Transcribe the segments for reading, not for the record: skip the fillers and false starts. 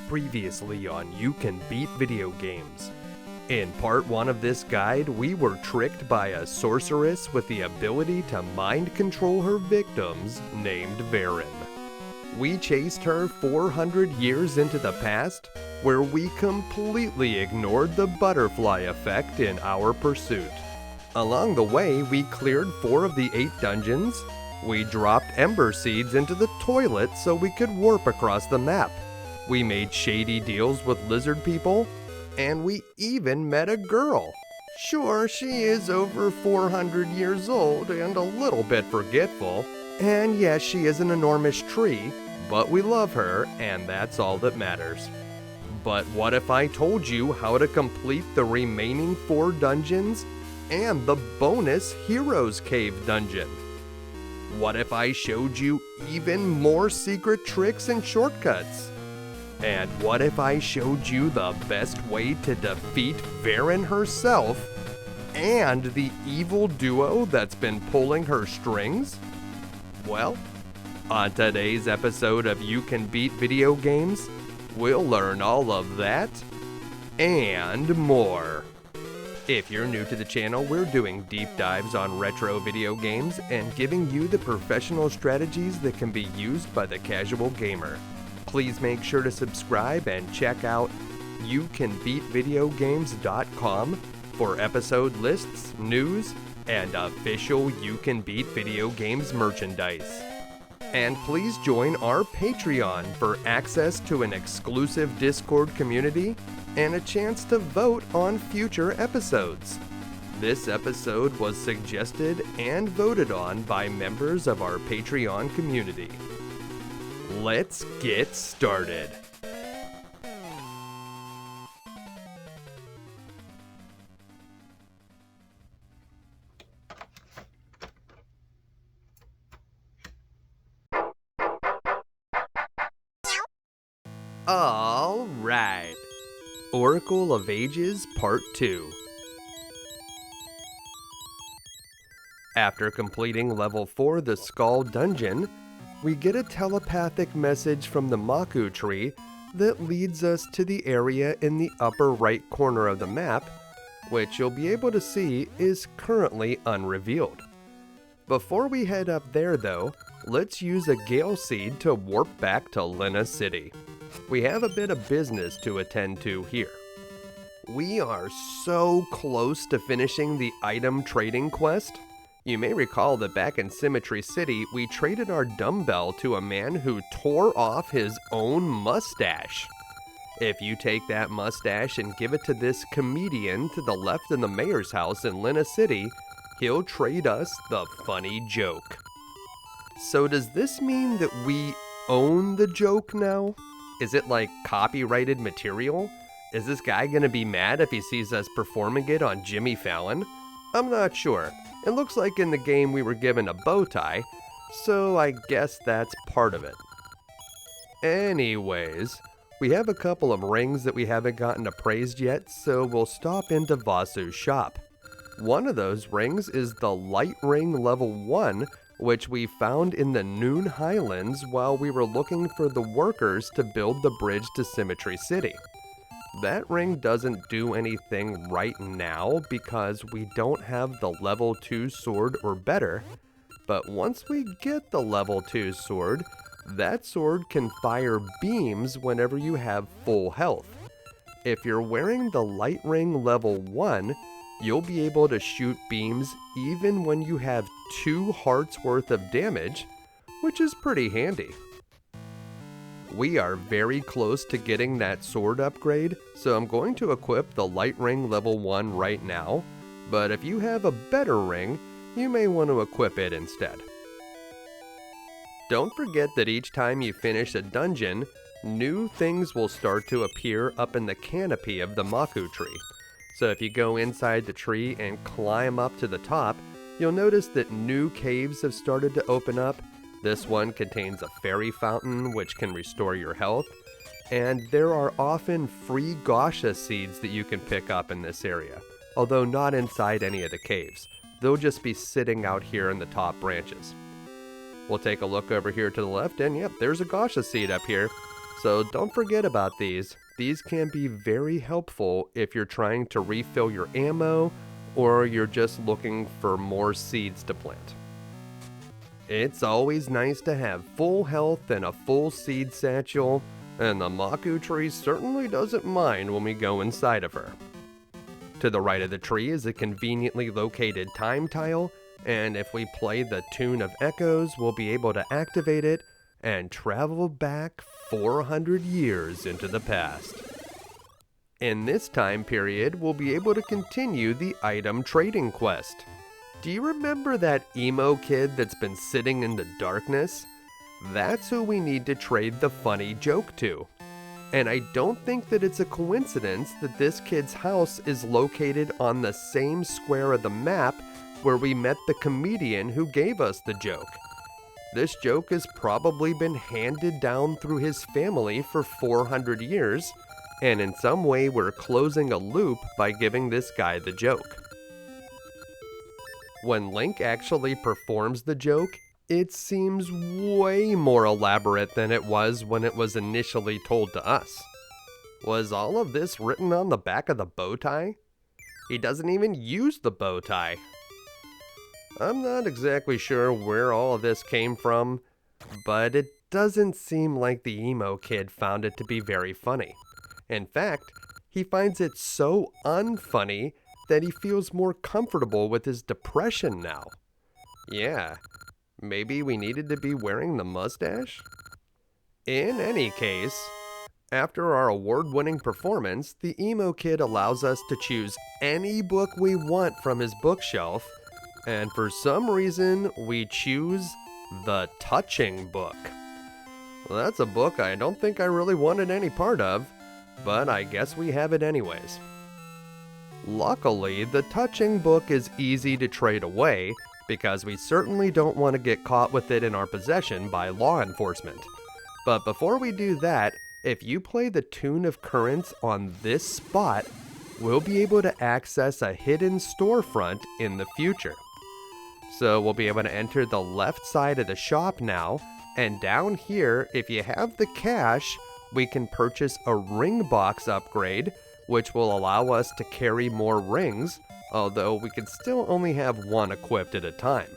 Previously on You Can Beat Video Games. In part 1 of this guide, we were tricked by a sorceress with the ability to mind control her victims named Veran. We chased her 400 years into the past, where we completely ignored the butterfly effect in our pursuit. Along the way, we cleared 4 of the 8 dungeons. We dropped ember seeds into the toilet so we could warp across the map. We made shady deals with lizard people, and we even met a girl. Sure, she is over 400 years old and a little bit forgetful, and yes, she is an enormous tree, but we love her, and that's all that matters. But what if I told you how to complete the remaining 4 dungeons and the bonus Heroes Cave dungeon? What if I showed you even more secret tricks and shortcuts? And what if I showed you the best way to defeat Veran herself and the evil duo that's been pulling her strings? Well, on today's episode of You Can Beat Video Games, we'll learn all of that and more. If you're new to the channel, we're doing deep dives on retro video games and giving you the professional strategies that can be used by the casual gamer. Please make sure to subscribe and check out youcanbeatvideogames.com for episode lists, news, and official You Can Beat Video Games merchandise. And please join our Patreon for access to an exclusive Discord community and a chance to vote on future episodes. This episode was suggested and voted on by members of our Patreon community. Let's get started. All right. Oracle of Ages Part 2. After completing level 4, the Skull Dungeon, we get a telepathic message from the Maku tree that leads us to the area in the upper right corner of the map, which you'll be able to see is currently unrevealed. Before we head up there though, let's use a Gale Seed to warp back to Lena City. We have a bit of business to attend to here. We are so close to finishing the item trading quest. You may recall that back in Symmetry City, we traded our dumbbell to a man who tore off his own mustache. If you take that mustache and give it to this comedian to the left in the mayor's house in Lena City, he'll trade us the funny joke. So does this mean that we own the joke now? Is it like copyrighted material? Is this guy gonna be mad if he sees us performing it on Jimmy Fallon? I'm not sure. It looks like in the game we were given a bow tie, so I guess that's part of it. Anyways, we have a couple of rings that we haven't gotten appraised yet, so we'll stop into Vasu's shop. One of those rings is the Light Ring Level 1, which we found in the Noon Highlands while we were looking for the workers to build the bridge to Symmetry City. That ring doesn't do anything right now because we don't have the level 2 sword or better, but once we get the level 2 sword, that sword can fire beams whenever you have full health. If you're wearing the Light Ring Level 1, you'll be able to shoot beams even when you have 2 hearts worth of damage, which is pretty handy. We are very close to getting that sword upgrade, so I'm going to equip the Light Ring Level 1 right now, but if you have a better ring, you may want to equip it instead. Don't forget that each time you finish a dungeon, new things will start to appear up in the canopy of the Maku tree. So if you go inside the tree and climb up to the top, you'll notice that new caves have started to open up. This one contains a fairy fountain which can restore your health, and there are often free Gasha seeds that you can pick up in this area, although not inside any of the caves. They'll just be sitting out here in the top branches. We'll take a look over here to the left, and yep, there's a Gasha seed up here. So don't forget about these. These can be very helpful if you're trying to refill your ammo or you're just looking for more seeds to plant. It's always nice to have full health and a full seed satchel, and the Maku tree certainly doesn't mind when we go inside of her. To the right of the tree is a conveniently located time tile, and if we play the Tune of Echoes, we'll be able to activate it and travel back 400 years into the past. In this time period, we'll be able to continue the item trading quest. Do you remember that emo kid that's been sitting in the darkness? That's who we need to trade the funny joke to. And I don't think that it's a coincidence that this kid's house is located on the same square of the map where we met the comedian who gave us the joke. This joke has probably been handed down through his family for 400 years, and in some way we're closing a loop by giving this guy the joke. When Link actually performs the joke, it seems way more elaborate than it was when it was initially told to us. Was all of this written on the back of the bow tie? He doesn't even use the bow tie. I'm not exactly sure where all of this came from, but it doesn't seem like the emo kid found it to be very funny. In fact, he finds it so unfunny that he feels more comfortable with his depression now. Yeah, maybe we needed to be wearing the mustache? In any case, after our award-winning performance, the emo kid allows us to choose any book we want from his bookshelf, and for some reason, we choose the Touching Book. Well, that's a book I don't think I really wanted any part of, but I guess we have it anyways. Luckily, the Touching Book is easy to trade away, because we certainly don't want to get caught with it in our possession by law enforcement. But before we do that, if you play the Tune of Currents on this spot, we'll be able to access a hidden storefront in the future. So we'll be able to enter the left side of the shop now, and down here, if you have the cash, we can purchase a ring box upgrade, which will allow us to carry more rings, although we can still only have one equipped at a time.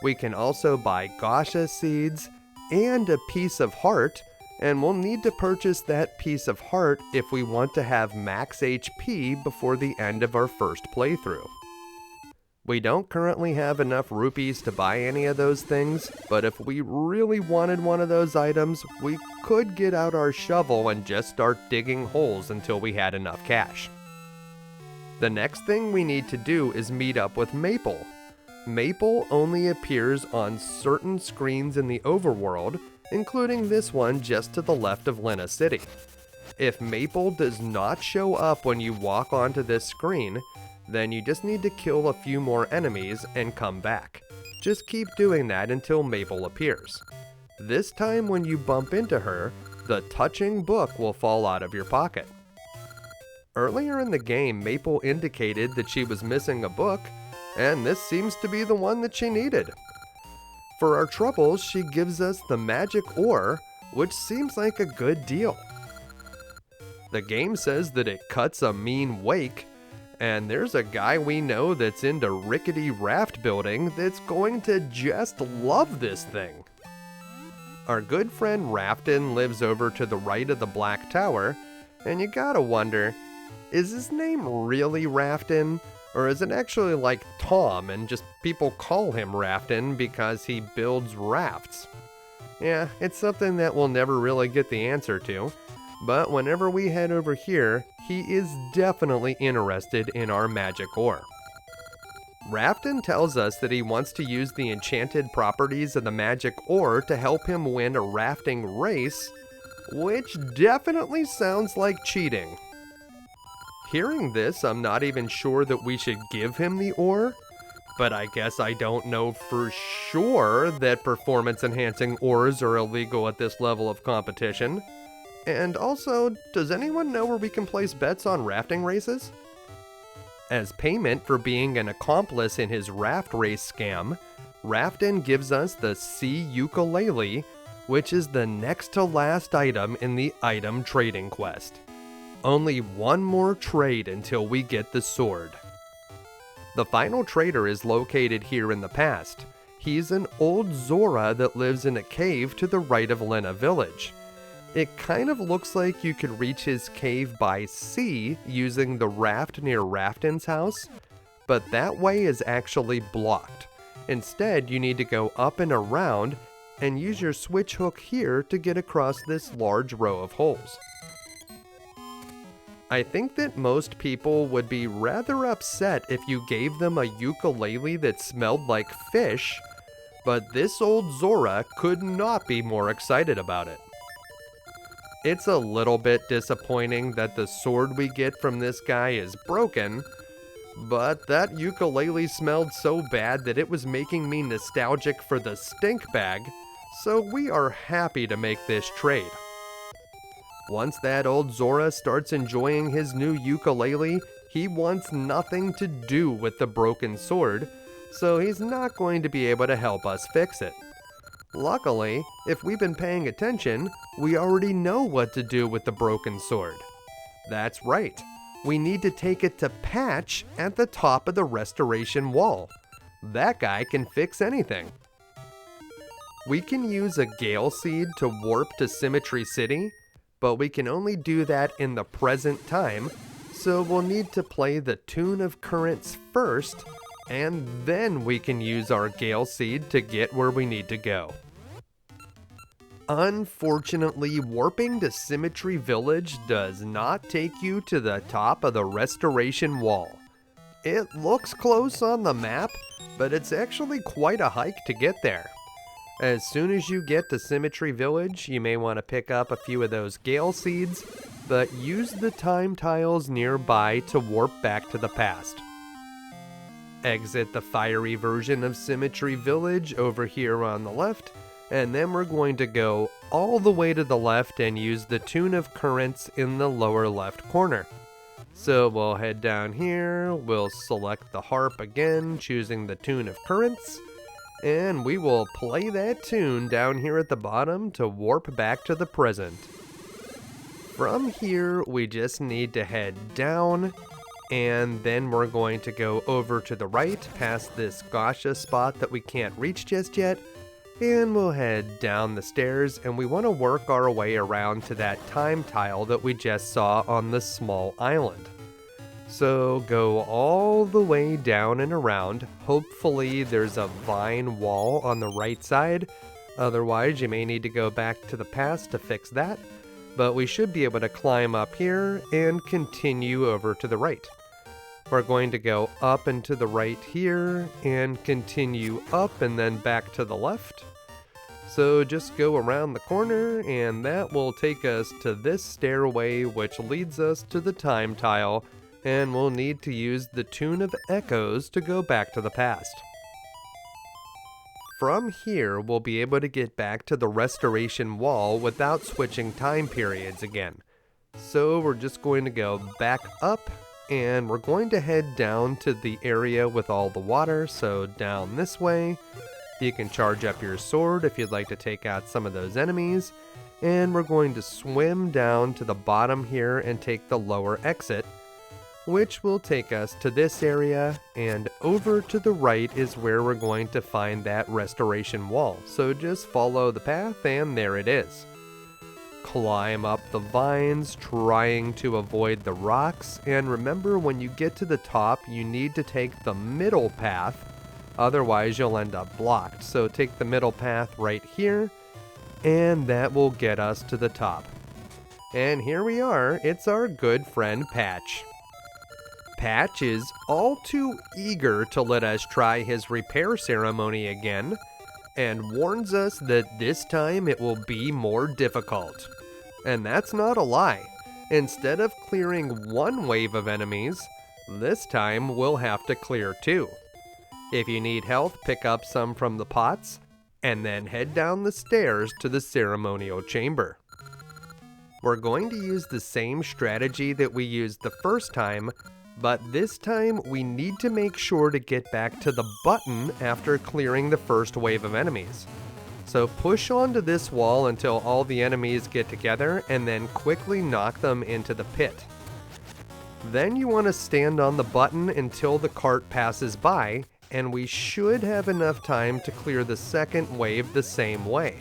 We can also buy Gasha seeds and a piece of heart, and we'll need to purchase that piece of heart if we want to have max HP before the end of our first playthrough. We don't currently have enough rupees to buy any of those things, but if we really wanted one of those items, we could get out our shovel and just start digging holes until we had enough cash. The next thing we need to do is meet up with Maple. Maple only appears on certain screens in the overworld, including this one just to the left of Lena City. If Maple does not show up when you walk onto this screen, then you just need to kill a few more enemies and come back. Just keep doing that until Maple appears. This time when you bump into her, the Touching Book will fall out of your pocket. Earlier in the game, Maple indicated that she was missing a book, and this seems to be the one that she needed. For our troubles, she gives us the magic ore, which seems like a good deal. The game says that it cuts a mean wake, and there's a guy we know that's into rickety raft building that's going to just love this thing. Our good friend Rafton lives over to the right of the Black Tower, and you gotta wonder, is his name really Rafton? Or is it actually like Tom and just people call him Rafton because he builds rafts? Yeah, it's something that we'll never really get the answer to, but whenever we head over here, he is definitely interested in our magic ore. Rafton tells us that he wants to use the enchanted properties of the magic ore to help him win a rafting race, which definitely sounds like cheating. Hearing this, I'm not even sure that we should give him the ore, but I guess I don't know for sure that performance-enhancing ores are illegal at this level of competition. And also, does anyone know where we can place bets on rafting races? As payment for being an accomplice in his raft race scam, Rafton gives us the sea ukulele, which is the next to last item in the item trading quest. Only one more trade until we get the sword. The final trader is located here in the past. He's an old Zora that lives in a cave to the right of Lena Village. It kind of looks like you could reach his cave by sea using the raft near Rafton's house, but that way is actually blocked. Instead, you need to go up and around and use your switch hook here to get across this large row of holes. I think that most people would be rather upset if you gave them a ukulele that smelled like fish, but this old Zora could not be more excited about it. It's a little bit disappointing that the sword we get from this guy is broken, but that ukulele smelled so bad that it was making me nostalgic for the stink bag, so we are happy to make this trade. Once that old Zora starts enjoying his new ukulele, he wants nothing to do with the broken sword, so he's not going to be able to help us fix it. Luckily, if we've been paying attention, we already know what to do with the broken sword. That's right, we need to take it to Patch at the top of the restoration wall. That guy can fix anything. We can use a Gale Seed to warp to Symmetry City, but we can only do that in the present time, so we'll need to play the Tune of Currents first, and then we can use our Gale Seed to get where we need to go. Unfortunately, warping to Symmetry Village does not take you to the top of the restoration wall. It looks close on the map, but it's actually quite a hike to get there. As soon as you get to Symmetry Village, you may want to pick up a few of those Gale Seeds, but use the time tiles nearby to warp back to the past. Exit the fiery version of Symmetry Village over here on the left, and then we're going to go all the way to the left and use the Tune of Currents in the lower left corner. So we'll head down here, we'll select the Harp again, choosing the Tune of Currents, and we will play that tune down here at the bottom to warp back to the present. From here, we just need to head down, and then we're going to go over to the right past this Gasha spot that we can't reach just yet, and we'll head down the stairs, and we want to work our way around to that time tile that we just saw on the small island. So go all the way down and around. Hopefully there's a vine wall on the right side, otherwise you may need to go back to the past to fix that, but we should be able to climb up here and continue over to the right. We're going to go up and to the right here and continue up and then back to the left. So just go around the corner and that will take us to this stairway which leads us to the time tile, and we'll need to use the Tune of Echoes to go back to the past. From here, we'll be able to get back to the restoration wall without switching time periods again. So we're just going to go back up, and we're going to head down to the area with all the water, so down this way. You can charge up your sword if you'd like to take out some of those enemies, and we're going to swim down to the bottom here and take the lower exit, which will take us to this area, and over to the right is where we're going to find that restoration wall. So just follow the path and there it is. Climb up the vines, trying to avoid the rocks, and remember when you get to the top you need to take the middle path, otherwise you'll end up blocked. So take the middle path right here, and that will get us to the top. And here we are, it's our good friend Patch. Patch is all too eager to let us try his repair ceremony again, and warns us that this time it will be more difficult. And that's not a lie. Instead of clearing one wave of enemies, this time we'll have to clear two. If you need health, pick up some from the pots, and then head down the stairs to the ceremonial chamber. We're going to use the same strategy that we used the first time, but this time we need to make sure to get back to the button after clearing the first wave of enemies. So push onto this wall until all the enemies get together and then quickly knock them into the pit. Then you want to stand on the button until the cart passes by, and we should have enough time to clear the second wave the same way.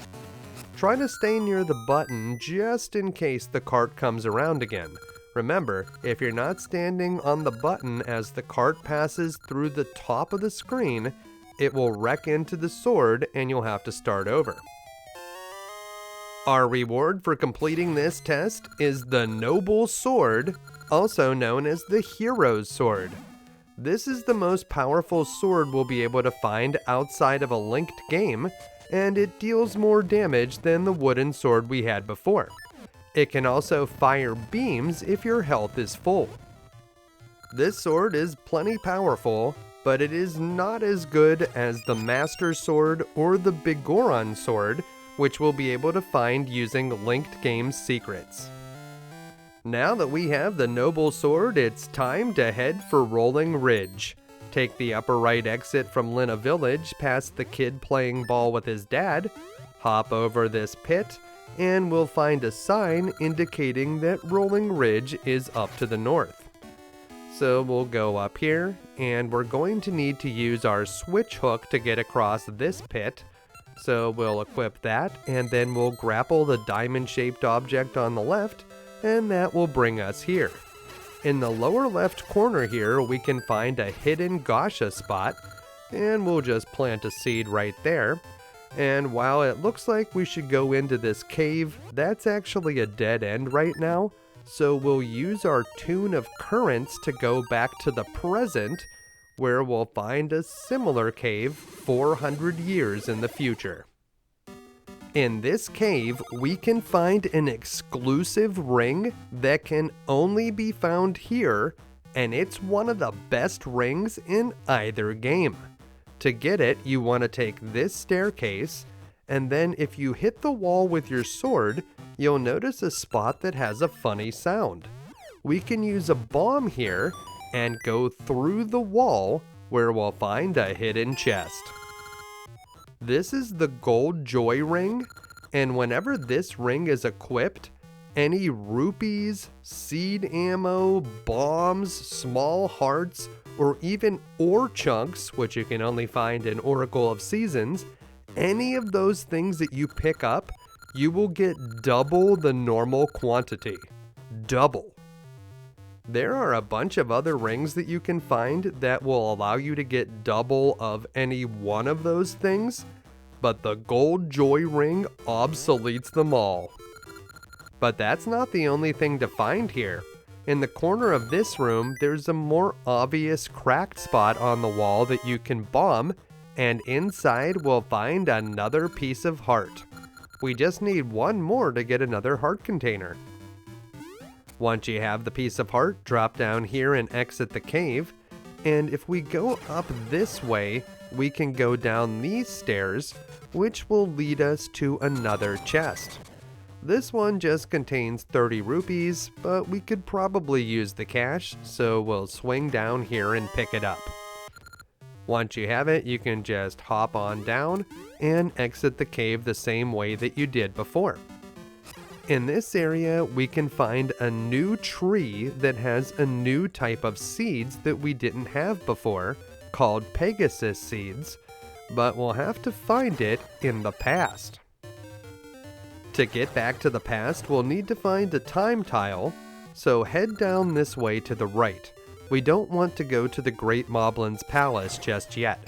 Try to stay near the button just in case the cart comes around again. Remember, if you're not standing on the button as the cart passes through the top of the screen, it will wreck into the sword and you'll have to start over. Our reward for completing this test is the Noble Sword, also known as the Hero's Sword. This is the most powerful sword we'll be able to find outside of a linked game, and it deals more damage than the wooden sword we had before. It can also fire beams if your health is full. This sword is plenty powerful, but it is not as good as the Master Sword or the Biggoron sword, which we'll be able to find using linked game secrets. Now that we have the Noble Sword, it's time to head for Rolling Ridge. Take the upper right exit from Zora Village past the kid playing ball with his dad, hop over this pit, and we'll find a sign indicating that Rolling Ridge is up to the north. So we'll go up here, and we're going to need to use our switch hook to get across this pit. So we'll equip that, and then we'll grapple the diamond-shaped object on the left, and that will bring us here. In the lower left corner here, we can find a hidden Gasha spot, and we'll just plant a seed right there. And while it looks like we should go into this cave, that's actually a dead end right now, so we'll use our Tune of Currents to go back to the present, where we'll find a similar cave 400 years in the future. In this cave, we can find an exclusive ring that can only be found here, and it's one of the best rings in either game. To get it, you want to take this staircase, and then if you hit the wall with your sword, you'll notice a spot that has a funny sound. We can use a bomb here and go through the wall where we'll find a hidden chest. This is the Gold Joy Ring, and whenever this ring is equipped, any rupees, seed ammo, bombs, small hearts, or even ore chunks, which you can only find in Oracle of Seasons, any of those things that you pick up, you will get double the normal quantity. Double. There are a bunch of other rings that you can find that will allow you to get double of any one of those things, but the Gold Joy Ring obsoletes them all. But that's not the only thing to find here. In the corner of this room, there's a more obvious cracked spot on the wall that you can bomb, and inside we'll find another piece of heart. We just need one more to get another heart container. Once you have the piece of heart, drop down here and exit the cave, and if we go up this way, we can go down these stairs, which will lead us to another chest. This one just contains 30 rupees, but we could probably use the cash, so we'll swing down here and pick it up. Once you have it, you can just hop on down and exit the cave the same way that you did before. In this area, we can find a new tree that has a new type of seeds that we didn't have before, called Pegasus seeds, but we'll have to find it in the past. To get back to the past, we'll need to find a time tile, so head down this way to the right. We don't want to go to the Great Moblin's palace just yet.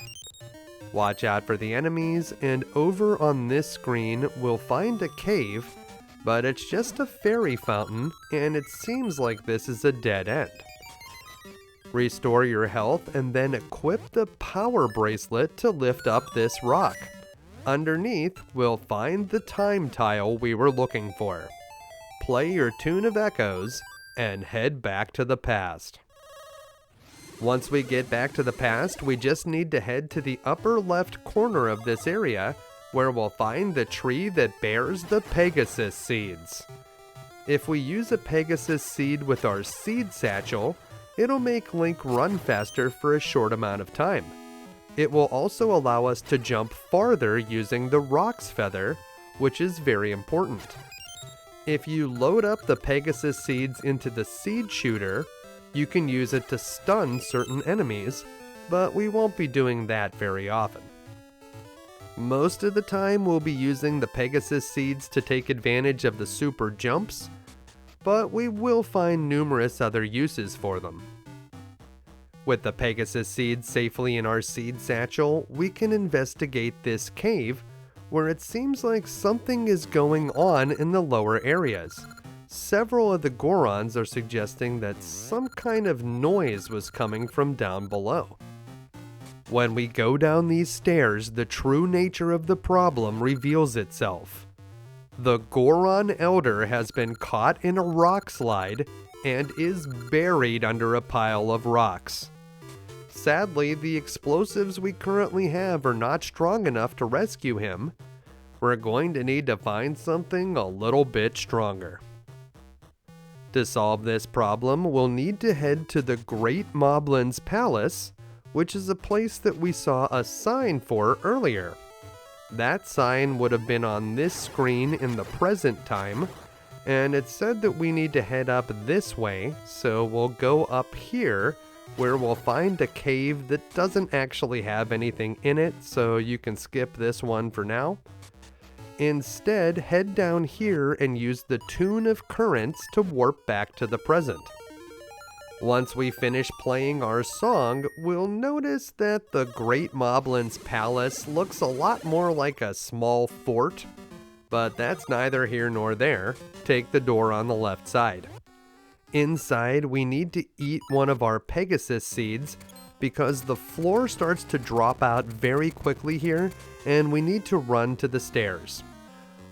Watch out for the enemies, and over on this screen we'll find a cave, but it's just a fairy fountain, and it seems like this is a dead end. Restore your health and then equip the power bracelet to lift up this rock. Underneath, we'll find the time tile we were looking for. Play your Tune of Echoes and head back to the past. Once we get back to the past, we just need to head to the upper left corner of this area, where we'll find the tree that bears the Pegasus seeds. If we use a Pegasus seed with our seed satchel, it'll make Link run faster for a short amount of time. It will also allow us to jump farther using the Roc's Feather, which is very important. If you load up the Pegasus seeds into the seed shooter, you can use it to stun certain enemies, but we won't be doing that very often. Most of the time we'll be using the Pegasus seeds to take advantage of the super jumps, but we will find numerous other uses for them. With the Pegasus seeds safely in our seed satchel, we can investigate this cave, where it seems like something is going on in the lower areas. Several of the Gorons are suggesting that some kind of noise was coming from down below. When we go down these stairs, the true nature of the problem reveals itself. The Goron Elder has been caught in a rock slide and is buried under a pile of rocks. Sadly, the explosives we currently have are not strong enough to rescue him. We're going to need to find something a little bit stronger. To solve this problem, we'll need to head to the Great Moblin's Palace, which is a place that we saw a sign for earlier. That sign would have been on this screen in the present time, and it said that we need to head up this way, so we'll go up here, where we'll find a cave that doesn't actually have anything in it, so you can skip this one for now. Instead, head down here and use the Tune of Currents to warp back to the present. Once we finish playing our song, we'll notice that the Great Moblin's Palace looks a lot more like a small fort, but that's neither here nor there. Take the door on the left side. Inside, we need to eat one of our Pegasus seeds because the floor starts to drop out very quickly here, and we need to run to the stairs.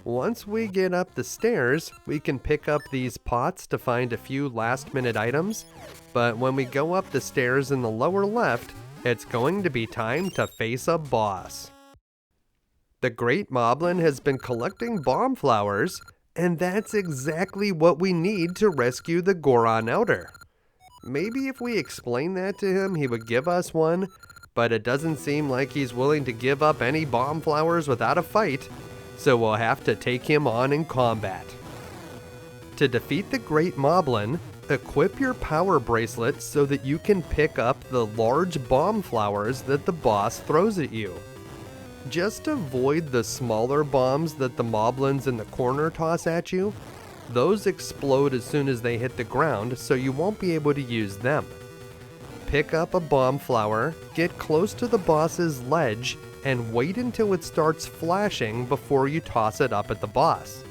Once we get up the stairs, we can pick up these pots to find a few last-minute items, but when we go up the stairs in the lower left, it's going to be time to face a boss. The Great Moblin has been collecting bomb flowers, and that's exactly what we need to rescue the Goron Elder. Maybe if we explain that to him, he would give us one, but it doesn't seem like he's willing to give up any bomb flowers without a fight, so we'll have to take him on in combat. To defeat the Great Moblin, equip your power bracelet so that you can pick up the large bomb flowers that the boss throws at you. Just avoid the smaller bombs that the Moblins in the corner toss at you. Those explode as soon as they hit the ground, so you won't be able to use them. Pick up a bomb flower, get close to the boss's ledge, and wait until it starts flashing before you toss it up at the boss.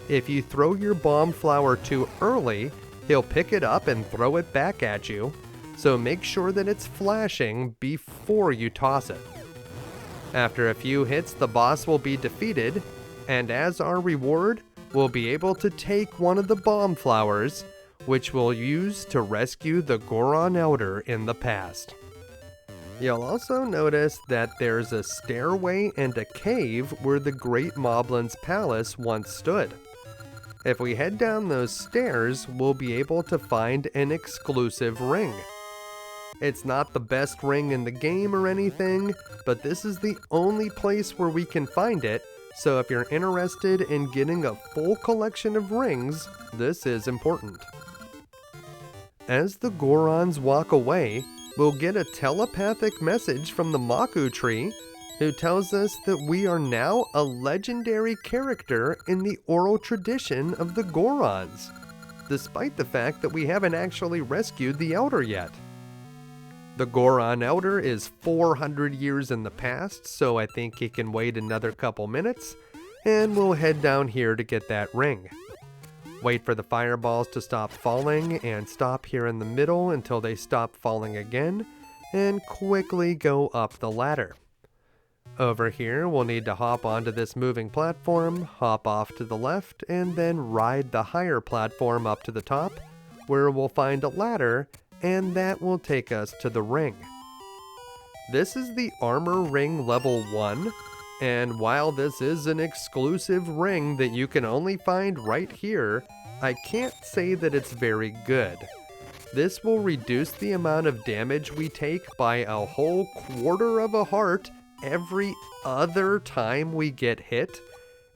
If you throw your bomb flower too early, he'll pick it up and throw it back at you, so make sure that it's flashing before you toss it. After a few hits, the boss will be defeated, and as our reward, we'll be able to take one of the bomb flowers, which we'll use to rescue the Goron Elder in the past. You'll also notice that there's a stairway and a cave where the Great Moblin's Palace once stood. If we head down those stairs, we'll be able to find an exclusive ring. It's not the best ring in the game or anything, but this is the only place where we can find it, so if you're interested in getting a full collection of rings, this is important. As the Gorons walk away, we'll get a telepathic message from the Maku tree, who tells us that we are now a legendary character in the oral tradition of the Gorons, despite the fact that we haven't actually rescued the Elder yet. The Goron Elder is 400 years in the past, so I think he can wait another couple minutes, and we'll head down here to get that ring. Wait for the fireballs to stop falling, and stop here in the middle until they stop falling again, and quickly go up the ladder. Over here, we'll need to hop onto this moving platform, hop off to the left, and then ride the higher platform up to the top, where we'll find a ladder, and that will take us to the ring. This is the Armor Ring Level 1, and while this is an exclusive ring that you can only find right here, I can't say that it's very good. This will reduce the amount of damage we take by a whole quarter of a heart every other time we get hit,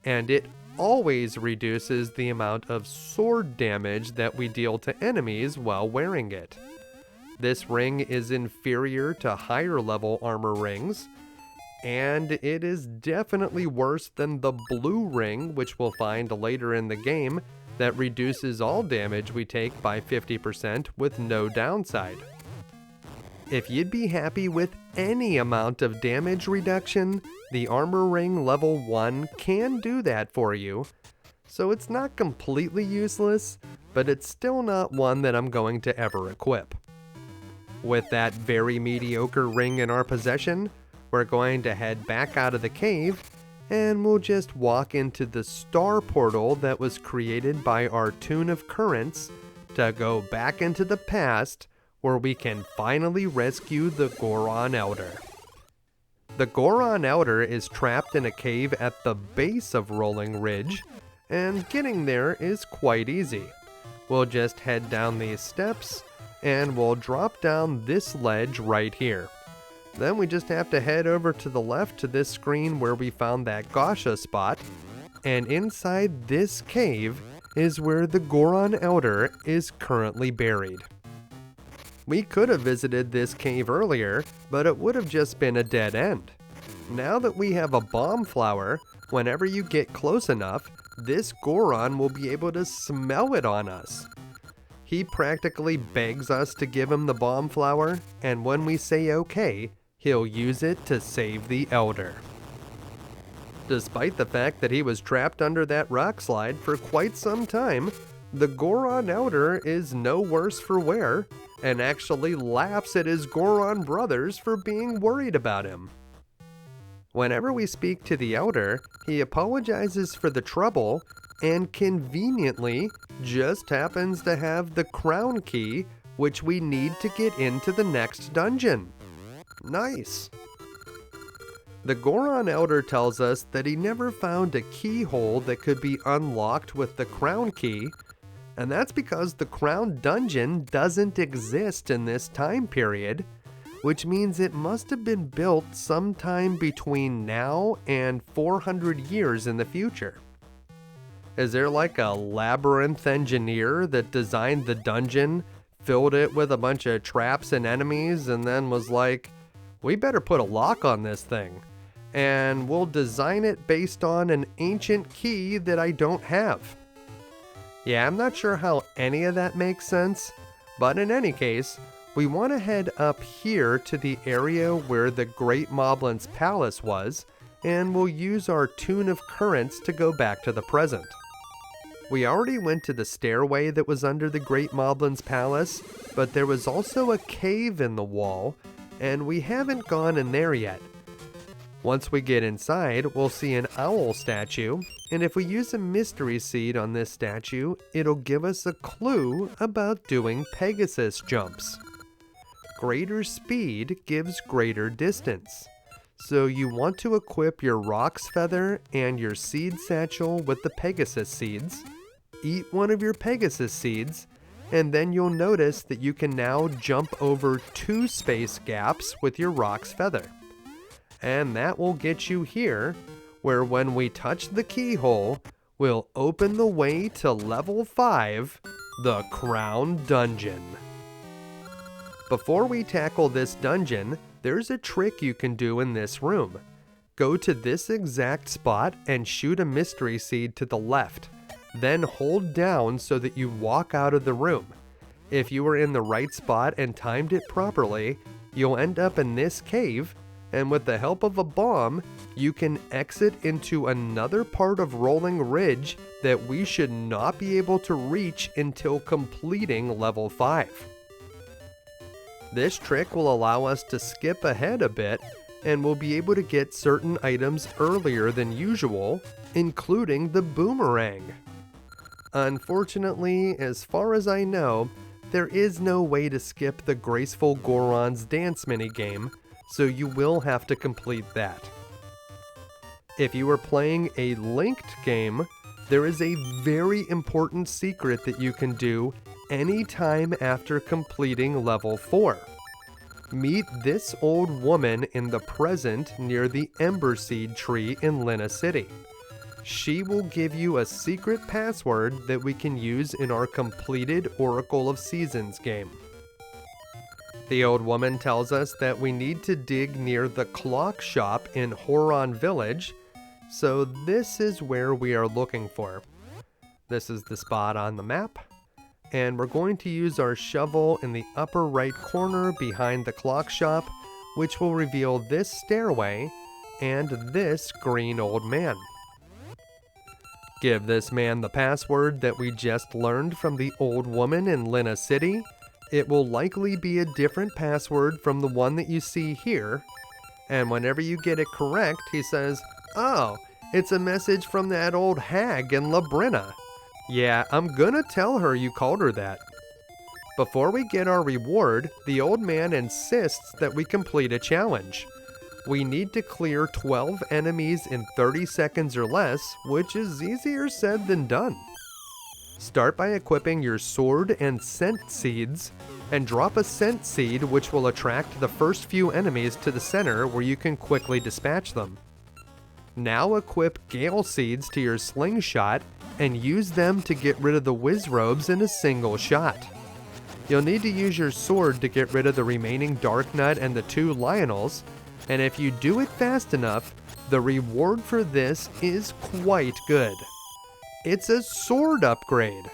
and it always reduces the amount of sword damage that we deal to enemies while wearing it. This ring is inferior to higher level armor rings, and it is definitely worse than the blue ring, which we'll find later in the game, that reduces all damage we take by 50% with no downside. If you'd be happy with any amount of damage reduction, the armor ring level 1 can do that for you. So it's not completely useless, but it's still not one that I'm going to ever equip. With that very mediocre ring in our possession, we're going to head back out of the cave, and we'll just walk into the star portal that was created by our Tune of Currents to go back into the past, where we can finally rescue the Goron Elder. The Goron Elder is trapped in a cave at the base of Rolling Ridge, and getting there is quite easy. We'll just head down these steps, and we'll drop down this ledge right here. Then we just have to head over to the left to this screen where we found that Gasha spot, and inside this cave is where the Goron Elder is currently buried. We could have visited this cave earlier, but it would have just been a dead end. Now that we have a bomb flower, whenever you get close enough, this Goron will be able to smell it on us. He practically begs us to give him the bomb flower, and when we say okay, he'll use it to save the Elder. Despite the fact that he was trapped under that rock slide for quite some time, the Goron Elder is no worse for wear, and actually laughs at his Goron brothers for being worried about him. Whenever we speak to the Elder, he apologizes for the trouble, and conveniently just happens to have the crown key, which we need to get into the next dungeon. Nice! The Goron Elder tells us that he never found a keyhole that could be unlocked with the crown key, and that's because the crown dungeon doesn't exist in this time period, which means it must have been built sometime between now and 400 years in the future. Is there like a labyrinth engineer that designed the dungeon, filled it with a bunch of traps and enemies, and then was like, we better put a lock on this thing, and we'll design it based on an ancient key that I don't have? Yeah, I'm not sure how any of that makes sense, but in any case, we want to head up here to the area where the Great Moblin's palace was, and we'll use our Tune of Currents to go back to the present. We already went to the stairway that was under the Great Moblin's palace, but there was also a cave in the wall, and we haven't gone in there yet. Once we get inside, we'll see an owl statue, and if we use a mystery seed on this statue, it'll give us a clue about doing Pegasus jumps. Greater speed gives greater distance, so you want to equip your Rock's Feather and your seed satchel with the Pegasus seeds, eat one of your Pegasus seeds, and then you'll notice that you can now jump over 2 space gaps with your Rock's Feather. And that will get you here, where when we touch the keyhole, we'll open the way to level 5, the Crown Dungeon. Before we tackle this dungeon, there's a trick you can do in this room. Go to this exact spot and shoot a mystery seed to the left, then hold down so that you walk out of the room. If you were in the right spot and timed it properly, you'll end up in this cave, and with the help of a bomb, you can exit into another part of Rolling Ridge that we should not be able to reach until completing level 5. This trick will allow us to skip ahead a bit, and we'll be able to get certain items earlier than usual, including the boomerang. Unfortunately, as far as I know, there is no way to skip the Graceful Goron's dance minigame, so you will have to complete that. If you are playing a linked game, there is a very important secret that you can do any time after completing level 4. Meet this old woman in the present near the Ember Seed tree in Lina City. She will give you a secret password that we can use in our completed Oracle of Seasons game. The old woman tells us that we need to dig near the clock shop in Goron Village, so this is where we are looking for. This is the spot on the map, and we're going to use our shovel in the upper right corner behind the clock shop, which will reveal this stairway and this green old man. Give this man the password that we just learned from the old woman in Lina City. It will likely be a different password from the one that you see here, and whenever you get it correct, he says, "Oh, it's a message from that old hag in Labrina." Yeah, I'm gonna tell her you called her that. Before we get our reward, the old man insists that we complete a challenge. We need to clear 12 enemies in 30 seconds or less, which is easier said than done. Start by equipping your sword and scent seeds, and drop a scent seed which will attract the first few enemies to the center where you can quickly dispatch them. Now equip gale seeds to your slingshot and use them to get rid of the Wizrobes in a single shot. You'll need to use your sword to get rid of the remaining Darknut and the 2 Lionels, and if you do it fast enough, the reward for this is quite good. It's a sword upgrade.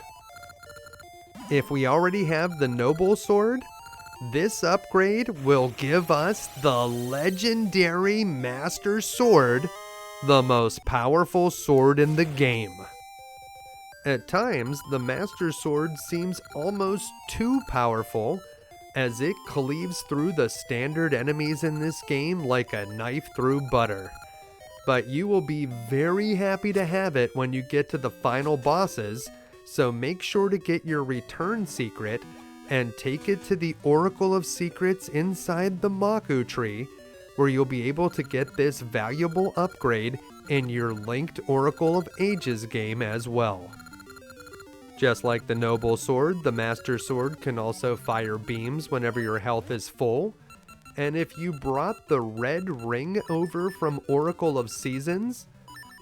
If we already have the Noble Sword, this upgrade will give us the legendary Master Sword, the most powerful sword in the game. At times, the Master Sword seems almost too powerful, as it cleaves through the standard enemies in this game like a knife through butter. But you will be very happy to have it when you get to the final bosses, so make sure to get your return secret and take it to the Oracle of Secrets inside the Maku tree, where you'll be able to get this valuable upgrade in your linked Oracle of Ages game as well. Just like the Noble Sword, the Master Sword can also fire beams whenever your health is full, and if you brought the red ring over from Oracle of Seasons,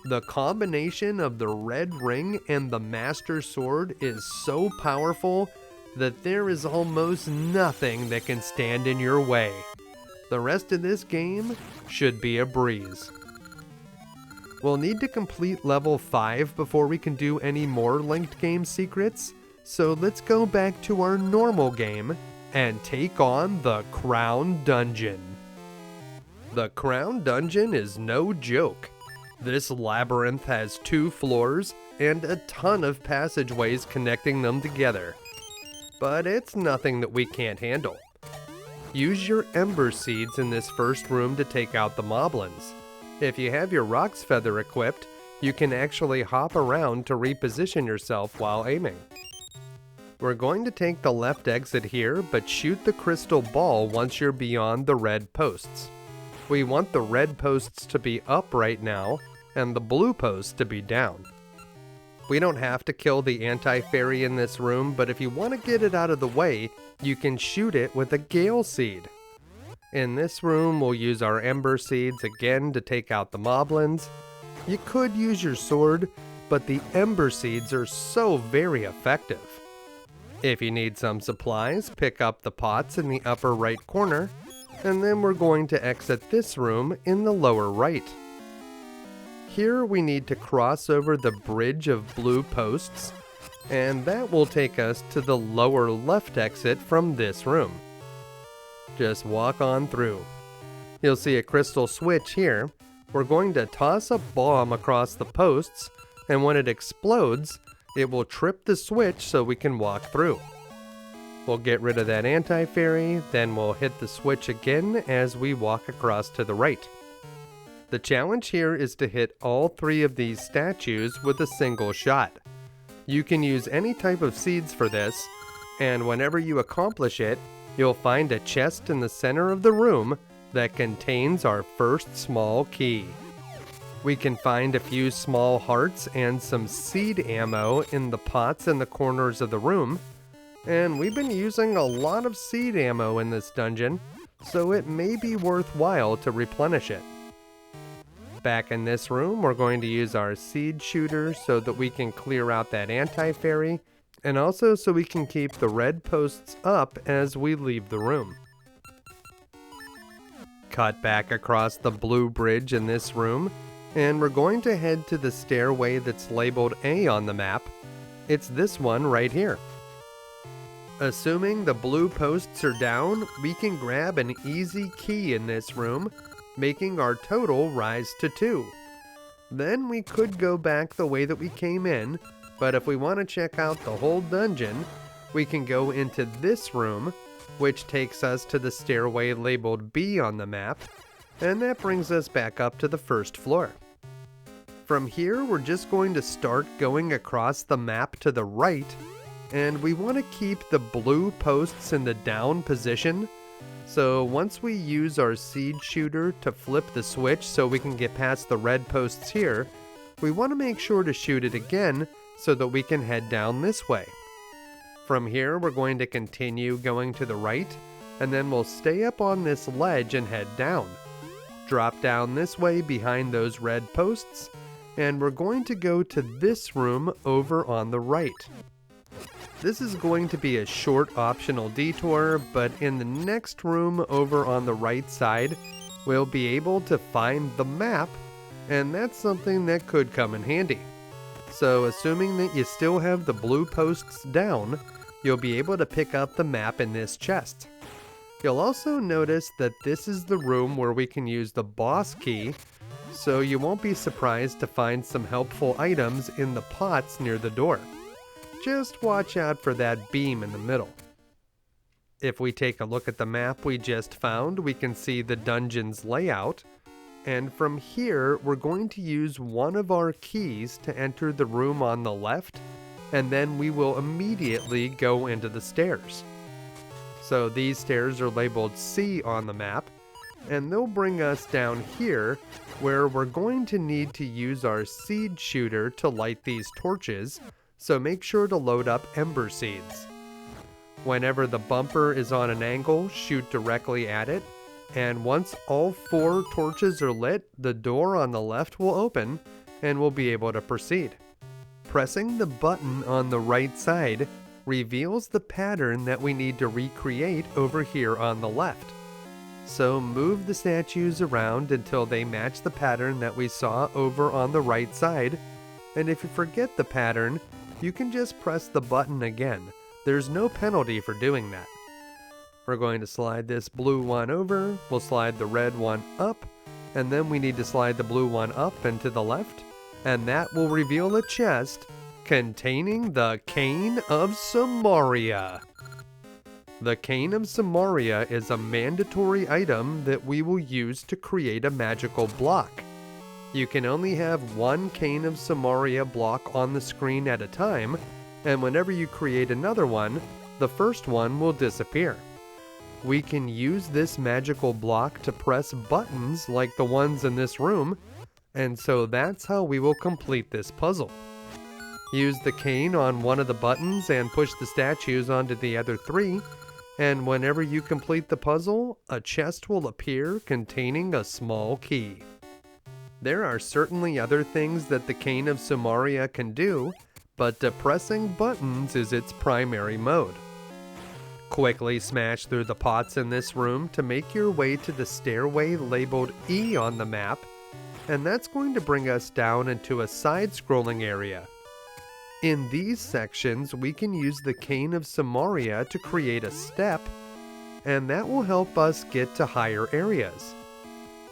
the combination of the red ring and the Master Sword is so powerful that there is almost nothing that can stand in your way. The rest of this game should be a breeze. We'll need to complete level 5 before we can do any more linked game secrets, so let's go back to our normal game and take on the Crown Dungeon. The Crown Dungeon is no joke. This labyrinth has 2 floors and a ton of passageways connecting them together. But it's nothing that we can't handle. Use your Ember Seeds in this first room to take out the Moblins. If you have your Rock's Feather equipped, you can actually hop around to reposition yourself while aiming. We're going to take the left exit here, but shoot the crystal ball once you're beyond the red posts. We want the red posts to be up right now, and the blue posts to be down. We don't have to kill the anti-fairy in this room, but if you want to get it out of the way, you can shoot it with a Gale Seed. In this room, we'll use our Ember Seeds again to take out the Moblins. You could use your sword, but the Ember Seeds are so very effective. If you need some supplies, pick up the pots in the upper right corner, and then we're going to exit this room in the lower right. Here we need to cross over the bridge of blue posts, and that will take us to the lower left exit from this room. Just walk on through. You'll see a crystal switch here. We're going to toss a bomb across the posts, and when it explodes, it will trip the switch so we can walk through. We'll get rid of that anti-fairy, then we'll hit the switch again as we walk across to the right. The challenge here is to hit all 3 of these statues with a single shot. You can use any type of seeds for this, and whenever you accomplish it, you'll find a chest in the center of the room that contains our first small key. We can find a few small hearts and some seed ammo in the pots in the corners of the room, And we've been using a lot of seed ammo in this dungeon, so it may be worthwhile to replenish it. Back in this room, we're going to use our seed shooter so that we can clear out that anti-fairy, and also so we can keep the red posts up as we leave the room. Cut back across the blue bridge in this room, and we're going to head to the stairway that's labeled A on the map. It's this one right here. Assuming the blue posts are down, we can grab an easy key in this room, making our total rise to 2. Then we could go back the way that we came in, but if we want to check out the whole dungeon, we can go into this room, which takes us to the stairway labeled B on the map, and that brings us back up to the first floor. From here, we're just going to start going across the map to the right, and we want to keep the blue posts in the down position. So once we use our seed shooter to flip the switch so we can get past the red posts here, we want to make sure to shoot it again so that we can head down this way. From here, we're going to continue going to the right, and then we'll stay up on this ledge and head down. Drop down this way behind those red posts, and we're going to go to this room over on the right. This is going to be a short optional detour, but in the next room over on the right side, we'll be able to find the map, and that's something that could come in handy. So assuming that you still have the blue posts down, you'll be able to pick up the map in this chest. You'll also notice that this is the room where we can use the boss key, so you won't be surprised to find some helpful items in the pots near the door. Just watch out for that beam in the middle. If we take a look at the map we just found, we can see the dungeon's layout, and from here we're going to use one of our keys to enter the room on the left, and then we will immediately go into the stairs. So these stairs are labeled C on the map, and they'll bring us down here where we're going to need to use our seed shooter to light these torches, so make sure to load up ember seeds. Whenever the bumper is on an angle, shoot directly at it, and once all 4 torches are lit, the door on the left will open, and we'll be able to proceed. Pressing the button on the right side reveals the pattern that we need to recreate over here on the left. So move the statues around until they match the pattern that we saw over on the right side, and if you forget the pattern, you can just press the button again. There's no penalty for doing that. We're going to slide this blue one over, we'll slide the red one up, and then we need to slide the blue one up and to the left, and that will reveal a chest containing the Cane of Samaria. The Cane of Samaria is a mandatory item that we will use to create a magical block. You can only have 1 Cane of Samaria block on the screen at a time, and whenever you create another one, the first one will disappear. We can use this magical block to press buttons like the ones in this room, and so that's how we will complete this puzzle. Use the cane on one of the buttons and push the statues onto the other 3, and whenever you complete the puzzle, a chest will appear containing a small key. There are certainly other things that the Cane of Samaria can do, but depressing buttons is its primary mode. Quickly smash through the pots in this room to make your way to the stairway labeled E on the map, and that's going to bring us down into a side-scrolling area. In these sections, we can use the Cane of Samaria to create a step, and that will help us get to higher areas.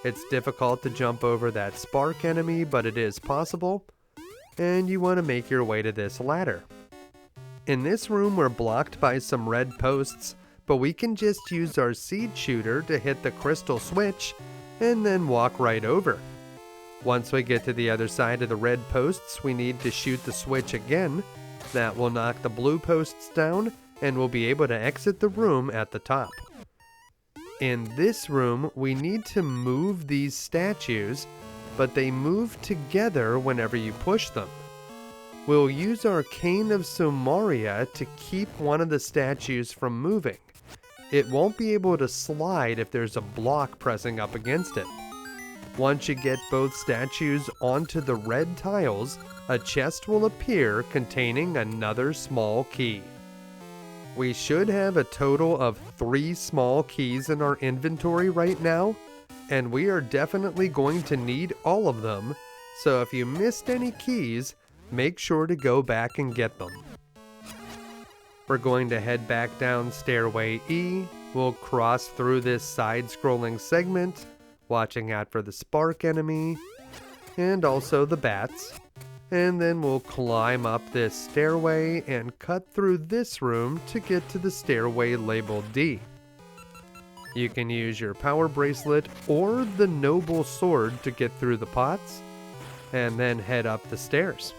It's difficult to jump over that spark enemy, but it is possible, and you want to make your way to this ladder. In this room, we're blocked by some red posts, but we can just use our seed shooter to hit the crystal switch, and then walk right over. Once we get to the other side of the red posts, we need to shoot the switch again. That will knock the blue posts down, and we'll be able to exit the room at the top. In this room, we need to move these statues, but they move together whenever you push them. we'll use our Cane of Somaria to keep one of the statues from moving. It won't be able to slide if there's a block pressing up against it. Once you get both statues onto the red tiles, a chest will appear containing another small key. We should have a total of 3 small keys in our inventory right now, and we are definitely going to need all of them, so if you missed any keys, make sure to go back and get them. We're going to head back down Stairway E. We'll cross through this side-scrolling segment, watching out for the spark enemy, and also the bats. And then we'll climb up this stairway and cut through this room to get to the stairway labeled D. You can use your power bracelet or the noble sword to get through the pots, and then head up the stairs.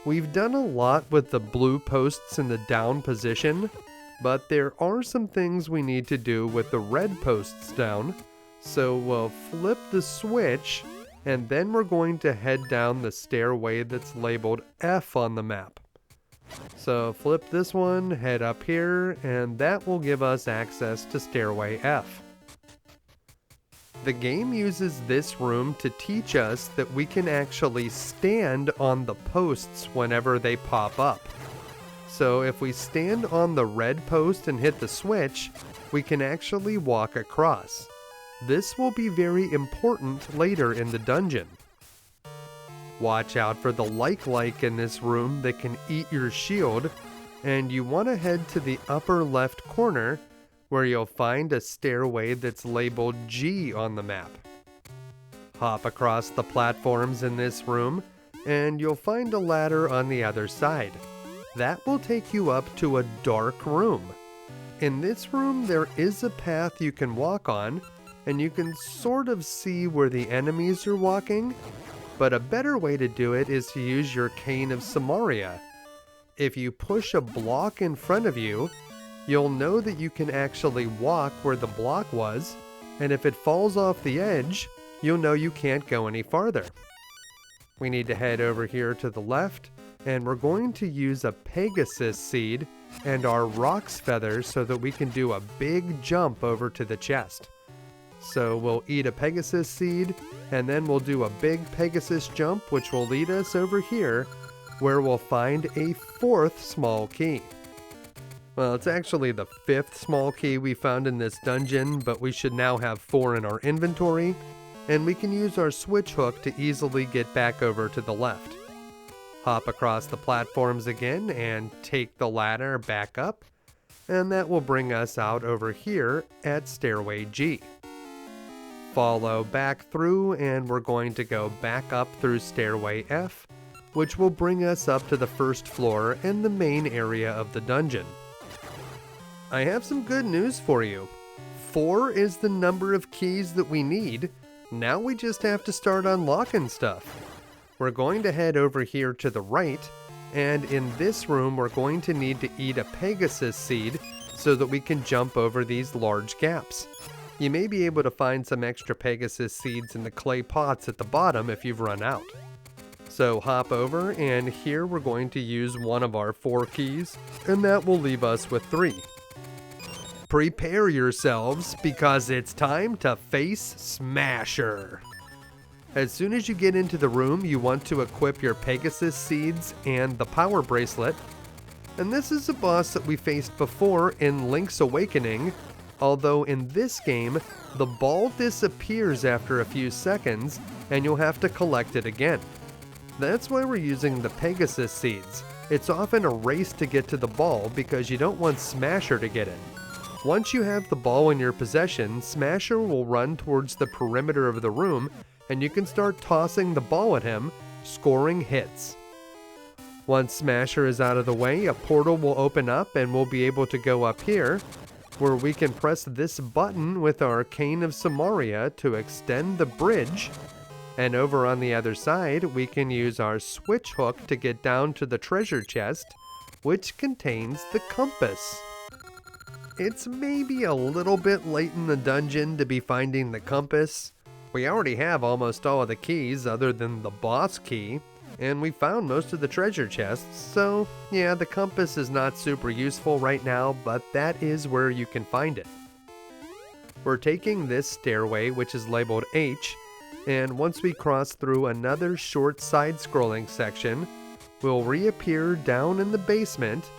We've done a lot with the blue posts in the down position, but there are some things we need to do with the red posts down, so we'll flip the switch, and then we're going to head down the stairway that's labeled F on the map. So flip this one, head up here, and that will give us access to Stairway F. The game uses this room to teach us that we can actually stand on the posts whenever they pop up. So if we stand on the red post and hit the switch, we can actually walk across. This will be very important later in the dungeon. Watch out for the like in this room that can eat your shield, and you want to head to the upper left corner where you'll find a stairway that's labeled G on the map. Hop across the platforms in this room, and you'll find a ladder on the other side. That will take you up to a dark room. In this room, there is a path you can walk on, and you can sort of see where the enemies are walking, but a better way to do it is to use your Cane of Somaria. If you push a block in front of you, you'll know that you can actually walk where the block was, and if it falls off the edge, you'll know you can't go any farther. We need to head over here to the left, and we're going to use a Pegasus seed and our Roc's feather so that we can do a big jump over to the chest. So we'll eat a Pegasus seed, and then we'll do a big Pegasus jump, which will lead us over here, where we'll find a 4th small key. Well, it's actually the 5th small key we found in this dungeon, but we should now have 4 in our inventory, and we can use our switch hook to easily get back over to the left. Hop across the platforms again and take the ladder back up, and that will bring us out over here at Stairway G. Follow back through, and we're going to go back up through Stairway F, which will bring us up to the 1st floor and the main area of the dungeon. I have some good news for you. 4 is the number of keys that we need. Now we just have to start unlocking stuff. We're going to head over here to the right, and in this room we're going to need to eat a Pegasus seed so that we can jump over these large gaps. You may be able to find some extra Pegasus seeds in the clay pots at the bottom if you've run out. So hop over, and here we're going to use one of our 4 keys, and that will leave us with 3. Prepare yourselves, because it's time to face Smasher. As soon as you get into the room, you want to equip your Pegasus seeds and the power bracelet. And this is a boss that we faced before in Link's Awakening, although in this game, the ball disappears after a few seconds, and you'll have to collect it again. That's why we're using the Pegasus seeds. It's often a race to get to the ball because you don't want Smasher to get in. Once you have the ball in your possession, Smasher will run towards the perimeter of the room, and you can start tossing the ball at him, scoring hits. Once Smasher is out of the way, a portal will open up and we'll be able to go up here, where we can press this button with our Cane of Somaria to extend the bridge, and over on the other side, we can use our switch hook to get down to the treasure chest, which contains the compass. It's maybe a little bit late in the dungeon to be finding the compass. We already have almost all of the keys other than the boss key, and we found most of the treasure chests, so yeah, the compass is not super useful right now, but that is where you can find it. We're taking this stairway, which is labeled H, and once we cross through another short side-scrolling section, we'll reappear down in the basement,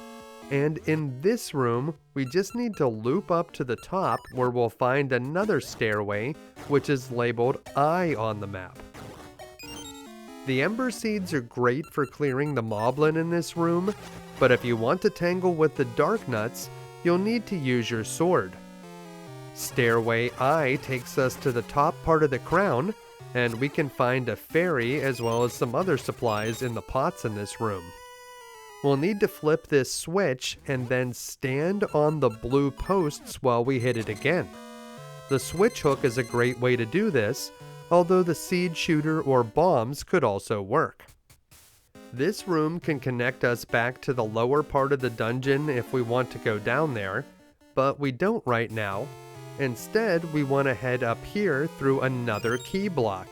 and in this room, we just need to loop up to the top where we'll find another stairway, which is labeled I on the map. The Ember Seeds are great for clearing the Moblin in this room, but if you want to tangle with the Dark Nuts, you'll need to use your sword. Stairway I takes us to the top part of the crown, and we can find a fairy as well as some other supplies in the pots in this room. We'll need to flip this switch and then stand on the blue posts while we hit it again. The switch hook is a great way to do this, although the seed shooter or bombs could also work. This room can connect us back to the lower part of the dungeon if we want to go down there, but we don't right now. Instead, we want to head up here through another key block.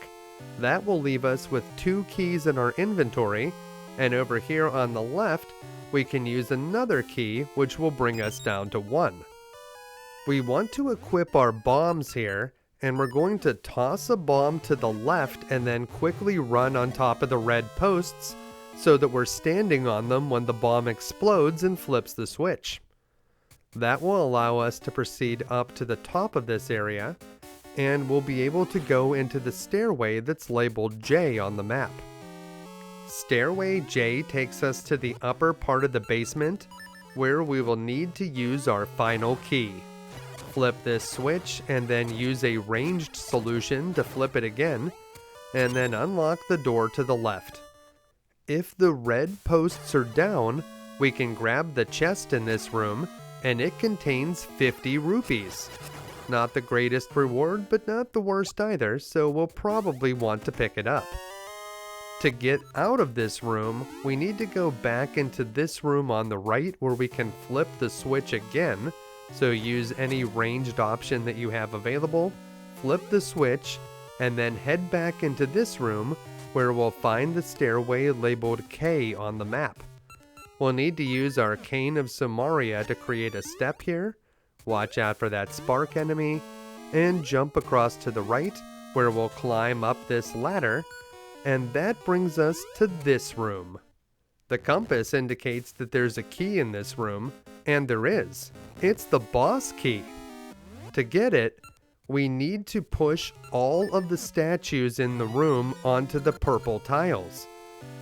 That will leave us with 2 keys in our inventory, and over here on the left, we can use another key which will bring us down to 1. We want to equip our bombs here, and we're going to toss a bomb to the left and then quickly run on top of the red posts so that we're standing on them when the bomb explodes and flips the switch. That will allow us to proceed up to the top of this area, and we'll be able to go into the stairway that's labeled J on the map. Stairway J takes us to the upper part of the basement, where we will need to use our final key. Flip this switch and then use a ranged solution to flip it again, and then unlock the door to the left. If the red posts are down, we can grab the chest in this room, and it contains 50 rupees. Not the greatest reward, but not the worst either, so we'll probably want to pick it up. To get out of this room, we need to go back into this room on the right where we can flip the switch again, so use any ranged option that you have available, flip the switch, and then head back into this room where we'll find the stairway labeled K on the map. We'll need to use our Cane of Samaria to create a step here, watch out for that spark enemy, and jump across to the right where we'll climb up this ladder, and that brings us to this room. The compass indicates that there's a key in this room, and there is. It's the boss key. To get it, we need to push all of the statues in the room onto the purple tiles.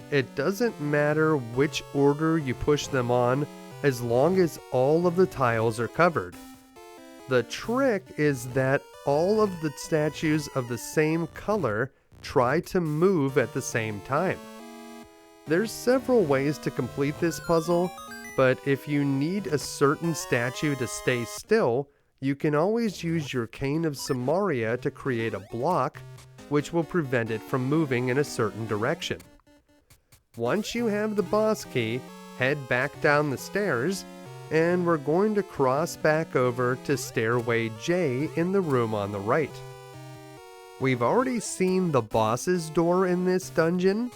It doesn't matter which order you push them on, as long as all of the tiles are covered. The trick is that all of the statues of the same color try to move at the same time. There's several ways to complete this puzzle, but if you need a certain statue to stay still, you can always use your Cane of Samaria to create a block, which will prevent it from moving in a certain direction. Once you have the boss key, head back down the stairs, and we're going to cross back over to Stairway J in the room on the right. We've already seen the boss's door in this dungeon.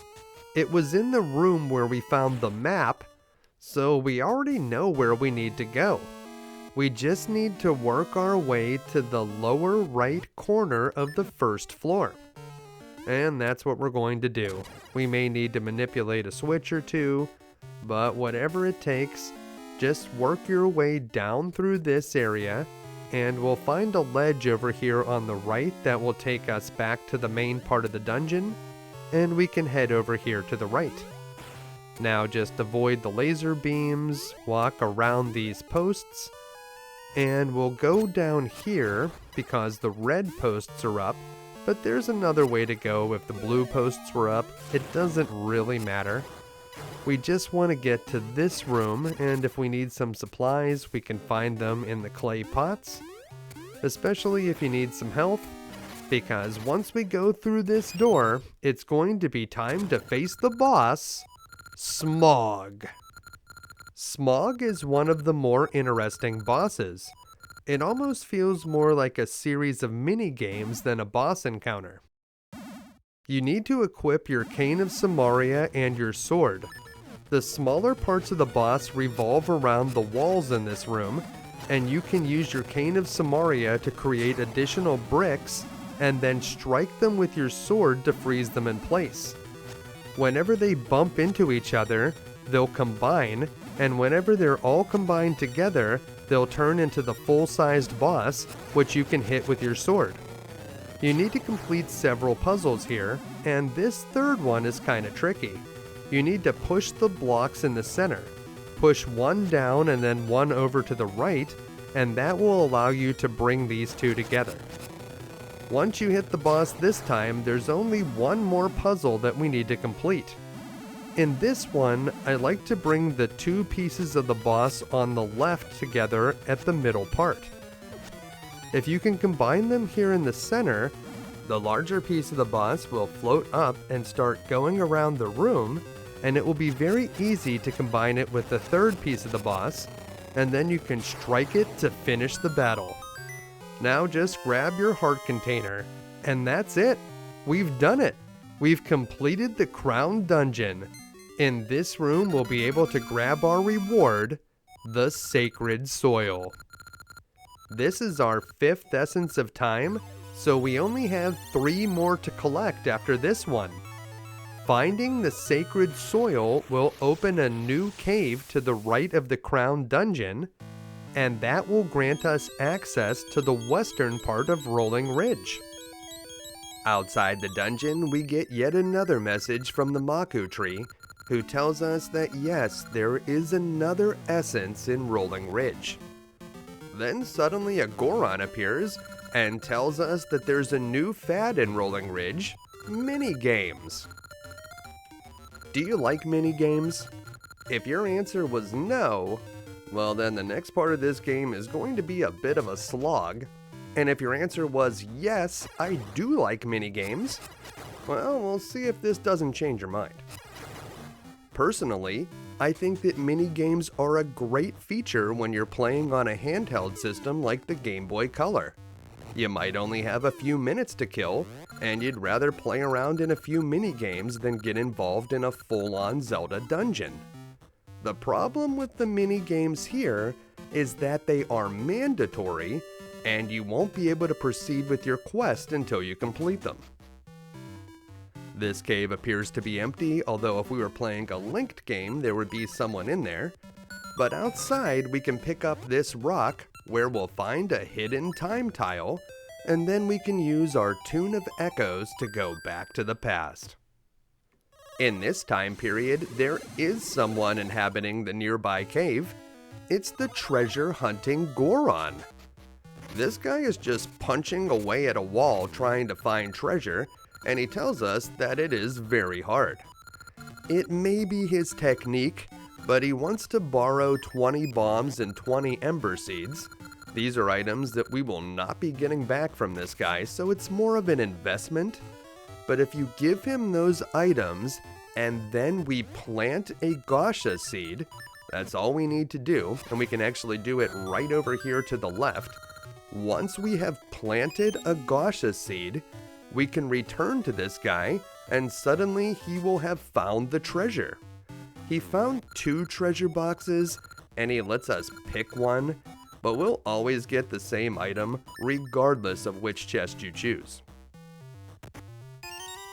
It was in the room where we found the map, so we already know where we need to go. We just need to work our way to the lower right corner of the first floor. And that's what we're going to do. We may need to manipulate a switch or two, but whatever it takes, just work your way down through this area, and we'll find a ledge over here on the right that will take us back to the main part of the dungeon, and we can head over here to the right. Now just avoid the laser beams, walk around these posts, and we'll go down here because the red posts are up, but there's another way to go if the blue posts were up. It doesn't really matter. We just want to get to this room, and if we need some supplies, we can find them in the clay pots, especially if you need some health, because once we go through this door, it's going to be time to face the boss, Smog. Smog is one of the more interesting bosses. It almost feels more like a series of mini-games than a boss encounter. You need to equip your Cane of Samaria and your sword. The smaller parts of the boss revolve around the walls in this room, and you can use your Cane of Samaria to create additional bricks and then strike them with your sword to freeze them in place. Whenever they bump into each other, they'll combine, and whenever they're all combined together, they'll turn into the full-sized boss, which you can hit with your sword. You need to complete several puzzles here, and this third one is kinda tricky. You need to push the blocks in the center. Push one down and then one over to the right, and that will allow you to bring these two together. Once you hit the boss this time, there's only one more puzzle that we need to complete. In this one, I like to bring the two pieces of the boss on the left together at the middle part. If you can combine them here in the center, the larger piece of the boss will float up and start going around the room, and it will be very easy to combine it with the third piece of the boss, and then you can strike it to finish the battle. Now just grab your heart container, and that's it. We've done it. We've completed the crown dungeon. In this room, we'll be able to grab our reward, the sacred soil. This is our 5th essence of time, so we only have 3 more to collect after this one. Finding the sacred soil will open a new cave to the right of the crown dungeon, and that will grant us access to the western part of Rolling Ridge. Outside the dungeon, we get yet another message from the Maku tree, who tells us that yes, there is another essence in Rolling Ridge. Then suddenly a Goron appears and tells us that there's a new fad in Rolling Ridge, mini-games. Do you like mini-games? If your answer was no, well then the next part of this game is going to be a bit of a slog. And if your answer was yes, I do like mini-games, well, we'll see if this doesn't change your mind. Personally, I think that mini-games are a great feature when you're playing on a handheld system like the Game Boy Color. You might only have a few minutes to kill, and you'd rather play around in a few mini-games than get involved in a full-on Zelda dungeon. The problem with the mini-games here is that they are mandatory, and you won't be able to proceed with your quest until you complete them. This cave appears to be empty, although if we were playing a linked game, there would be someone in there. But outside, we can pick up this rock, where we'll find a hidden time tile, and then we can use our Tune of Echoes to go back to the past. In this time period, there is someone inhabiting the nearby cave. It's the treasure-hunting Goron. This guy is just punching away at a wall trying to find treasure, and he tells us that it is very hard. It may be his technique, but he wants to borrow 20 bombs and 20 ember seeds. These are items that we will not be getting back from this guy, so it's more of an investment. But if you give him those items, and then we plant a Gasha seed, that's all we need to do, and we can actually do it right over here to the left. Once we have planted a Gasha seed, we can return to this guy, and suddenly he will have found the treasure. He found 2 treasure boxes, and he lets us pick one, but we'll always get the same item regardless of which chest you choose.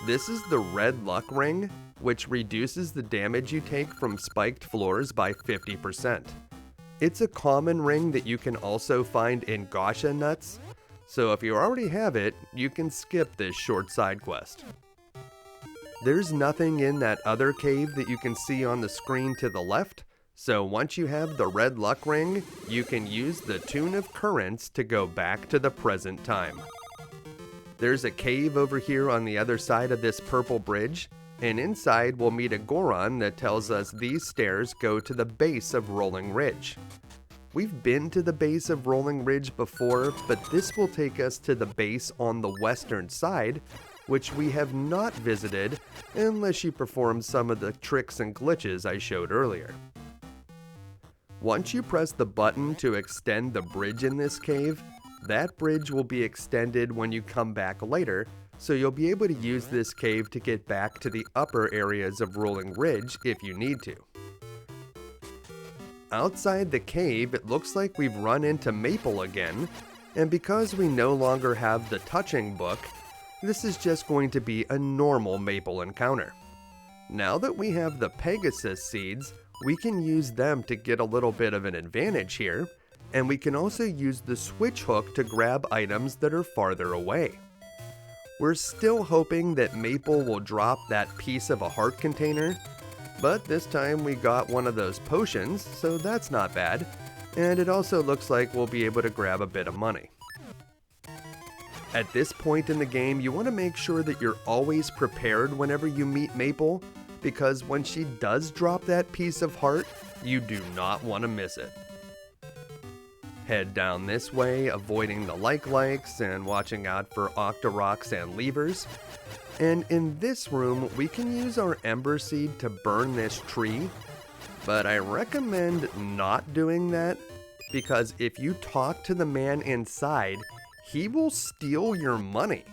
This is the red luck ring, which reduces the damage you take from spiked floors by 50%. It's a common ring that you can also find in Gasha nuts, so if you already have it, you can skip this short side quest. There's nothing in that other cave that you can see on the screen to the left, so once you have the red luck ring, you can use the Tune of Currents to go back to the present time. There's a cave over here on the other side of this purple bridge, and inside we'll meet a Goron that tells us these stairs go to the base of Rolling Ridge. We've been to the base of Rolling Ridge before, but this will take us to the base on the western side, which we have not visited unless you perform some of the tricks and glitches I showed earlier. Once you press the button to extend the bridge in this cave, that bridge will be extended when you come back later, so you'll be able to use this cave to get back to the upper areas of Rolling Ridge if you need to. Outside the cave, it looks like we've run into Maple again, and because we no longer have the touching book, this is just going to be a normal Maple encounter. Now that we have the Pegasus seeds, we can use them to get a little bit of an advantage here, and we can also use the switch hook to grab items that are farther away. We're still hoping that Maple will drop that piece of a heart container, but this time we got one of those potions, so that's not bad, and it also looks like we'll be able to grab a bit of money. At this point in the game, you want to make sure that you're always prepared whenever you meet Maple, because when she does drop that piece of heart, you do not want to miss it. Head down this way, avoiding the likes and watching out for Octoroks and levers. And in this room, we can use our Ember Seed to burn this tree, but I recommend not doing that, because if you talk to the man inside, he will steal your money.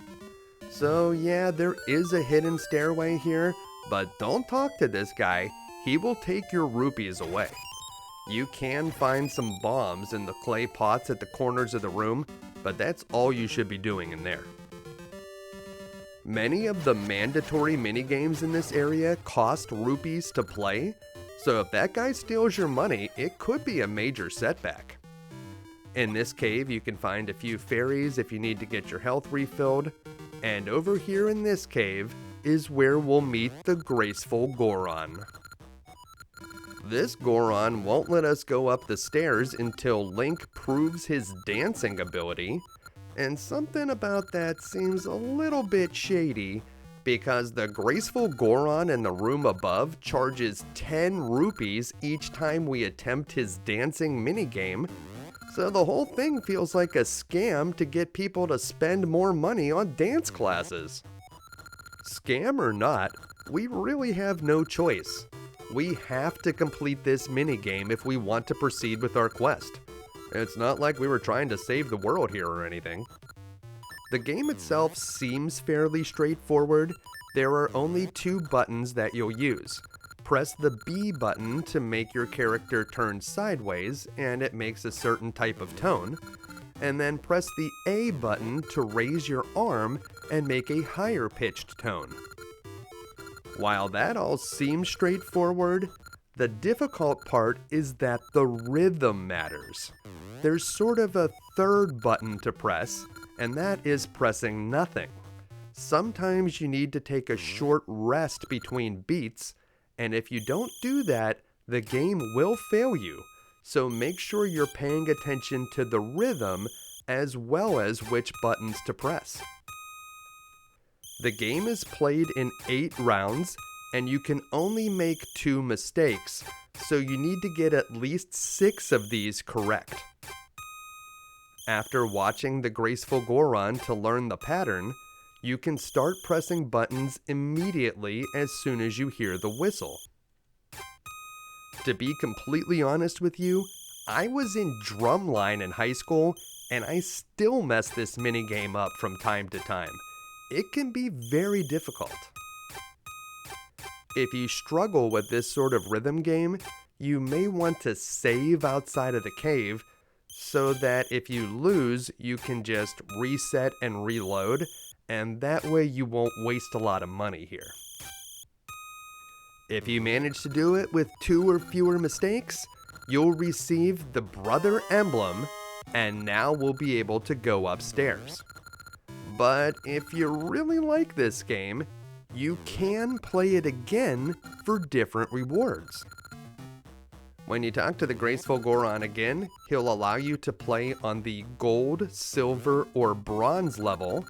So yeah, there is a hidden stairway here, but don't talk to this guy, he will take your rupees away. You can find some bombs in the clay pots at the corners of the room, but that's all you should be doing in there. Many of the mandatory minigames in this area cost rupees to play, so if that guy steals your money, it could be a major setback. In this cave, you can find a few fairies if you need to get your health refilled, and over here in this cave is where we'll meet the graceful Goron. This Goron won't let us go up the stairs until Link proves his dancing ability, and something about that seems a little bit shady, because the graceful Goron in the room above charges 10 rupees each time we attempt his dancing minigame, so the whole thing feels like a scam to get people to spend more money on dance classes. Scam or not, we really have no choice. We have to complete this minigame if we want to proceed with our quest. It's not like we were trying to save the world here or anything. The game itself seems fairly straightforward. There are only 2 buttons that you'll use. Press the B button to make your character turn sideways, and it makes a certain type of tone. And then press the A button to raise your arm and make a higher pitched tone. While that all seems straightforward, the difficult part is that the rhythm matters. There's sort of a third button to press, and that is pressing nothing. Sometimes you need to take a short rest between beats, and if you don't do that, the game will fail you. So make sure you're paying attention to the rhythm as well as which buttons to press. The game is played in 8 rounds, and you can only make 2 mistakes, so you need to get at least 6 of these correct. After watching the graceful Goron to learn the pattern, you can start pressing buttons immediately as soon as you hear the whistle. To be completely honest with you, I was in drumline in high school, and I still mess this minigame up from time to time. It can be very difficult. If you struggle with this sort of rhythm game, you may want to save outside of the cave so that if you lose, you can just reset and reload, and that way you won't waste a lot of money here. If you manage to do it with 2 or fewer mistakes, you'll receive the brother emblem, and now we'll be able to go upstairs. But if you really like this game, you can play it again for different rewards. When you talk to the graceful Goron again, he'll allow you to play on the gold, silver, or bronze level,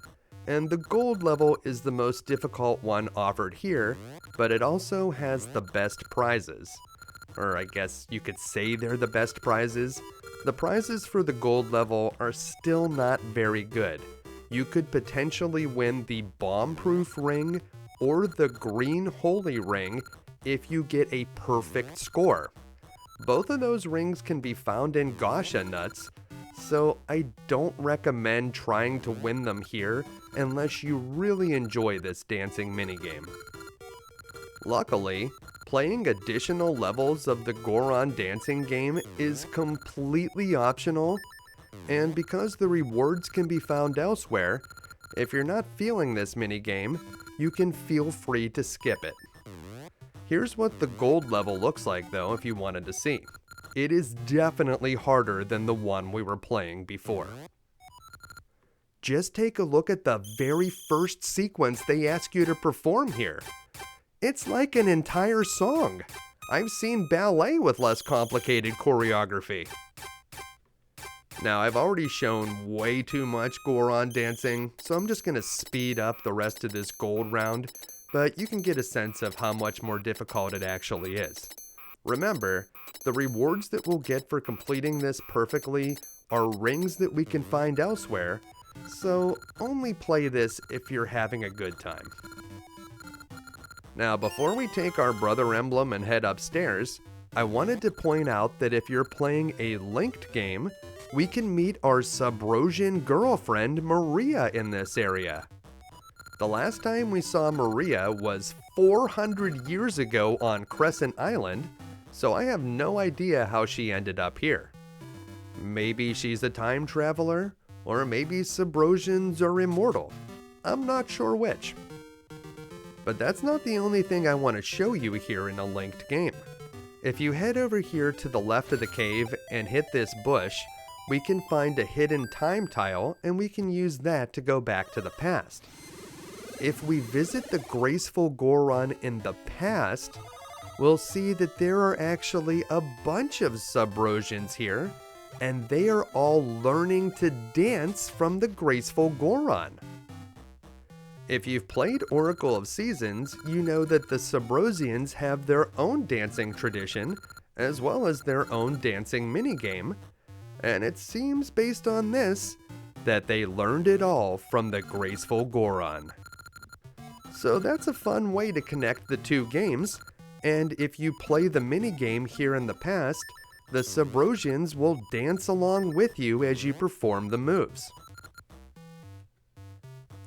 and the gold level is the most difficult one offered here, but it also has the best prizes. Or I guess you could say they're the best prizes. The prizes for the gold level are still not very good. You could potentially win the bomb-proof ring or the green holy ring if you get a perfect score. Both of those rings can be found in Gasha nuts, so I don't recommend trying to win them here unless you really enjoy this dancing minigame. Luckily, playing additional levels of the Goron dancing game is completely optional, and because the rewards can be found elsewhere, if you're not feeling this minigame, you can feel free to skip it. Here's what the gold level looks like though if you wanted to see. It is definitely harder than the one we were playing before. Just take a look at the very first sequence they ask you to perform here. It's like an entire song. I've seen ballet with less complicated choreography. Now, I've already shown way too much Goron dancing, so I'm just going to speed up the rest of this gold round, but you can get a sense of how much more difficult it actually is. Remember, the rewards that we'll get for completing this perfectly are rings that we can find elsewhere, so only play this if you're having a good time. Now, before we take our brother emblem and head upstairs, I wanted to point out that if you're playing a linked game, we can meet our Subrosian girlfriend Maria in this area. The last time we saw Maria was 400 years ago on Crescent Island, so I have no idea how she ended up here. Maybe she's a time traveler, or maybe Subrosians are immortal. I'm not sure which. But that's not the only thing I want to show you here in a linked game. If you head over here to the left of the cave and hit this bush, we can find a hidden time tile and we can use that to go back to the past. If we visit the graceful Goron in the past, we'll see that there are actually a bunch of Subrosians here, and they are all learning to dance from the graceful Goron. If you've played Oracle of Seasons, you know that the Subrosians have their own dancing tradition, as well as their own dancing minigame, and it seems based on this, that they learned it all from the graceful Goron. So that's a fun way to connect the two games, and if you play the minigame here in the past, the Subrosians will dance along with you as you perform the moves.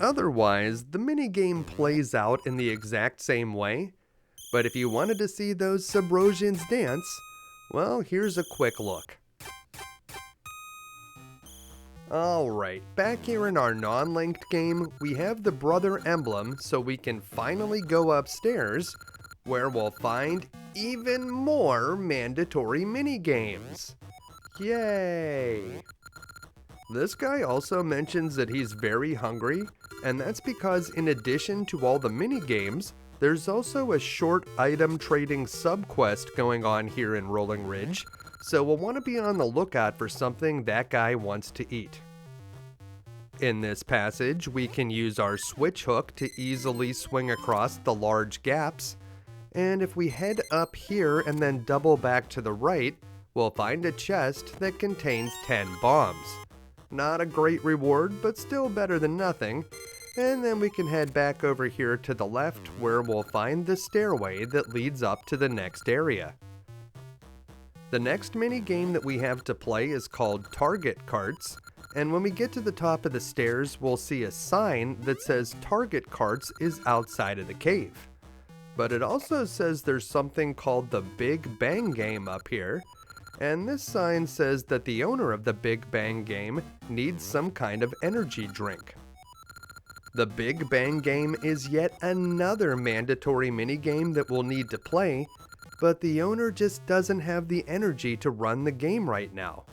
Otherwise, the minigame plays out in the exact same way, but if you wanted to see those Subrosians dance, well, here's a quick look. Alright, back here in our non-linked game, we have the brother emblem, so we can finally go upstairs, where we'll find even more mandatory minigames. Yay! This guy also mentions that he's very hungry, and that's because in addition to all the minigames, there's also a short item trading subquest going on here in Rolling Ridge, so we'll want to be on the lookout for something that guy wants to eat. In this passage, we can use our switch hook to easily swing across the large gaps, and if we head up here and then double back to the right, we'll find a chest that contains 10 bombs. Not a great reward, but still better than nothing. And then we can head back over here to the left where we'll find the stairway that leads up to the next area. The next mini game that we have to play is called Target Carts, and when we get to the top of the stairs, we'll see a sign that says Target Carts is outside of the cave. But it also says there's something called the Big Bang game up here, and this sign says that the owner of the Big Bang game needs some kind of energy drink. The Big Bang game is yet another mandatory minigame that we'll need to play, but the owner just doesn't have the energy to run the game right now.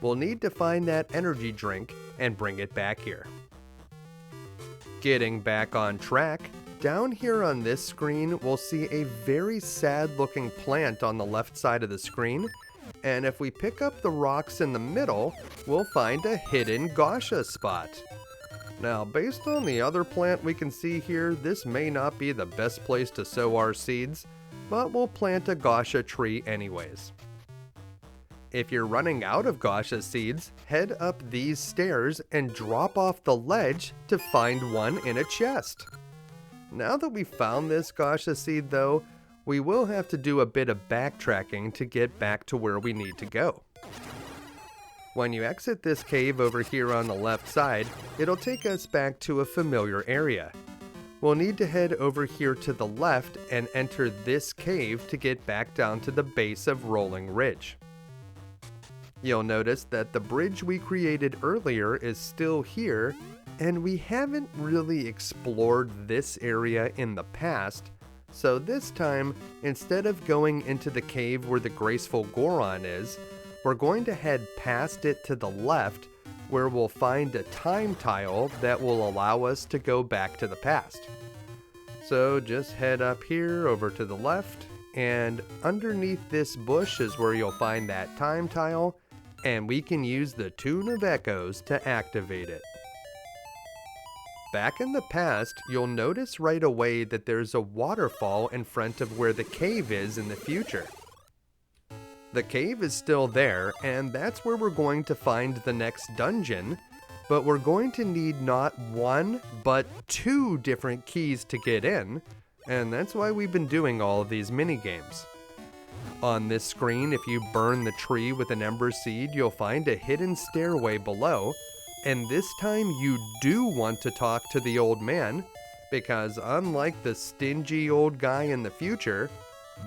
We'll need to find that energy drink and bring it back here. Getting back on track, down here on this screen we'll see a very sad looking plant on the left side of the screen, and if we pick up the rocks in the middle, we'll find a hidden Gasha spot. Now, based on the other plant we can see here, this may not be the best place to sow our seeds, but we'll plant a Gasha tree anyways. If you're running out of Gasha seeds, head up these stairs and drop off the ledge to find one in a chest. Now that we've found this Gasha seed though, we will have to do a bit of backtracking to get back to where we need to go. When you exit this cave over here on the left side, it'll take us back to a familiar area. We'll need to head over here to the left and enter this cave to get back down to the base of Rolling Ridge. You'll notice that the bridge we created earlier is still here, and we haven't really explored this area in the past, so this time, instead of going into the cave where the graceful Goron is, we're going to head past it to the left, where we'll find a time tile that will allow us to go back to the past. So just head up here over to the left, and underneath this bush is where you'll find that time tile, and we can use the Tune of Echoes to activate it. Back in the past, you'll notice right away that there's a waterfall in front of where the cave is in the future. The cave is still there, and that's where we're going to find the next dungeon, but we're going to need not one, but 2 different keys to get in, and that's why we've been doing all of these mini-games. On this screen, if you burn the tree with an ember seed, you'll find a hidden stairway below, and this time you do want to talk to the old man, because unlike the stingy old guy in the future,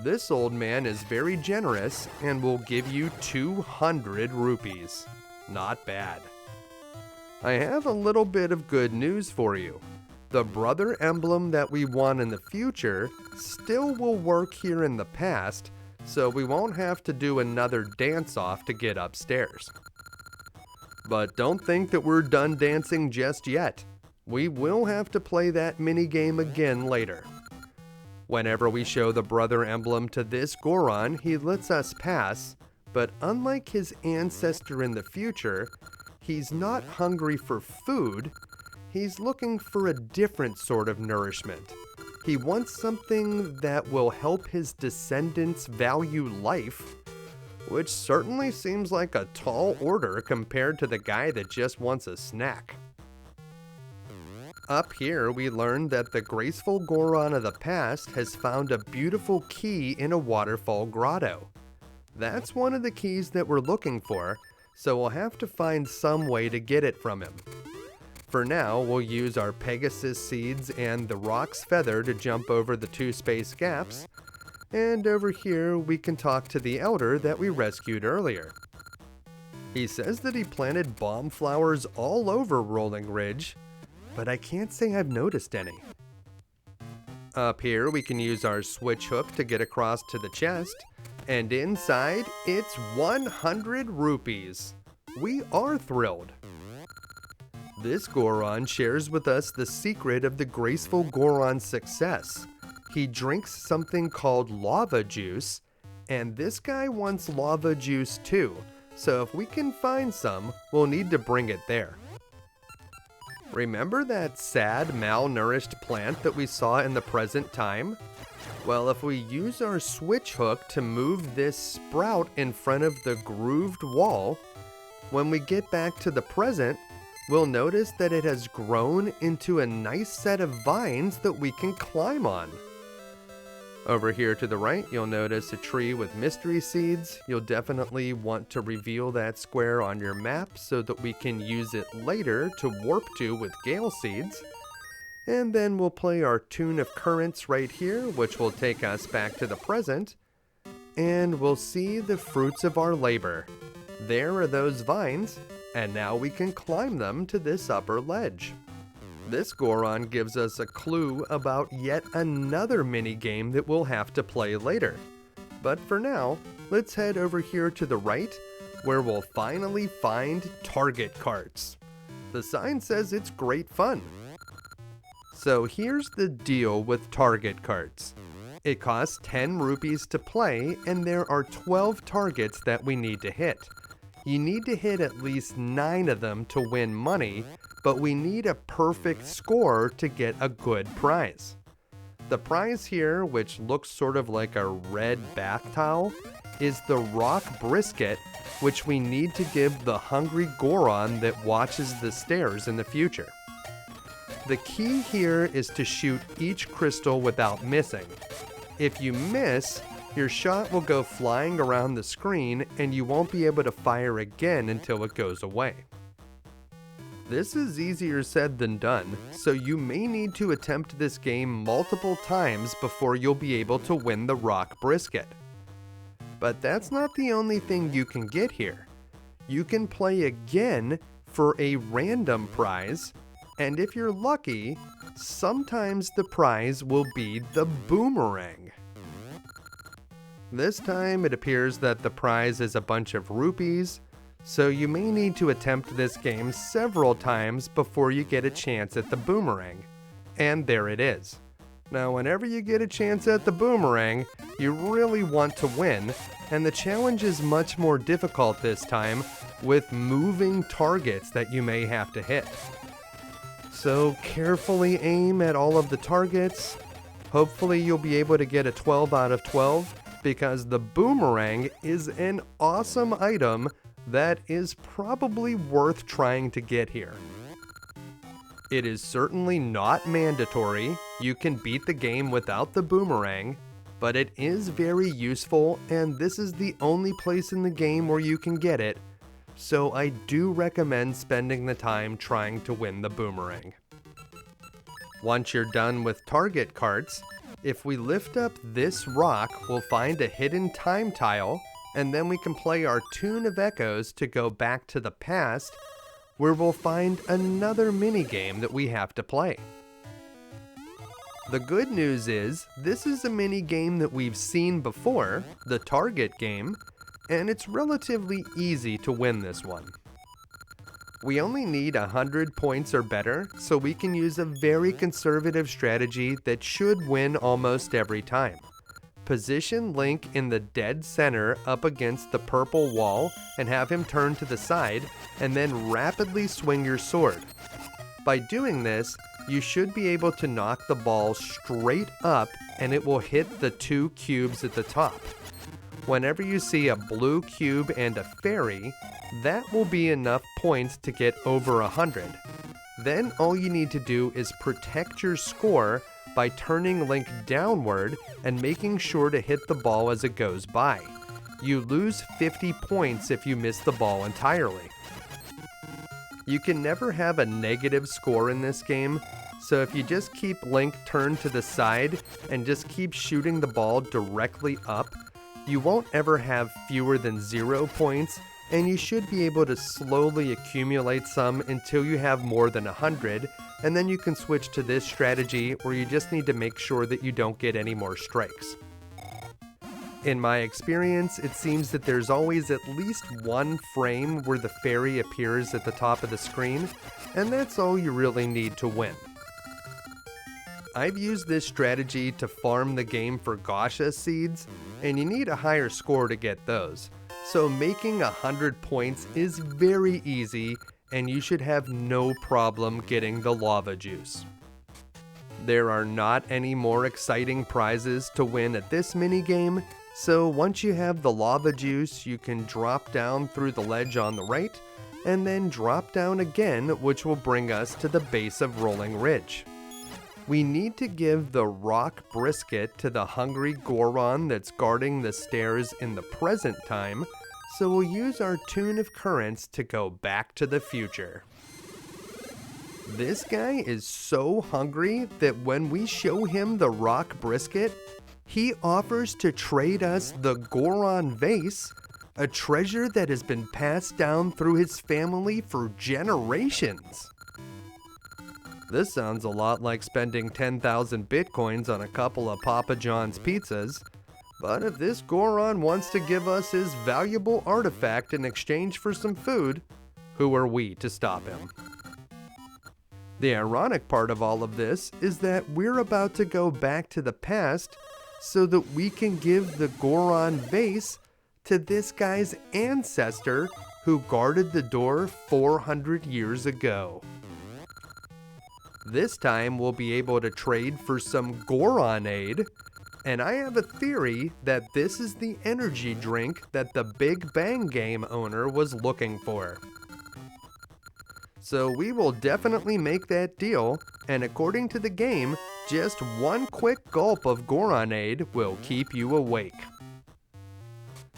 this old man is very generous and will give you 200 rupees. Not bad. I have a little bit of good news for you. The brother emblem that we want in the future still will work here in the past, so we won't have to do another dance-off to get upstairs. But don't think that we're done dancing just yet. We will have to play that minigame again later. Whenever we show the brother emblem to this Goron, he lets us pass, but unlike his ancestor in the future, he's not hungry for food, he's looking for a different sort of nourishment. He wants something that will help his descendants value life, which certainly seems like a tall order compared to the guy that just wants a snack. Up here, we learned that the graceful Goron of the past has found a beautiful key in a waterfall grotto. That's one of the keys that we're looking for, so we'll have to find some way to get it from him. For now, we'll use our Pegasus seeds and the Rock's Feather to jump over the 2 space gaps, and over here we can talk to the elder that we rescued earlier. He says that he planted bomb flowers all over Rolling Ridge, but I can't say I've noticed any. Up here we can use our switch hook to get across to the chest, and inside it's 100 rupees. We are thrilled. This Goron shares with us the secret of the graceful Goron's success. He drinks something called lava juice, and this guy wants lava juice too, so if we can find some, we'll need to bring it there. Remember that sad, malnourished plant that we saw in the present time? Well, if we use our switch hook to move this sprout in front of the grooved wall, when we get back to the present, we'll notice that it has grown into a nice set of vines that we can climb on. Over here to the right, you'll notice a tree with mystery seeds. You'll definitely want to reveal that square on your map so that we can use it later to warp to with gale seeds. And then we'll play our tune of currents right here, which will take us back to the present. And we'll see the fruits of our labor. There are those vines, and now we can climb them to this upper ledge. This Goron gives us a clue about yet another mini-game that we'll have to play later. But for now, let's head over here to the right, where we'll finally find target carts. The sign says it's great fun. So here's the deal with target carts. It costs 10 rupees to play, and there are 12 targets that we need to hit. You need to hit at least 9 of them to win money, but we need a perfect score to get a good prize. The prize here, which looks sort of like a red bath towel, is the rock brisket, which we need to give the hungry Goron that watches the stairs in the future. The key here is to shoot each crystal without missing. If you miss, your shot will go flying around the screen and you won't be able to fire again until it goes away. This is easier said than done, so you may need to attempt this game multiple times before you'll be able to win the rock brisket. But that's not the only thing you can get here. You can play again for a random prize, and if you're lucky, sometimes the prize will be the boomerang. This time it appears that the prize is a bunch of rupees, so you may need to attempt this game several times before you get a chance at the boomerang. And there it is. Now whenever you get a chance at the boomerang, you really want to win, and the challenge is much more difficult this time with moving targets that you may have to hit. So carefully aim at all of the targets. Hopefully you'll be able to get a 12 out of 12, because the boomerang is an awesome item that is probably worth trying to get here. It is certainly not mandatory. You can beat the game without the boomerang, but it is very useful, and this is the only place in the game where you can get it, so I do recommend spending the time trying to win the boomerang. Once you're done with target carts, if we lift up this rock, we'll find a hidden time tile, and then we can play our Tune of Echoes to go back to the past, where we'll find another minigame that we have to play. The good news is, this is a minigame that we've seen before, the target game, and it's relatively easy to win this one. We only need 100 points or better, so we can use a very conservative strategy that should win almost every time. Position Link in the dead center up against the purple wall and have him turn to the side, and then rapidly swing your sword. By doing this, you should be able to knock the ball straight up and it will hit the 2 cubes at the top. Whenever you see a blue cube and a fairy, that will be enough points to get over 100. Then all you need to do is protect your score by turning Link downward and making sure to hit the ball as it goes by. You lose 50 points if you miss the ball entirely. You can never have a negative score in this game, so if you just keep Link turned to the side and just keep shooting the ball directly up, you won't ever have fewer than 0 points, and you should be able to slowly accumulate some until you have more than 100, and then you can switch to this strategy where you just need to make sure that you don't get any more strikes. In my experience, it seems that there's always at least one frame where the fairy appears at the top of the screen, and that's all you really need to win. I've used this strategy to farm the game for Gasha seeds, and you need a higher score to get those. So making 100 points is very easy, and you should have no problem getting the lava juice. There are not any more exciting prizes to win at this minigame, so once you have the lava juice, you can drop down through the ledge on the right, and then drop down again, which will bring us to the base of Rolling Ridge. We need to give the rock brisket to the hungry Goron that's guarding the stairs in the present time, so we'll use our Tune of Currents to go back to the future. This guy is so hungry that when we show him the rock brisket, he offers to trade us the Goron vase, a treasure that has been passed down through his family for generations. This sounds a lot like spending 10,000 bitcoins on a couple of Papa John's pizzas, but if this Goron wants to give us his valuable artifact in exchange for some food, who are we to stop him? The ironic part of all of this is that we're about to go back to the past so that we can give the Goron vase to this guy's ancestor who guarded the door 400 years ago. This time we'll be able to trade for some Goronade, and I have a theory that this is the energy drink that the Big Bang game owner was looking for. So we will definitely make that deal, and according to the game, just one quick gulp of Goronade will keep you awake.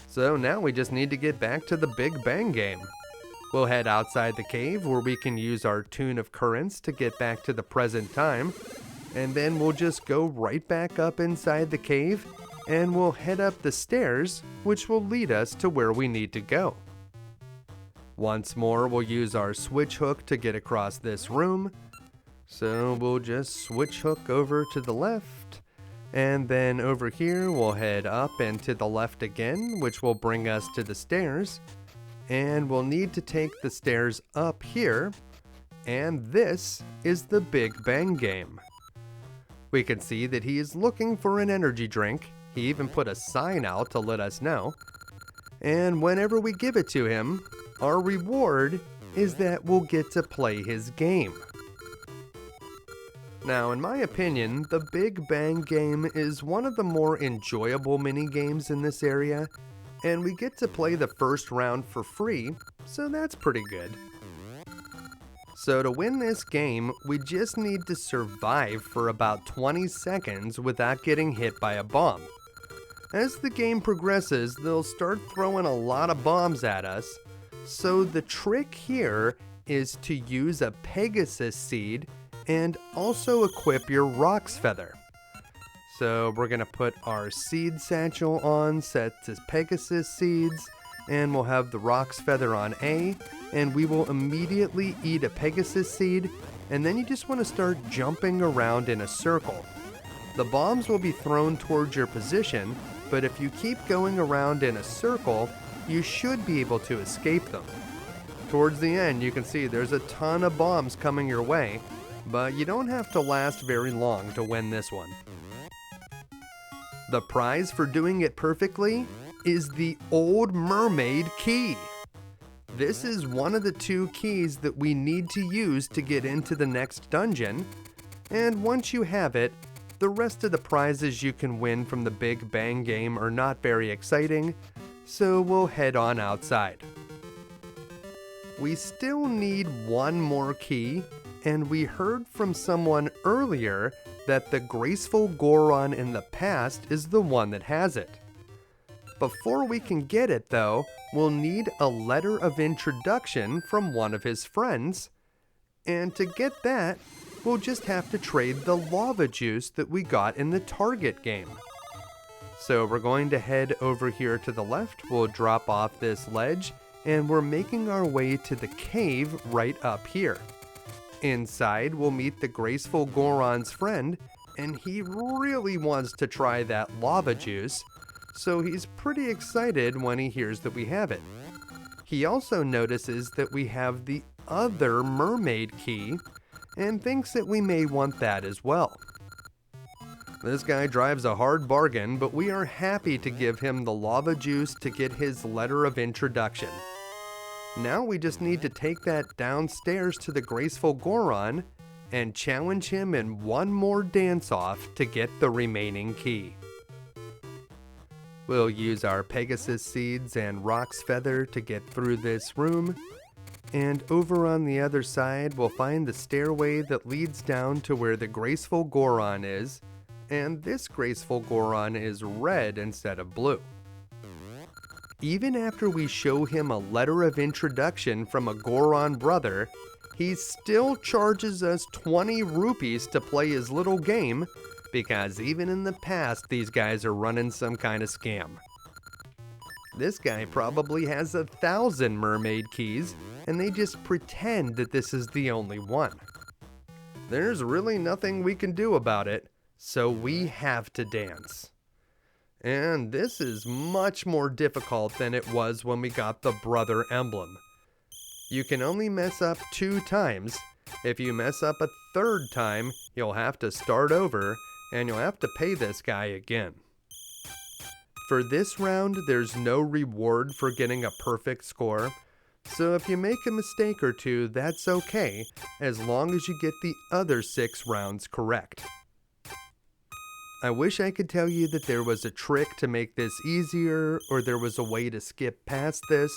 So now we just need to get back to the Big Bang game. We'll head outside the cave where we can use our Tune of Currents to get back to the present time, and then we'll just go right back up inside the cave, and we'll head up the stairs, which will lead us to where we need to go. Once more, we'll use our switch hook to get across this room. So we'll just switch hook over to the left, and then over here we'll head up and to the left again, which will bring us to the stairs. And we'll need to take the stairs up here, and this is the Big Bang game. We can see that he is looking for an energy drink. He even put a sign out to let us know. And whenever we give it to him, our reward is that we'll get to play his game. Now, in my opinion, the Big Bang game is one of the more enjoyable mini-games in this area, and we get to play the first round for free, so that's pretty good. So to win this game, we just need to survive for about 20 seconds without getting hit by a bomb. As the game progresses, they'll start throwing a lot of bombs at us, so the trick here is to use a Pegasus seed and also equip your Rock's Feather. So we're going to put our seed satchel on, set to Pegasus seeds, and we'll have the Rock's Feather on A, and we will immediately eat a Pegasus seed, and then you just want to start jumping around in a circle. The bombs will be thrown towards your position, but if you keep going around in a circle, you should be able to escape them. Towards the end, you can see there's a ton of bombs coming your way, but you don't have to last very long to win this one. The prize for doing it perfectly is the Old Mermaid key. This is one of the 2 keys that we need to use to get into the next dungeon, and once you have it, the rest of the prizes you can win from the Big Bang game are not very exciting, so we'll head on outside. We still need one more key, and we heard from someone earlier that the graceful Goron in the past is the one that has it. Before we can get it though, we'll need a letter of introduction from one of his friends, and to get that, we'll just have to trade the lava juice that we got in the Target game. So we're going to head over here to the left, we'll drop off this ledge, and we're making our way to the cave right up here. Inside, we'll meet the graceful Goron's friend, and he really wants to try that lava juice, so he's pretty excited when he hears that we have it. He also notices that we have the other mermaid key, and thinks that we may want that as well. This guy drives a hard bargain, but we are happy to give him the lava juice to get his letter of introduction. Now we just need to take that downstairs to the graceful Goron and challenge him in one more dance-off to get the remaining key. We'll use our Pegasus seeds and Rock's Feather to get through this room, and over on the other side we'll find the stairway that leads down to where the graceful Goron is, and this graceful Goron is red instead of blue. Even after we show him a letter of introduction from a Goron brother, he still charges us 20 rupees to play his little game, because even in the past these guys are running some kind of scam. This guy probably has 1,000 mermaid keys, and they just pretend that this is the only one. There's really nothing we can do about it, so we have to dance. And this is much more difficult than it was when we got the brother emblem. You can only mess up 2 times. If you mess up a 3rd time, you'll have to start over, and you'll have to pay this guy again. For this round, there's no reward for getting a perfect score, so if you make a mistake or 2, that's okay, as long as you get the other 6 rounds correct. I wish I could tell you that there was a trick to make this easier, or there was a way to skip past this,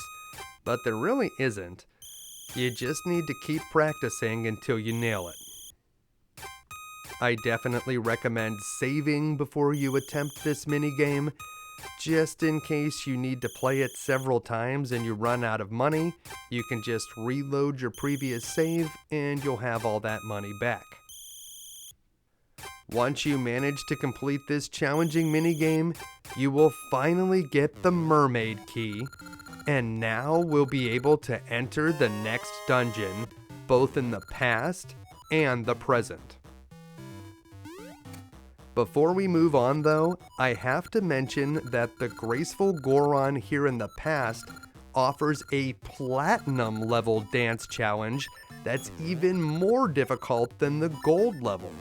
but there really isn't. You just need to keep practicing until you nail it. I definitely recommend saving before you attempt this minigame, just in case you need to play it several times and you run out of money. You can just reload your previous save and you'll have all that money back. Once you manage to complete this challenging minigame, you will finally get the Mermaid key, and now we'll be able to enter the next dungeon, both in the past and the present. Before we move on though, I have to mention that the graceful Goron here in the past offers a platinum level dance challenge that's even more difficult than the gold level.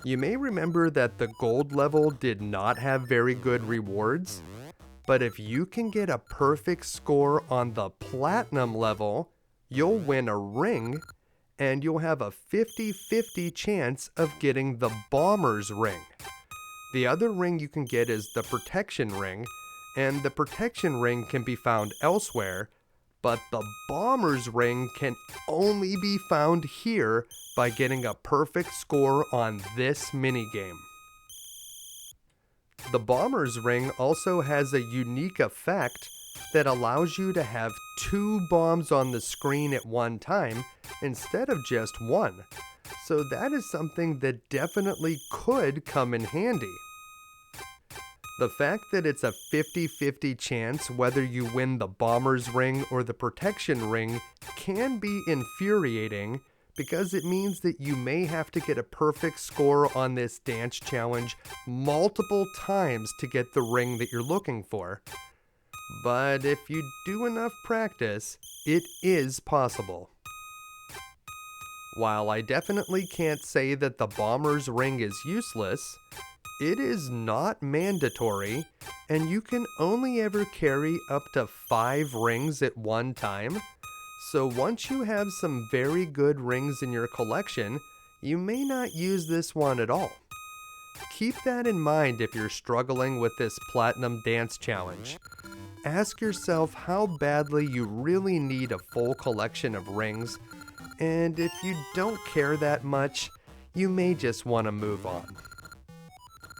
You may remember that the gold level did not have very good rewards, but if you can get a perfect score on the platinum level, you'll win a ring, and you'll have a 50-50 chance of getting the Bomber's Ring. The other ring you can get is the Protection Ring, and the Protection Ring can be found elsewhere, but the Bomber's Ring can only be found here by getting a perfect score on this minigame. The Bomber's Ring also has a unique effect that allows you to have 2 bombs on the screen at one time instead of just 1. So that is something that definitely could come in handy. The fact that it's a 50-50 chance whether you win the Bomber's Ring or the Protection Ring can be infuriating, because it means that you may have to get a perfect score on this dance challenge multiple times to get the ring that you're looking for. But if you do enough practice, it is possible. While I definitely can't say that the Bomber's Ring is useless, it is not mandatory, and you can only ever carry up to 5 rings at one time. So once you have some very good rings in your collection, you may not use this one at all. Keep that in mind if you're struggling with this Platinum Dance Challenge. Ask yourself how badly you really need a full collection of rings, and if you don't care that much, you may just want to move on.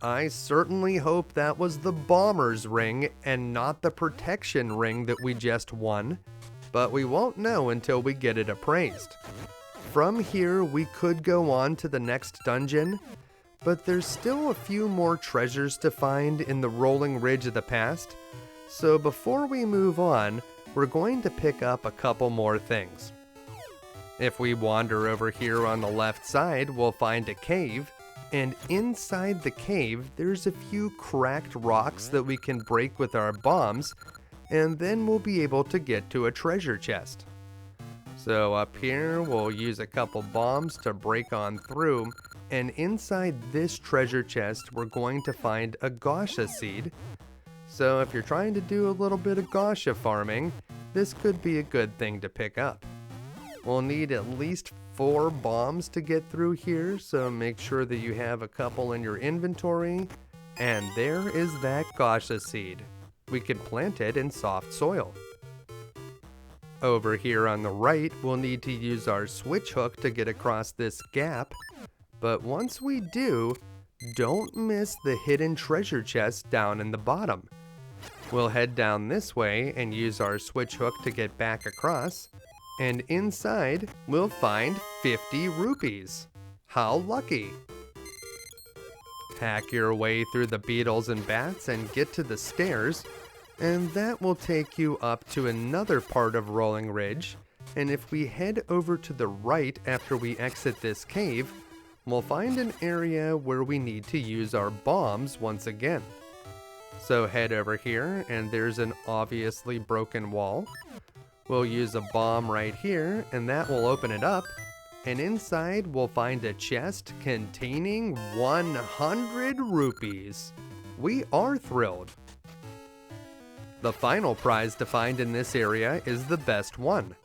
I certainly hope that was the Bomber's Ring and not the Protection Ring that we just won, but we won't know until we get it appraised. From here, we could go on to the next dungeon, but there's still a few more treasures to find in the rolling ridge of the past, so before we move on, we're going to pick up a couple more things. If we wander over here on the left side, we'll find a cave, and inside the cave, there's a few cracked rocks that we can break with our bombs, and then we'll be able to get to a treasure chest. So up here, we'll use a couple bombs to break on through, and inside this treasure chest, we're going to find a Gasha seed. So if you're trying to do a little bit of Gasha farming, this could be a good thing to pick up. We'll need at least 4 bombs to get through here, so make sure that you have a couple in your inventory. And there is that Gasha seed. We can plant it in soft soil. Over here on the right, we'll need to use our switch hook to get across this gap. But once we do, don't miss the hidden treasure chest down in the bottom. We'll head down this way and use our switch hook to get back across. And inside, we'll find 50 rupees. How lucky! Hack your way through the beetles and bats and get to the stairs, and that will take you up to another part of Rolling Ridge. And if we head over to the right after we exit this cave, we'll find an area where we need to use our bombs once again. So head over here, and there's an obviously broken wall. We'll use a bomb right here, and that will open it up. And inside, we'll find a chest containing 100 rupees. We are thrilled. The final prize to find in this area is the best one.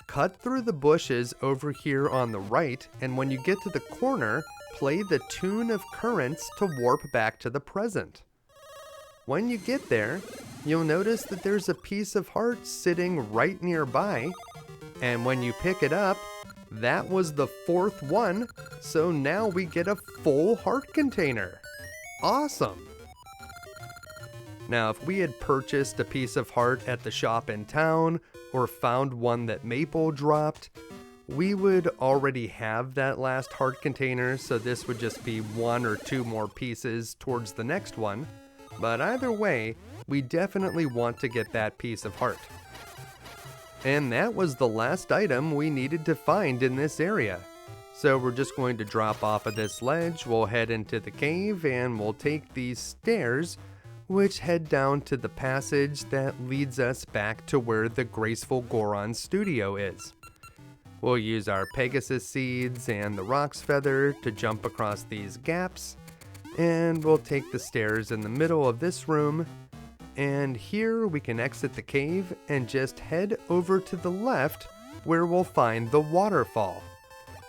Cut through the bushes over here on the right, and when you get to the corner, play the Tune of Currents to warp back to the present. When you get there, you'll notice that there's a piece of heart sitting right nearby, And when you pick it up, that was the 4th one, so now we get a full heart container. Awesome! Now, if we had purchased a piece of heart at the shop in town, or found one that Maple dropped, we would already have that last heart container, so this would just be 1 or 2 more pieces towards the next one. But either way, we definitely want to get that piece of heart. And that was the last item we needed to find in this area. So we're just going to drop off of this ledge, we'll head into the cave, and we'll take these stairs, which head down to the passage that leads us back to where the graceful Goron studio is. We'll use our Pegasus seeds and the Roc's feather to jump across these gaps, and we'll take the stairs in the middle of this room, and here we can exit the cave and just head over to the left where we'll find the waterfall.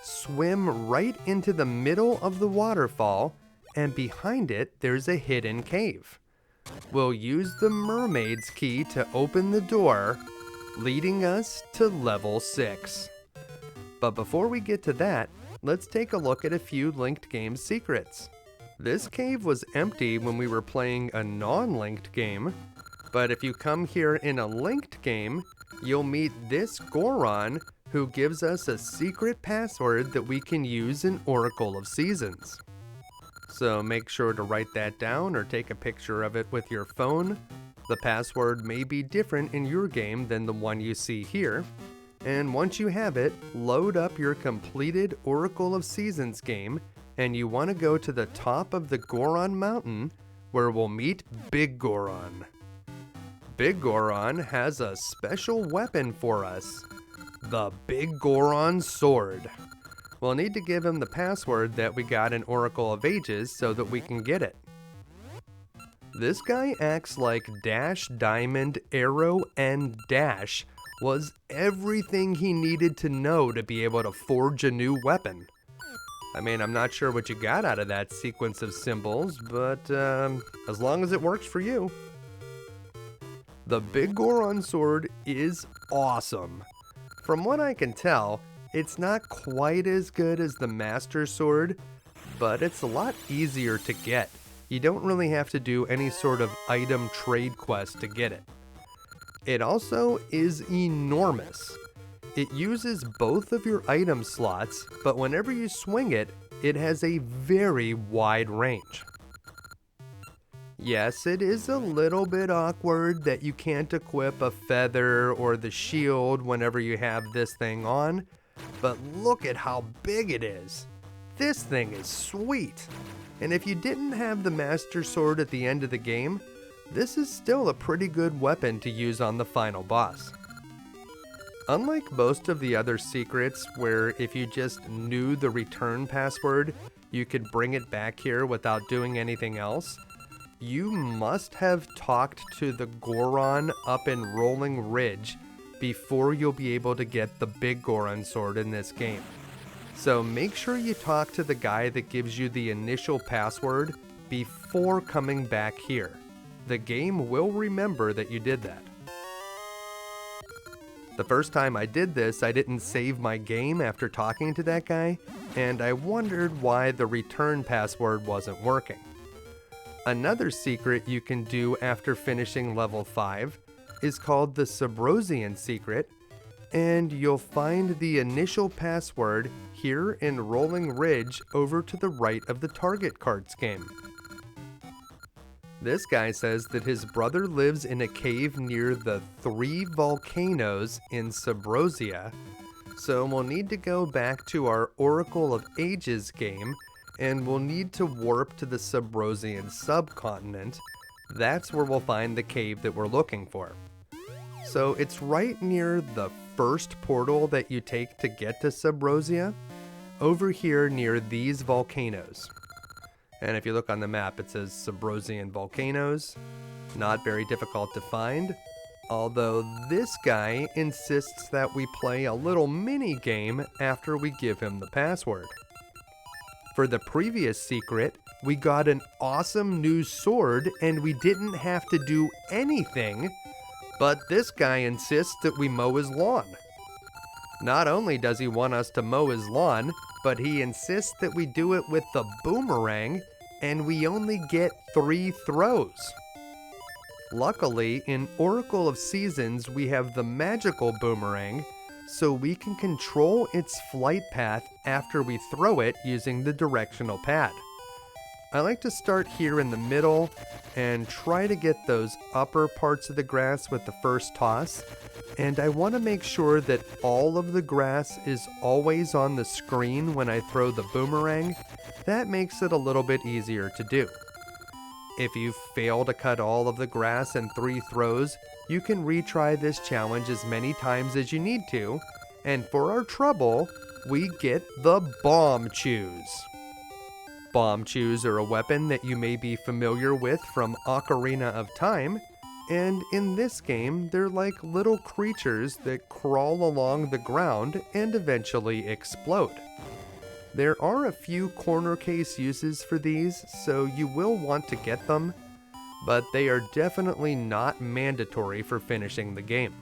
Swim right into the middle of the waterfall, and behind it there's a hidden cave. We'll use the Mermaid's key to open the door, leading us to level 6. But before we get to that, let's take a look at a few linked game secrets. This cave was empty when we were playing a non-linked game, but if you come here in a linked game, you'll meet this Goron, who gives us a secret password that we can use in Oracle of Seasons. So make sure to write that down or take a picture of it with your phone. The password may be different in your game than the one you see here. And once you have it, load up your completed Oracle of Seasons game, and you want to go to the top of the Goron Mountain, where we'll meet Biggoron. Biggoron has a special weapon for us, the Biggoron Sword. We'll need to give him the password that we got in Oracle of Ages so that we can get it. This guy acts like Dash, Diamond, Arrow, and Dash was everything he needed to know to be able to forge a new weapon. I mean, I'm not sure what you got out of that sequence of symbols, but as long as it works for you. The Biggoron sword is awesome. From what I can tell, it's not quite as good as the Master Sword, but it's a lot easier to get. You don't really have to do any sort of item trade quest to get it. It also is enormous. It uses both of your item slots, but whenever you swing it, it has a very wide range. Yes, it is a little bit awkward that you can't equip a feather or the shield whenever you have this thing on, but look at how big it is. This thing is sweet. And if you didn't have the Master Sword at the end of the game, this is still a pretty good weapon to use on the final boss. Unlike most of the other secrets where if you just knew the return password, you could bring it back here without doing anything else, you must have talked to the Goron up in Rolling Ridge before you'll be able to get the Biggoron sword in this game. So make sure you talk to the guy that gives you the initial password before coming back here. The game will remember that you did that. The first time I did this, I didn't save my game after talking to that guy, and I wondered why the return password wasn't working. Another secret you can do after finishing level 5 is called the Subrosian secret, and you'll find the initial password here in Rolling Ridge over to the right of the target cards game. This guy says that his brother lives in a cave near the 3 volcanoes in Subrosia, so we'll need to go back to our Oracle of Ages game, and we'll need to warp to the Subrosian subcontinent. That's where we'll find the cave that we're looking for. So it's right near the first portal that you take to get to Subrosia, over here near these volcanoes. And if you look on the map, it says Subrosian volcanoes. Not very difficult to find, although this guy insists that we play a little mini game after we give him the password. For the previous secret, we got an awesome new sword and we didn't have to do anything, but this guy insists that we mow his lawn. Not only does he want us to mow his lawn, but he insists that we do it with the boomerang, and we only get 3 throws. Luckily, in Oracle of Seasons, we have the magical boomerang, so we can control its flight path after we throw it using the directional pad. I like to start here in the middle and try to get those upper parts of the grass with the first toss, and I want to make sure that all of the grass is always on the screen when I throw the boomerang. That makes it a little bit easier to do. If you fail to cut all of the grass in 3 throws, you can retry this challenge as many times as you need to, and for our trouble, we get the Bomb Chews. Bomb Chews are a weapon that you may be familiar with from Ocarina of Time, and in this game, they're like little creatures that crawl along the ground and eventually explode. There are a few corner case uses for these, so you will want to get them, but they are definitely not mandatory for finishing the game.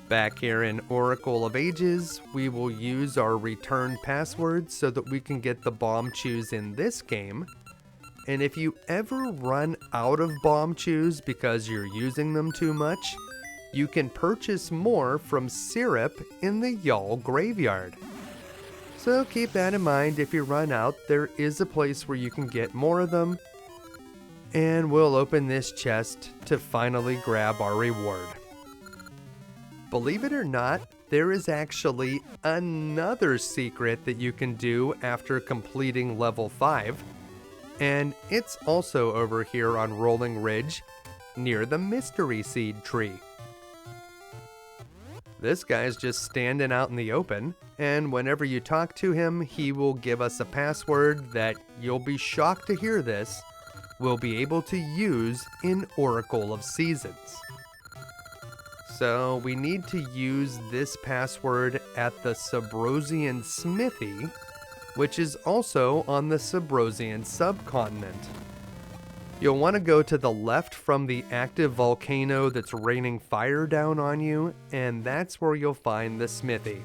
Back here in Oracle of Ages, we will use our return password so that we can get the Bomb Chews in this game. And if you ever run out of Bomb Chews because you're using them too much, you can purchase more from Syrup in the Y'all Graveyard. So keep that in mind. If you run out, there is a place where you can get more of them. And we'll open this chest to finally grab our reward. Believe it or not, there is actually another secret that you can do after completing level 5. And it's also over here on Rolling Ridge, near the Mystery Seed tree. This guy's just standing out in the open, and whenever you talk to him, he will give us a password that, you'll be shocked to hear this, we'll be able to use in Oracle of Seasons. So we need to use this password at the Subrosian smithy, which is also on the Subrosian subcontinent. You'll want to go to the left from the active volcano that's raining fire down on you, and that's where you'll find the smithy.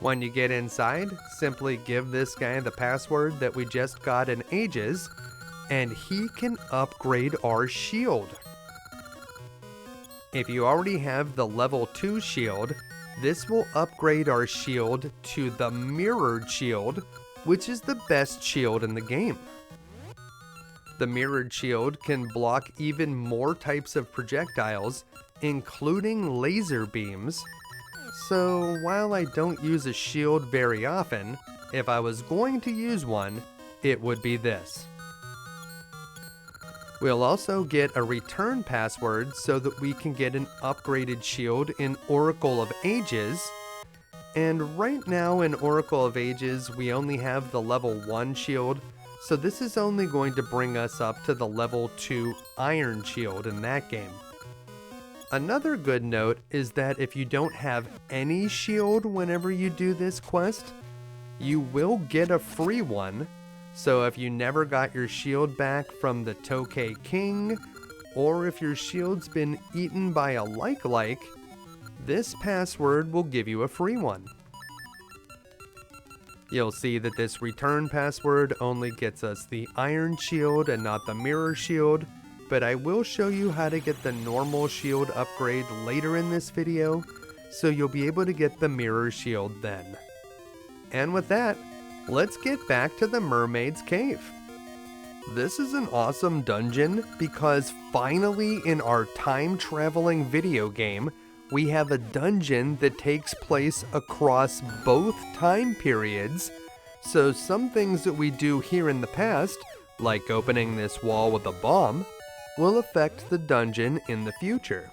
When you get inside, simply give this guy the password that we just got in Ages, and he can upgrade our shield. If you already have the level 2 shield, this will upgrade our shield to the Mirrored Shield, which is the best shield in the game. The Mirrored Shield can block even more types of projectiles, including laser beams. So while I don't use a shield very often, if I was going to use one, it would be this. We'll also get a return password so that we can get an upgraded shield in Oracle of Ages. And right now in Oracle of Ages, we only have the level 1 shield, so this is only going to bring us up to the level 2 Iron Shield in that game. Another good note is that if you don't have any shield whenever you do this quest, you will get a free one. So if you never got your shield back from the Tokay King, or if your shield's been eaten by a like, this password will give you a free one. You'll see that this return password only gets us the Iron Shield and not the Mirror Shield, but I will show you how to get the normal shield upgrade later in this video, so you'll be able to get the Mirror Shield then. And with that, let's get back to the Mermaid's Cave. This is an awesome dungeon because finally in our time-traveling video game, we have a dungeon that takes place across both time periods, so some things that we do here in the past, like opening this wall with a bomb, will affect the dungeon in the future.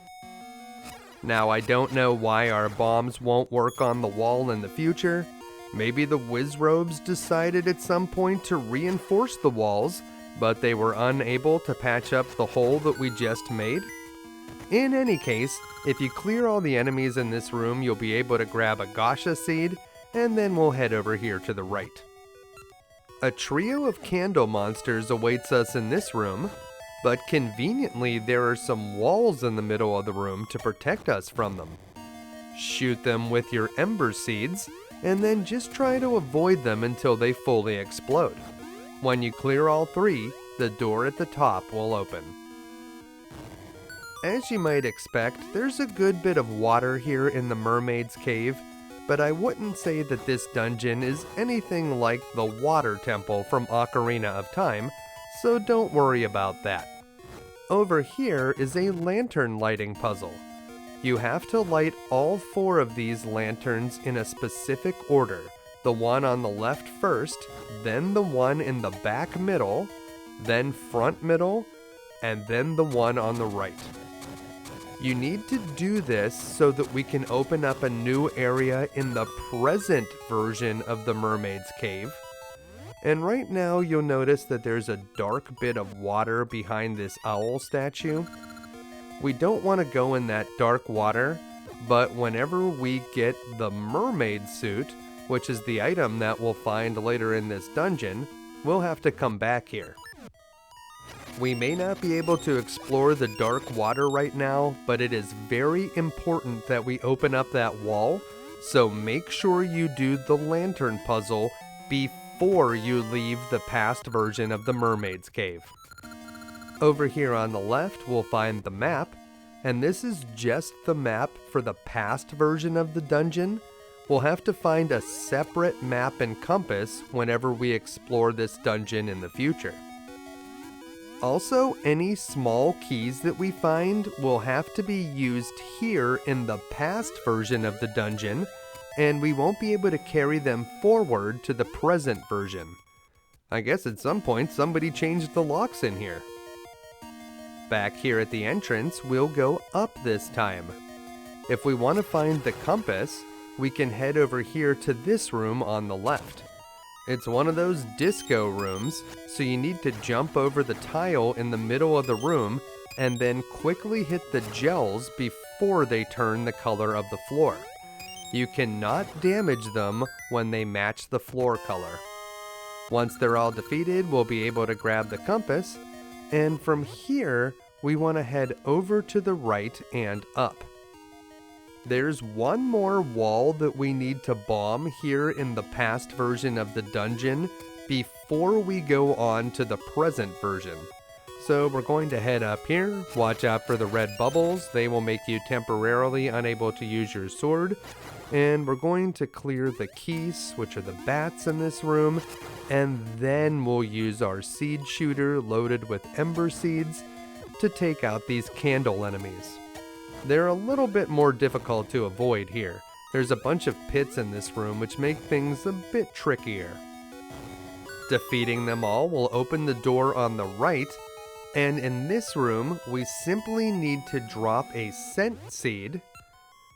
Now I don't know why our bombs won't work on the wall in the future. Maybe the Wizrobes decided at some point to reinforce the walls, but they were unable to patch up the hole that we just made. In any case, if you clear all the enemies in this room, you'll be able to grab a Gasha seed, and then we'll head over here to the right. A trio of candle monsters awaits us in this room, but conveniently there are some walls in the middle of the room to protect us from them. Shoot them with your ember seeds, and then just try to avoid them until they fully explode. When you clear all 3, the door at the top will open. As you might expect, there's a good bit of water here in the Mermaid's Cave, but I wouldn't say that this dungeon is anything like the Water Temple from Ocarina of Time, so don't worry about that. Over here is a lantern lighting puzzle. You have to light all 4 of these lanterns in a specific order. The one on the left first, then the one in the back middle, then front middle, and then the one on the right. You need to do this so that we can open up a new area in the present version of the Mermaid's Cave. And right now you'll notice that there's a dark bit of water behind this owl statue. We don't want to go in that dark water, but whenever we get the mermaid suit, which is the item that we'll find later in this dungeon, we'll have to come back here. We may not be able to explore the dark water right now, but it is very important that we open up that wall, so make sure you do the lantern puzzle before you leave the past version of the Mermaid's Cave. Over here on the left, we'll find the map, and this is just the map for the past version of the dungeon. We'll have to find a separate map and compass whenever we explore this dungeon in the future. Also, any small keys that we find will have to be used here in the past version of the dungeon, and we won't be able to carry them forward to the present version. I guess at some point somebody changed the locks in here. Back here at the entrance, we'll go up this time. If we want to find the compass, we can head over here to this room on the left. It's one of those disco rooms, so you need to jump over the tile in the middle of the room and then quickly hit the gels before they turn the color of the floor. You cannot damage them when they match the floor color. Once they're all defeated, we'll be able to grab the compass, and from here, we want to head over to the right and up. There's one more wall that we need to bomb here in the past version of the dungeon before we go on to the present version. So we're going to head up here, watch out for the red bubbles, they will make you temporarily unable to use your sword, and we're going to clear the keys, which are the bats in this room, and then we'll use our seed shooter loaded with ember seeds to take out these candle enemies. They're a little bit more difficult to avoid here. There's a bunch of pits in this room which make things a bit trickier. Defeating them all will open the door on the right, and in this room we simply need to drop a scent seed.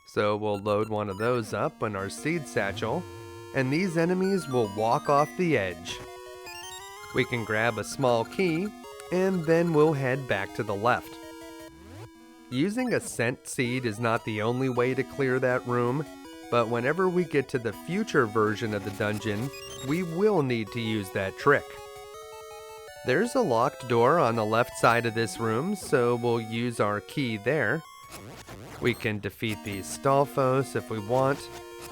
So we'll load one of those up in our seed satchel, and these enemies will walk off the edge. We can grab a small key, and then we'll head back to the left. Using a scent seed is not the only way to clear that room, but whenever we get to the future version of the dungeon, we will need to use that trick. There's a locked door on the left side of this room, so we'll use our key there. We can defeat these Stalfos if we want.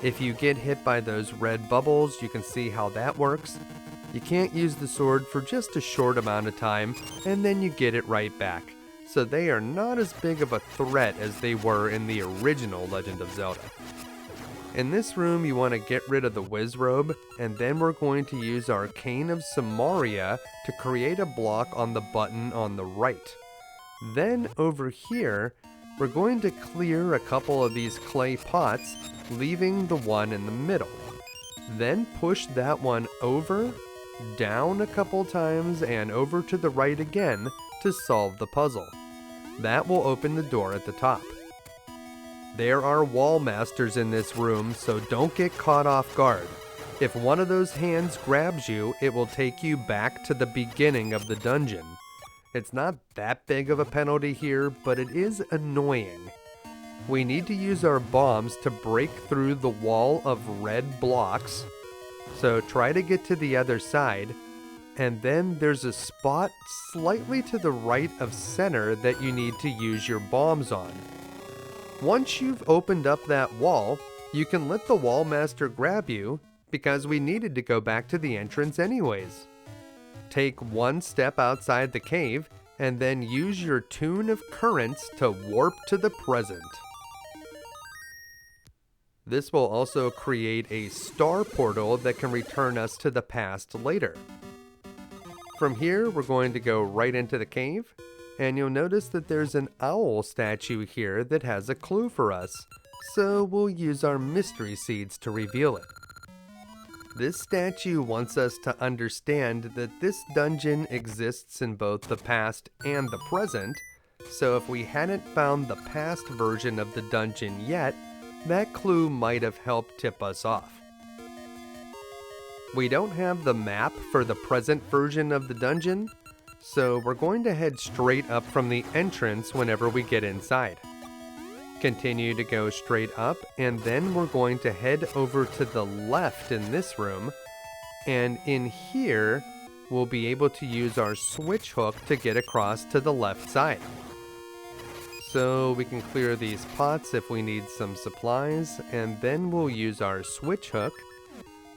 If you get hit by those red bubbles, you can see how that works. You can't use the sword for just a short amount of time, and then you get it right back. So they are not as big of a threat as they were in the original Legend of Zelda. In this room, you want to get rid of the Wizrobe, and then we're going to use our Cane of Samaria to create a block on the button on the right. Then over here, we're going to clear a couple of these clay pots, leaving the one in the middle. Then push that one over, down a couple times, and over to the right again to solve the puzzle. That will open the door at the top. There are wall masters in this room, so don't get caught off guard. If one of those hands grabs you, it will take you back to the beginning of the dungeon. It's not that big of a penalty here, but it is annoying. We need to use our bombs to break through the wall of red blocks, so try to get to the other side, and then there's a spot slightly to the right of center that you need to use your bombs on. Once you've opened up that wall, you can let the wall master grab you because we needed to go back to the entrance anyways. Take one step outside the cave and then use your tune of currents to warp to the present. This will also create a star portal that can return us to the past later. From here, we're going to go right into the cave, and you'll notice that there's an owl statue here that has a clue for us, so we'll use our mystery seeds to reveal it. This statue wants us to understand that this dungeon exists in both the past and the present, so if we hadn't found the past version of the dungeon yet, that clue might have helped tip us off. We don't have the map for the present version of the dungeon, so we're going to head straight up from the entrance whenever we get inside. Continue to go straight up, and then we're going to head over to the left in this room, and in here we'll be able to use our switch hook to get across to the left side. So we can clear these pots if we need some supplies, and then we'll use our switch hook,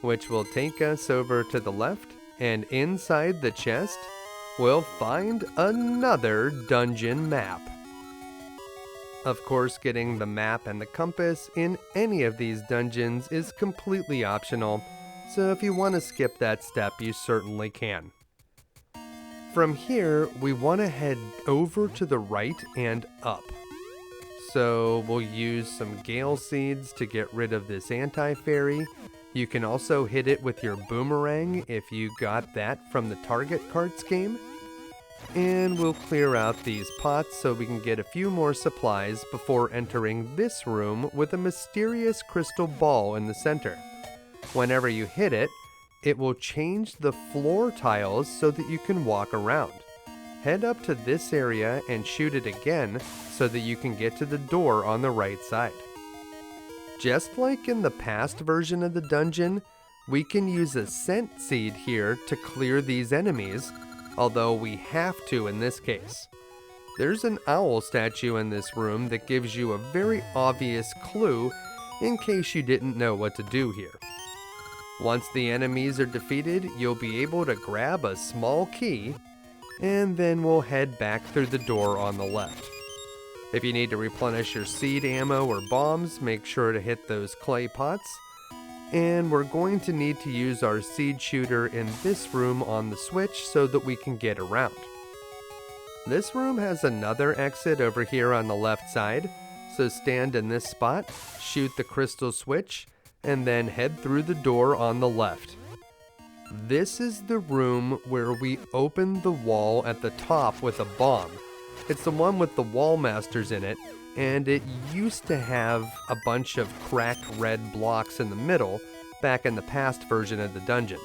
which will take us over to the left, and inside the chest we'll find another dungeon map. Of course, getting the map and the compass in any of these dungeons is completely optional, so if you want to skip that step, you certainly can. From here, we want to head over to the right and up. So we'll use some gale seeds to get rid of this anti-fairy. You can also hit it with your boomerang if you got that from the Target Cards game. And we'll clear out these pots so we can get a few more supplies before entering this room with a mysterious crystal ball in the center. Whenever you hit it, it will change the floor tiles so that you can walk around. Head up to this area and shoot it again so that you can get to the door on the right side. Just like in the past version of the dungeon, we can use a scent seed here to clear these enemies, although we have to in this case. There's an owl statue in this room that gives you a very obvious clue in case you didn't know what to do here. Once the enemies are defeated, you'll be able to grab a small key, and then we'll head back through the door on the left. If you need to replenish your seed ammo or bombs, make sure to hit those clay pots. And we're going to need to use our seed shooter in this room on the switch so that we can get around. This room has another exit over here on the left side, so stand in this spot, shoot the crystal switch, and then head through the door on the left. This is the room where we open the wall at the top with a bomb. It's the one with the wall masters in it, and it used to have a bunch of cracked red blocks in the middle back in the past version of the dungeon.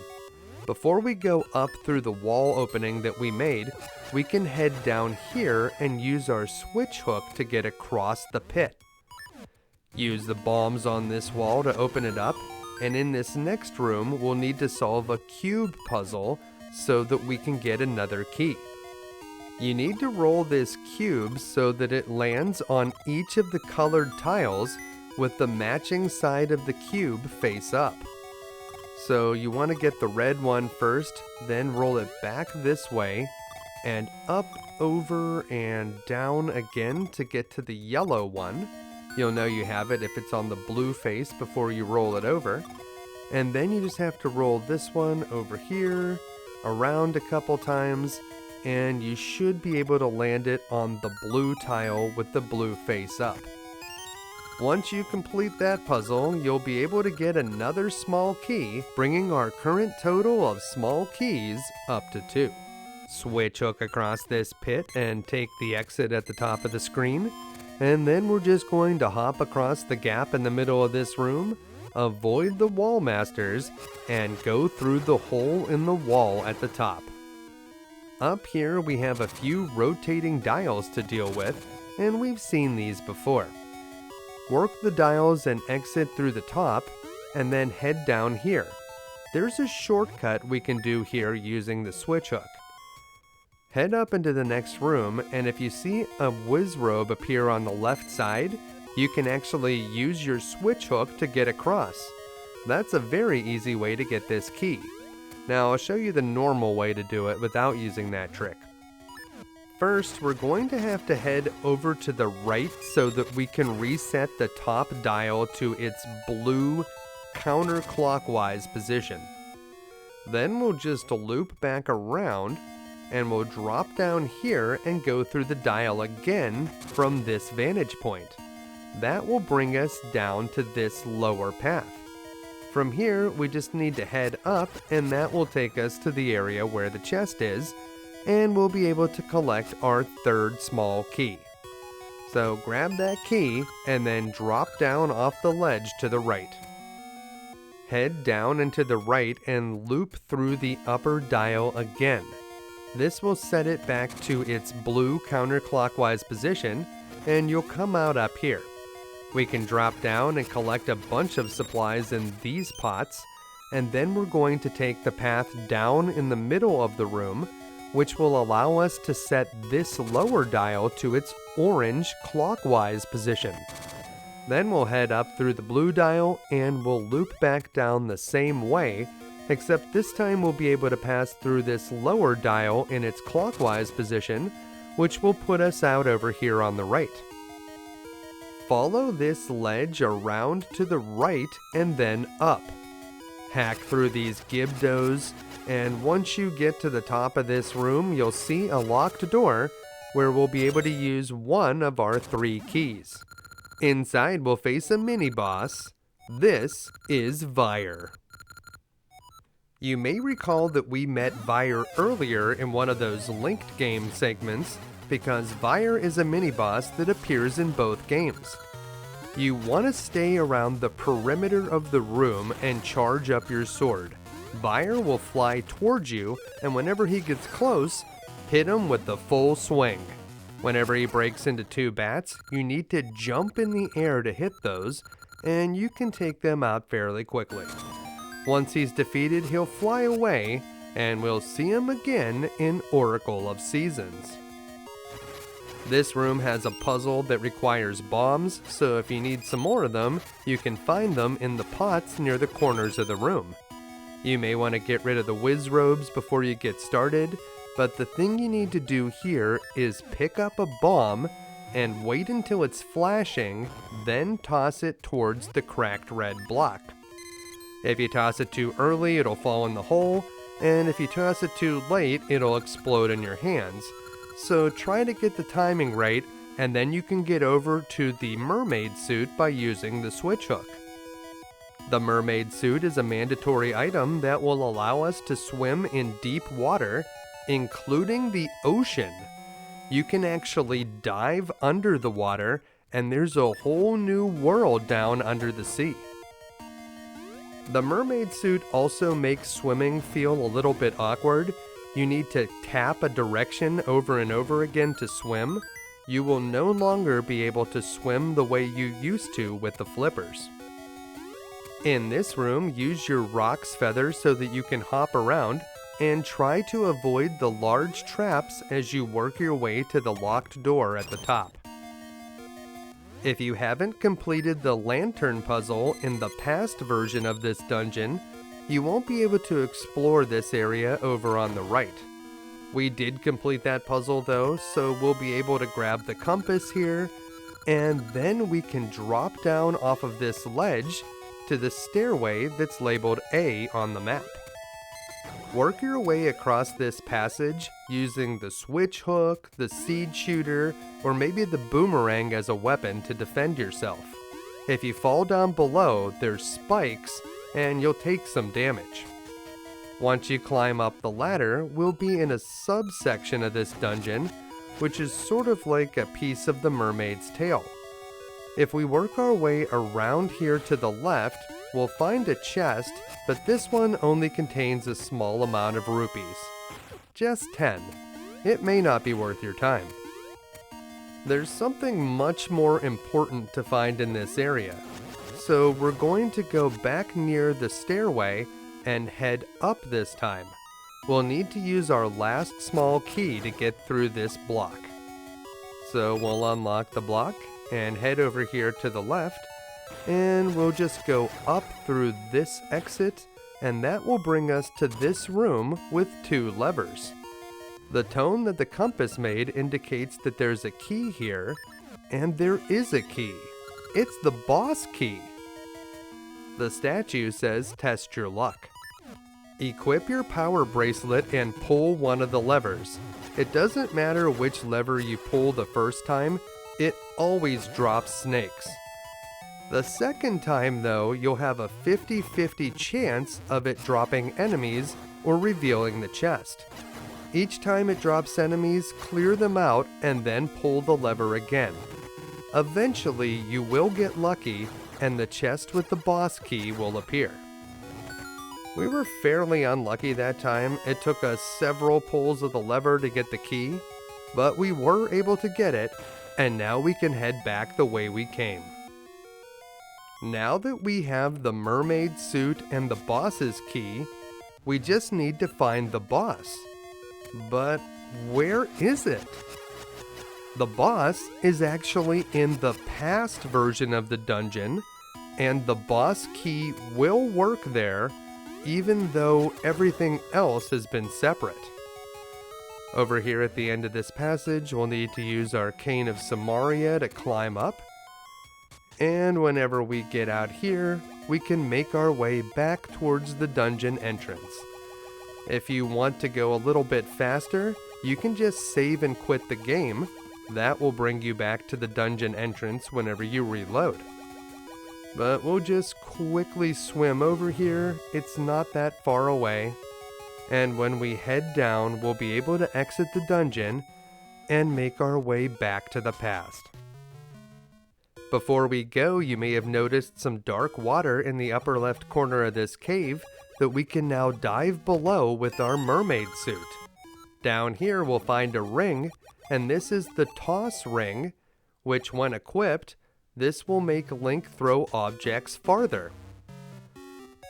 Before we go up through the wall opening that we made, we can head down here and use our switch hook to get across the pit. Use the bombs on this wall to open it up, and in this next room we'll need to solve a cube puzzle so that we can get another key. You need to roll this cube so that it lands on each of the colored tiles with the matching side of the cube face up. So you want to get the red one first, then roll it back this way, and up, over, and down again to get to the yellow one. You'll know you have it if it's on the blue face before you roll it over. And then you just have to roll this one over here, around a couple times, and you should be able to land it on the blue tile with the blue face up. Once you complete that puzzle, you'll be able to get another small key, bringing our current total of small keys up to 2. Switch hook across this pit and take the exit at the top of the screen, and then we're just going to hop across the gap in the middle of this room, avoid the wall masters, and go through the hole in the wall at the top. Up here we have a few rotating dials to deal with, and we've seen these before. Work the dials and exit through the top, and then head down here. There's a shortcut we can do here using the switch hook. Head up into the next room, and if you see a whiz robe appear on the left side, you can actually use your switch hook to get across. That's a very easy way to get this key. Now I'll show you the normal way to do it without using that trick. First, we're going to have to head over to the right so that we can reset the top dial to its blue counterclockwise position. Then we'll just loop back around and we'll drop down here and go through the dial again from this vantage point. That will bring us down to this lower path. From here, we just need to head up and that will take us to the area where the chest is, and we'll be able to collect our third small key. So grab that key and then drop down off the ledge to the right. Head down and to the right and loop through the upper dial again. This will set it back to its blue counterclockwise position and you'll come out up here. We can drop down and collect a bunch of supplies in these pots, and then we're going to take the path down in the middle of the room, which will allow us to set this lower dial to its orange clockwise position. Then we'll head up through the blue dial and we'll loop back down the same way, except this time we'll be able to pass through this lower dial in its clockwise position, which will put us out over here on the right. Follow this ledge around to the right and then up. Hack through these gibdos, and once you get to the top of this room, you'll see a locked door where we'll be able to use one of our 3 keys. Inside we'll face a mini-boss. This is Vyre. You may recall that we met Vyre earlier in one of those linked game segments, because Vyre is a mini-boss that appears in both games. You want to stay around the perimeter of the room and charge up your sword. Vyre will fly towards you, and whenever he gets close, hit him with the full swing. Whenever he breaks into 2 bats, you need to jump in the air to hit those, and you can take them out fairly quickly. Once he's defeated, he'll fly away, and we'll see him again in Oracle of Seasons. This room has a puzzle that requires bombs, so if you need some more of them, you can find them in the pots near the corners of the room. You may want to get rid of the whiz robes before you get started, but the thing you need to do here is pick up a bomb and wait until it's flashing, then toss it towards the cracked red block. If you toss it too early, it'll fall in the hole, and if you toss it too late, it'll explode in your hands. So try to get the timing right, and then you can get over to the mermaid suit by using the switch hook. The mermaid suit is a mandatory item that will allow us to swim in deep water, including the ocean. You can actually dive under the water, and there's a whole new world down under the sea. The mermaid suit also makes swimming feel a little bit awkward. You need to tap a direction over and over again to swim. You will no longer be able to swim the way you used to with the flippers. In this room, use your rock's feather so that you can hop around, and try to avoid the large traps as you work your way to the locked door at the top. If you haven't completed the lantern puzzle in the past version of this dungeon, you won't be able to explore this area over on the right. We did complete that puzzle though, so we'll be able to grab the compass here, and then we can drop down off of this ledge to the stairway that's labeled A on the map. Work your way across this passage using the switch hook, the seed shooter, or maybe the boomerang as a weapon to defend yourself. If you fall down below, there's spikes, and you'll take some damage. Once you climb up the ladder, we'll be in a subsection of this dungeon, which is sort of like a piece of the mermaid's tail. If we work our way around here to the left, we'll find a chest, but this one only contains a small amount of rupees. Just 10. It may not be worth your time. There's something much more important to find in this area, so we're going to go back near the stairway and head up this time. We'll need to use our last small key to get through this block. So we'll unlock the block and head over here to the left, and we'll just go up through this exit, and that will bring us to this room with 2 levers. The tone that the compass made indicates that there's a key here, and there is a key. It's the boss key. The statue says test your luck. Equip your power bracelet and pull one of the levers. It doesn't matter which lever you pull the first time, it always drops snakes. The second time though, you'll have a 50-50 chance of it dropping enemies or revealing the chest. Each time it drops enemies, clear them out and then pull the lever again. Eventually you will get lucky and the chest with the boss key will appear. We were fairly unlucky that time. It took us several pulls of the lever to get the key, but we were able to get it, and now we can head back the way we came. Now that we have the mermaid suit and the boss's key, we just need to find the boss. But where is it? The boss is actually in the past version of the dungeon, and the boss key will work there even though everything else has been separate. Over here at the end of this passage, we'll need to use our Cane of Samaria to climb up. And whenever we get out here, we can make our way back towards the dungeon entrance. If you want to go a little bit faster, you can just save and quit the game. That will bring you back to the dungeon entrance whenever you reload. But we'll just quickly swim over here, it's not that far away. And when we head down, we'll be able to exit the dungeon and make our way back to the past. Before we go, you may have noticed some dark water in the upper left corner of this cave that we can now dive below with our mermaid suit. Down here we'll find a ring, and this is the toss ring, which when equipped, this will make Link throw objects farther.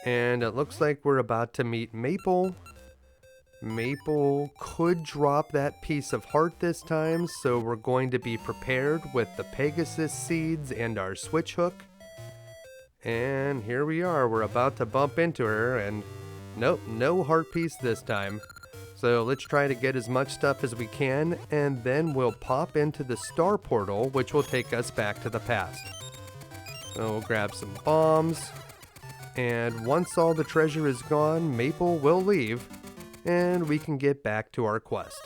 And it looks like we're about to meet Maple. Maple could drop that piece of heart this time, so we're going to be prepared with the Pegasus seeds and our switch hook. And here we are, we're about to bump into her, and nope, no heart piece this time. So let's try to get as much stuff as we can, and then we'll pop into the star portal, which will take us back to the past. So we'll grab some bombs, and once all the treasure is gone, Maple will leave, and we can get back to our quest.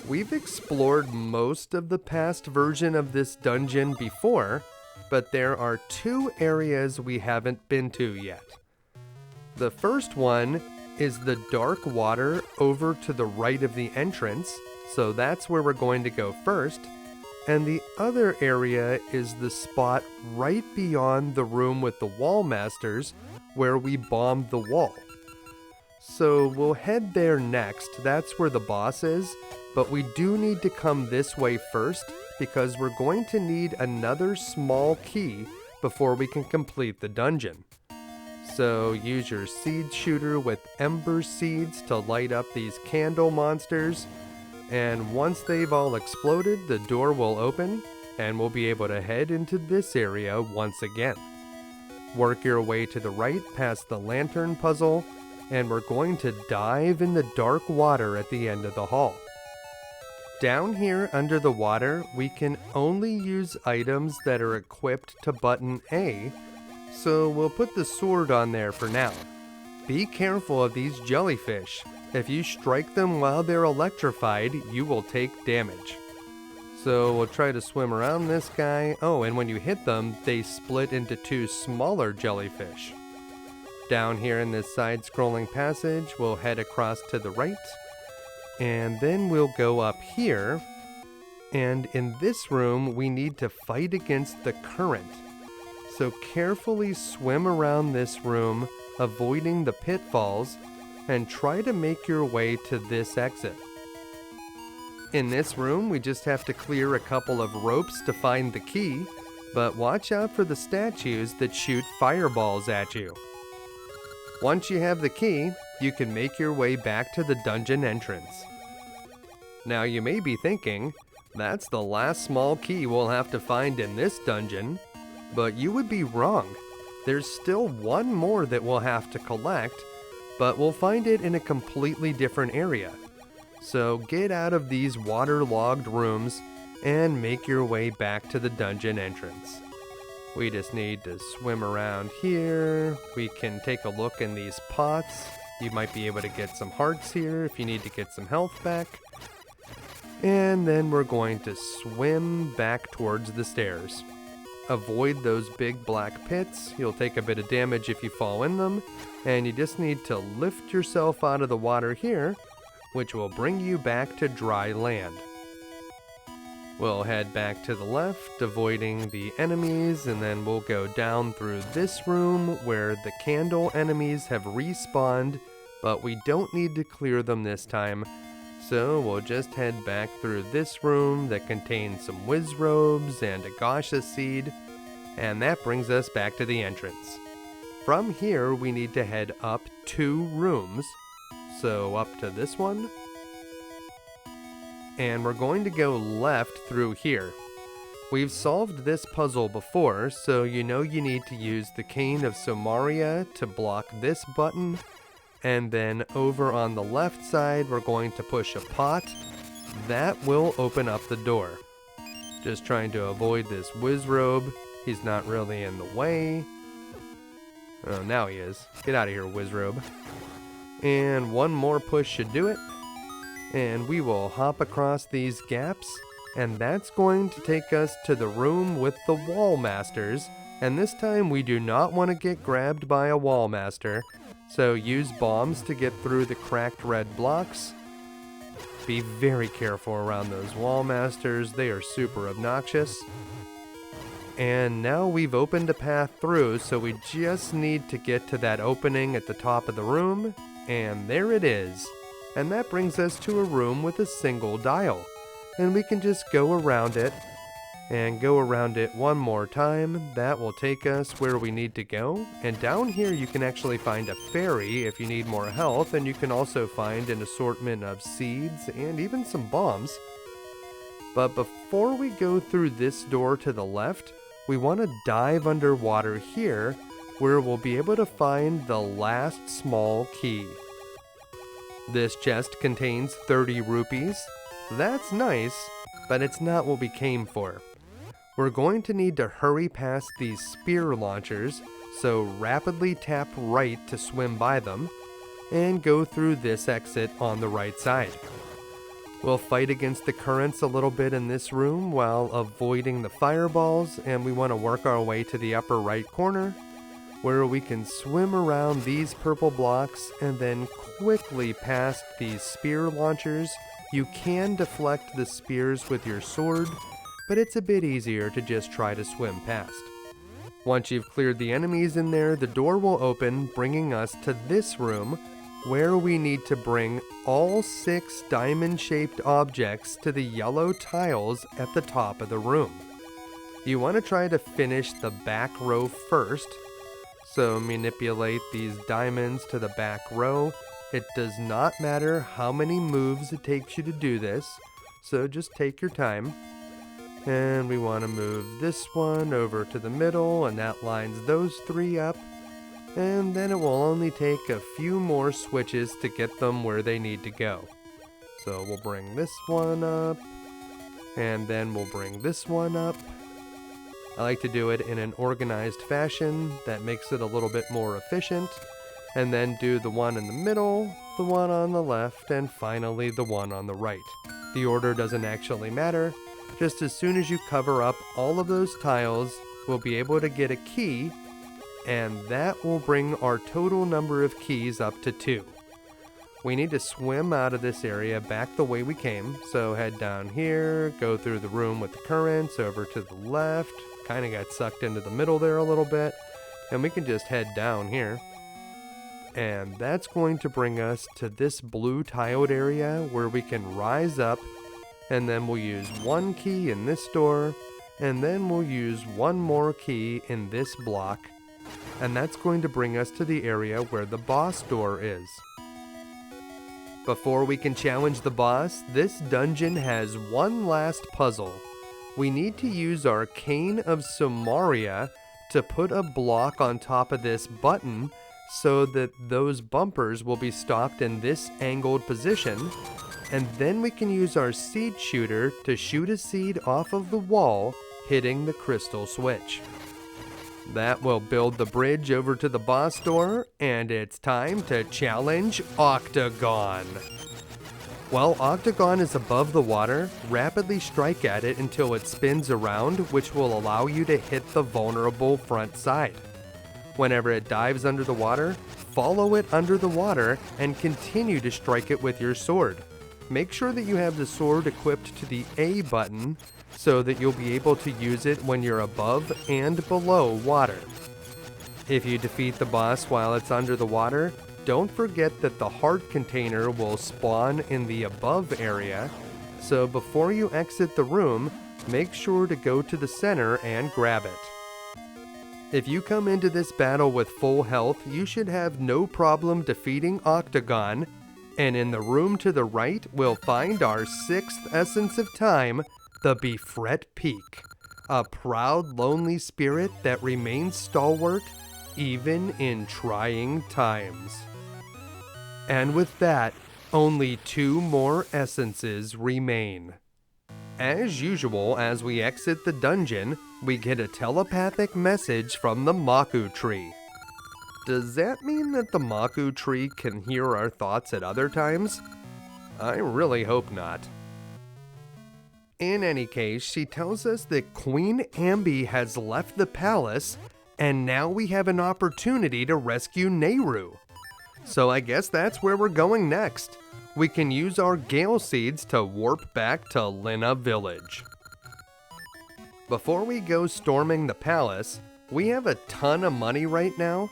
We've explored most of the past version of this dungeon before, but there are 2 areas we haven't been to yet. The first one is the dark water over to the right of the entrance, so that's where we're going to go first. And the other area is the spot right beyond the room with the wall masters where we bombed the wall. So we'll head there next, that's where the boss is, but we do need to come this way first because we're going to need another small key before we can complete the dungeon. So use your seed shooter with ember seeds to light up these candle monsters, and once they've all exploded, the door will open and we'll be able to head into this area once again. Work your way to the right past the lantern puzzle, and we're going to dive in the dark water at the end of the hall. Down here under the water, we can only use items that are equipped to button A, so we'll put the sword on there for now. Be careful of these jellyfish. If you strike them while they're electrified, you will take damage. So we'll try to swim around this guy. Oh, and when you hit them, they split into 2 smaller jellyfish. Down here in this side-scrolling passage, we'll head across to the right, and then we'll go up here, and in this room, we need to fight against the current. So carefully swim around this room, avoiding the pitfalls, and try to make your way to this exit. In this room, we just have to clear a couple of ropes to find the key, but watch out for the statues that shoot fireballs at you. Once you have the key, you can make your way back to the dungeon entrance. Now you may be thinking, That's the last small key we'll have to find in this dungeon. But you would be wrong. There's still one more that we'll have to collect, but we'll find it in a completely different area. So get out of these waterlogged rooms and make your way back to the dungeon entrance. We just need to swim around here. We can take a look in these pots. You might be able to get some hearts here if you need to get some health back. And then we're going to swim back towards the stairs. Avoid those big black pits. You'll take a bit of damage if you fall in them. And you just need to lift yourself out of the water here, which will bring you back to dry land. We'll head back to the left, avoiding the enemies, and then we'll go down through this room where the candle enemies have respawned, but we don't need to clear them this time. So we'll just head back through this room that contains some whiz robes and a Gasha seed, and that brings us back to the entrance. From here we need to head up 2 rooms, so up to this one, and we're going to go left through here. We've solved this puzzle before, so you know you need to use the Cane of Somaria to block this button. And then over on the left side, we're going to push a pot. That will open up the door. Just trying to avoid this whiz robe. He's not really in the way. Oh, now he is. Get out of here, whiz robe. And one more push should do it. And we will hop across these gaps. And that's going to take us to the room with the wall masters. And this time we do not want to get grabbed by a wall master. So use bombs to get through the cracked red blocks. Be very careful around those wall masters, they are super obnoxious. And now we've opened a path through, so we just need to get to that opening at the top of the room, and there it is. And that brings us to a room with a single dial. And we can just go around it, and go around it one more time. That will take us where we need to go. And down here you can actually find a fairy if you need more health, and you can also find an assortment of seeds and even some bombs. But before we go through this door to the left, we want to dive underwater here, where we'll be able to find the last small key. This chest contains 30 rupees. That's nice, but it's not what we came for. We're going to need to hurry past these spear launchers, so rapidly tap right to swim by them, and go through this exit on the right side. We'll fight against the currents a little bit in this room while avoiding the fireballs, and we want to work our way to the upper right corner, where we can swim around these purple blocks and then quickly past these spear launchers. You can deflect the spears with your sword, but it's a bit easier to just try to swim past. Once you've cleared the enemies in there, the door will open, bringing us to this room, where we need to bring all 6 diamond-shaped objects to the yellow tiles at the top of the room. You want to try to finish the back row first, so manipulate these diamonds to the back row. It does not matter how many moves it takes you to do this, so just take your time. And we want to move this one over to the middle, and that lines those 3 up. And then it will only take a few more switches to get them where they need to go. So we'll bring this one up, and then we'll bring this one up. I like to do it in an organized fashion that makes it a little bit more efficient. And then do the one in the middle, the one on the left, and finally the one on the right. The order doesn't actually matter. Just as soon as you cover up all of those tiles, we'll be able to get a key, and that will bring our total number of keys up to 2. We need to swim out of this area back the way we came, so head down here, go through the room with the currents over to the left, kind of got sucked into the middle there a little bit, and we can just head down here. And that's going to bring us to this blue tiled area where we can rise up, and then we'll use 1 key in this door, and then we'll use 1 more key in this block, and that's going to bring us to the area where the boss door is. Before we can challenge the boss, this dungeon has one last puzzle. We need to use our Cane of Somaria to put a block on top of this button so that those bumpers will be stopped in this angled position, and then we can use our seed shooter to shoot a seed off of the wall, hitting the crystal switch. That will build the bridge over to the boss door, and it's time to challenge Octagon. While Octagon is above the water, rapidly strike at it until it spins around, which will allow you to hit the vulnerable front side. Whenever it dives under the water, follow it under the water and continue to strike it with your sword. Make sure that you have the sword equipped to the A button so that you'll be able to use it when you're above and below water. If you defeat the boss while it's under the water, don't forget that the heart container will spawn in the above area, so before you exit the room, make sure to go to the center and grab it. If you come into this battle with full health, you should have no problem defeating Octagon, and in the room to the right, we'll find our 6th Essence of Time, the Befret Peak, a proud, lonely spirit that remains stalwart even in trying times. And with that, only 2 more essences remain. As usual, as we exit the dungeon, we get a telepathic message from the Maku tree. Does that mean that the Maku tree can hear our thoughts at other times? I really hope not. In any case, she tells us that Queen Ambi has left the palace, and now we have an opportunity to rescue Nayru. So I guess that's where we're going next. We can use our Gale Seeds to warp back to Lina Village. Before we go storming the palace, we have a ton of money right now,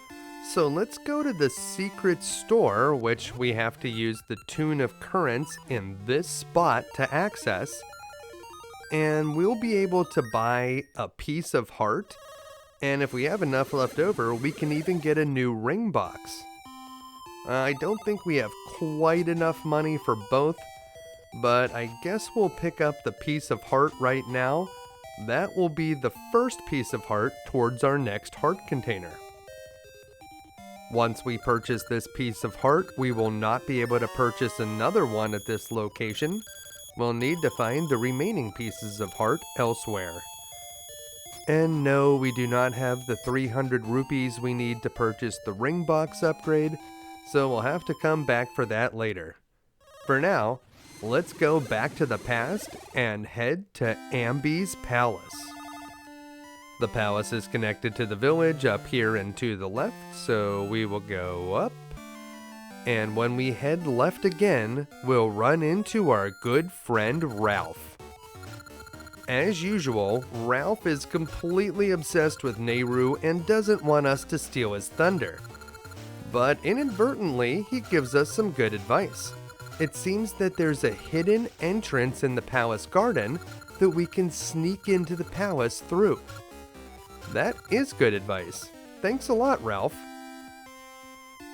so let's go to the secret store, which we have to use the Tune of Currents in this spot to access, and we'll be able to buy a piece of heart, and if we have enough left over, we can even get a new ring box. I don't think we have quite enough money for both, but I guess we'll pick up the piece of heart right now. That will be the first piece of heart towards our next heart container. Once we purchase this piece of heart, we will not be able to purchase another one at this location. We'll need to find the remaining pieces of heart elsewhere. And no, we do not have the 300 rupees we need to purchase the ring box upgrade, so we'll have to come back for that later. For now, let's go back to the past and head to Ambi's palace. The palace is connected to the village up here and to the left, so we will go up. And when we head left again, we'll run into our good friend Ralph. As usual, Ralph is completely obsessed with Nayru and doesn't want us to steal his thunder. But inadvertently, he gives us some good advice. It seems that there's a hidden entrance in the palace garden that we can sneak into the palace through. That is good advice. Thanks a lot, Ralph.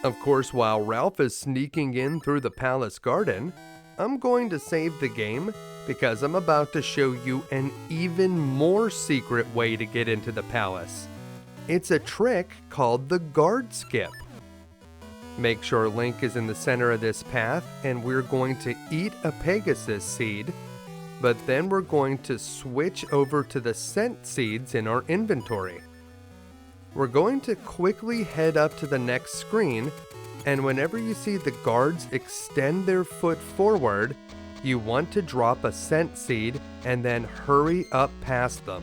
Of course, while Ralph is sneaking in through the palace garden, I'm going to save the game because I'm about to show you an even more secret way to get into the palace. It's a trick called the guard skip. Make sure Link is in the center of this path, and we're going to eat a Pegasus seed, but then we're going to switch over to the scent seeds in our inventory. We're going to quickly head up to the next screen, and whenever you see the guards extend their foot forward, you want to drop a scent seed and then hurry up past them.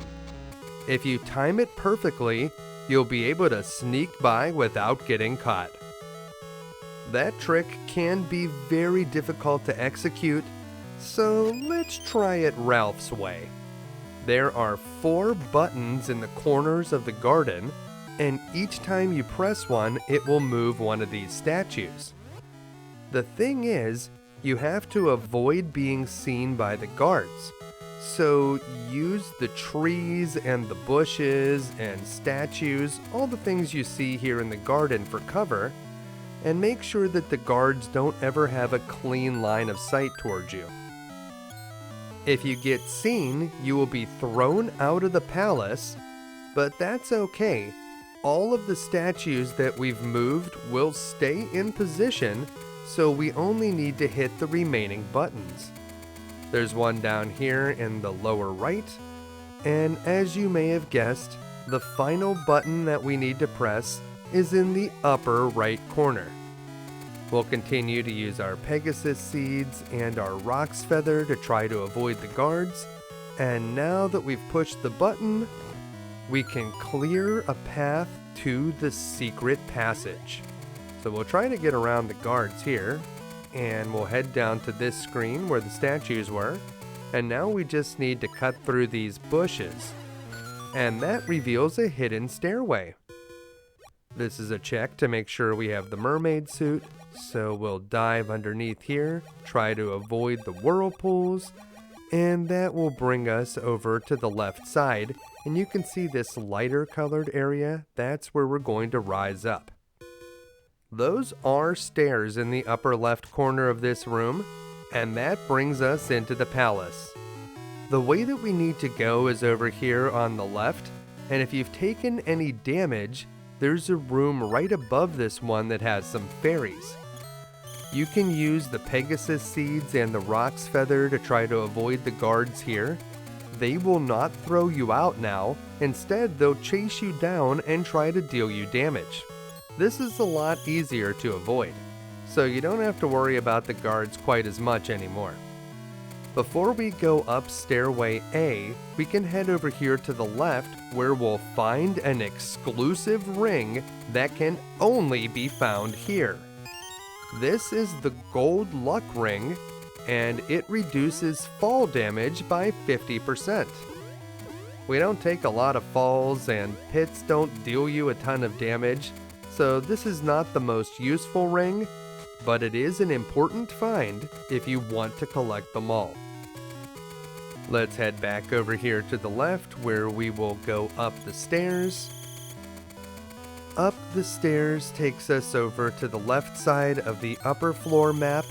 If you time it perfectly, you'll be able to sneak by without getting caught. That trick can be very difficult to execute, so let's try it Ralph's way. There are 4 buttons in the corners of the garden, and each time you press one, it will move one of these statues. The thing is, you have to avoid being seen by the guards, so use the trees and the bushes and statues, all the things you see here in the garden for cover, and make sure that the guards don't ever have a clean line of sight towards you. If you get seen, you will be thrown out of the palace, but that's okay. All of the statues that we've moved will stay in position, so we only need to hit the remaining buttons. There's one down here in the lower right, and as you may have guessed, the final button that we need to press is in the upper right corner. We'll continue to use our Pegasus seeds and our Roc's Feather to try to avoid the guards, and now that we've pushed the button, we can clear a path to the secret passage. So we'll try to get around the guards here, and we'll head down to this screen where the statues were, and now we just need to cut through these bushes, and that reveals a hidden stairway. This is a check to make sure we have the mermaid suit, so we'll dive underneath here, try to avoid the whirlpools, and that will bring us over to the left side, and you can see this lighter colored area. That's where we're going to rise up. Those are stairs in the upper left corner of this room, and that brings us into the palace. The way that we need to go is over here on the left, and if you've taken any damage, there's a room right above this one that has some fairies. You can use the Pegasus seeds and the Roc's Feather to try to avoid the guards here. They will not throw you out now. Instead, they'll chase you down and try to deal you damage. This is a lot easier to avoid, so you don't have to worry about the guards quite as much anymore. Before we go up Stairway A, we can head over here to the left where we'll find an exclusive ring that can only be found here. This is the Gold Luck Ring, and it reduces fall damage by 50%. We don't take a lot of falls, and pits don't deal you a ton of damage, so this is not the most useful ring, but it is an important find if you want to collect them all. Let's head back over here to the left where we will go up the stairs. Up the stairs takes us over to the left side of the upper floor map,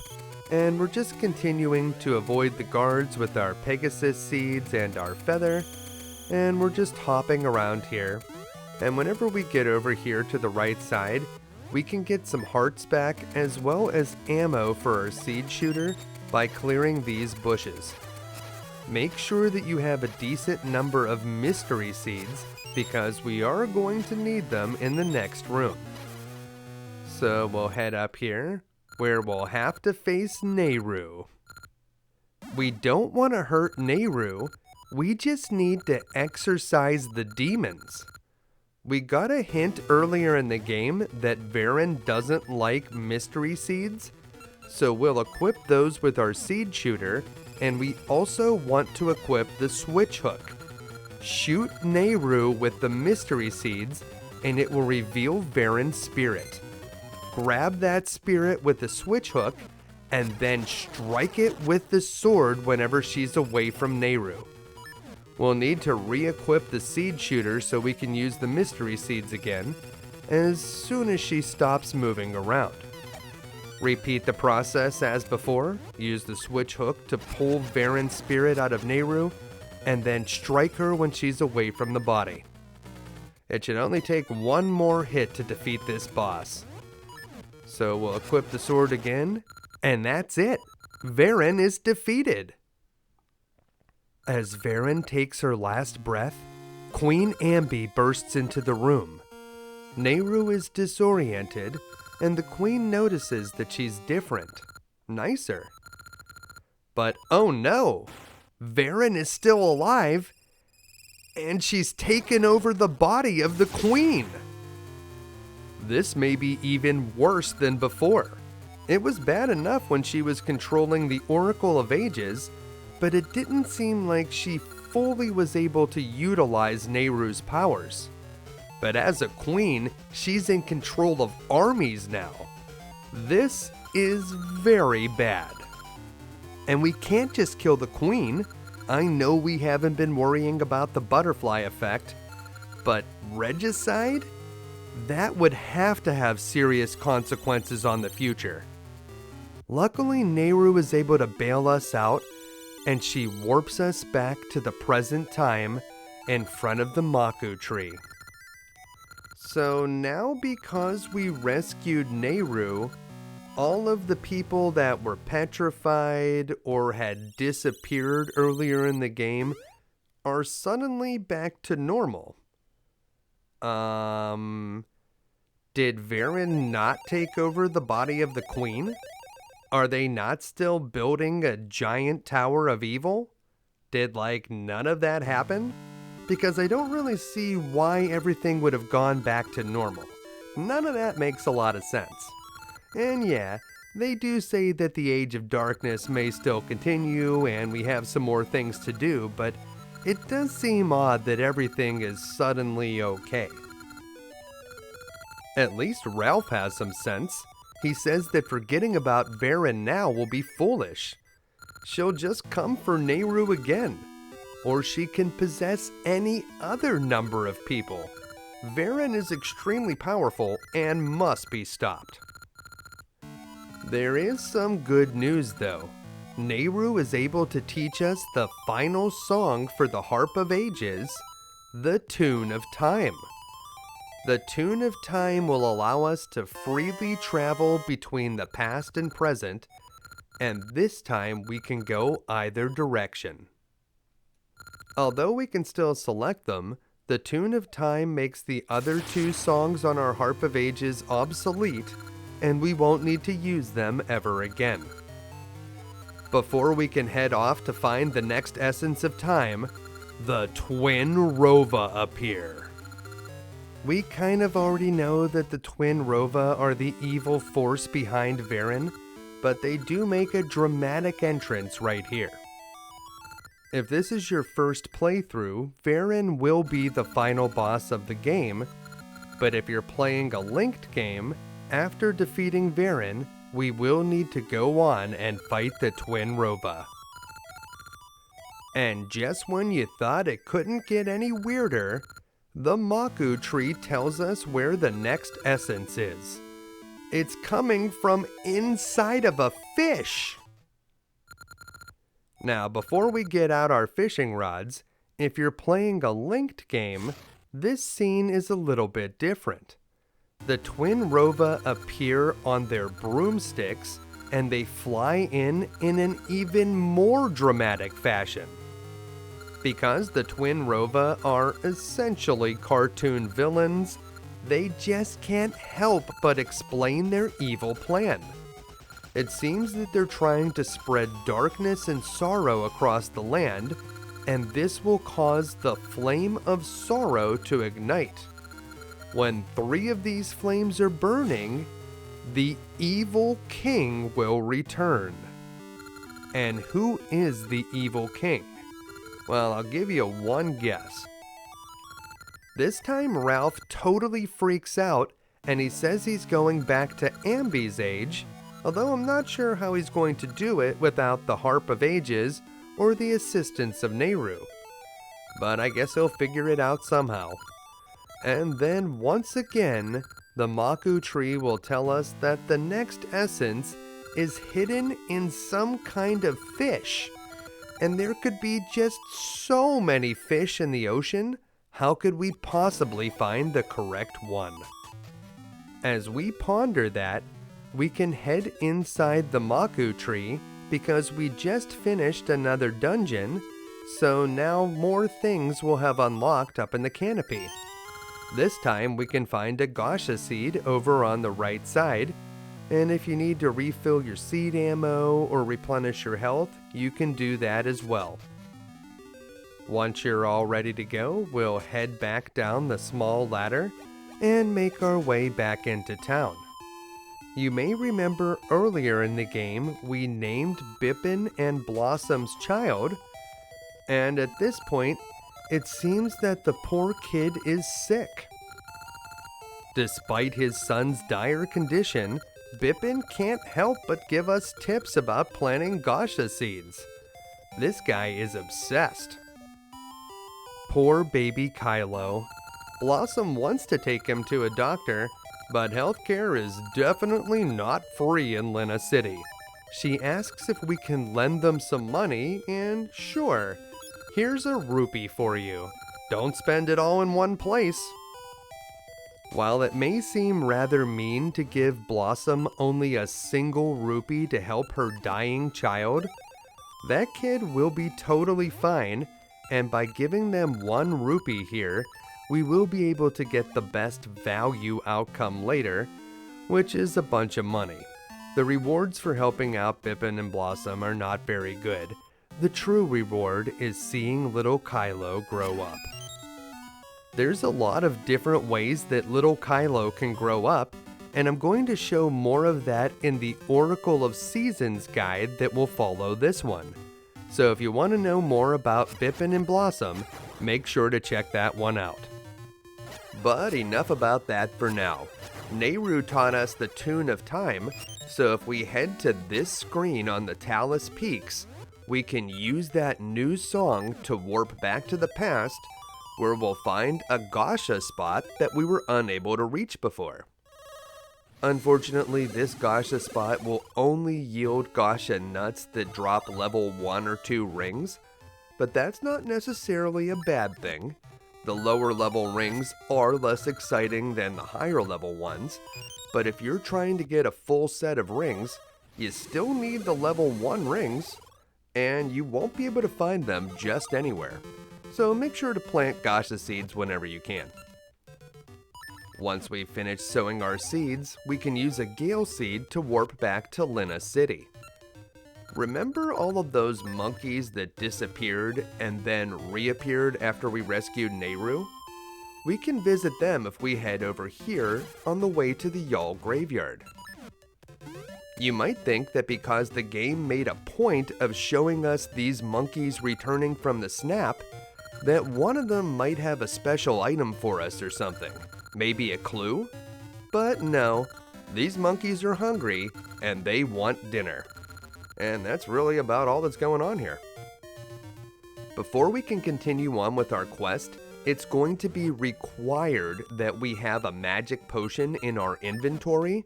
and we're just continuing to avoid the guards with our Pegasus seeds and our feather, and we're just hopping around here. And whenever we get over here to the right side, we can get some hearts back as well as ammo for our seed shooter by clearing these bushes. Make sure that you have a decent number of mystery seeds because we are going to need them in the next room. So we'll head up here where we'll have to face Nayru. We don't want to hurt Nayru, we just need to exorcise the demons. We got a hint earlier in the game that Veran doesn't like mystery seeds, so we'll equip those with our seed shooter, and we also want to equip the switch hook. Shoot Nayru with the mystery seeds, and it will reveal Veran's spirit. Grab that spirit with the switch hook, and then strike it with the sword whenever she's away from Nayru. We'll need to re-equip the seed shooter so we can use the mystery seeds again, as soon as she stops moving around. Repeat the process as before, use the switch hook to pull Veran's spirit out of Nayru, and then strike her when she's away from the body. It should only take one more hit to defeat this boss. So we'll equip the sword again, and that's it! Veran is defeated! As Veran takes her last breath, Queen Ambi bursts into the room. Nayru is disoriented, and the queen notices that she's different, nicer. But oh no! Veran is still alive, and she's taken over the body of the queen! This may be even worse than before. It was bad enough when she was controlling the Oracle of Ages, but it didn't seem like she fully was able to utilize Nayru's powers. But as a queen, she's in control of armies now. This is very bad. And we can't just kill the queen. I know we haven't been worrying about the butterfly effect, but regicide? that would have to have serious consequences on the future. Luckily, Nayru is able to bail us out, and she warps us back to the present time in front of the Maku tree. So now, because we rescued Nayru, all of the people that were petrified or had disappeared earlier in the game are suddenly back to normal. Did Veran not take over the body of the queen? Are they not still building a giant tower of evil? Did none of that happen? Because I don't really see why everything would have gone back to normal. None of that makes a lot of sense. And yeah, they do say that the Age of Darkness may still continue and we have some more things to do, but it does seem odd that everything is suddenly okay. At least Ralph has some sense. He says that forgetting about Veran now will be foolish. She'll just come for Nayru again. Or she can possess any other number of people. Veran is extremely powerful and must be stopped. There is some good news though. Nayru is able to teach us the final song for the Harp of Ages, the Tune of Time. The Tune of Time will allow us to freely travel between the past and present, and this time we can go either direction. Although we can still select them, the Tune of Time makes the other two songs on our Harp of Ages obsolete, and we won't need to use them ever again. Before we can head off to find the next essence of time, the Twinrova appear. We kind of already know that the Twinrova are the evil force behind Veran, but they do make a dramatic entrance right here. If this is your first playthrough, Veran will be the final boss of the game, but if you're playing a linked game, after defeating Veran, we will need to go on and fight the Twinrova. And just when you thought it couldn't get any weirder, the Maku tree tells us where the next essence is. It's coming from inside of a fish! Now, before we get out our fishing rods, if you're playing a linked game, this scene is a little bit different. The Twinrova appear on their broomsticks, and they fly in an even more dramatic fashion. Because the Twinrova are essentially cartoon villains, they just can't help but explain their evil plan. It seems that they're trying to spread darkness and sorrow across the land, and this will cause the flame of sorrow to ignite. When 3 of these flames are burning, the evil king will return. And who is the evil king? Well, I'll give you one guess. This time Ralph totally freaks out and he says he's going back to Ambi's age, although I'm not sure how he's going to do it without the Harp of Ages or the assistance of Nayru. But I guess he'll figure it out somehow. And then once again, the Maku tree will tell us that the next essence is hidden in some kind of fish. And there could be just so many fish in the ocean, how could we possibly find the correct one? As we ponder that, we can head inside the Maku tree because we just finished another dungeon, so now more things will have unlocked up in the canopy. This time we can find a Gasha seed over on the right side, and if you need to refill your seed ammo or replenish your health, you can do that as well. Once you're all ready to go, we'll head back down the small ladder and make our way back into town. You may remember earlier in the game we named Bippin and Blossom's child, and at this point it seems that the poor kid is sick. Despite his son's dire condition, Bippin can't help but give us tips about planting Gasha seeds. This guy is obsessed. Poor baby Kylo. Blossom wants to take him to a doctor, but healthcare is definitely not free in Lena City. She asks if we can lend them some money, and sure, here's a rupee for you. Don't spend it all in one place. While it may seem rather mean to give Blossom only a single rupee to help her dying child, that kid will be totally fine, and by giving them 1 rupee here, we will be able to get the best value outcome later, which is a bunch of money. The rewards for helping out Pippin and Blossom are not very good. The true reward is seeing little Kylo grow up. There's a lot of different ways that little Kylo can grow up, and I'm going to show more of that in the Oracle of Seasons guide that will follow this one. So if you want to know more about Pippin and Blossom, make sure to check that one out. But enough about that for now. Nayru taught us the tune of time, so if we head to this screen on the Talus Peaks, we can use that new song to warp back to the past, where we'll find a Gasha spot that we were unable to reach before. Unfortunately, this Gasha spot will only yield Gasha nuts that drop level 1 or 2 rings, but that's not necessarily a bad thing. The lower level rings are less exciting than the higher level ones, but if you're trying to get a full set of rings, you still need the level 1 rings, and you won't be able to find them just anywhere. So make sure to plant Gasha seeds whenever you can. Once we've finished sowing our seeds, we can use a Gale seed to warp back to Lena City. Remember all of those monkeys that disappeared and then reappeared after we rescued Nayru? We can visit them if we head over here on the way to the Yawl Graveyard. You might think that because the game made a point of showing us these monkeys returning from the snap, that one of them might have a special item for us or something. Maybe a clue? But no, these monkeys are hungry and they want dinner. And that's really about all that's going on here. Before we can continue on with our quest, it's going to be required that we have a magic potion in our inventory.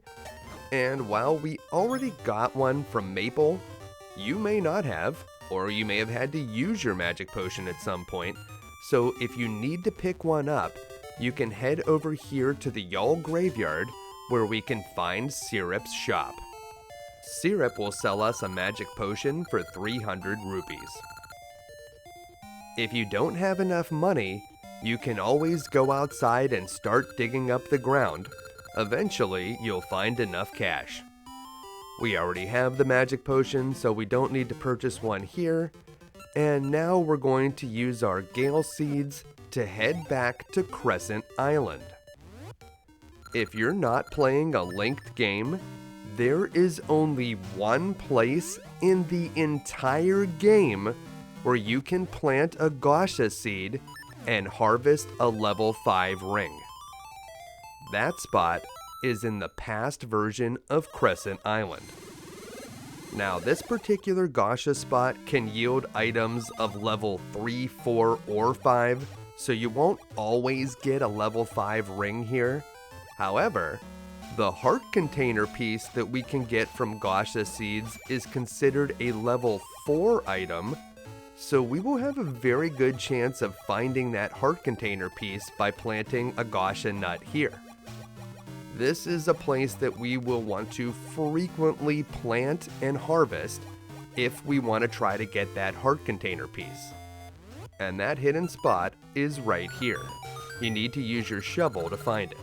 And while we already got one from Maple, you may not have, or you may have had to use your magic potion at some point. So if you need to pick one up, you can head over here to the Yawl Graveyard where we can find Syrup's shop. Syrup will sell us a magic potion for 300 rupees. If you don't have enough money, you can always go outside and start digging up the ground. Eventually, you'll find enough cash. We already have the magic potion, so we don't need to purchase one here. And now we're going to use our Gale seeds to head back to Crescent Island. If you're not playing a linked game, there is only one place in the entire game where you can plant a Gasha seed and harvest a level 5 ring. That spot is in the past version of Crescent Island. Now, this particular Gasha spot can yield items of level 3, 4, or 5, so you won't always get a level 5 ring here. However, the heart container piece that we can get from Gasha seeds is considered a level 4 item, so we will have a very good chance of finding that heart container piece by planting a Gasha nut here. This is a place that we will want to frequently plant and harvest if we want to try to get that heart container piece. And that hidden spot is right here. You need to use your shovel to find it.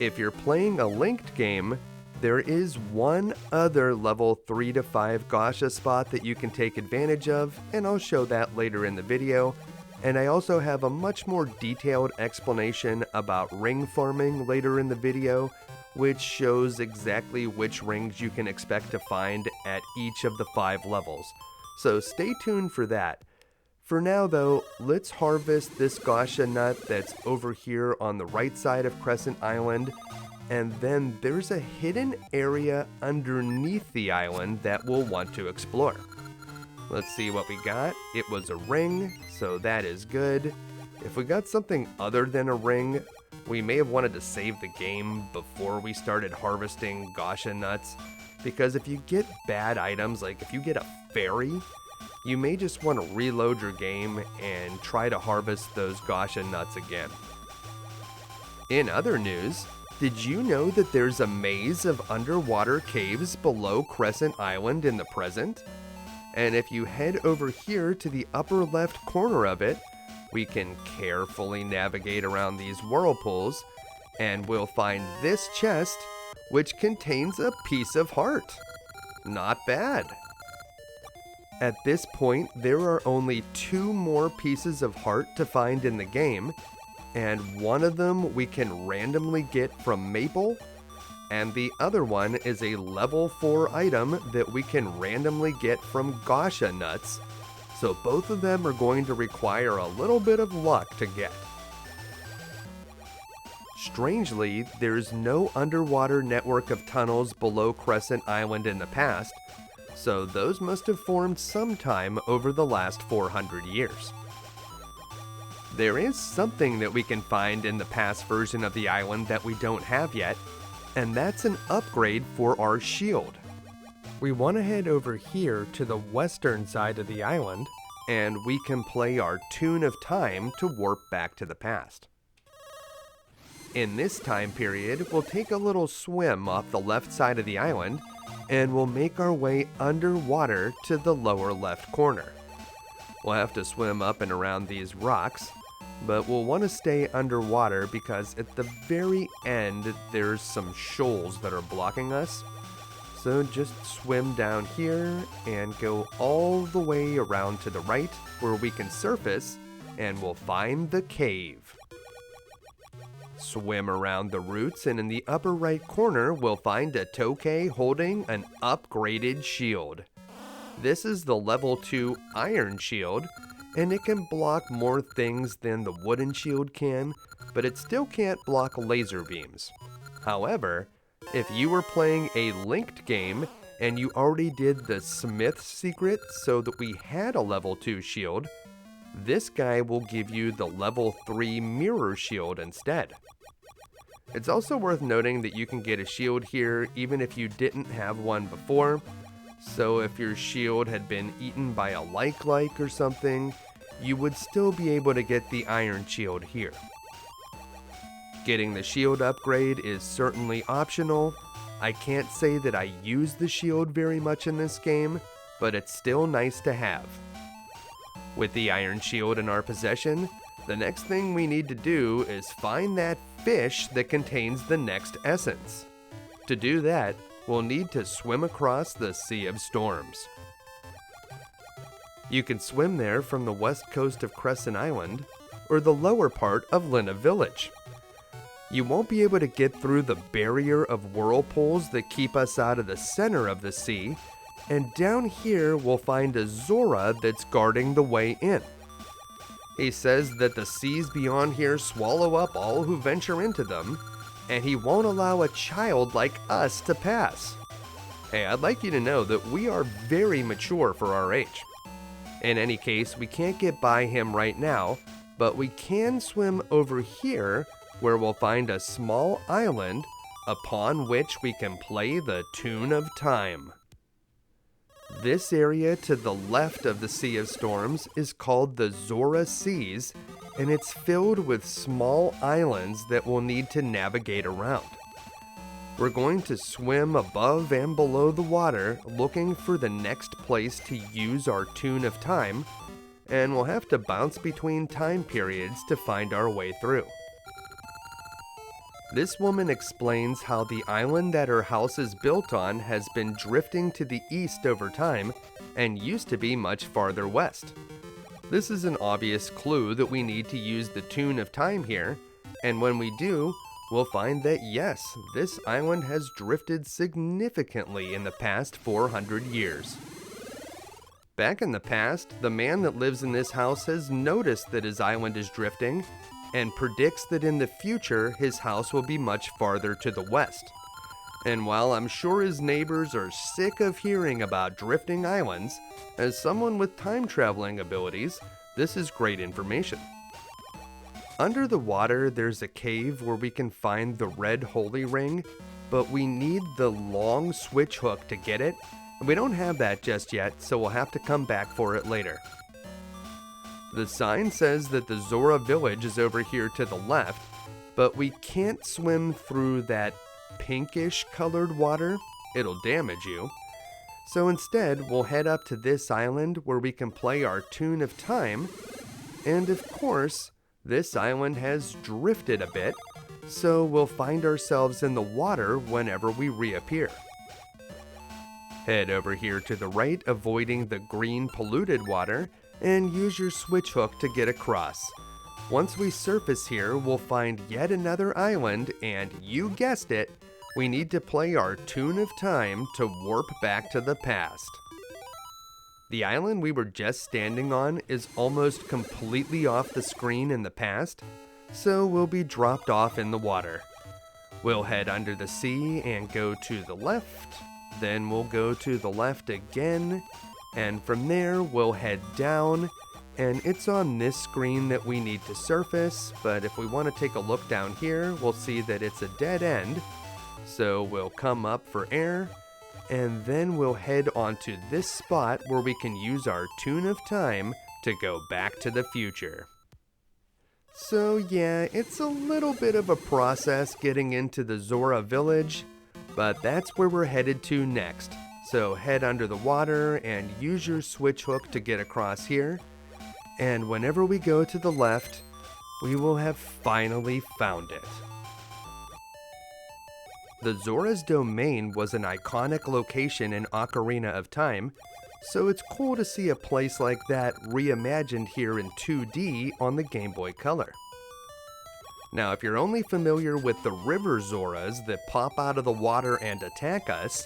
If you're playing a linked game, there is one other level 3 to 5 Gasha spot that you can take advantage of, and I'll show that later in the video. And I also have a much more detailed explanation about ring farming later in the video, which shows exactly which rings you can expect to find at each of the 5 levels. So stay tuned for that. For now though, let's harvest this Gasha nut that's over here on the right side of Crescent Island, and then there's a hidden area underneath the island that we'll want to explore. Let's see what we got. It was a ring, so that is good. If we got something other than a ring, we may have wanted to save the game before we started harvesting Gasha nuts, because if you get bad items, like if you get a fairy, you may just want to reload your game and try to harvest those Gasha nuts again. In other news, did you know that there's a maze of underwater caves below Crescent Island in the present? And if you head over here to the upper left corner of it, we can carefully navigate around these whirlpools, and we'll find this chest, which contains a piece of heart. Not bad. At this point, there are only 2 more pieces of heart to find in the game, and one of them we can randomly get from Maple, and the other one is a level 4 item that we can randomly get from Gasha nuts, so both of them are going to require a little bit of luck to get. Strangely, there's no underwater network of tunnels below Crescent Island in the past, so those must have formed sometime over the last 400 years. There is something that we can find in the past version of the island that we don't have yet, and that's an upgrade for our shield. We want to head over here to the western side of the island, and we can play our Tune of Time to warp back to the past. In this time period, we'll take a little swim off the left side of the island, and we'll make our way underwater to the lower left corner. We'll have to swim up and around these rocks, but we'll want to stay underwater because at the very end there's some shoals that are blocking us. So just swim down here and go all the way around to the right where we can surface and we'll find the cave. Swim around the roots and in the upper right corner we'll find a Tokay holding an upgraded shield. This is the level 2 iron shield, and it can block more things than the wooden shield can, but it still can't block laser beams. However, if you were playing a linked game and you already did the Smith secret so that we had a level 2 shield, this guy will give you the level 3 mirror shield instead. It's also worth noting that you can get a shield here even if you didn't have one before, so if your shield had been eaten by a like or something, you would still be able to get the iron shield here. Getting the shield upgrade is certainly optional. I can't say that I use the shield very much in this game, but it's still nice to have. With the iron shield in our possession, the next thing we need to do is find that fish that contains the next essence. To do that, we'll need to swim across the Sea of Storms. You can swim there from the west coast of Crescent Island, or the lower part of Zora Village. You won't be able to get through the barrier of whirlpools that keep us out of the center of the sea, and down here we'll find a Zora that's guarding the way in. He says that the seas beyond here swallow up all who venture into them, and he won't allow a child like us to pass. Hey, I'd like you to know that we are very mature for our age. In any case, we can't get by him right now, but we can swim over here where we'll find a small island upon which we can play the Tune of Time. This area to the left of the Sea of Storms is called the Zora Seas, and it's filled with small islands that we'll need to navigate around. We're going to swim above and below the water looking for the next place to use our Tune of Time, and we'll have to bounce between time periods to find our way through. This woman explains how the island that her house is built on has been drifting to the east over time and used to be much farther west. This is an obvious clue that we need to use the Tune of Time here, and when we do, we'll find that yes, this island has drifted significantly in the past 400 years. Back in the past, the man that lives in this house has noticed that his island is drifting and predicts that in the future his house will be much farther to the west. And while I'm sure his neighbors are sick of hearing about drifting islands, as someone with time traveling abilities, this is great information. Under the water, there's a cave where we can find the red holy ring, but we need the long switch hook to get it, and we don't have that just yet, so we'll have to come back for it later. The sign says that the Zora Village is over here to the left, but we can't swim through that pinkish colored water. It'll damage you. So instead, we'll head up to this island where we can play our tune of time, and of course, this island has drifted a bit, so we'll find ourselves in the water whenever we reappear. Head over here to the right, avoiding the green polluted water, and use your switch hook to get across. Once we surface here, we'll find yet another island, and you guessed it, we need to play our tune of time to warp back to the past. The island we were just standing on is almost completely off the screen in the past, so we'll be dropped off in the water. We'll head under the sea and go to the left, then we'll go to the left again, and from there we'll head down, and it's on this screen that we need to surface, but if we want to take a look down here, we'll see that it's a dead end. So we'll come up for air, and then we'll head onto this spot where we can use our tune of time to go back to the future. So yeah, it's a little bit of a process getting into the Zora Village, but that's where we're headed to next. So head under the water and use your switch hook to get across here, and whenever we go to the left, we will have finally found it. The Zora's Domain was an iconic location in Ocarina of Time, so it's cool to see a place like that reimagined here in 2D on the Game Boy Color. Now, if you're only familiar with the river Zoras that pop out of the water and attack us,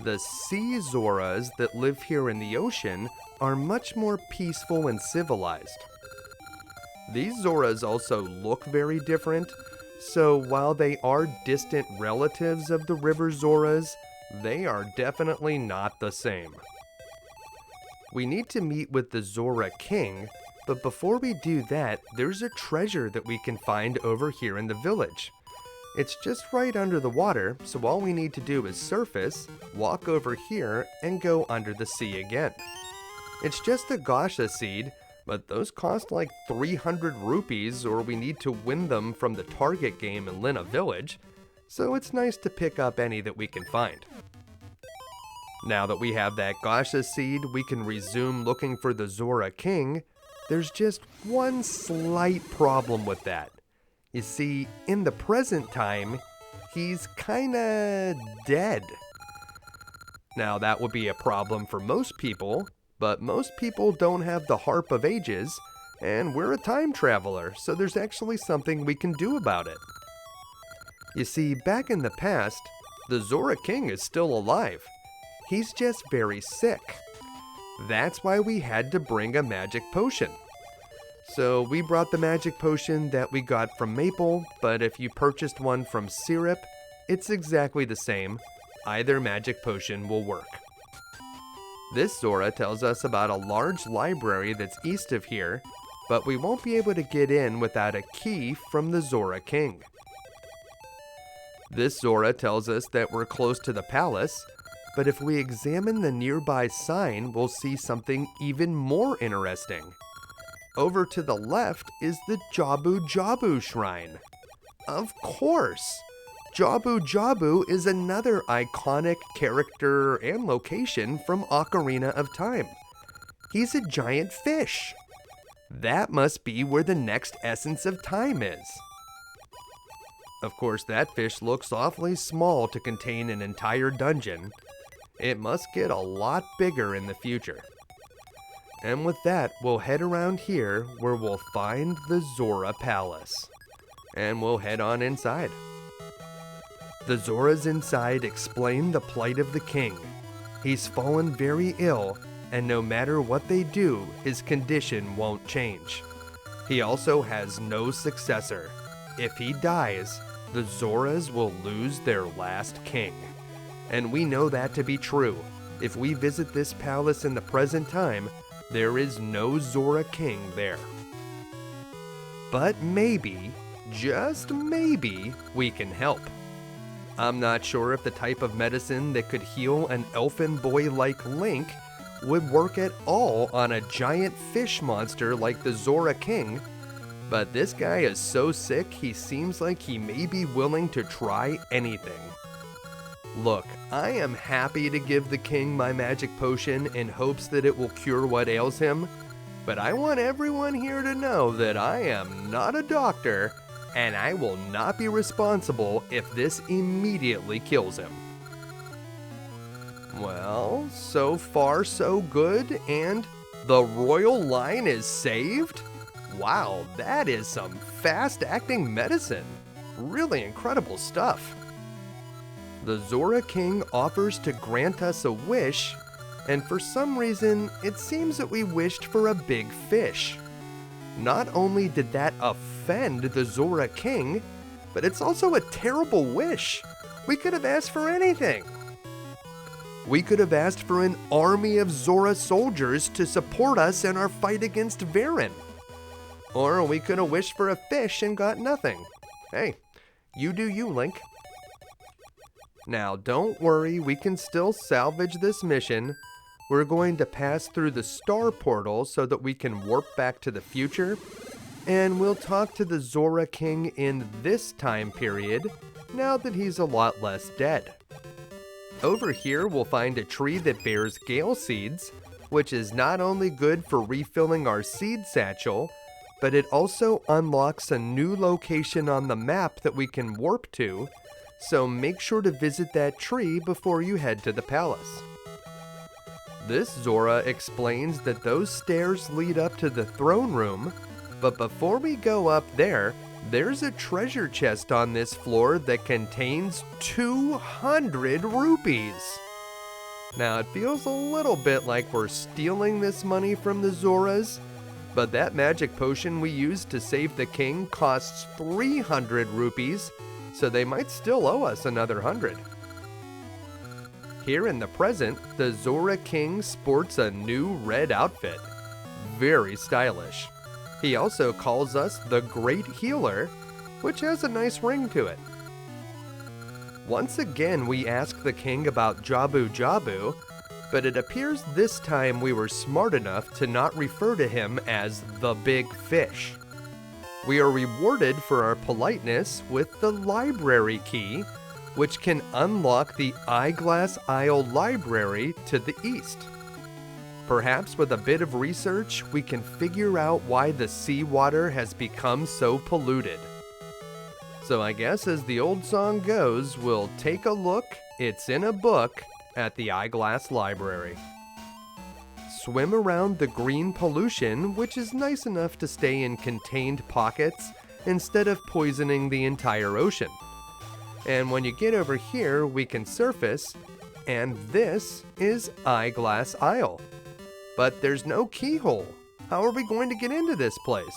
the sea Zoras that live here in the ocean are much more peaceful and civilized. These Zoras also look very different, so while they are distant relatives of the river Zoras, they are definitely not the same. We need to meet with the Zora King, but before we do that, there's a treasure that we can find over here in the village. It's just right under the water, so all we need to do is surface, walk over here, and go under the sea again. It's just a Gasha seed, but those cost like 300 rupees, or we need to win them from the target game in Lina Village, so it's nice to pick up any that we can find. Now that we have that Gasha seed, we can resume looking for the Zora King. There's just one slight problem with that. You see, in the present time, he's kinda dead. Now that would be a problem for most people, but most people don't have the Harp of Ages, and we're a time traveler, so there's actually something we can do about it. You see, back in the past, the Zora King is still alive. He's just very sick. That's why we had to bring a magic potion. So we brought the magic potion that we got from Maple, but if you purchased one from Syrup, it's exactly the same. Either magic potion will work. This Zora tells us about a large library that's east of here, but we won't be able to get in without a key from the Zora King. This Zora tells us that we're close to the palace, but if we examine the nearby sign, we'll see something even more interesting. Over to the left is the Jabu-Jabu shrine. Of course! Jabu-Jabu is another iconic character and location from Ocarina of Time. He's a giant fish. That must be where the next essence of time is. Of course, that fish looks awfully small to contain an entire dungeon. It must get a lot bigger in the future. And with that, we'll head around here where we'll find the Zora Palace. And we'll head on inside. The Zoras inside explain the plight of the king. He's fallen very ill, and no matter what they do, his condition won't change. He also has no successor. If he dies, the Zoras will lose their last king. And we know that to be true. If we visit this palace in the present time, there is no Zora King there. but maybe, just maybe, we can help. I'm not sure if the type of medicine that could heal an elfin boy like Link would work at all on a giant fish monster like the Zora King, but this guy is so sick he seems like he may be willing to try anything. Look, I am happy to give the king my magic potion in hopes that it will cure what ails him, but I want everyone here to know that I am not a doctor, and I will not be responsible if this immediately kills him. Well, so far so good, and the royal line is saved? Wow, that is some fast-acting medicine. Really incredible stuff. The Zora King offers to grant us a wish, and for some reason, it seems that we wished for a big fish. Not only did that offend the Zora King, but it's also a terrible wish. We could have asked for anything. We could have asked for an army of Zora soldiers to support us in our fight against Veran. Or we could have wished for a fish and got nothing. Hey, you do you, Link. Now, don't worry, we can still salvage this mission. We're going to pass through the star portal so that we can warp back to the future. And we'll talk to the Zora King in this time period, now that he's a lot less dead. Over here, we'll find a tree that bears gale seeds, which is not only good for refilling our seed satchel, but it also unlocks a new location on the map that we can warp to, so make sure to visit that tree before you head to the palace. This Zora explains that those stairs lead up to the throne room, but before we go up there, there's a treasure chest on this floor that contains 200 rupees. Now, it feels a little bit like we're stealing this money from the Zoras, but that magic potion we used to save the king costs 300 rupees, so they might still owe us another 100. Here in the present, the Zora King sports a new red outfit. Very stylish. He also calls us the Great Healer, which has a nice ring to it. Once again, we ask the king about Jabu-Jabu, but it appears this time we were smart enough to not refer to him as the Big Fish. We are rewarded for our politeness with the library key, which can unlock the Eyeglass Isle Library to the east. Perhaps with a bit of research, we can figure out why the seawater has become so polluted. So I guess as the old song goes, we'll take a look, it's in a book, at the Eyeglass Library. Swim around the green pollution, which is nice enough to stay in contained pockets instead of poisoning the entire ocean. And when you get over here, we can surface, and this is Eyeglass Isle. But there's no keyhole. How are we going to get into this place?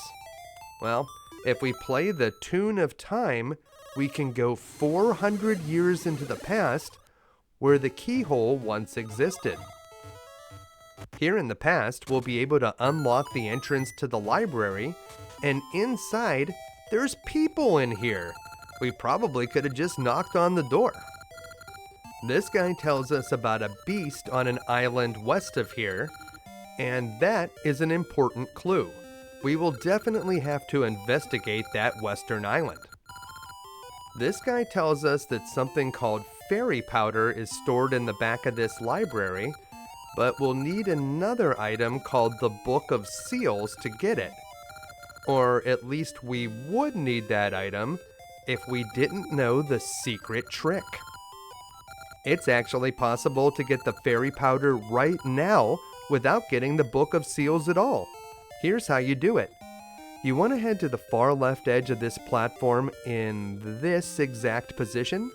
Well, if we play the Tune of Time, we can go 400 years into the past, where the keyhole once existed. Here in the past, we'll be able to unlock the entrance to the library, and inside, there's people in here. We probably could have just knocked on the door. This guy tells us about a beast on an island west of here, and that is an important clue. We will definitely have to investigate that western island. This guy tells us that something called fairy powder is stored in the back of this library, but we'll need another item called the Book of Seals to get it. Or at least we would need that item if we didn't know the secret trick. It's actually possible to get the fairy powder right now without getting the Book of Seals at all. Here's how you do it. You want to head to the far left edge of this platform in this exact position.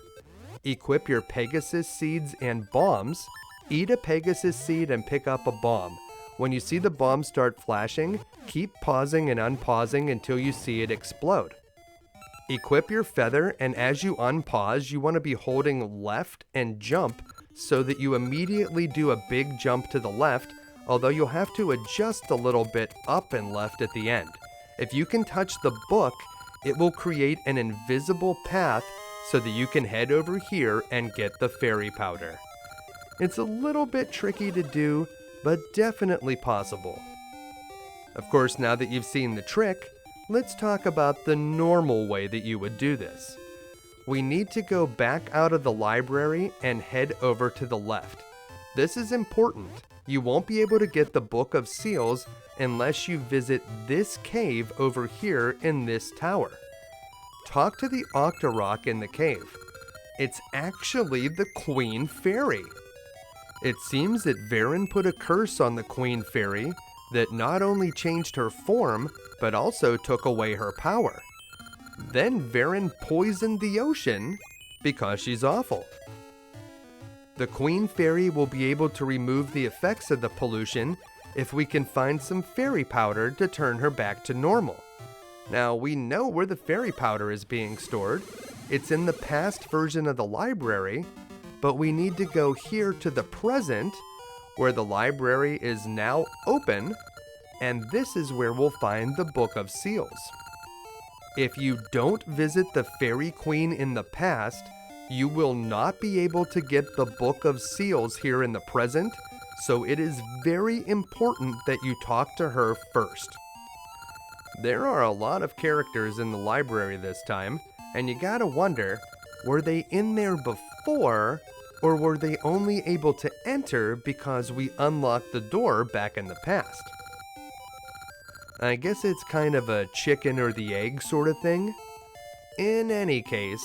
Equip your Pegasus seeds and bombs. Eat a Pegasus seed and pick up a bomb. When you see the bomb start flashing, keep pausing and unpausing until you see it explode. Equip your feather, and as you unpause, you want to be holding left and jump so that you immediately do a big jump to the left, although you'll have to adjust a little bit up and left at the end. If you can touch the book, it will create an invisible path so that you can head over here and get the fairy powder. It's a little bit tricky to do, but definitely possible. Of course, now that you've seen the trick, let's talk about the normal way that you would do this. We need to go back out of the library and head over to the left. This is important. You won't be able to get the Book of Seals unless you visit this cave over here in this tower. Talk to the Octorok in the cave. It's actually the Queen Fairy. It seems that Veran put a curse on the Queen Fairy that not only changed her form, but also took away her power. Then Veran poisoned the ocean because she's awful. The Queen Fairy will be able to remove the effects of the pollution if we can find some fairy powder to turn her back to normal. Now, we know where the fairy powder is being stored. It's in the past version of the library, but we need to go here to the present, where the library is now open, and this is where we'll find the Book of Seals. If you don't visit the Fairy Queen in the past, you will not be able to get the Book of Seals here in the present, so it is very important that you talk to her first. There are a lot of characters in the library this time, and you gotta wonder, were they in there before, or were they only able to enter because we unlocked the door back in the past? I guess it's kind of a chicken or the egg sort of thing. In any case,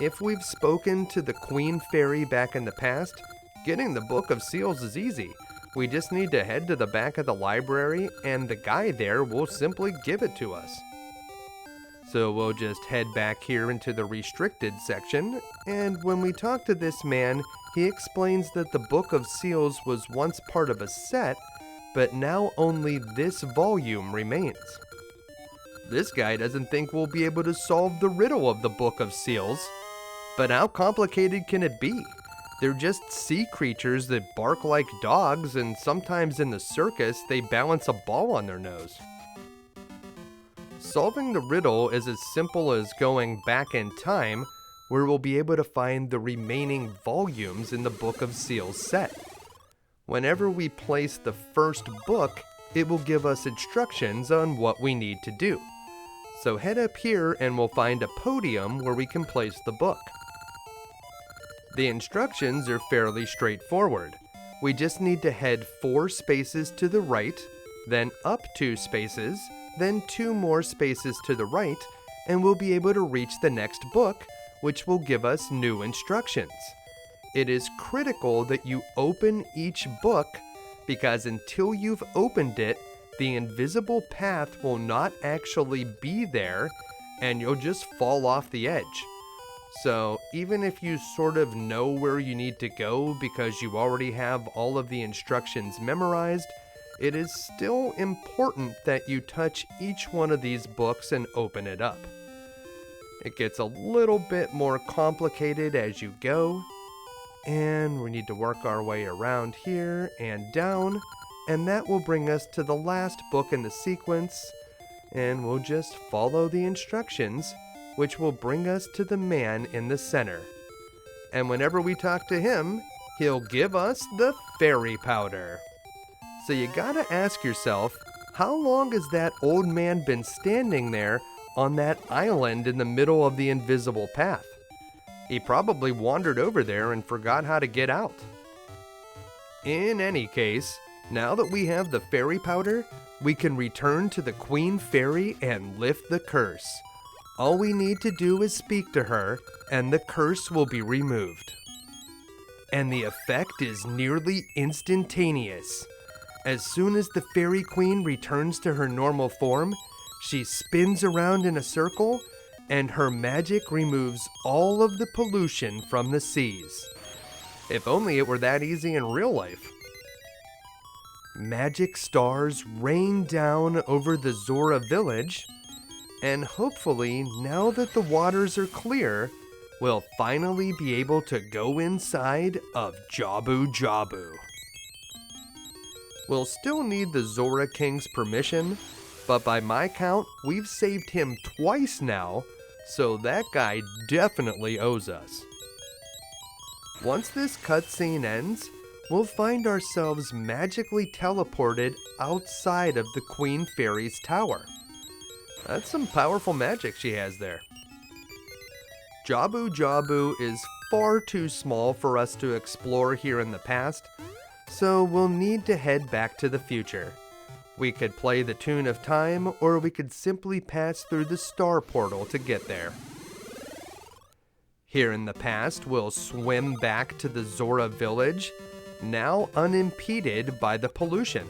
if we've spoken to the Queen Fairy back in the past, getting the Book of Seals is easy. We just need to head to the back of the library and the guy there will simply give it to us. So we'll just head back here into the restricted section, and when we talk to this man, he explains that the Book of Seals was once part of a set, but now only this volume remains. This guy doesn't think we'll be able to solve the riddle of the Book of Seals, but how complicated can it be? They're just sea creatures that bark like dogs, and sometimes in the circus they balance a ball on their nose. Solving the riddle is as simple as going back in time, where we'll be able to find the remaining volumes in the Book of Seals set. Whenever we place the first book, it will give us instructions on what we need to do. So head up here and we'll find a podium where we can place the book. The instructions are fairly straightforward. We just need to head 4 spaces to the right, then up 2 spaces, then 2 more spaces to the right, and we'll be able to reach the next book, which will give us new instructions. It is critical that you open each book, because until you've opened it, the invisible path will not actually be there, and you'll just fall off the edge. So even if you sort of know where you need to go because you already have all of the instructions memorized, it is still important that you touch each one of these books and open it up. It gets a little bit more complicated as you go, and we need to work our way around here and down, and that will bring us to the last book in the sequence, and we'll just follow the instructions, which will bring us to the man in the center. And whenever we talk to him, he'll give us the fairy powder. So you gotta ask yourself, how long has that old man been standing there on that island in the middle of the invisible path? He probably wandered over there and forgot how to get out. In any case, now that we have the fairy powder, we can return to the Queen Fairy and lift the curse. All we need to do is speak to her, and the curse will be removed. And the effect is nearly instantaneous. As soon as the Fairy Queen returns to her normal form, she spins around in a circle, and her magic removes all of the pollution from the seas. If only it were that easy in real life. Magic stars rain down over the Zora Village, and hopefully, now that the waters are clear, we'll finally be able to go inside of Jabu-Jabu. We'll still need the Zora King's permission, but by my count, we've saved him twice now, so that guy definitely owes us. Once this cutscene ends, we'll find ourselves magically teleported outside of the Queen Fairy's tower. That's some powerful magic she has there. Jabu-Jabu is far too small for us to explore here in the past, so we'll need to head back to the future. We could play the Tune of Time, or we could simply pass through the Star Portal to get there. Here in the past, we'll swim back to the Zora Village, now unimpeded by the pollution.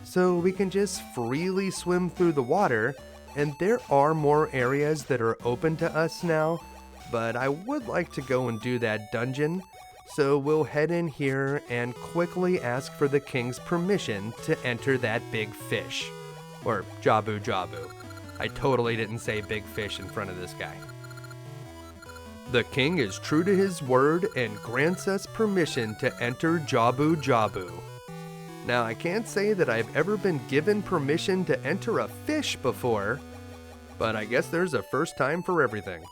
So we can just freely swim through the water, and there are more areas that are open to us now, but I would like to go and do that dungeon, so we'll head in here and quickly ask for the king's permission to enter that big fish. Or Jabu-Jabu. I totally didn't say big fish in front of this guy. The king is true to his word and grants us permission to enter Jabu-Jabu. Now, I can't say that I've ever been given permission to enter a fish before, but I guess there's a first time for everything.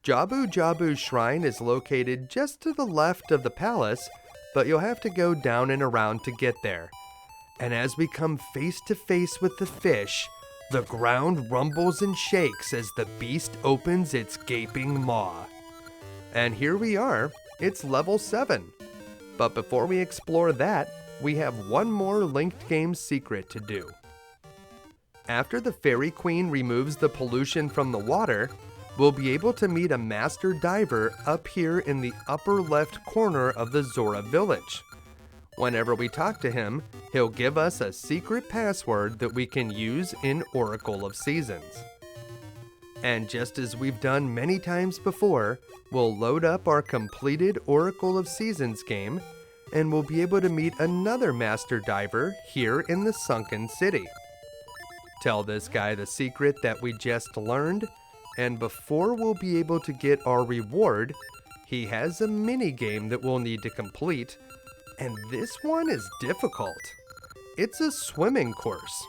Jabu-Jabu's shrine is located just to the left of the palace, but you'll have to go down and around to get there. And as we come face to face with the fish, the ground rumbles and shakes as the beast opens its gaping maw. And here we are, it's level 7. But before we explore that, we have one more linked game secret to do. After the Fairy Queen removes the pollution from the water, we'll be able to meet a master diver up here in the upper left corner of the Zora Village. Whenever we talk to him, he'll give us a secret password that we can use in Oracle of Seasons. And just as we've done many times before, we'll load up our completed Oracle of Seasons game, and we'll be able to meet another master diver here in the Sunken City. Tell this guy the secret that we just learned, and before we'll be able to get our reward, he has a mini game that we'll need to complete, and this one is difficult. It's a swimming course.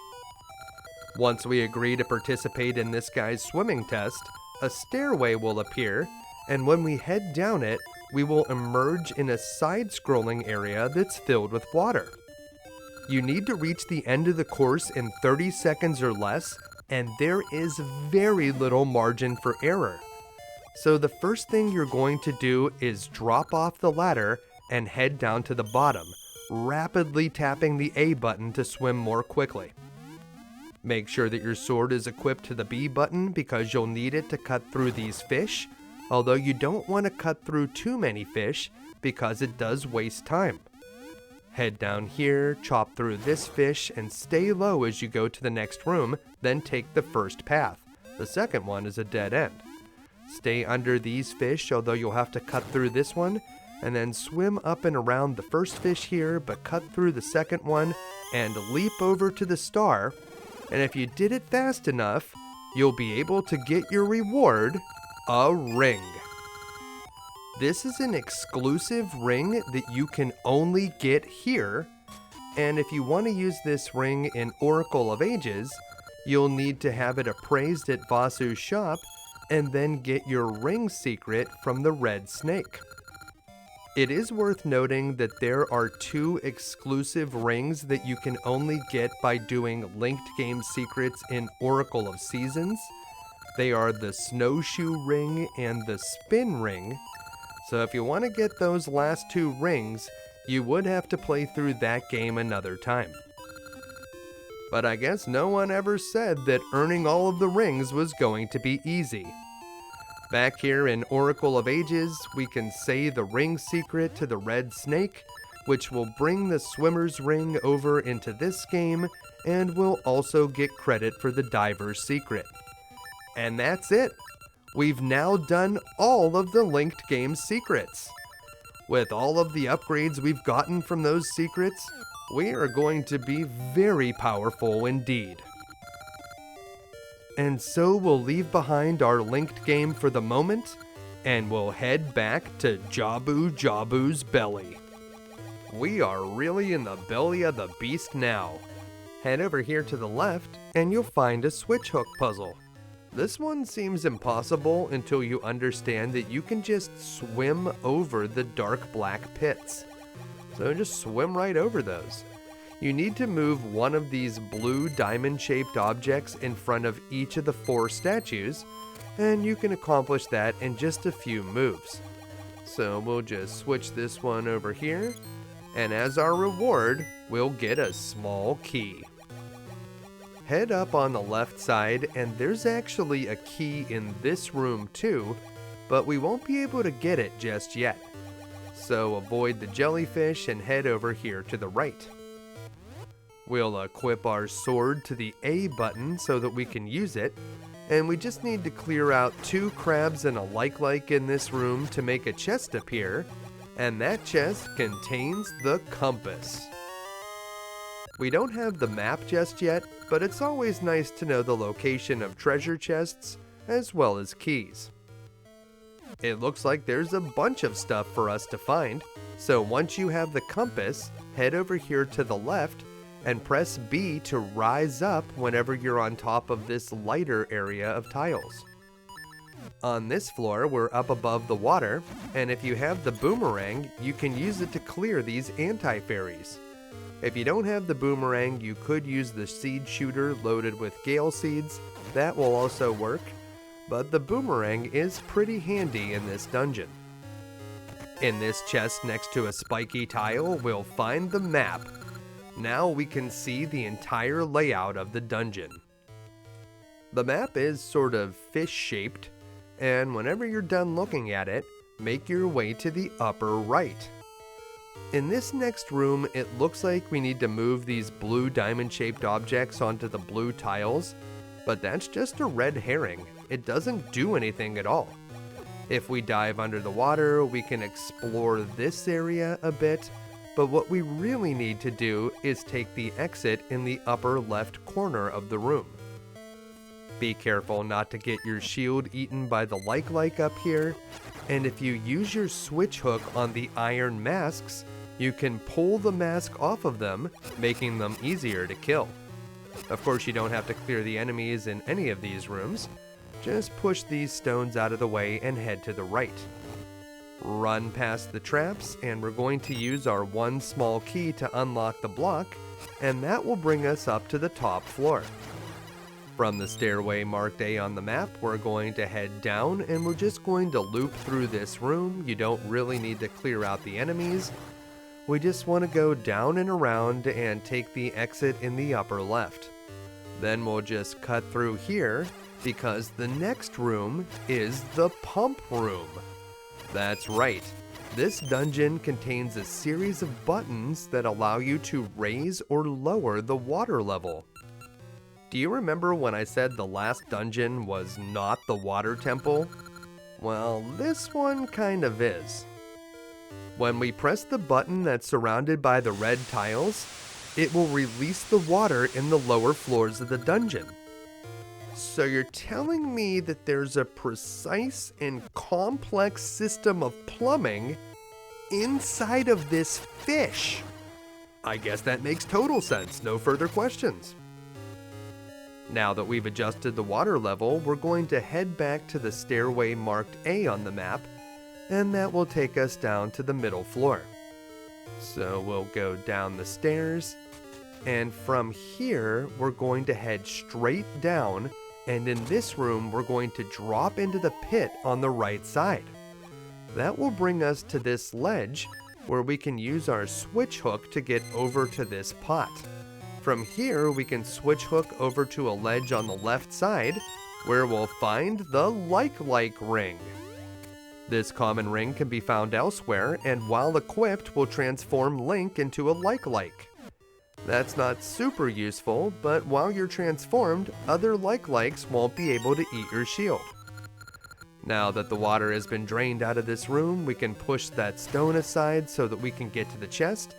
Once we agree to participate in this guy's swimming test, a stairway will appear, and when we head down it, we will emerge in a side-scrolling area that's filled with water. You need to reach the end of the course in 30 seconds or less, and there is very little margin for error. So the first thing you're going to do is drop off the ladder and head down to the bottom, rapidly tapping the A button to swim more quickly. Make sure that your sword is equipped to the B button because you'll need it to cut through these fish, although you don't want to cut through too many fish because it does waste time. Head down here, chop through this fish, and stay low as you go to the next room, then take the first path. The second one is a dead end. Stay under these fish, although you'll have to cut through this one, and then swim up and around the first fish here, but cut through the second one, and leap over to the star. And if you did it fast enough, you'll be able to get your reward, a ring. This is an exclusive ring that you can only get here, and if you want to use this ring in Oracle of Ages, you'll need to have it appraised at Vasu's shop, and then get your ring secret from the red snake. It is worth noting that there are 2 exclusive rings that you can only get by doing linked game secrets in Oracle of Seasons. They are the Snowshoe Ring and the Spin Ring. So if you want to get those last 2 rings, you would have to play through that game another time. But I guess no one ever said that earning all of the rings was going to be easy. Back here in Oracle of Ages, we can say the ring secret to the red snake, which will bring the swimmer's ring over into this game, and will also get credit for the diver's secret. And that's it! We've now done all of the linked game secrets. With all of the upgrades we've gotten from those secrets, we are going to be very powerful indeed. And so we'll leave behind our linked game for the moment, and we'll head back to Jabu-Jabu's belly. We are really in the belly of the beast now. head over here to the left and you'll find a switch hook puzzle. This one seems impossible until you understand that you can just swim over the dark black pits. So just swim right over those. You need to move one of these blue diamond-shaped objects in front of each of the 4 statues, and you can accomplish that in just a few moves. So we'll just switch this one over here, and as our reward, we'll get a small key. Head up on the left side, and there's actually a key in this room too, but we won't be able to get it just yet. So avoid the jellyfish and head over here to the right. We'll equip our sword to the A button so that we can use it, and we just need to clear out 2 crabs and a like in this room to make a chest appear, and that chest contains the compass. We don't have the map just yet, but it's always nice to know the location of treasure chests as well as keys. It looks like there's a bunch of stuff for us to find, so once you have the compass, head over here to the left and press B to rise up whenever you're on top of this lighter area of tiles. On this floor, we're up above the water, and if you have the boomerang, you can use it to clear these anti-fairies. If you don't have the boomerang, you could use the seed shooter loaded with gale seeds. That will also work, but the boomerang is pretty handy in this dungeon. In this chest next to a spiky tile, we'll find the map. Now we can see the entire layout of the dungeon. The map is sort of fish-shaped, and whenever you're done looking at it, make your way to the upper right. In this next room, it looks like we need to move these blue diamond-shaped objects onto the blue tiles, but that's just a red herring. It doesn't do anything at all. If we dive under the water, we can explore this area a bit, but what we really need to do is take the exit in the upper left corner of the room. Be careful not to get your shield eaten by the like up here, and if you use your switch hook on the iron masks, you can pull the mask off of them, making them easier to kill. Of course, you don't have to clear the enemies in any of these rooms. Just push these stones out of the way and head to the right. Run past the traps, and we're going to use our 1 small key to unlock the block, and that will bring us up to the top floor. From the stairway marked A on the map, we're going to head down, and we're just going to loop through this room. You don't really need to clear out the enemies. We just want to go down and around and take the exit in the upper left. Then we'll just cut through here, because the next room is the pump room. That's right, this dungeon contains a series of buttons that allow you to raise or lower the water level. Do you remember when I said the last dungeon was not the water temple? Well, this one kind of is. When we press the button that's surrounded by the red tiles, it will release the water in the lower floors of the dungeon. So you're telling me that there's a precise and complex system of plumbing inside of this fish? I guess that makes total sense. No further questions. Now that we've adjusted the water level, we're going to head back to the stairway marked A on the map, and that will take us down to the middle floor. So we'll go down the stairs, and from here, we're going to head straight down, and in this room, we're going to drop into the pit on the right side. That will bring us to this ledge, where we can use our switch hook to get over to this pot. From here, we can switch hook over to a ledge on the left side, where we'll find the like ring. This common ring can be found elsewhere, and while equipped, will transform Link into a like. That's not super useful, but while you're transformed, other likes won't be able to eat your shield. Now that the water has been drained out of this room, we can push that stone aside so that we can get to the chest,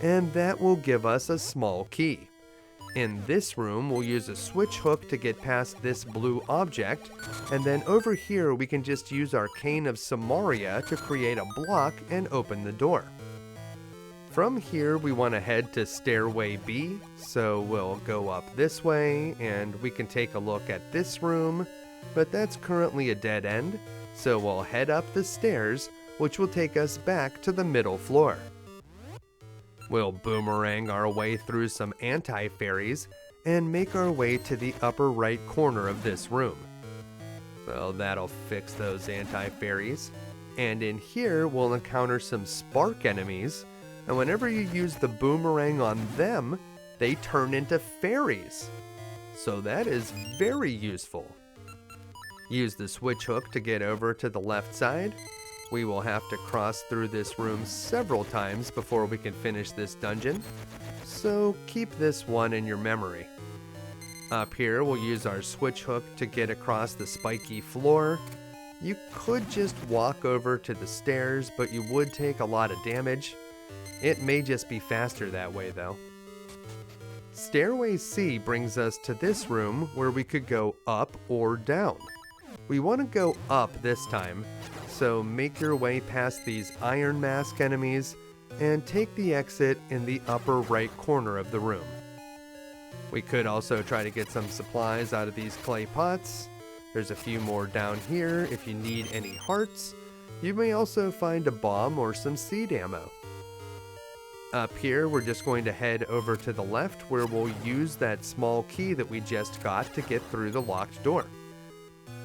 and that will give us a small key. In this room, we'll use a switch hook to get past this blue object, and then over here we can just use our Cane of Samaria to create a block and open the door. From here, we want to head to Stairway B, so we'll go up this way, and we can take a look at this room, but that's currently a dead end, so we'll head up the stairs, which will take us back to the middle floor. We'll boomerang our way through some anti-fairies, and make our way to the upper right corner of this room. So that'll fix those anti-fairies, and in here we'll encounter some spark enemies, and whenever you use the boomerang on them, they turn into fairies. So that is very useful. Use the switch hook to get over to the left side. We will have to cross through this room several times before we can finish this dungeon, so keep this one in your memory. Up here, we'll use our switch hook to get across the spiky floor. You could just walk over to the stairs, but you would take a lot of damage. It may just be faster that way though. Stairway C brings us to this room where we could go up or down. We want to go up this time, so make your way past these Iron Mask enemies and take the exit in the upper right corner of the room. We could also try to get some supplies out of these clay pots. There's a few more down here if you need any hearts. You may also find a bomb or some seed ammo. Up here, we're just going to head over to the left where we'll use that small key that we just got to get through the locked door.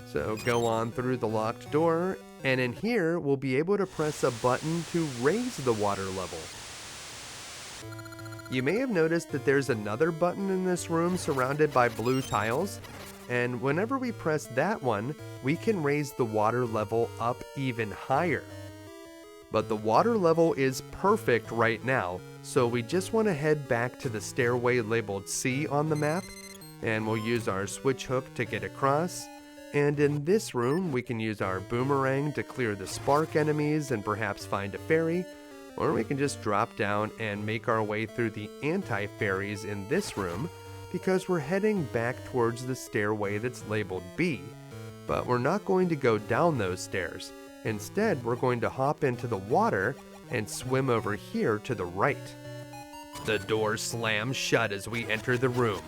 So go on through the locked door, and in here, we'll be able to press a button to raise the water level. You may have noticed that there's another button in this room surrounded by blue tiles, and whenever we press that one, we can raise the water level up even higher. But the water level is perfect right now, so we just want to head back to the stairway labeled C on the map, and we'll use our switch hook to get across. And in this room, we can use our boomerang to clear the spark enemies and perhaps find a fairy, or we can just drop down and make our way through the anti-fairies in this room, because we're heading back towards the stairway that's labeled B, but we're not going to go down those stairs. Instead, we're going to hop into the water and swim over here to the right. The door slams shut as we enter the room.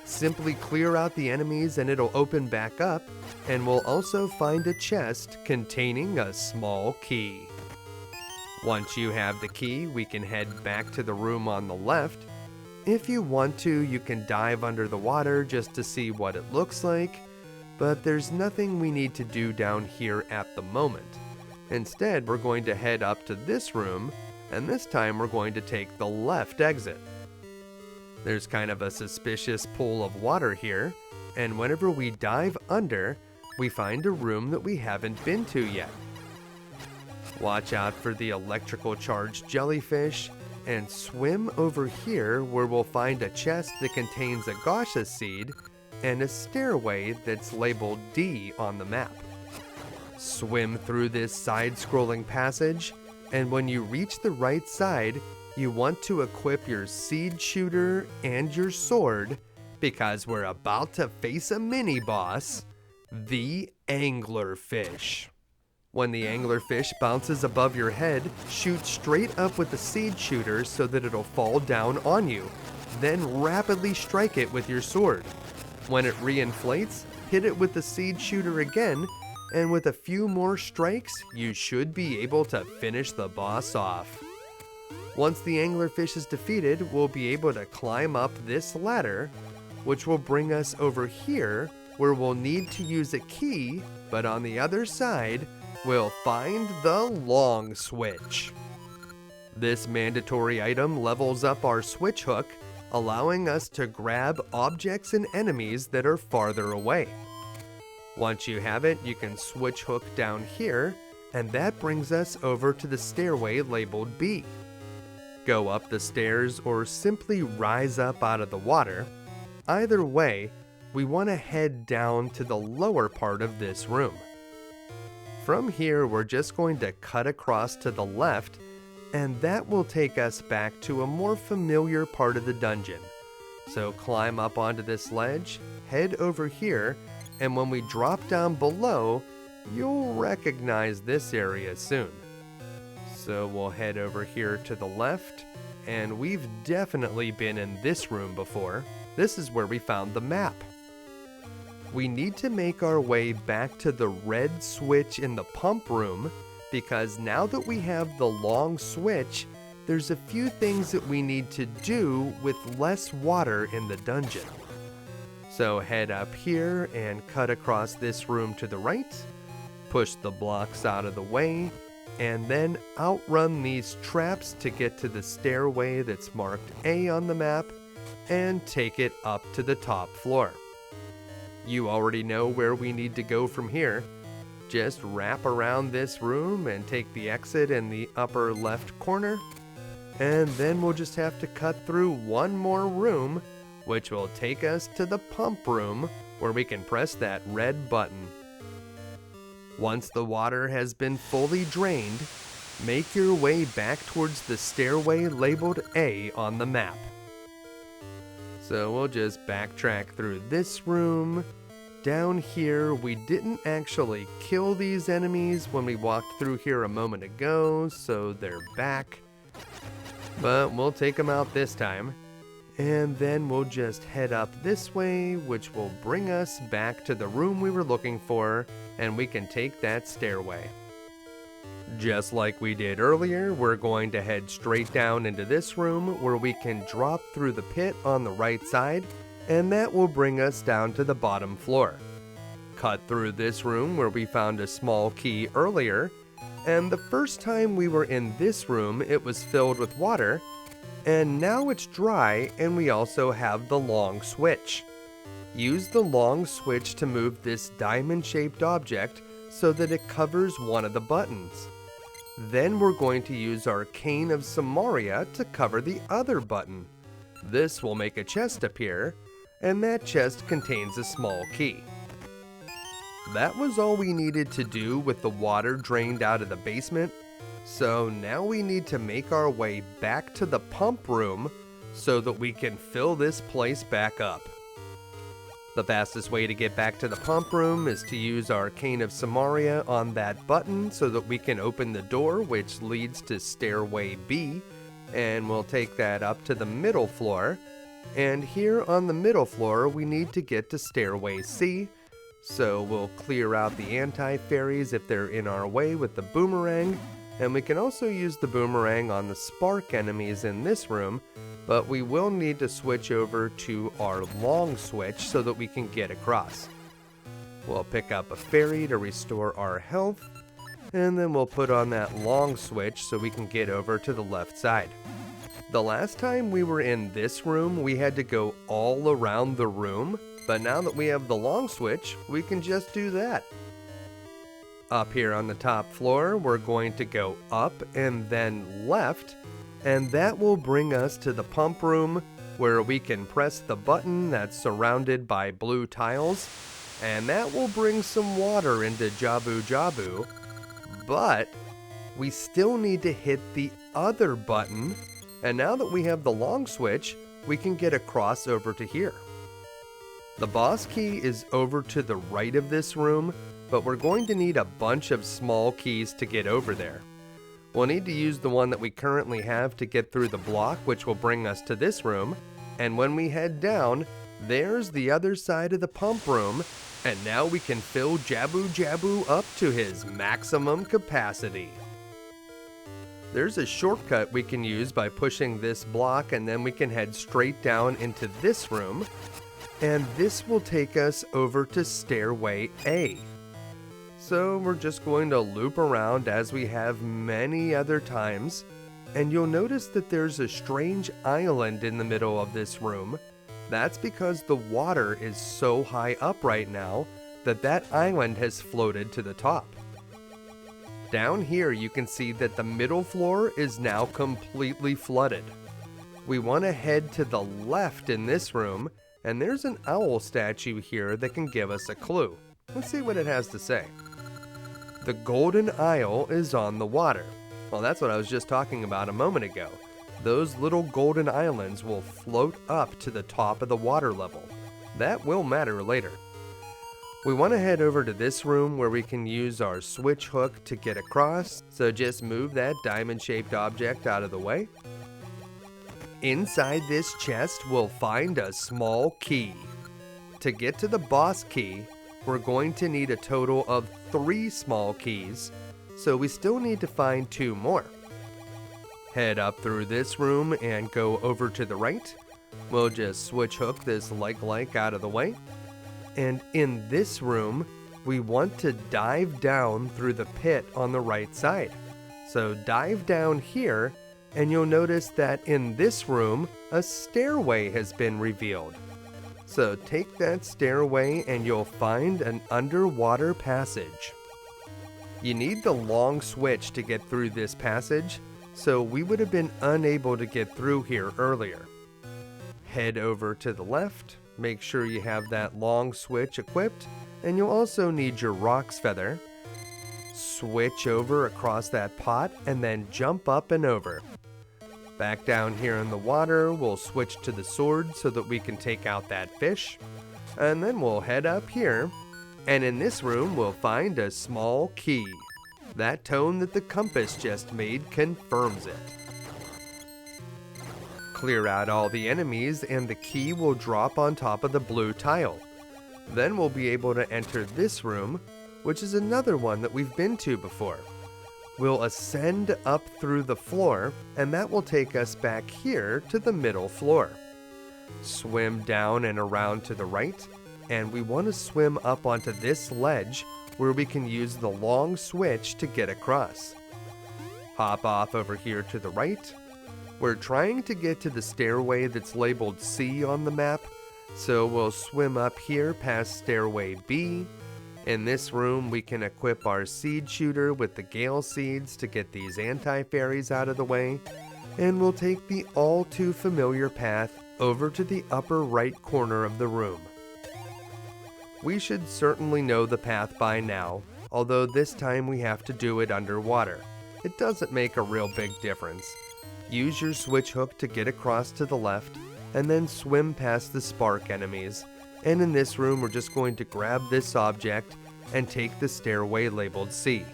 Simply clear out the enemies and it'll open back up, and we'll also find a chest containing a small key. Once you have the key, we can head back to the room on the left. If you want to, you can dive under the water just to see what it looks like, but there's nothing we need to do down here at the moment. Instead, we're going to head up to this room, and this time we're going to take the left exit. There's kind of a suspicious pool of water here, and whenever we dive under, we find a room that we haven't been to yet. Watch out for the electrical charged jellyfish, and swim over here where we'll find a chest that contains a Gasha seed and a stairway that's labeled D on the map. Swim through this side-scrolling passage, and when you reach the right side, you want to equip your seed shooter and your sword, because we're about to face a mini-boss, the anglerfish. When the anglerfish bounces above your head, shoot straight up with the seed shooter so that it'll fall down on you, then rapidly strike it with your sword. When it reinflates, hit it with the seed shooter again, and with a few more strikes, you should be able to finish the boss off. Once the anglerfish is defeated, we'll be able to climb up this ladder, which will bring us over here, where we'll need to use a key, but on the other side, we'll find the long switch. This mandatory item levels up our switch hook, allowing us to grab objects and enemies that are farther away. Once you have it, you can switch hook down here, and that brings us over to the stairway labeled B. Go up the stairs or simply rise up out of the water. Either way, we want to head down to the lower part of this room. From here, we're just going to cut across to the left, and that will take us back to a more familiar part of the dungeon. So climb up onto this ledge, head over here, and when we drop down below, you'll recognize this area soon. So we'll head over here to the left, and we've definitely been in this room before. This is where we found the map. We need to make our way back to the red switch in the pump room, because now that we have the long switch, there's a few things that we need to do with less water in the dungeon. So head up here and cut across this room to the right, push the blocks out of the way, and then outrun these traps to get to the stairway that's marked A on the map, and take it up to the top floor. You already know where we need to go from here. Just wrap around this room and take the exit in the upper left corner, and then we'll just have to cut through one more room, which will take us to the pump room where we can press that red button. Once the water has been fully drained, make your way back towards the stairway labeled A on the map. So we'll just backtrack through this room. Down here, we didn't actually kill these enemies when we walked through here a moment ago, so they're back. But we'll take them out this time. And then we'll just head up this way, which will bring us back to the room we were looking for, and we can take that stairway. Just like we did earlier, we're going to head straight down into this room where we can drop through the pit on the right side, and that will bring us down to the bottom floor. Cut through this room where we found a small key earlier, and the first time we were in this room it was filled with water, and now it's dry, and we also have the long switch. Use the long switch to move this diamond-shaped object so that it covers one of the buttons. Then we're going to use our Cane of Samaria to cover the other button. This will make a chest appear, and that chest contains a small key. That was all we needed to do with the water drained out of the basement, so now we need to make our way back to the pump room so that we can fill this place back up. The fastest way to get back to the pump room is to use our Cane of Samaria on that button so that we can open the door which leads to stairway B, and we'll take that up to the middle floor. And here on the middle floor we need to get to stairway C, so we'll clear out the anti-fairies if they're in our way with the boomerang, and we can also use the boomerang on the spark enemies in this room, but we will need to switch over to our long switch so that we can get across. We'll pick up a fairy to restore our health, and then we'll put on that long switch so we can get over to the left side. The last time we were in this room, we had to go all around the room, but now that we have the long switch, we can just do that. Up here on the top floor, we're going to go up and then left, and that will bring us to the pump room where we can press the button that's surrounded by blue tiles, and that will bring some water into Jabu-Jabu, but we still need to hit the other button, and now that we have the long switch, we can get across over to here. The boss key is over to the right of this room, but we're going to need a bunch of small keys to get over there. We'll need to use the one that we currently have to get through the block, which will bring us to this room, and when we head down, there's the other side of the pump room, and now we can fill Jabu-Jabu up to his maximum capacity. There's a shortcut we can use by pushing this block, and then we can head straight down into this room, and this will take us over to stairway A. So we're just going to loop around as we have many other times, and you'll notice that there's a strange island in the middle of this room. That's because the water is so high up right now that island has floated to the top. Down here you can see that the middle floor is now completely flooded. We want to head to the left in this room, and there's an owl statue here that can give us a clue. Let's see what it has to say. The Golden Isle is on the water. Well, that's what I was just talking about a moment ago. Those little golden islands will float up to the top of the water level. That will matter later. We want to head over to this room where we can use our switch hook to get across, so just move that diamond-shaped object out of the way. Inside this chest, we'll find a small key. To get to the boss key, we're going to need a total of 3 small keys, so we still need to find 2 more. Head up through this room and go over to the right. We'll just switch hook this like out of the way. And in this room, we want to dive down through the pit on the right side. So dive down here, and you'll notice that in this room, a stairway has been revealed. So take that stairway and you'll find an underwater passage. You need the long switch to get through this passage, so we would have been unable to get through here earlier. Head over to the left, make sure you have that long switch equipped, and you'll also need your Roc's Feather. Switch over across that pot and then jump up and over. Back down here in the water, we'll switch to the sword so that we can take out that fish. And then we'll head up here, and in this room we'll find a small key. That tone that the compass just made confirms it. Clear out all the enemies and the key will drop on top of the blue tile. Then we'll be able to enter this room, which is another one that we've been to before. We'll ascend up through the floor, and that will take us back here to the middle floor. Swim down and around to the right, and we want to swim up onto this ledge where we can use the long switch to get across. Hop off over here to the right. We're trying to get to the stairway that's labeled C on the map, so we'll swim up here past stairway B. In this room, we can equip our seed shooter with the gale seeds to get these anti-fairies out of the way, and we'll take the all too familiar path over to the upper right corner of the room. We should certainly know the path by now, although this time we have to do it underwater. It doesn't make a real big difference. Use your switch hook to get across to the left, and then swim past the spark enemies. And in this room, we're just going to grab this object and take the stairway labeled C.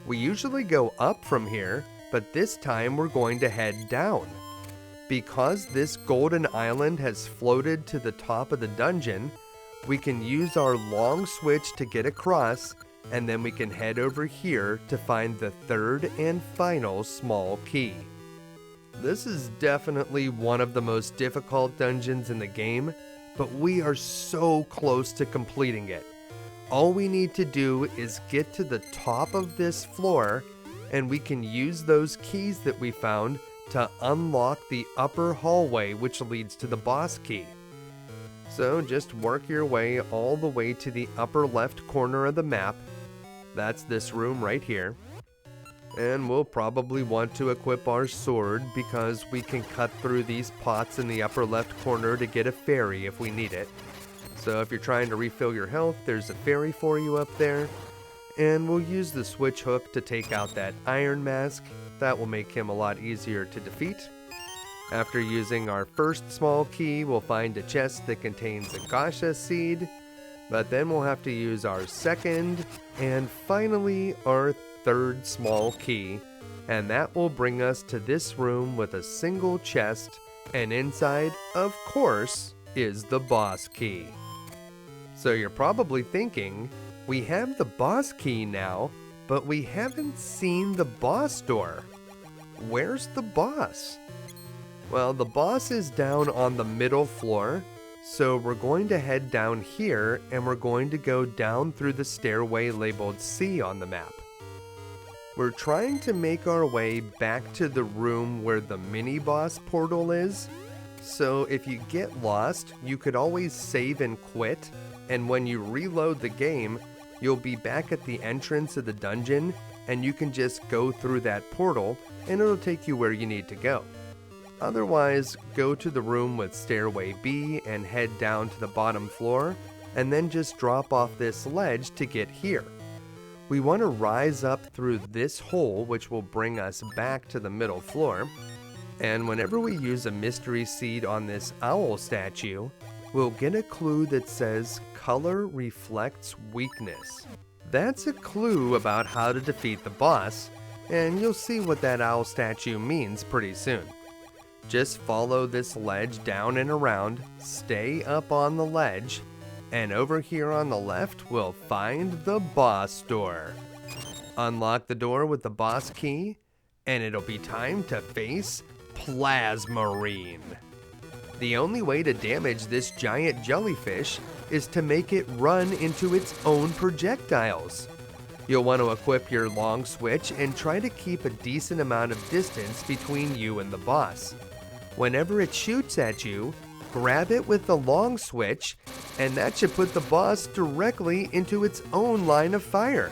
We usually go up from here, but this time we're going to head down. Because this golden island has floated to the top of the dungeon, we can use our long switch to get across, and then we can head over here to find the third and final small key. This is definitely one of the most difficult dungeons in the game, but we are so close to completing it. All we need to do is get to the top of this floor, and we can use those keys that we found to unlock the upper hallway which leads to the boss key. So just work your way all the way to the upper left corner of the map. That's this room right here. And we'll probably want to equip our sword because we can cut through these pots in the upper left corner to get a fairy if we need it. So if you're trying to refill your health, there's a fairy for you up there. And we'll use the switch hook to take out that iron mask. That will make him a lot easier to defeat. After using our first small key, we'll find a chest that contains a Gasha seed. But then we'll have to use our second and finally our third small key, and that will bring us to this room with a single chest, and inside, of course, is the boss key. So you're probably thinking, we have the boss key now, but we haven't seen the boss door. Where's the boss? Well, the boss is down on the middle floor, so we're going to head down here and we're going to go down through the stairway labeled C on the map. We're trying to make our way back to the room where the mini-boss portal is, so if you get lost, you could always save and quit, and when you reload the game, you'll be back at the entrance of the dungeon, and you can just go through that portal, and it'll take you where you need to go. Otherwise, go to the room with stairway B and head down to the bottom floor, and then just drop off this ledge to get here. We want to rise up through this hole, which will bring us back to the middle floor. And whenever we use a mystery seed on this owl statue, we'll get a clue that says color reflects weakness. That's a clue about how to defeat the boss, and you'll see what that owl statue means pretty soon. Just follow this ledge down and around, stay up on the ledge, and over here on the left we'll find the boss door. Unlock the door with the boss key, and it'll be time to face Plasmarine. The only way to damage this giant jellyfish is to make it run into its own projectiles. You'll want to equip your long switch and try to keep a decent amount of distance between you and the boss. Whenever it shoots at you, grab it with the long switch, and that should put the boss directly into its own line of fire.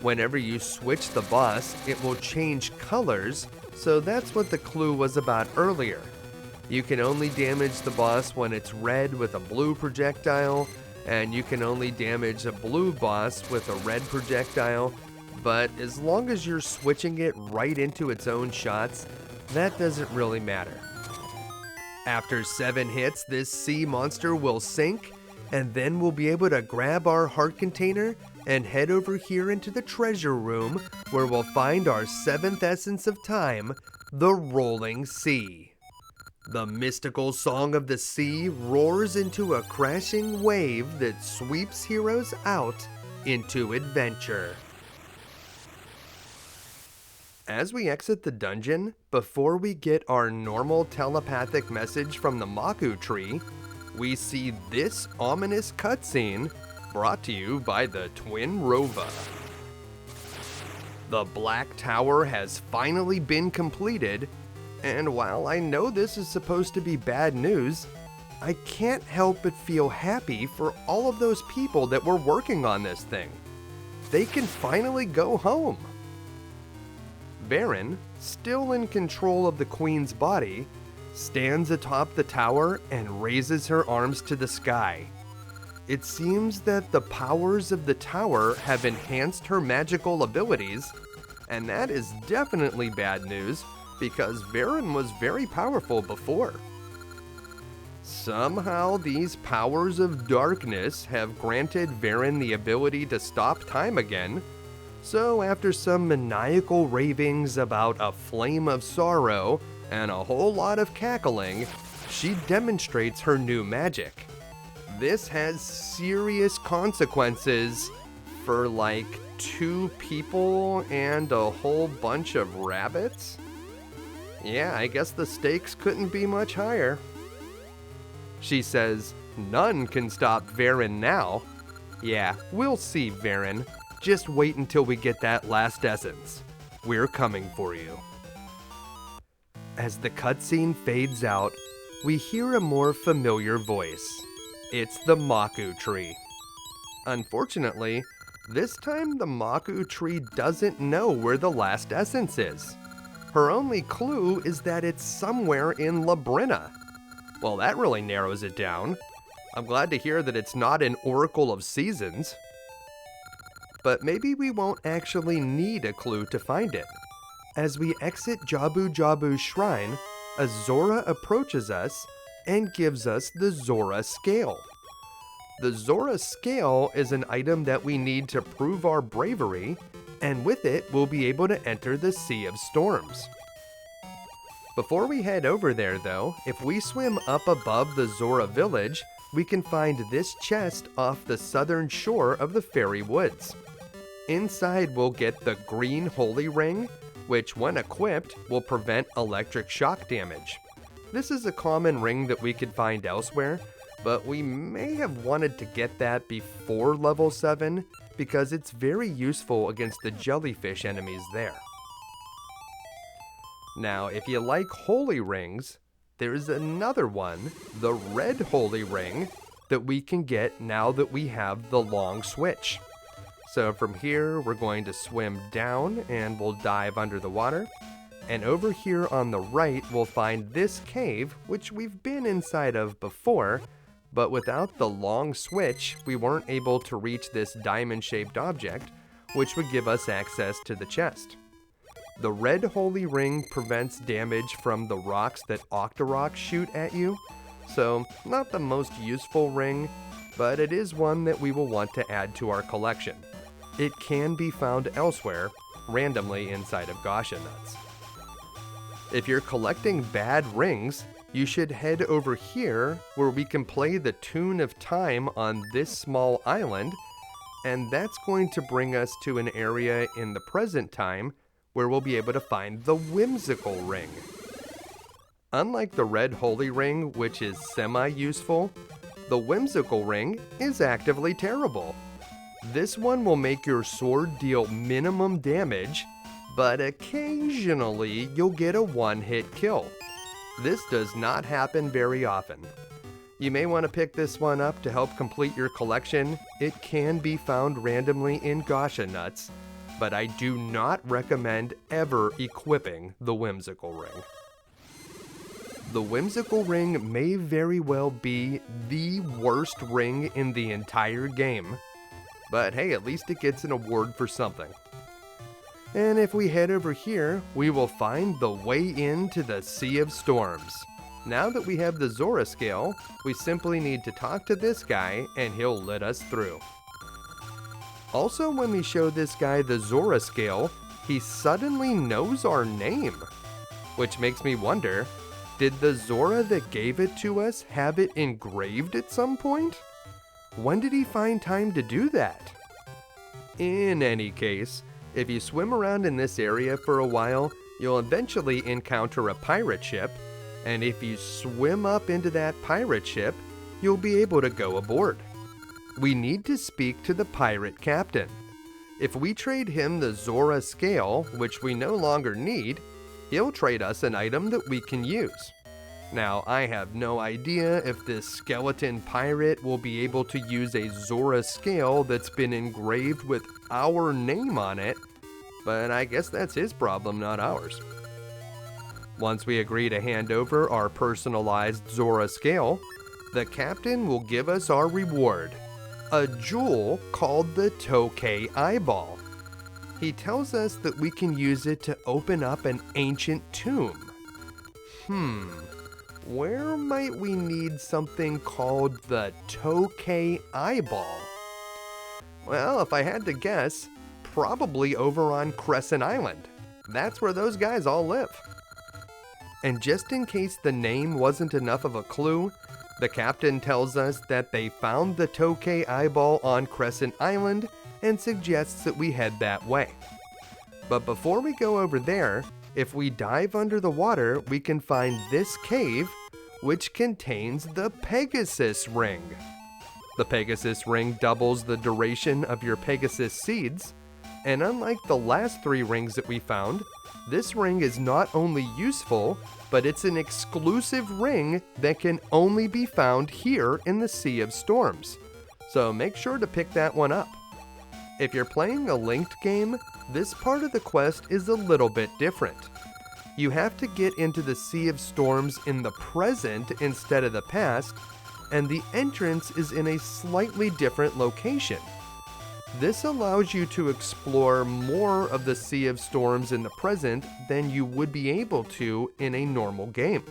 Whenever you switch the boss, it will change colors, so that's what the clue was about earlier. You can only damage the boss when it's red with a blue projectile, and you can only damage a blue boss with a red projectile, but as long as you're switching it right into its own shots, that doesn't really matter. After 7 hits, this sea monster will sink, and then we'll be able to grab our heart container and head over here into the treasure room, where we'll find our 7th essence of time, the Rolling Sea. The mystical song of the sea roars into a crashing wave that sweeps heroes out into adventure. As we exit the dungeon, before we get our normal telepathic message from the Maku tree, we see this ominous cutscene brought to you by the Twinrova. The Black Tower has finally been completed, and while I know this is supposed to be bad news, I can't help but feel happy for all of those people that were working on this thing. They can finally go home. Veran, still in control of the queen's body, stands atop the tower and raises her arms to the sky. It seems that the powers of the tower have enhanced her magical abilities, and that is definitely bad news because Veran was very powerful before. Somehow these powers of darkness have granted Veran the ability to stop time again, so after some maniacal ravings about a flame of sorrow and a whole lot of cackling, she demonstrates her new magic. This has serious consequences for like 2 people and a whole bunch of rabbits? Yeah, I guess the stakes couldn't be much higher. She says, "None can stop Veran now." Yeah, we'll see, Veran. Just wait until we get that last essence. We're coming for you. As the cutscene fades out, we hear a more familiar voice. It's the Maku tree. Unfortunately, this time the Maku tree doesn't know where the last essence is. Her only clue is that it's somewhere in Labrina. Well, that really narrows it down. I'm glad to hear that it's not an Oracle of Seasons. But maybe we won't actually need a clue to find it. As we exit Jabu-Jabu's shrine, a Zora approaches us and gives us the Zora scale. The Zora scale is an item that we need to prove our bravery, and with it we'll be able to enter the Sea of Storms. Before we head over there though, if we swim up above the Zora Village, we can find this chest off the southern shore of the Fairy Woods. Inside we'll get the green holy ring, which when equipped will prevent electric shock damage. This is a common ring that we could find elsewhere, but we may have wanted to get that before level 7 because it's very useful against the jellyfish enemies there. Now, if you like holy rings, there's another one, the red holy ring, that we can get now that we have the long switch. So from here, we're going to swim down and we'll dive under the water. And over here on the right, we'll find this cave, which we've been inside of before, but without the long switch, we weren't able to reach this diamond-shaped object, which would give us access to the chest. The red holy ring prevents damage from the rocks that Octoroks shoot at you, so not the most useful ring, but it is one that we will want to add to our collection. It can be found elsewhere, randomly inside of Gasha nuts. If you're collecting bad rings, you should head over here where we can play the Tune of Time on this small island, and that's going to bring us to an area in the present time where we'll be able to find the Whimsical Ring. Unlike the Red Holy Ring, which is semi-useful, the Whimsical Ring is actively terrible. This one will make your sword deal minimum damage, but occasionally you'll get a one-hit kill. This does not happen very often. You may want to pick this one up to help complete your collection. It can be found randomly in Gasha nuts, but I do not recommend ever equipping the Whimsical Ring. The Whimsical Ring may very well be the worst ring in the entire game, but hey, at least it gets an award for something. And if we head over here, we will find the way into the Sea of Storms. Now that we have the Zora scale, we simply need to talk to this guy and he'll let us through. Also, when we show this guy the Zora scale, he suddenly knows our name. Which makes me wonder, did the Zora that gave it to us have it engraved at some point? When did he find time to do that? In any case, if you swim around in this area for a while, you'll eventually encounter a pirate ship, and if you swim up into that pirate ship, you'll be able to go aboard. We need to speak to the pirate captain. If we trade him the Zora scale, which we no longer need, he'll trade us an item that we can use. Now, I have no idea if this skeleton pirate will be able to use a Zora scale that's been engraved with our name on it, but I guess that's his problem, not ours. Once we agree to hand over our personalized Zora scale, the captain will give us our reward, a jewel called the Tokay Eyeball. He tells us that we can use it to open up an ancient tomb. Where might we need something called the Tokay Eyeball? Well, if I had to guess, probably over on Crescent Island. That's where those guys all live. And just in case the name wasn't enough of a clue, the captain tells us that they found the Tokay Eyeball on Crescent Island and suggests that we head that way. But before we go over there, if we dive under the water, we can find this cave, which contains the Pegasus Ring. The Pegasus Ring doubles the duration of your Pegasus seeds, and unlike the last 3 rings that we found, this ring is not only useful, but it's an exclusive ring that can only be found here in the Sea of Storms. So make sure to pick that one up. If you're playing a linked game, this part of the quest is a little bit different. You have to get into the Sea of Storms in the present instead of the past, and the entrance is in a slightly different location. This allows you to explore more of the Sea of Storms in the present than you would be able to in a normal game.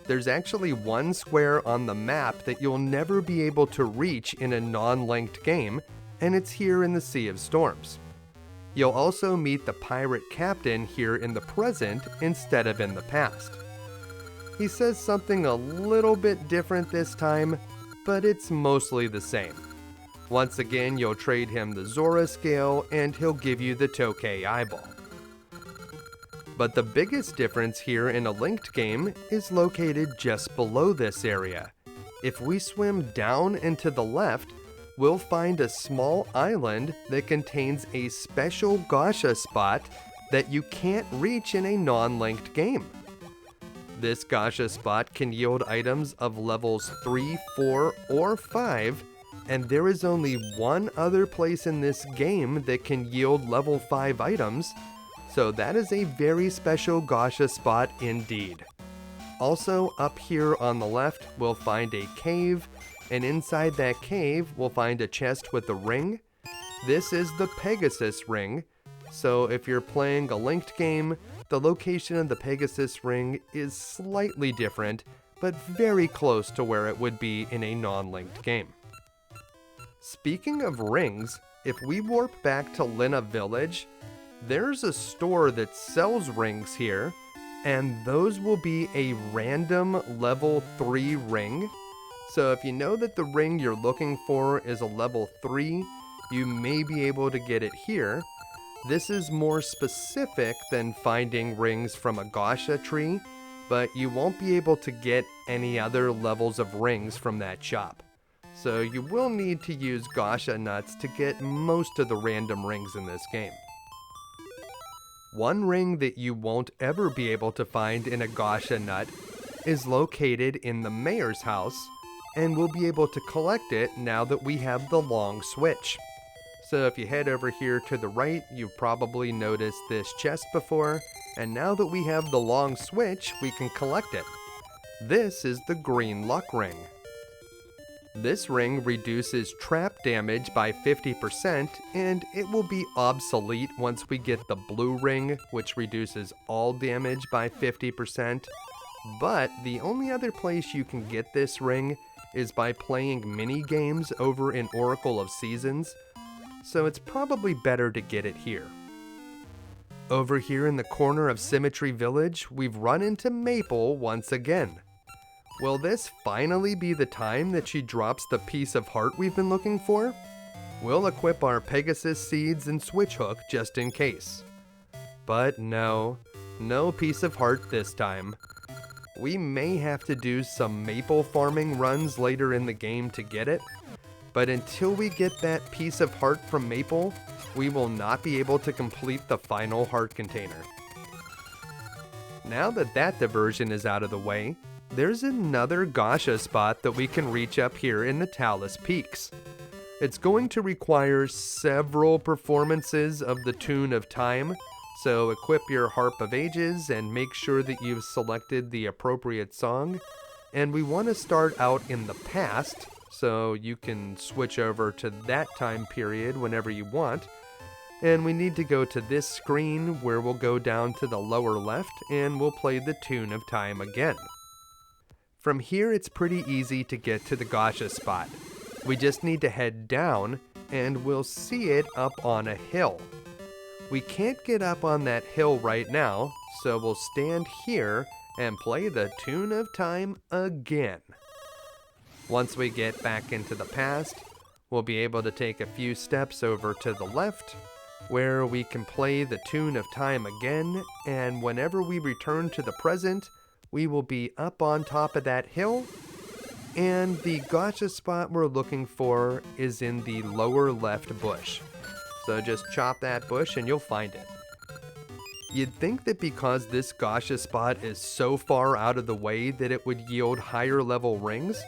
There's actually one square on the map that you'll never be able to reach in a non-linked game, and it's here in the Sea of Storms. You'll also meet the pirate captain here in the present instead of in the past. He says something a little bit different this time, but it's mostly the same. Once again, you'll trade him the Zora scale and he'll give you the Tokay Eyeball. But the biggest difference here in a linked game is located just below this area. If we swim down and to the left, we'll find a small island that contains a special Gasha spot that you can't reach in a non-linked game. This Gasha spot can yield items of levels 3, 4, or 5, and there is only one other place in this game that can yield level 5 items, so that is a very special Gasha spot indeed. Also, up here on the left, we'll find a cave, and inside that cave, we'll find a chest with a ring. This is the Pegasus Ring, so if you're playing a linked game, the location of the Pegasus Ring is slightly different, but very close to where it would be in a non-linked game. Speaking of rings, if we warp back to Lina Village, there's a store that sells rings here, and those will be a random level 3 ring. So if you know that the ring you're looking for is a level 3, you may be able to get it here. This is more specific than finding rings from a Gasha tree, but you won't be able to get any other levels of rings from that shop. So you will need to use Gasha nuts to get most of the random rings in this game. One ring that you won't ever be able to find in a Gasha nut is located in the mayor's house, and we'll be able to collect it now that we have the long switch. So if you head over here to the right, you've probably noticed this chest before, and now that we have the long switch, we can collect it. This is the green luck ring. This ring reduces trap damage by 50%, and it will be obsolete once we get the blue ring, which reduces all damage by 50%. But the only other place you can get this ring is by playing mini games over in Oracle of Seasons, so it's probably better to get it here. Over here in the corner of Symmetry Village, we've run into Maple once again. Will this finally be the time that she drops the piece of heart we've been looking for? We'll equip our Pegasus seeds and switch hook just in case. But no piece of heart this time. We may have to do some maple farming runs later in the game to get it, but until we get that piece of heart from Maple, we will not be able to complete the final heart container. Now that diversion is out of the way, there's another Gasha spot that we can reach up here in the Talus Peaks. It's going to require several performances of the Tune of Time, so equip your Harp of Ages and make sure that you've selected the appropriate song. And we want to start out in the past, so you can switch over to that time period whenever you want. And we need to go to this screen where we'll go down to the lower left and we'll play the Tune of Time again. From here, it's pretty easy to get to the Gasha spot. We just need to head down, and we'll see it up on a hill. We can't get up on that hill right now, so we'll stand here and play the Tune of Time again. Once we get back into the past, we'll be able to take a few steps over to the left, where we can play the Tune of Time again, and whenever we return to the present, we will be up on top of that hill, and the Gasha spot we're looking for is in the lower left bush. So just chop that bush and you'll find it. You'd think that because this Gasha spot is so far out of the way that it would yield higher level rings,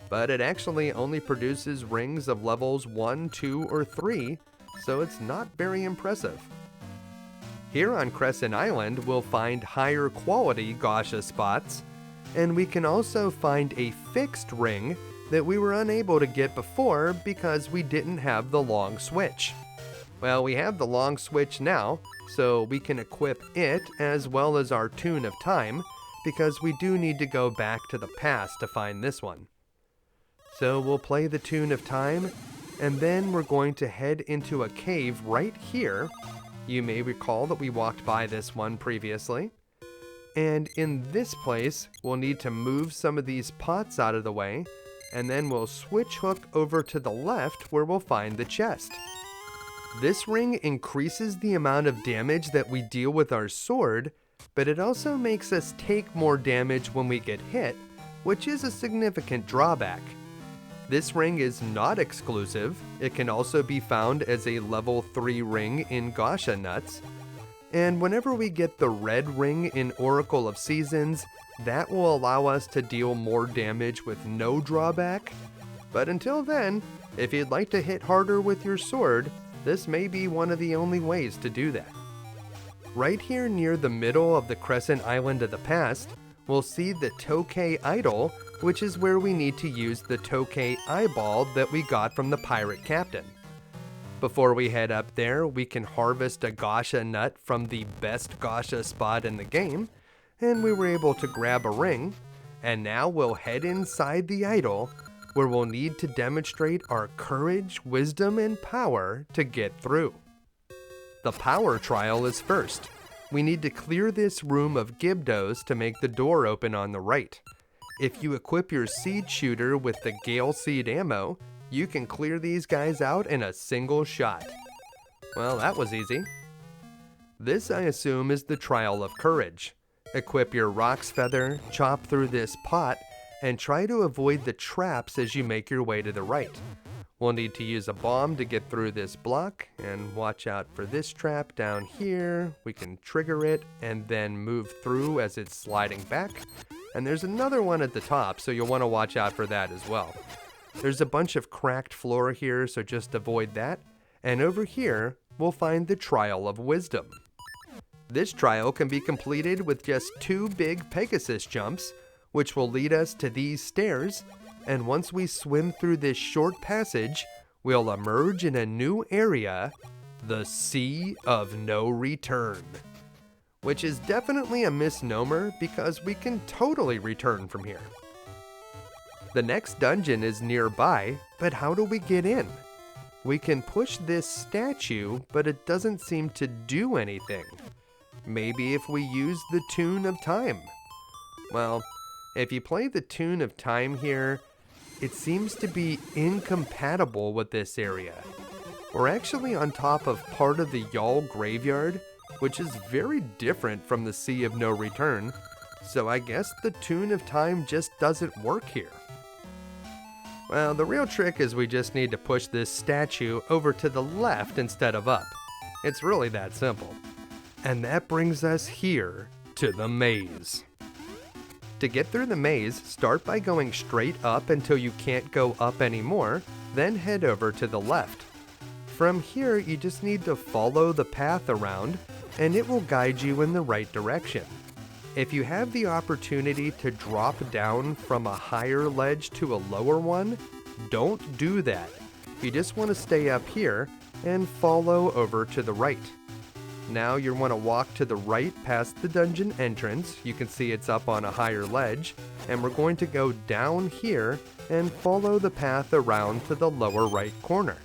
but it actually only produces rings of levels 1, 2, or 3, so it's not very impressive. Here on Crescent Island, we'll find higher quality Gasha spots, and we can also find a fixed ring that we were unable to get before because we didn't have the long switch. Well, we have the long switch now, so we can equip it as well as our Tune of Time, because we do need to go back to the past to find this one. So we'll play the Tune of Time, and then we're going to head into a cave right here. You may recall that we walked by this one previously. And in this place, we'll need to move some of these pots out of the way, and then we'll switch hook over to the left where we'll find the chest. This ring increases the amount of damage that we deal with our sword, but it also makes us take more damage when we get hit, which is a significant drawback. This ring is not exclusive. It can also be found as a level 3 ring in Gasha nuts. And whenever we get the red ring in Oracle of Seasons, that will allow us to deal more damage with no drawback. But until then, if you'd like to hit harder with your sword, this may be one of the only ways to do that. Right here near the middle of the Crescent Island of the past, we'll see the Tokay Idol, which is where we need to use the Tokay Eyeball that we got from the Pirate Captain. Before we head up there, we can harvest a Gasha nut from the best Gasha spot in the game, and we were able to grab a ring, And now we'll head inside the idol, where we'll need to demonstrate our courage, wisdom, and power to get through. The power trial is first. We need to clear this room of Gibdos to make the door open on the right. If you equip your seed shooter with the Gale Seed ammo, you can clear these guys out in a single shot. Well, that was easy. This, I assume, is the trial of courage. Equip your Rock's Feather, chop through this pot, and try to avoid the traps as you make your way to the right. We'll need to use a bomb to get through this block, and watch out for this trap down here. We can trigger it and then move through as it's sliding back. And there's another one at the top, so you'll want to watch out for that as well. There's a bunch of cracked floor here, so just avoid that. And over here, we'll find the Trial of Wisdom. This trial can be completed with just 2 big Pegasus jumps, which will lead us to these stairs, and once we swim through this short passage, we'll emerge in a new area, the Sea of No Return. Which is definitely a misnomer because we can totally return from here. The next dungeon is nearby, but how do we get in? We can push this statue, but it doesn't seem to do anything. Maybe if we use the Tune of Time. Well, if you play the Tune of Time here, it seems to be incompatible with this area. We're actually on top of part of the Y'all Graveyard, which is very different from the Sea of No Return, so I guess the Tune of Time just doesn't work here. Well, the real trick is we just need to push this statue over to the left instead of up. It's really that simple. And that brings us here to the maze. To get through the maze, start by going straight up until you can't go up anymore, then head over to the left. From here, you just need to follow the path around, and it will guide you in the right direction. If you have the opportunity to drop down from a higher ledge to a lower one, don't do that. You just want to stay up here and follow over to the right. Now you want to walk to the right past the dungeon entrance. You can see it's up on a higher ledge, and we're going to go down here and follow the path around to the lower right corner.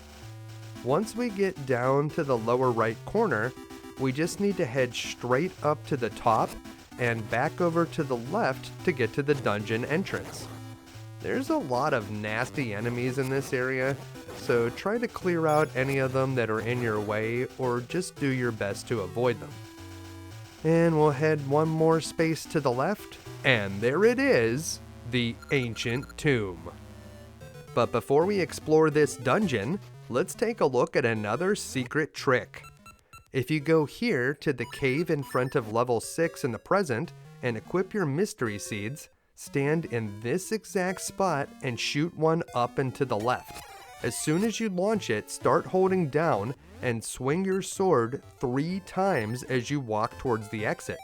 Once we get down to the lower right corner, we just need to head straight up to the top and back over to the left to get to the dungeon entrance. There's a lot of nasty enemies in this area, so try to clear out any of them that are in your way or just do your best to avoid them. And we'll head one more space to the left, and there it is, the Ancient Tomb. But before we explore this dungeon, let's take a look at another secret trick. If you go here to the cave in front of level 6 in the present and equip your mystery seeds, stand in this exact spot and shoot one up and to the left. As soon as you launch it, start holding down and swing your sword 3 times as you walk towards the exit.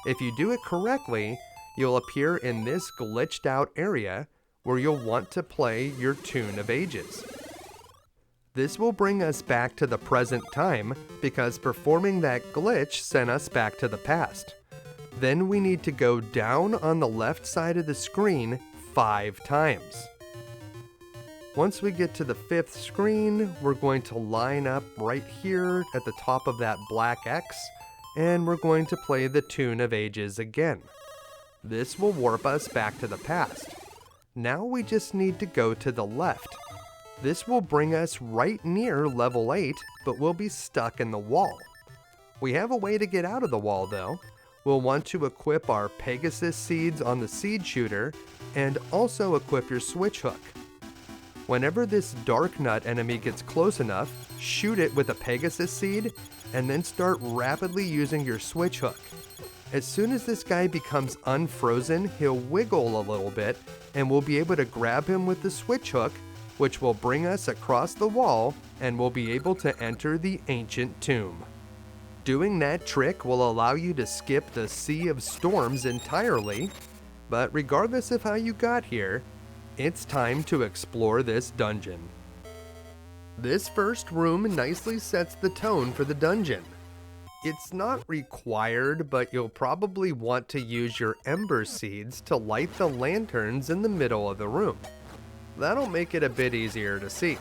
If you do it correctly, you'll appear in this glitched out area where you'll want to play your Tune of Ages. This will bring us back to the present time because performing that glitch sent us back to the past. Then we need to go down on the left side of the screen 5 times. Once we get to the 5th screen, we're going to line up right here at the top of that black X, and we're going to play the Tune of Ages again. This will warp us back to the past. Now we just need to go to the left. This will bring us right near level 8, but we'll be stuck in the wall. We have a way to get out of the wall though. We'll want to equip our Pegasus seeds on the seed shooter, and also equip your switch hook. Whenever this dark nut enemy gets close enough, shoot it with a Pegasus seed, and then start rapidly using your switch hook. As soon as this guy becomes unfrozen, he'll wiggle a little bit, and we'll be able to grab him with the switch hook, which will bring us across the wall, and we'll be able to enter the Ancient Tomb. Doing that trick will allow you to skip the Sea of Storms entirely, but regardless of how you got here, it's time to explore this dungeon. This first room nicely sets the tone for the dungeon. It's not required, but you'll probably want to use your ember seeds to light the lanterns in the middle of the room. That'll make it a bit easier to see.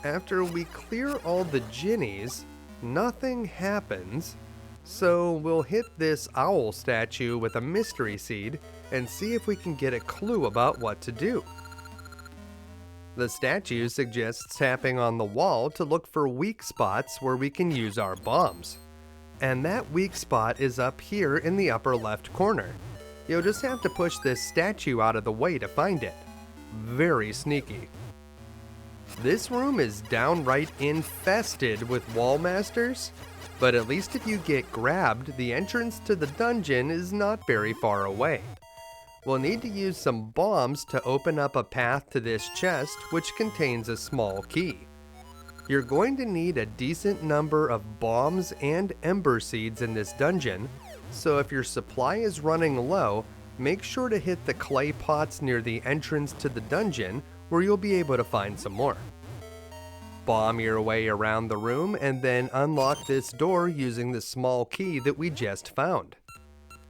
After we clear all the Jinnies, nothing happens, so we'll hit this owl statue with a mystery seed and see if we can get a clue about what to do. The statue suggests tapping on the wall to look for weak spots where we can use our bombs. And that weak spot is up here in the upper left corner. You'll just have to push this statue out of the way to find it. Very sneaky. This room is downright infested with wall masters, but at least if you get grabbed, the entrance to the dungeon is not very far away. We'll need to use some bombs to open up a path to this chest, which contains a small key. You're going to need a decent number of bombs and ember seeds in this dungeon, so if your supply is running low, make sure to hit the clay pots near the entrance to the dungeon where you'll be able to find some more. Bomb your way around the room and then unlock this door using the small key that we just found.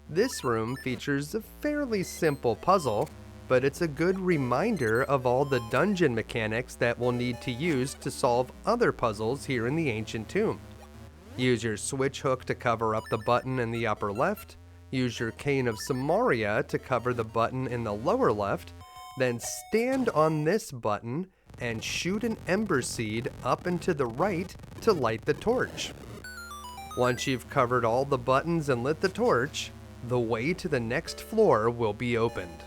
This room features a fairly simple puzzle, but it's a good reminder of all the dungeon mechanics that we'll need to use to solve other puzzles here in the ancient tomb. Use your switch hook to cover up the button in the upper left, use your cane of Samaria to cover the button in the lower left, then stand on this button and shoot an ember seed up and to the right to light the torch. Once you've covered all the buttons and lit the torch, the way to the next floor will be opened.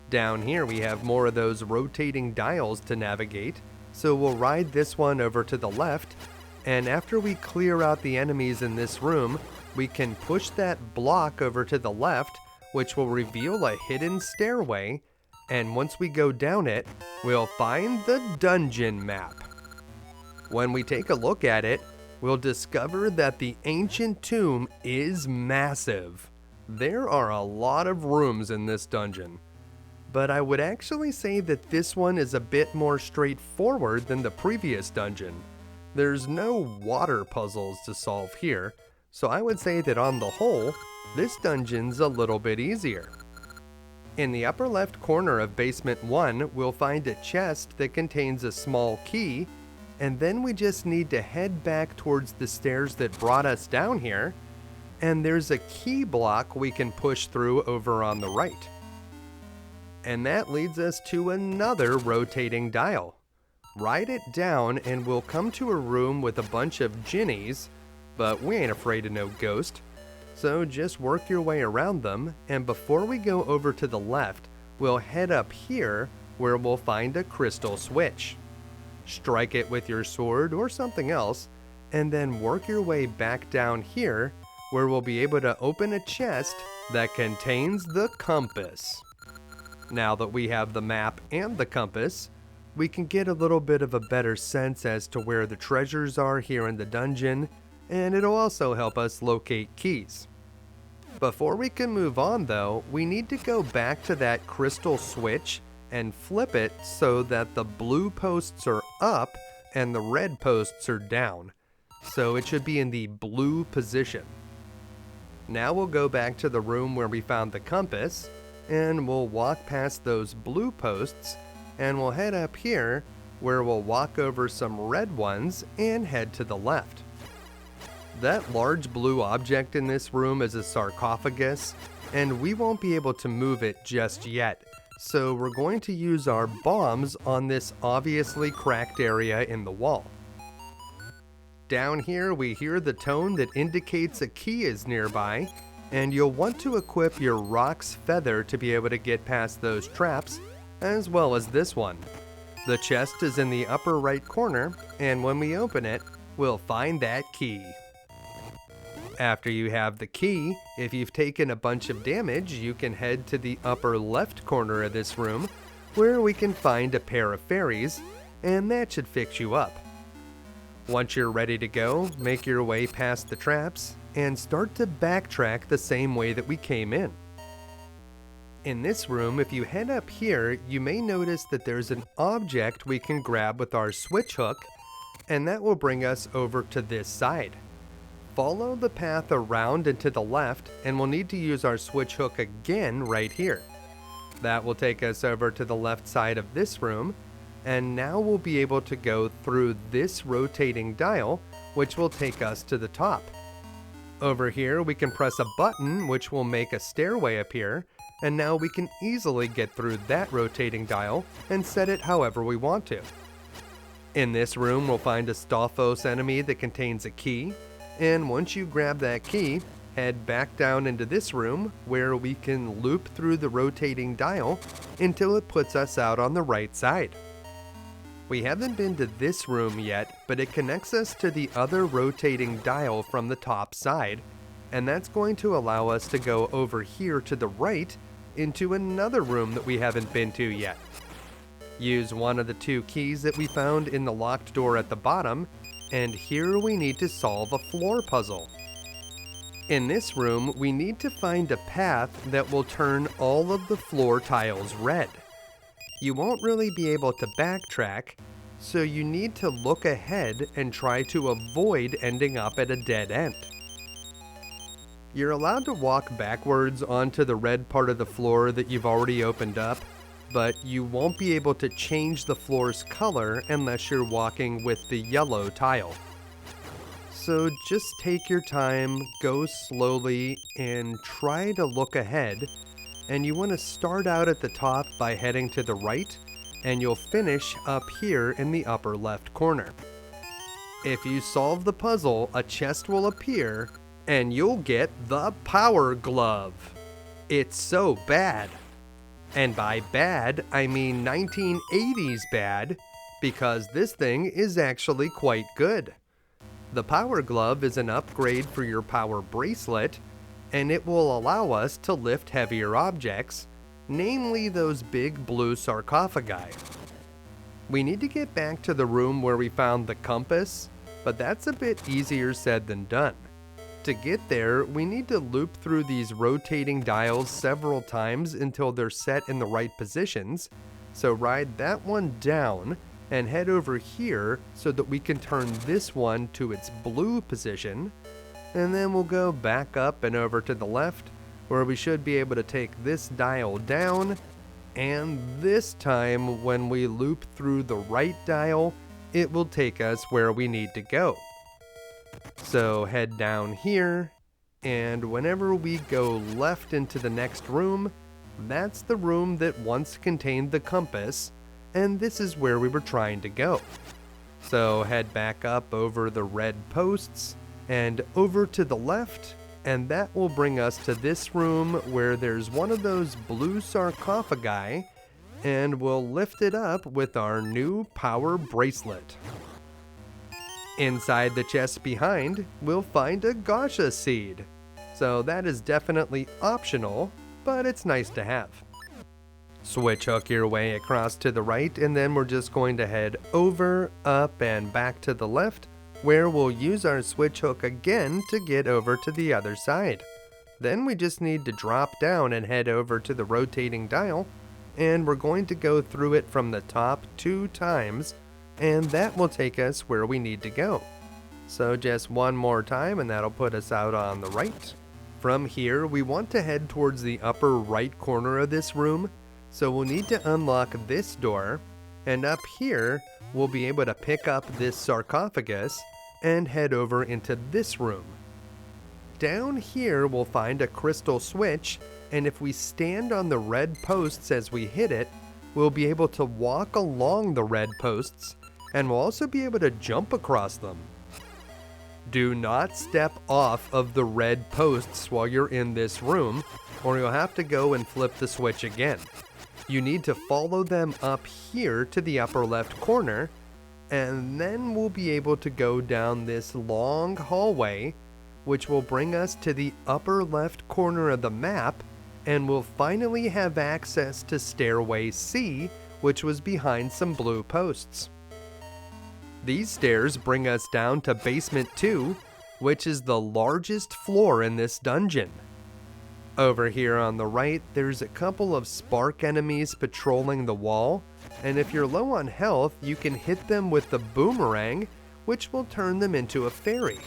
Down here we have more of those rotating dials to navigate, so we'll ride this one over to the left, and after we clear out the enemies in this room, we can push that block over to the left, which will reveal a hidden stairway, and once we go down it, we'll find the dungeon map. When we take a look at it, we'll discover that the ancient tomb is massive. There are a lot of rooms in this dungeon, but I would actually say that this one is a bit more straightforward than the previous dungeon. There's no water puzzles to solve here, so I would say that on the whole, this dungeon's a little bit easier. In the upper left corner of basement 1, we'll find a chest that contains a small key, and then we just need to head back towards the stairs that brought us down here, and there's a key block we can push through over on the right. And that leads us to another rotating dial. Ride it down and we'll come to a room with a bunch of Jinnies, but we ain't afraid of no ghost. So just work your way around them, and before we go over to the left, we'll head up here where we'll find a crystal switch. Strike it with your sword or something else, and then work your way back down here where we'll be able to open a chest that contains the compass. Now that we have the map and the compass, we can get a little bit of a better sense as to where the treasures are here in the dungeon, and it'll also help us locate keys. Before we can move on though, we need to go back to that crystal switch and flip it so that the blue posts are up and the red posts are down. So it should be in the blue position. Now we'll go back to the room where we found the compass, and we'll walk past those blue posts, and we'll head up here where we'll walk over some red ones and head to the left. That large blue object in this room is a sarcophagus, and we won't be able to move it just yet, so we're going to use our bombs on this obviously cracked area in the wall. Down here we hear the tone that indicates a key is nearby, and you'll want to equip your Rock's Feather to be able to get past those traps, as well as this one. The chest is in the upper right corner, and when we open it, we'll find that key. After you have the key, if you've taken a bunch of damage, you can head to the upper left corner of this room, where we can find a pair of fairies, and that should fix you up. Once you're ready to go, make your way past the traps, and start to backtrack the same way that we came in. In this room, if you head up here, you may notice that there's an object we can grab with our switch hook, and that will bring us over to this side. follow the path around and to the left, and we'll need to use our switch hook again right here. That will take us over to the left side of this room, and now we'll be able to go through this rotating dial, which will take us to the top. Over here we can press a button which will make a stairway appear, and now we can easily get through that rotating dial and set it however we want to. In this room we'll find a Stalfos enemy that contains a key, and once you grab that key, head back down into this room where we can loop through the rotating dial until it puts us out on the right side. We haven't been to this room yet, but it connects us to the other rotating dial from the top side, and that's going to allow us to go over here to the right into another room that we haven't been to yet. Use one of the two keys that we found in the locked door at the bottom, and here we need to solve a floor puzzle. In this room, we need to find a path that will turn all of the floor tiles red. You won't really be able to backtrack, so you need to look ahead and try to avoid ending up at a dead end. You're allowed to walk backwards onto the red part of the floor that you've already opened up, but you won't be able to change the floor's color unless you're walking with the yellow tile. So just take your time, go slowly, and try to look ahead. And you want to start out at the top by heading to the right, and you'll finish up here in the upper left corner. If you solve the puzzle, a chest will appear, and you'll get the Power Glove. It's so bad. And by bad, I mean 1980s bad, because this thing is actually quite good. The Power Glove is an upgrade for your Power Bracelet, and it will allow us to lift heavier objects, namely those big blue sarcophagi. We need to get back to the room where we found the compass, but that's a bit easier said than done. To get there, we need to loop through these rotating dials several times until they're set in the right positions, so ride that one down and head over here so that we can turn this one to its blue position, and then we'll go back up and over to the left where we should be able to take this dial down, and this time when we loop through the right dial, it will take us where we need to go. So head down here, and whenever we go left into the next room, that's the room that once contained the compass, and this is where we were trying to go. So head back up over the red posts, and over to the left, and that will bring us to this room where there's one of those blue sarcophagi, and we'll lift it up with our new Power Bracelet. Inside the chest behind, we'll find a Gasha seed, so that is definitely optional, but it's nice to have. Switch hook your way across to the right, and then we're just going to head over, up, and back to the left, where we'll use our switch hook again to get over to the other side. Then we just need to drop down and head over to the rotating dial, and we're going to go through it from the top 2 times, and that will take us where we need to go. So just one more time, and that'll put us out on the right. From here, we want to head towards the upper right corner of this room, so we'll need to unlock this door, and up here, we'll be able to pick up this sarcophagus and head over into this room. Down here, we'll find a crystal switch, and if we stand on the red posts as we hit it, we'll be able to walk along the red posts, and we'll also be able to jump across them. Do not step off of the red posts while you're in this room, or you'll have to go and flip the switch again. You need to follow them up here to the upper left corner, and then we'll be able to go down this long hallway, which will bring us to the upper left corner of the map, and we'll finally have access to Stairway C, which was behind some blue posts. These stairs bring us down to Basement 2, which is the largest floor in this dungeon. Over here on the right, there's a couple of spark enemies patrolling the wall, and if you're low on health, you can hit them with the boomerang, which will turn them into a fairy.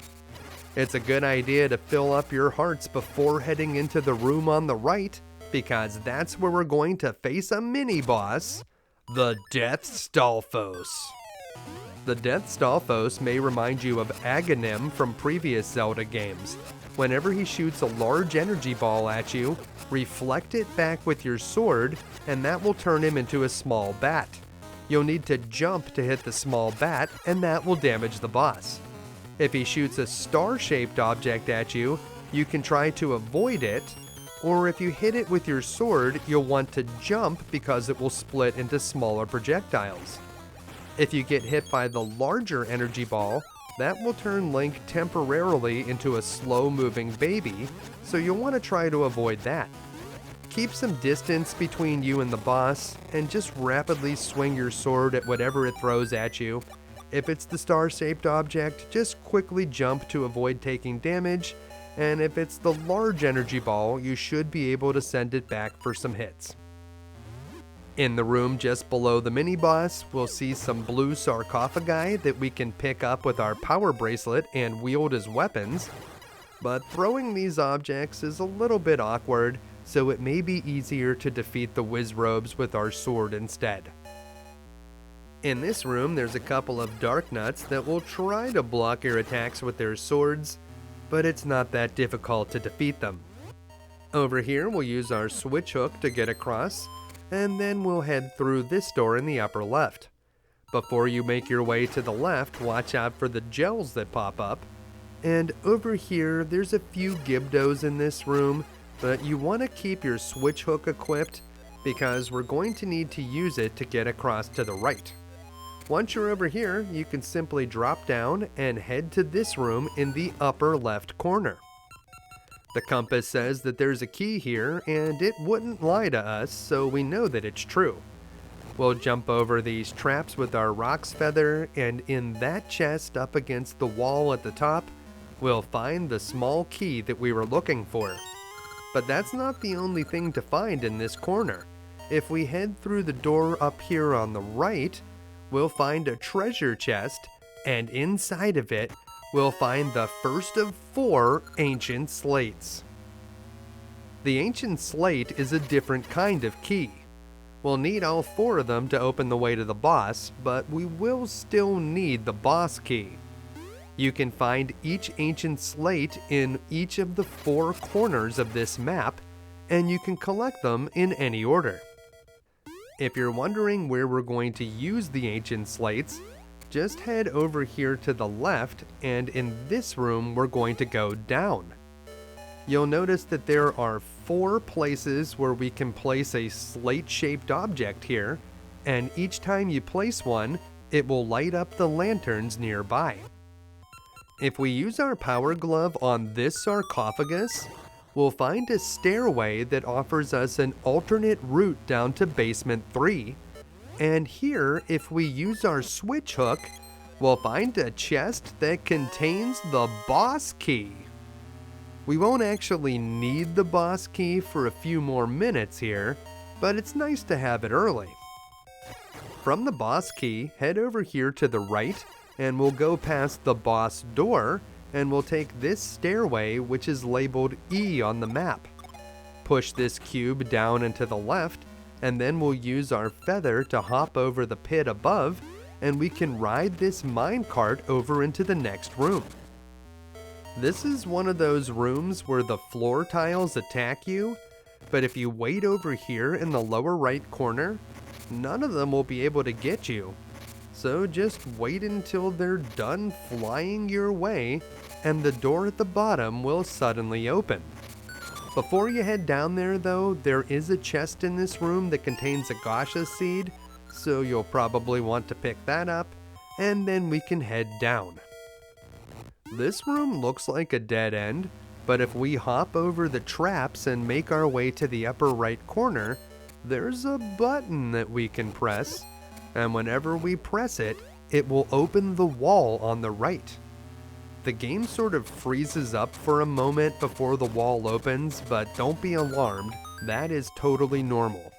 It's a good idea to fill up your hearts before heading into the room on the right, because that's where we're going to face a mini-boss, the Death Stalfos. The Death Stalfos may remind you of Aghanim from previous Zelda games. Whenever he shoots a large energy ball at you, reflect it back with your sword, and that will turn him into a small bat. You'll need to jump to hit the small bat, and that will damage the boss. If he shoots a star-shaped object at you, you can try to avoid it, or if you hit it with your sword, you'll want to jump because it will split into smaller projectiles. If you get hit by the larger energy ball, that will turn Link temporarily into a slow-moving baby, so you'll want to try to avoid that. Keep some distance between you and the boss, and just rapidly swing your sword at whatever it throws at you. If it's the star-shaped object, just quickly jump to avoid taking damage, and if it's the large energy ball, you should be able to send it back for some hits. In the room just below the mini-boss, we'll see some blue sarcophagi that we can pick up with our power bracelet and wield as weapons, but throwing these objects is a little bit awkward, so it may be easier to defeat the Wizrobes with our sword instead. In this room, there's a couple of dark nuts that will try to block your attacks with their swords, but it's not that difficult to defeat them. Over here, we'll use our switch hook to get across, and then we'll head through this door in the upper left. Before you make your way to the left, watch out for the gels that pop up. And over here, there's a few Gibdos in this room, but you want to keep your switch hook equipped because we're going to need to use it to get across to the right. Once you're over here, you can simply drop down and head to this room in the upper left corner. The compass says that there's a key here, and it wouldn't lie to us, so we know that it's true. We'll jump over these traps with our Roc's Feather, and in that chest up against the wall at the top, we'll find the small key that we were looking for. But that's not the only thing to find in this corner. If we head through the door up here on the right, we'll find a treasure chest, and inside of it, we'll find the first of 4 ancient slates. The ancient slate is a different kind of key. We'll need all 4 of them to open the way to the boss, but we will still need the boss key. You can find each ancient slate in each of the 4 corners of this map, and you can collect them in any order. If you're wondering where we're going to use the ancient slates, just head over here to the left, and in this room we're going to go down. You'll notice that there are 4 places where we can place a slate-shaped object here, and each time you place one, it will light up the lanterns nearby. If we use our power glove on this sarcophagus, we'll find a stairway that offers us an alternate route down to basement 3, and here, if we use our switch hook, we'll find a chest that contains the boss key. We won't actually need the boss key for a few more minutes here, but it's nice to have it early. From the boss key, head over here to the right, and we'll go past the boss door, and we'll take this stairway, which is labeled E on the map. Push this cube down and to the left, and then we'll use our feather to hop over the pit above, and we can ride this minecart over into the next room. This is one of those rooms where the floor tiles attack you, but if you wait over here in the lower right corner, none of them will be able to get you. So just wait until they're done flying your way, and the door at the bottom will suddenly open. Before you head down there though, there is a chest in this room that contains a Gasha seed, so you'll probably want to pick that up, and then we can head down. This room looks like a dead end, but if we hop over the traps and make our way to the upper right corner, there's a button that we can press, and whenever we press it, it will open the wall on the right. The game sort of freezes up for a moment before the wall opens, but don't be alarmed, that is totally normal.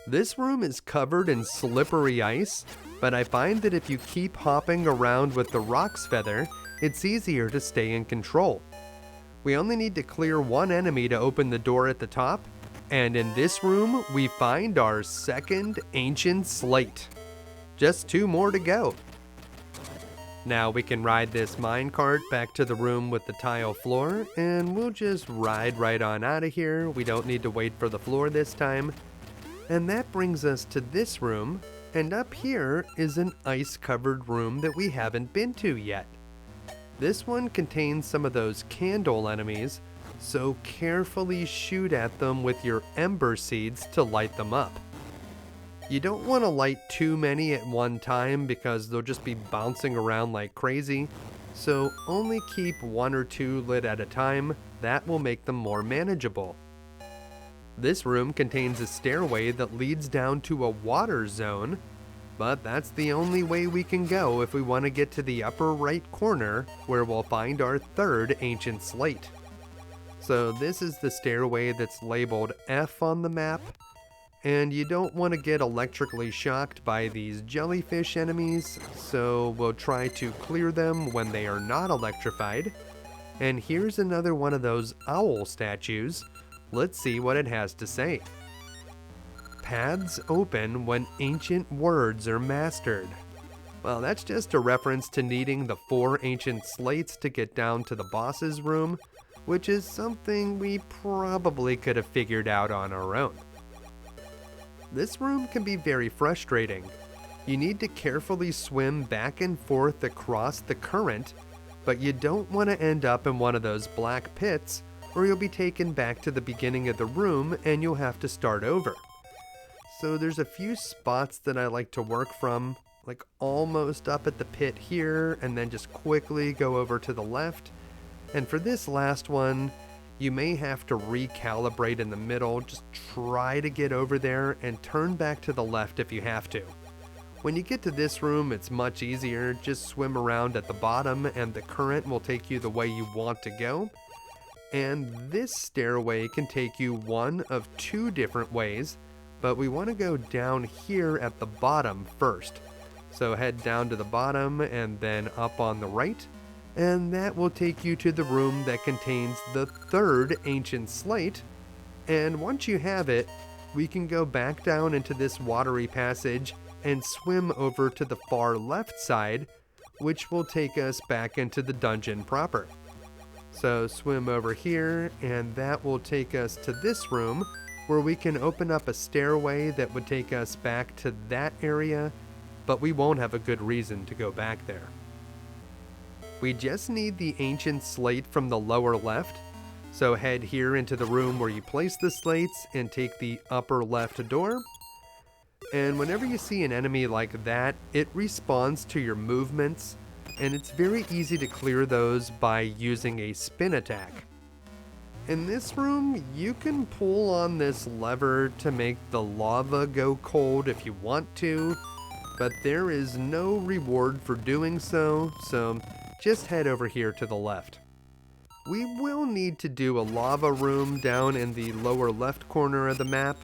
This room is covered in slippery ice, but I find that if you keep hopping around with the Roc's Feather, it's easier to stay in control. We only need to clear one enemy to open the door at the top, and in this room we find our second ancient slate. Just 2 more to go. Now we can ride this minecart back to the room with the tile floor, and we'll just ride right on out of here. We don't need to wait for the floor this time. And that brings us to this room, and up here is an ice-covered room that we haven't been to yet. This one contains some of those candle enemies, so carefully shoot at them with your ember seeds to light them up. You don't want to light too many at one time because they'll just be bouncing around like crazy, so only keep 1 or 2 lit at a time. That will make them more manageable. This room contains a stairway that leads down to a water zone, but that's the only way we can go if we want to get to the upper right corner where we'll find our third ancient slate. So this is the stairway that's labeled F on the map, and you don't want to get electrically shocked by these jellyfish enemies, so we'll try to clear them when they are not electrified. And here's another one of those owl statues. Let's see what it has to say. Paths open when ancient words are mastered. Well, that's just a reference to needing the 4 ancient slates to get down to the boss's room, which is something we probably could have figured out on our own. This room can be very frustrating. You need to carefully swim back and forth across the current, but you don't want to end up in one of those black pits, or you'll be taken back to the beginning of the room and you'll have to start over. So there's a few spots that I like to work from, like almost up at the pit here, and then just quickly go over to the left. And for this last one, you may have to recalibrate in the middle. Just try to get over there and turn back to the left if you have to. When you get to this room, it's much easier. Just swim around at the bottom and the current will take you the way you want to go. And this stairway can take you one of 2 different ways, but we want to go down here at the bottom first. So head down to the bottom and then up on the right, and that will take you to the room that contains the 3rd ancient slate. And once you have it, we can go back down into this watery passage and swim over to the far left side, which will take us back into the dungeon proper. So swim over here, and that will take us to this room where we can open up a stairway that would take us back to that area, but we won't have a good reason to go back there. We just need the ancient slate from the lower left, so head here into the room where you place the slates and take the upper left door. And whenever you see an enemy like that, it responds to your movements, and it's very easy to clear those by using a spin attack. In this room, you can pull on this lever to make the lava go cold if you want to, but there is no reward for doing so, so just head over here to the left. We will need to do a lava room down in the lower left corner of the map,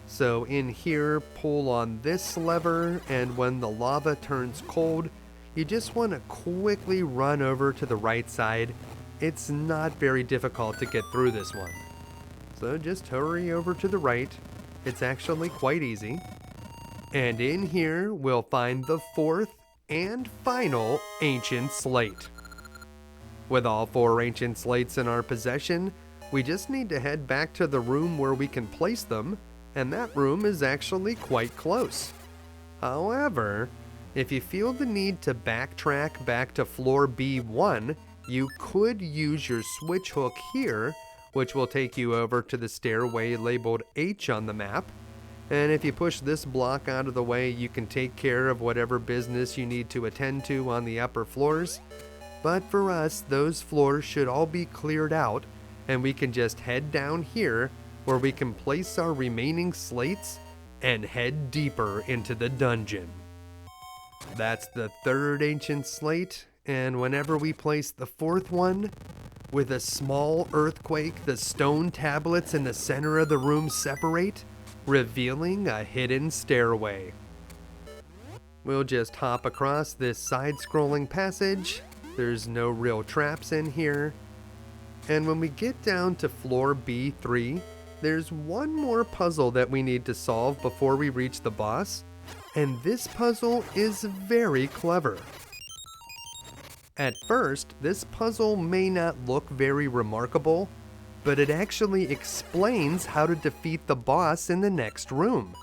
so in here, pull on this lever, and when the lava turns cold, you just want to quickly run over to the right side. It's not very difficult to get through this one. So just hurry over to the right. It's actually quite easy. And in here, we'll find the 4th and final ancient slate. With all 4 ancient slates in our possession, we just need to head back to the room where we can place them, and that room is actually quite close. However, if you feel the need to backtrack back to floor B1, you could use your switch hook here, which will take you over to the stairway labeled H on the map. And if you push this block out of the way, you can take care of whatever business you need to attend to on the upper floors. But for us, those floors should all be cleared out, and we can just head down here where we can place our remaining slates and head deeper into the dungeon. That's the 3rd ancient slate, and whenever we place the 4th one, with a small earthquake, the stone tablets in the center of the room separate, revealing a hidden stairway. We'll just hop across this side-scrolling passage, There's no real traps in here. And when we get down to floor B3, there's one more puzzle that we need to solve before we reach the boss, and this puzzle is very clever. At first, this puzzle may not look very remarkable, but it actually explains how to defeat the boss in the next room.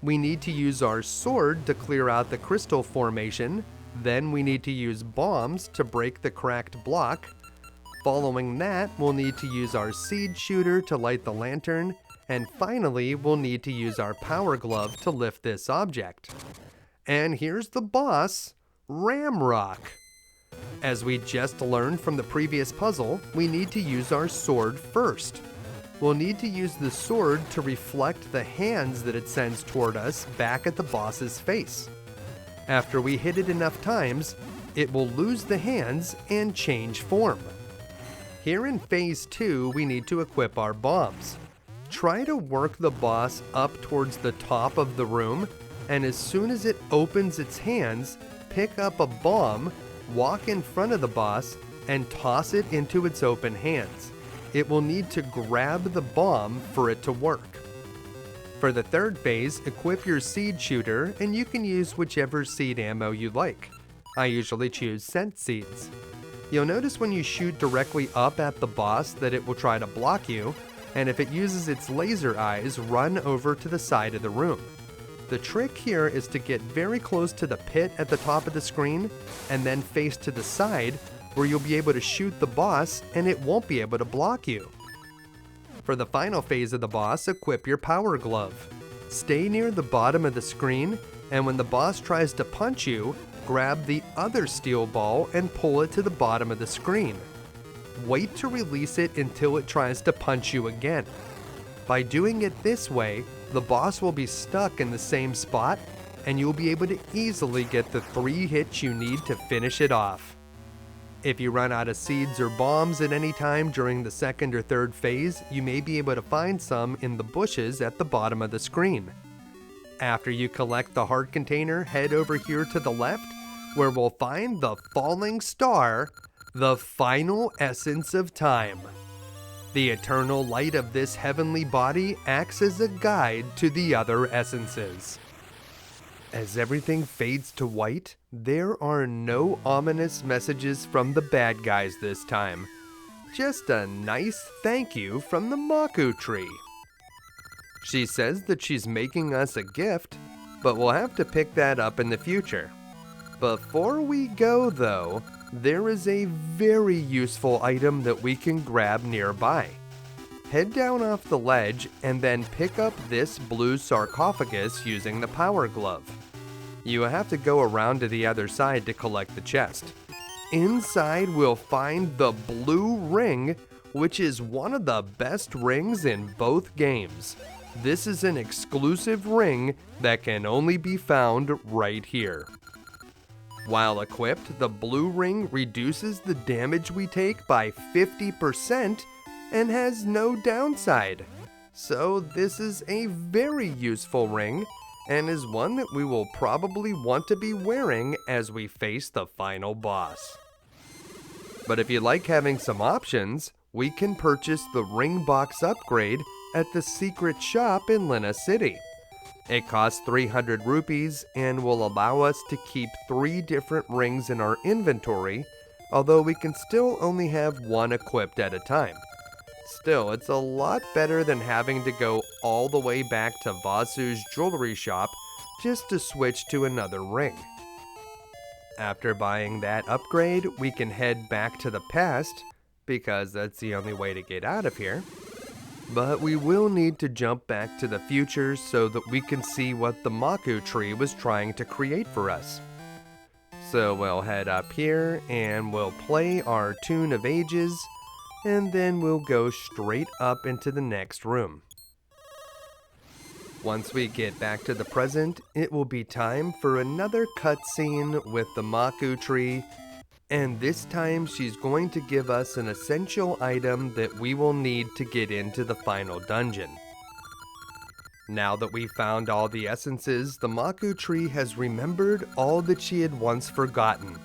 We need to use our sword to clear out the crystal formation, then we need to use bombs to break the cracked block. Following that, we'll need to use our seed shooter to light the lantern, and finally, we'll need to use our power glove to lift this object. And here's the boss, Ramrock. As we just learned from the previous puzzle, we need to use our sword first. We'll need to use the sword to reflect the hands that it sends toward us back at the boss's face. After we hit it enough times, it will lose the hands and change form. Here in Phase 2, we need to equip our bombs. Try to work the boss up towards the top of the room, and as soon as it opens its hands, pick up a bomb, walk in front of the boss, and toss it into its open hands. It will need to grab the bomb for it to work. For the third phase, equip your seed shooter, and you can use whichever seed ammo you like. I usually choose scent seeds. You'll notice when you shoot directly up at the boss that it will try to block you, and if it uses its laser eyes, run over to the side of the room. The trick here is to get very close to the pit at the top of the screen, and then face to the side, where you'll be able to shoot the boss and it won't be able to block you. For the final phase of the boss, equip your power glove. Stay near the bottom of the screen, and when the boss tries to punch you, grab the other steel ball and pull it to the bottom of the screen. Wait to release it until it tries to punch you again. By doing it this way, the boss will be stuck in the same spot, and you'll be able to easily get the 3 hits you need to finish it off. If you run out of seeds or bombs at any time during the second or third phase, you may be able to find some in the bushes at the bottom of the screen. After you collect the heart container, head over here to the left, where we'll find the falling star, the final essence of time. The eternal light of this heavenly body acts as a guide to the other essences. As everything fades to white, there are no ominous messages from the bad guys this time. Just a nice thank you from the Maku tree. She says that she's making us a gift, but we'll have to pick that up in the future. Before we go though, there is a very useful item that we can grab nearby. Head down off the ledge and then pick up this blue sarcophagus using the power glove. You have to go around to the other side to collect the chest. Inside we'll find the blue ring, which is one of the best rings in both games. This is an exclusive ring that can only be found right here. While equipped, the blue ring reduces the damage we take by 50% and has no downside. So this is a very useful ring and is one that we will probably want to be wearing as we face the final boss. But if you like having some options, we can purchase the ring box upgrade at the secret shop in Lena City. It costs 300 rupees and will allow us to keep 3 different rings in our inventory, although we can still only have 1 equipped at a time. Still, it's a lot better than having to go all the way back to Vasu's jewelry shop just to switch to another ring. After buying that upgrade, we can head back to the past, because that's the only way to get out of here. But we will need to jump back to the future so that we can see what the Maku tree was trying to create for us. So we'll head up here and we'll play our Tune of Ages, and then we'll go straight up into the next room. Once we get back to the present, it will be time for another cutscene with the Maku tree, and this time she's going to give us an essential item that we will need to get into the final dungeon. Now that we've found all the essences, the Maku tree has remembered all that she had once forgotten.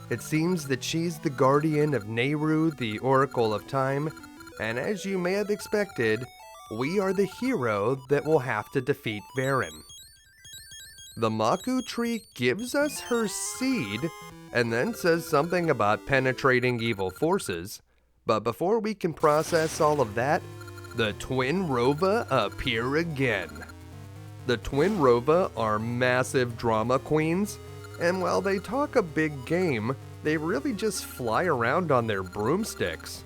It seems that she's the guardian of Nayru, the Oracle of Time, and as you may have expected, we are the hero that will have to defeat Veran. The Maku tree gives us her seed, and then says something about penetrating evil forces, but before we can process all of that, the Twinrova appear again. The Twinrova are massive drama queens, and while they talk a big game, they really just fly around on their broomsticks.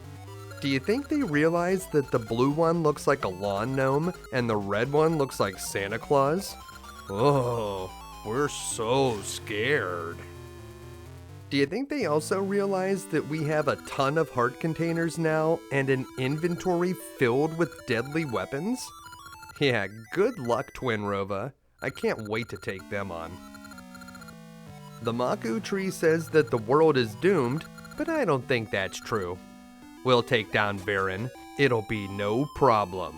Do you think they realize that the blue one looks like a lawn gnome and the red one looks like Santa Claus? Oh, we're so scared. Do you think they also realize that we have a ton of heart containers now and an inventory filled with deadly weapons? Yeah, good luck, Twinrova. I can't wait to take them on. The Maku tree says that the world is doomed, but I don't think that's true. We'll take down Veran. It'll be no problem.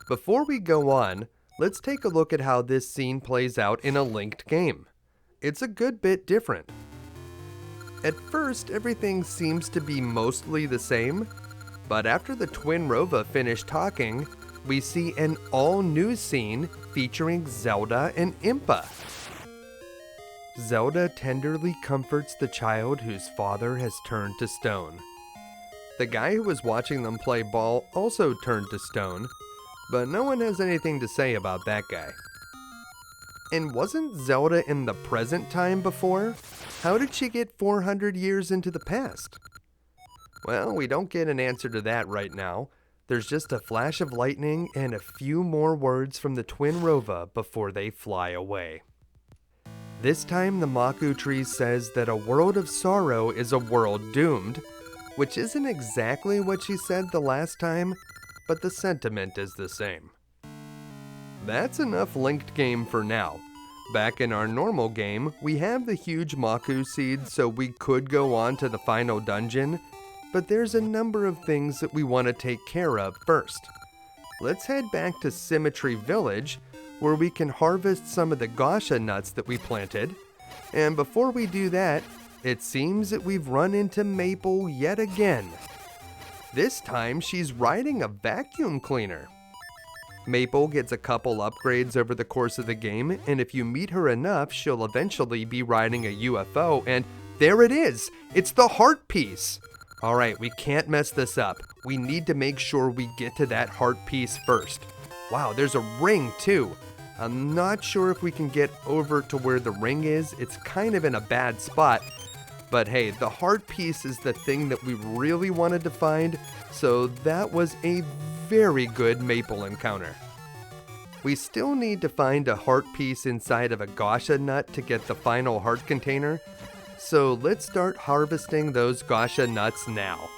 Before we go on, let's take a look at how this scene plays out in a linked game. It's a good bit different. At first, everything seems to be mostly the same, but after the Twinrova finish talking, we see an all-new scene featuring Zelda and Impa. Zelda tenderly comforts the child whose father has turned to stone. The guy who was watching them play ball also turned to stone, but no one has anything to say about that guy. And wasn't Zelda in the present time before? How did she get 400 years into the past? Well, we don't get an answer to that right now. There's just a flash of lightning and a few more words from the Twinrova before they fly away. This time the Maku tree says that a world of sorrow is a world doomed, which isn't exactly what she said the last time, but the sentiment is the same. That's enough linked game for now. Back in our normal game, we have the huge Maku seed, so we could go on to the final dungeon, but there's a number of things that we want to take care of first. Let's head back to Symmetry Village, where we can harvest some of the Gasha nuts that we planted, and before we do that, it seems that we've run into Maple yet again. This time, she's riding a vacuum cleaner. Maple gets a couple upgrades over the course of the game, and if you meet her enough, she'll eventually be riding a UFO, and there it is! It's the heart piece! Alright, we can't mess this up. We need to make sure we get to that heart piece first. Wow, there's a ring too. I'm not sure if we can get over to where the ring is. It's kind of in a bad spot. But hey, the heart piece is the thing that we really wanted to find, so that was a very good Maple encounter. We still need to find a heart piece inside of a Gasha nut to get the final heart container, so let's start harvesting those Gasha nuts now.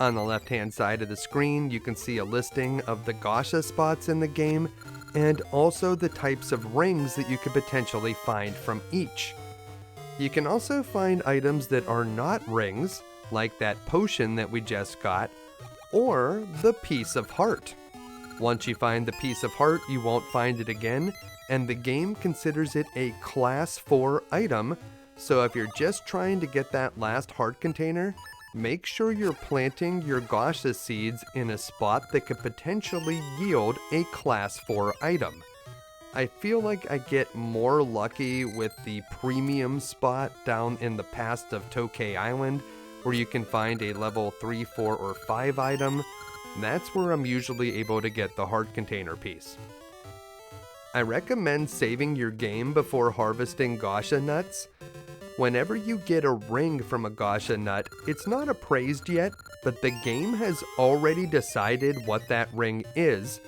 On the left hand side of the screen, you can see a listing of the Gasha spots in the game, and also the types of rings that you could potentially find from each. You can also find items that are not rings, like that potion that we just got, or the piece of heart. Once you find the piece of heart, you won't find it again, and the game considers it a Class 4 item, so if you're just trying to get that last heart container, make sure you're planting your Gasha seeds in a spot that could potentially yield a Class 4 item. I feel like I get more lucky with the premium spot down in the past of Tokay Island, where you can find a level 3, 4, or 5 item. That's where I'm usually able to get the heart container piece. I recommend saving your game before harvesting Gasha nuts. Whenever you get a ring from a Gasha nut, it's not appraised yet, but the game has already decided what that ring is.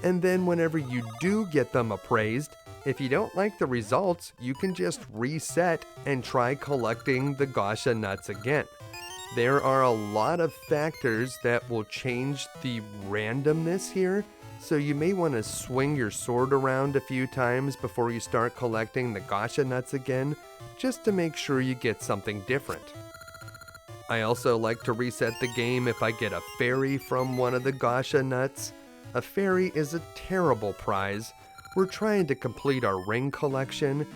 And then whenever you do get them appraised, if you don't like the results, you can just reset and try collecting the Gasha nuts again. There are a lot of factors that will change the randomness here, so you may want to swing your sword around a few times before you start collecting the Gasha nuts again, just to make sure you get something different. I also like to reset the game if I get a fairy from one of the Gasha nuts. A fairy is a terrible prize. We're trying to complete our ring collection,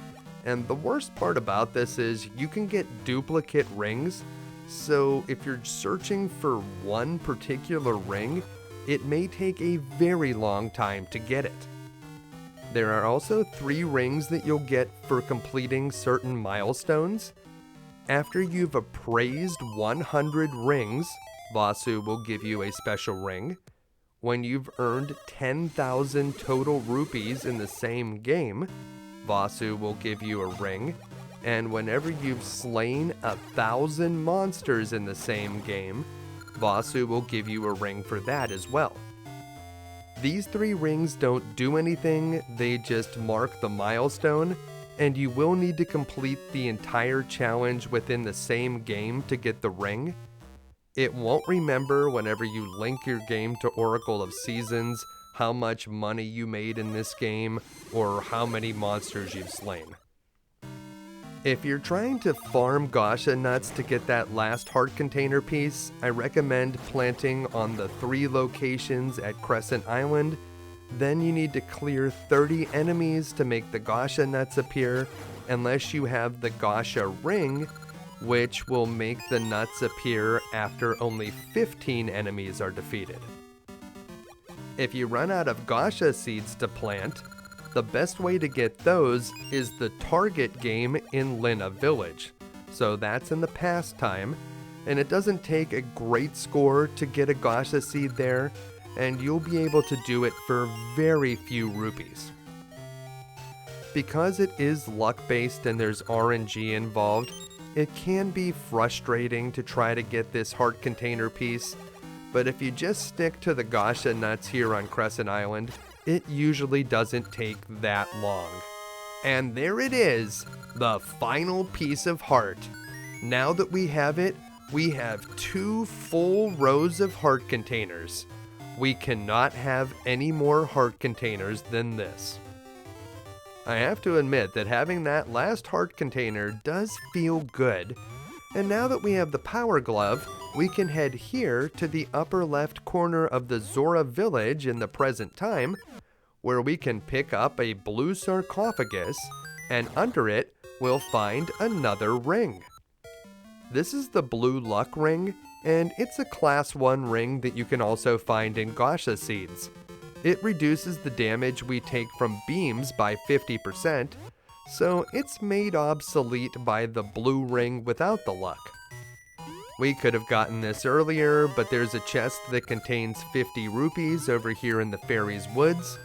And the worst part about this is you can get duplicate rings, so if you're searching for one particular ring, it may take a very long time to get it. There are also 3 rings that you'll get for completing certain milestones. After you've appraised 100 rings, Vasu will give you a special ring. When you've earned 10,000 total rupees in the same game, Vasu will give you a ring. And whenever you've slain 1,000 monsters in the same game, Vasu will give you a ring for that as well. These 3 rings don't do anything, they just mark the milestone, and you will need to complete the entire challenge within the same game to get the ring. It won't remember whenever you link your game to Oracle of Seasons how much money you made in this game or how many monsters you've slain. If you're trying to farm Gasha nuts to get that last heart container piece, I recommend planting on the 3 locations at Crescent Island. Then you need to clear 30 enemies to make the Gasha nuts appear, unless you have the Gasha ring, which will make the nuts appear after only 15 enemies are defeated. If you run out of Gasha seeds to plant, the best way to get those is the target game in Zora Village. So that's in the pastime, and it doesn't take a great score to get a Gasha seed there, and you'll be able to do it for very few rupees. Because it is luck-based and there's RNG involved, it can be frustrating to try to get this heart container piece, but if you just stick to the Gasha nuts here on Crescent Island, it usually doesn't take that long. And there it is, the final piece of heart. Now that we have it, we have 2 full rows of heart containers. We cannot have any more heart containers than this. I have to admit that having that last heart container does feel good. And now that we have the power glove, we can head here to the upper left corner of the Zora Village in the present time, where we can pick up a blue sarcophagus, and under it, we'll find another ring. This is the blue luck ring, and it's a class 1 ring that you can also find in Gasha seeds. It reduces the damage we take from beams by 50%, so it's made obsolete by the blue ring without the luck. We could have gotten this earlier, but there's a chest that contains 50 rupees over here in the fairy's woods.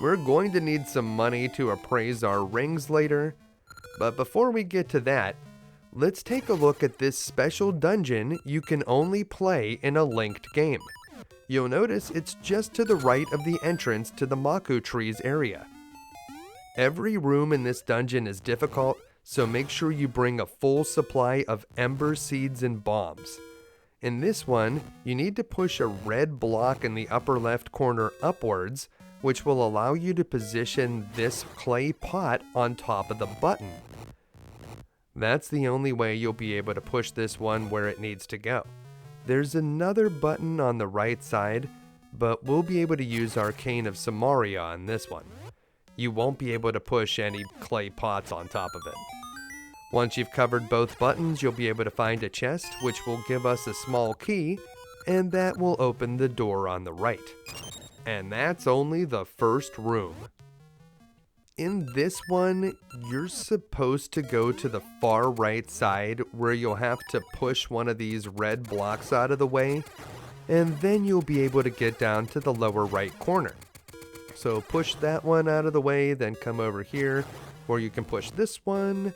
We're going to need some money to appraise our rings later, but before we get to that, let's take a look at this special dungeon you can only play in a linked game. You'll notice it's just to the right of the entrance to the Maku trees area. Every room in this dungeon is difficult, so make sure you bring a full supply of ember seeds and bombs. In this one, you need to push a red block in the upper left corner upwards, which will allow you to position this clay pot on top of the button. That's the only way you'll be able to push this one where it needs to go. There's another button on the right side, but we'll be able to use Arcane of Samaria on this one. You won't be able to push any clay pots on top of it. Once you've covered both buttons, you'll be able to find a chest, which will give us a small key, and that will open the door on the right. And that's only the first room. In this one, you're supposed to go to the far right side where you'll have to push one of these red blocks out of the way, and then you'll be able to get down to the lower right corner. So push that one out of the way, then come over here where you can push this one,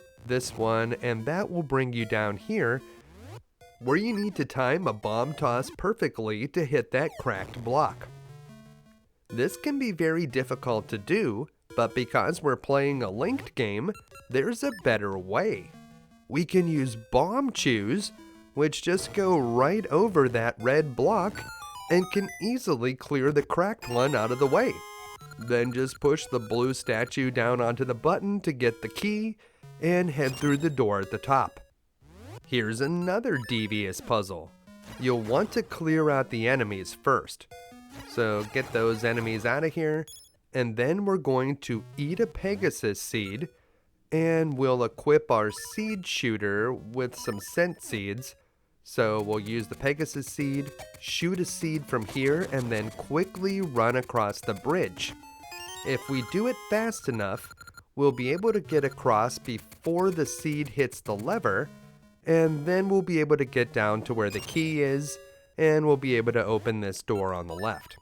and that will bring you down here where you need to time a bomb toss perfectly to hit that cracked block. This can be very difficult to do, but because we're playing a linked game, there's a better way. We can use bomb chews, which just go right over that red block and can easily clear the cracked one out of the way. Then just push the blue statue down onto the button to get the key and head through the door at the top. Here's another devious puzzle. You'll want to clear out the enemies first. So get those enemies out of here, and then we're going to eat a Pegasus seed, and we'll equip our seed shooter with some scent seeds. So we'll use the Pegasus seed, shoot a seed from here, and then quickly run across the bridge. If we do it fast enough, we'll be able to get across before the seed hits the lever, and then we'll be able to get down to where the key is, and we'll be able to open this door on the left.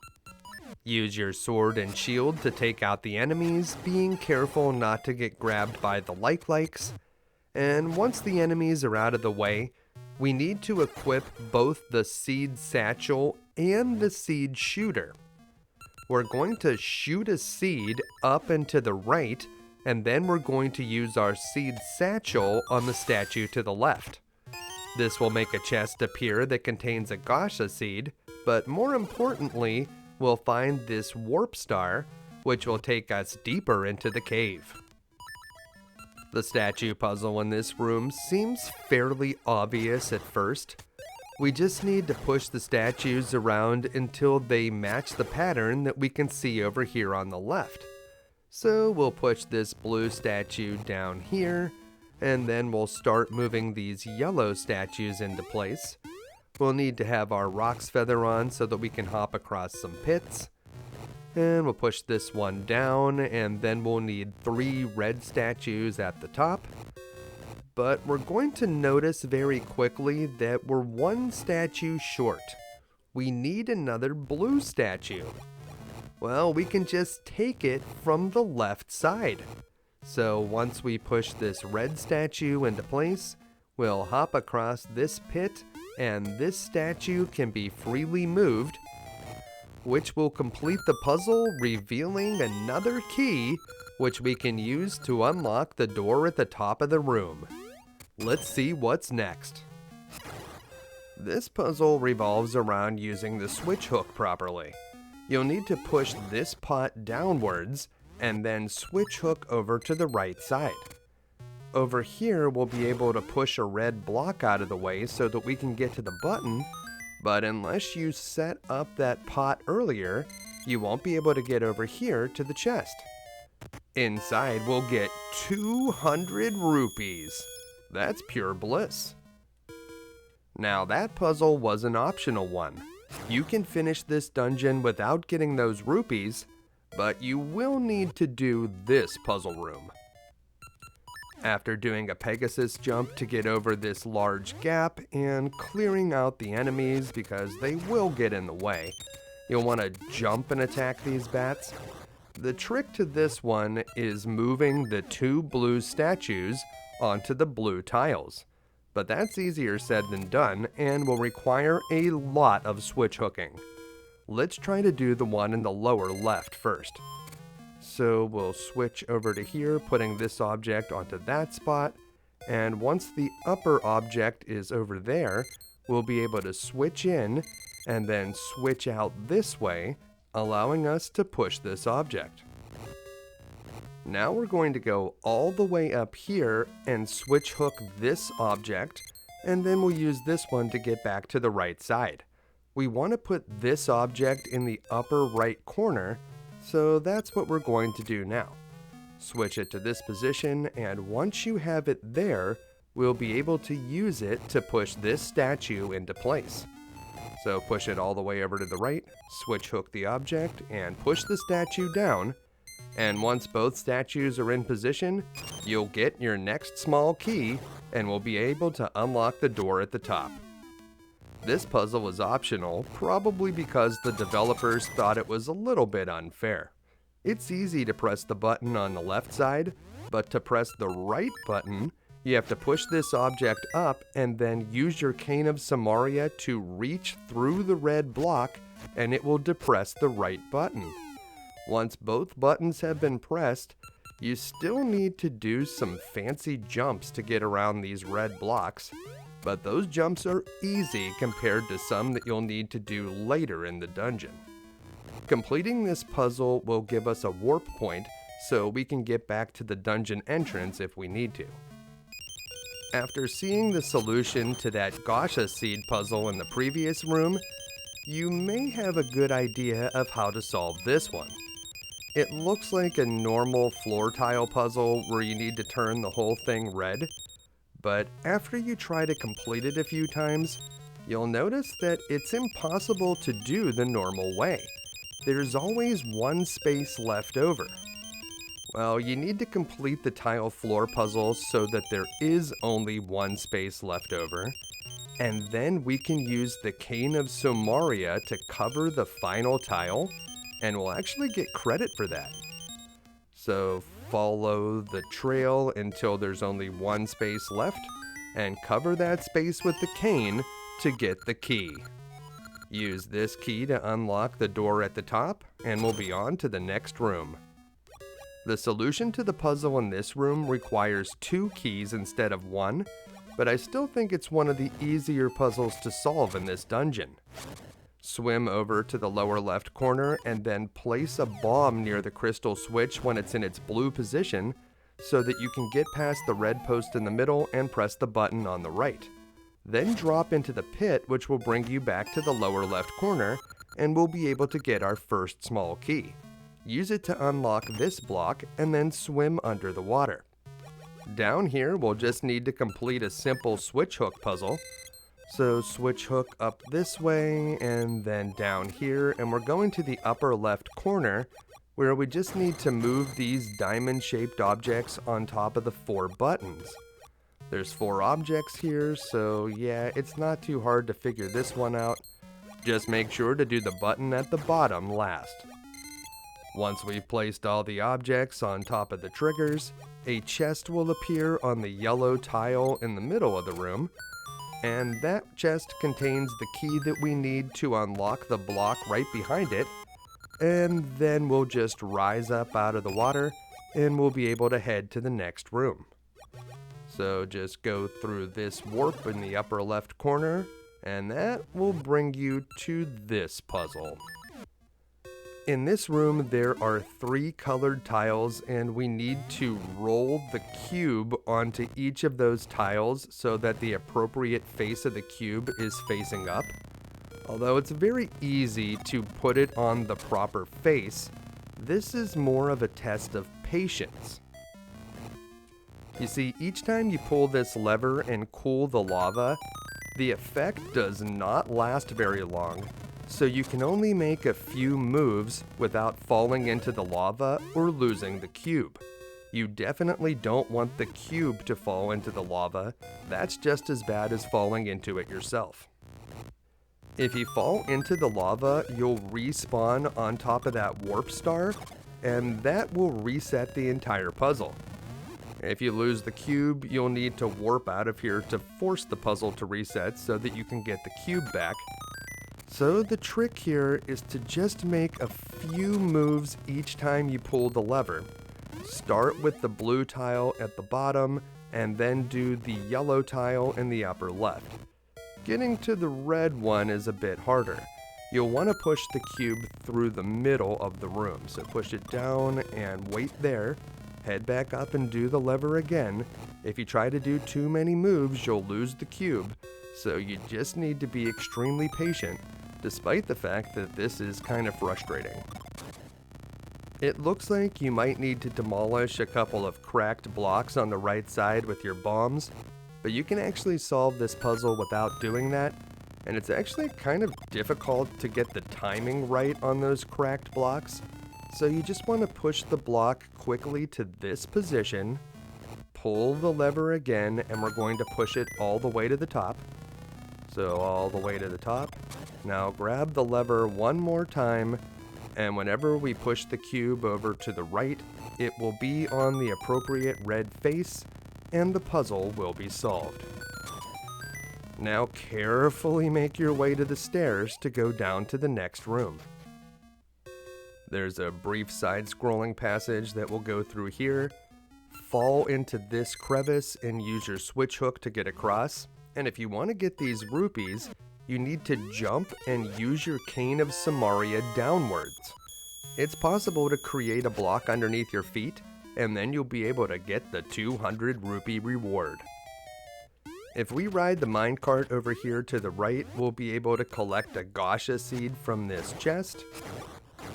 Use your sword and shield to take out the enemies, being careful not to get grabbed by the likes. And once the enemies are out of the way, we need to equip both the seed satchel and the seed shooter. We're going to shoot a seed up and to the right, and then we're going to use our seed satchel on the statue to the left. This will make a chest appear that contains a Gasha seed, but more importantly, we'll find this warp star, which will take us deeper into the cave. The statue puzzle in this room seems fairly obvious at first. We just need to push the statues around until they match the pattern that we can see over here on the left. So we'll push this blue statue down here, and then we'll start moving these yellow statues into place. We'll need to have our rocks feather on so that we can hop across some pits. And we'll push this one down, and then we'll need 3 red statues at the top. But we're going to notice very quickly that we're 1 statue short. We need another blue statue. Well, we can just take it from the left side. So once we push this red statue into place, we'll hop across this pit, and this statue can be freely moved, which will complete the puzzle, revealing another key, which we can use to unlock the door at the top of the room. Let's see what's next. This puzzle revolves around using the switch hook properly. You'll need to push this pot downwards, and then switch hook over to the right side. Over here, we'll be able to push a red block out of the way so that we can get to the button, but unless you set up that pot earlier, you won't be able to get over here to the chest. Inside, we'll get 200 rupees. That's pure bliss. Now that puzzle was an optional one. You can finish this dungeon without getting those rupees, but you will need to do this puzzle room. After doing a Pegasus jump to get over this large gap and clearing out the enemies because they will get in the way, you'll want to jump and attack these bats. The trick to this one is moving the 2 blue statues onto the blue tiles. But that's easier said than done and will require a lot of switch hooking. Let's try to do the one in the lower left first. So we'll switch over to here, putting this object onto that spot, and once the upper object is over there, we'll be able to switch in and then switch out this way, allowing us to push this object. Now we're going to go all the way up here and switch hook this object, and then we'll use this one to get back to the right side. We want to put this object in the upper right corner, so that's what we're going to do now. Switch it to this position, and once you have it there, we'll be able to use it to push this statue into place. So push it all the way over to the right, switch hook the object, and push the statue down. And once both statues are in position, you'll get your next small key, and we'll be able to unlock the door at the top. This puzzle is optional, probably because the developers thought it was a little bit unfair. It's easy to press the button on the left side, but to press the right button, you have to push this object up and then use your Cane of Samaria to reach through the red block, and it will depress the right button. Once both buttons have been pressed, you still need to do some fancy jumps to get around these red blocks, but those jumps are easy compared to some that you'll need to do later in the dungeon. Completing this puzzle will give us a warp point so we can get back to the dungeon entrance if we need to. After seeing the solution to that Gasha seed puzzle in the previous room, you may have a good idea of how to solve this one. It looks like a normal floor tile puzzle where you need to turn the whole thing red, but after you try to complete it a few times, you'll notice that it's impossible to do the normal way. There's always one space left over. Well, you need to complete the tile floor puzzle so that there is only one space left over, and then we can use the Cane of Somaria to cover the final tile, and we'll actually get credit for that. So follow the trail until there's only one space left, and cover that space with the cane to get the key. Use this key to unlock the door at the top, and we'll be on to the next room. The solution to the puzzle in this room requires 2 keys instead of 1, but I still think it's one of the easier puzzles to solve in this dungeon. Swim over to the lower left corner and then place a bomb near the crystal switch when it's in its blue position so that you can get past the red post in the middle and press the button on the right. Then drop into the pit, which will bring you back to the lower left corner, and we'll be able to get our first small key. Use it to unlock this block and then swim under the water. Down here, we'll just need to complete a simple switch hook puzzle. So switch hook up this way and then down here, and we're going to the upper left corner where we just need to move these diamond-shaped objects on top of the 4 buttons. There's 4 objects here, so yeah, it's not too hard to figure this one out. Just make sure to do the button at the bottom last. Once we've placed all the objects on top of the triggers, a chest will appear on the yellow tile in the middle of the room, and that chest contains the key that we need to unlock the block right behind it, and then we'll just rise up out of the water and we'll be able to head to the next room. So just go through this warp in the upper left corner, and that will bring you to this puzzle. In this room, there are 3 colored tiles, and we need to roll the cube onto each of those tiles so that the appropriate face of the cube is facing up. Although it's very easy to put it on the proper face, this is more of a test of patience. You see, each time you pull this lever and cool the lava, the effect does not last very long. So you can only make a few moves without falling into the lava or losing the cube. You definitely don't want the cube to fall into the lava. That's just as bad as falling into it yourself. If you fall into the lava, you'll respawn on top of that warp star, and that will reset the entire puzzle. If you lose the cube, you'll need to warp out of here to force the puzzle to reset so that you can get the cube back. So the trick here is to just make a few moves each time you pull the lever. Start with the blue tile at the bottom, and then do the yellow tile in the upper left. Getting to the red one is a bit harder. You'll want to push the cube through the middle of the room, so push it down and wait there. Head back up and do the lever again. If you try to do too many moves, you'll lose the cube, so you just need to be extremely patient, despite the fact that this is kind of frustrating. It looks like you might need to demolish a couple of cracked blocks on the right side with your bombs, but you can actually solve this puzzle without doing that, and it's actually kind of difficult to get the timing right on those cracked blocks. So you just want to push the block quickly to this position, pull the lever again, and we're going to push it all the way to the top. So all the way to the top. Now grab the lever one more time, and whenever we push the cube over to the right, it will be on the appropriate red face, and the puzzle will be solved. Now carefully make your way to the stairs to go down to the next room. There's a brief side-scrolling passage that will go through here. Fall into this crevice and use your switch hook to get across. And if you want to get these rupees, you need to jump and use your Cane of Somaria downwards. It's possible to create a block underneath your feet, and then you'll be able to get the 200 rupee reward. If we ride the minecart over here to the right, we'll be able to collect a Gasha seed from this chest.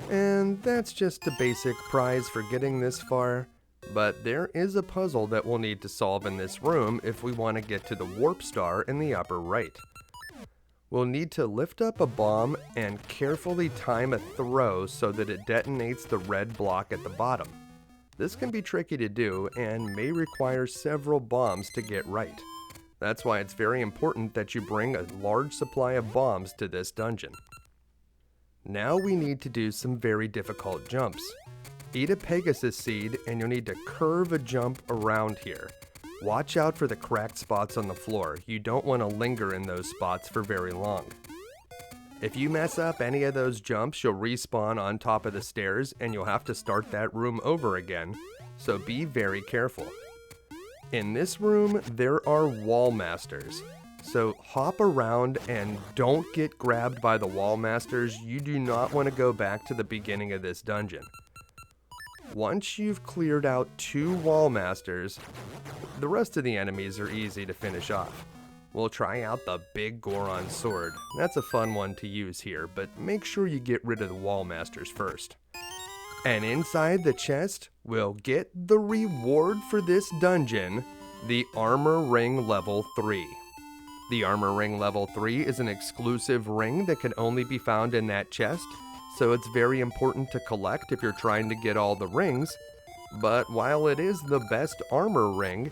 And that's just a basic prize for getting this far. But there is a puzzle that we'll need to solve in this room if we want to get to the warp star in the upper right. We'll need to lift up a bomb and carefully time a throw so that it detonates the red block at the bottom. This can be tricky to do and may require several bombs to get right. That's why it's very important that you bring a large supply of bombs to this dungeon. Now we need to do some very difficult jumps. Eat a Pegasus seed and you'll need to curve a jump around here. Watch out for the cracked spots on the floor. You don't want to linger in those spots for very long. If you mess up any of those jumps, you'll respawn on top of the stairs and you'll have to start that room over again, so be very careful. In this room, there are wall masters, so hop around and don't get grabbed by the wall masters. You do not want to go back to the beginning of this dungeon. Once you've cleared out 2 wall masters, the rest of the enemies are easy to finish off. We'll try out the Biggoron sword. That's a fun one to use here, but make sure you get rid of the wall masters first. And inside the chest, we'll get the reward for this dungeon, the Armor Ring Level 3. The Armor Ring Level 3 is an exclusive ring that can only be found in that chest, so it's very important to collect if you're trying to get all the rings. But while it is the best armor ring,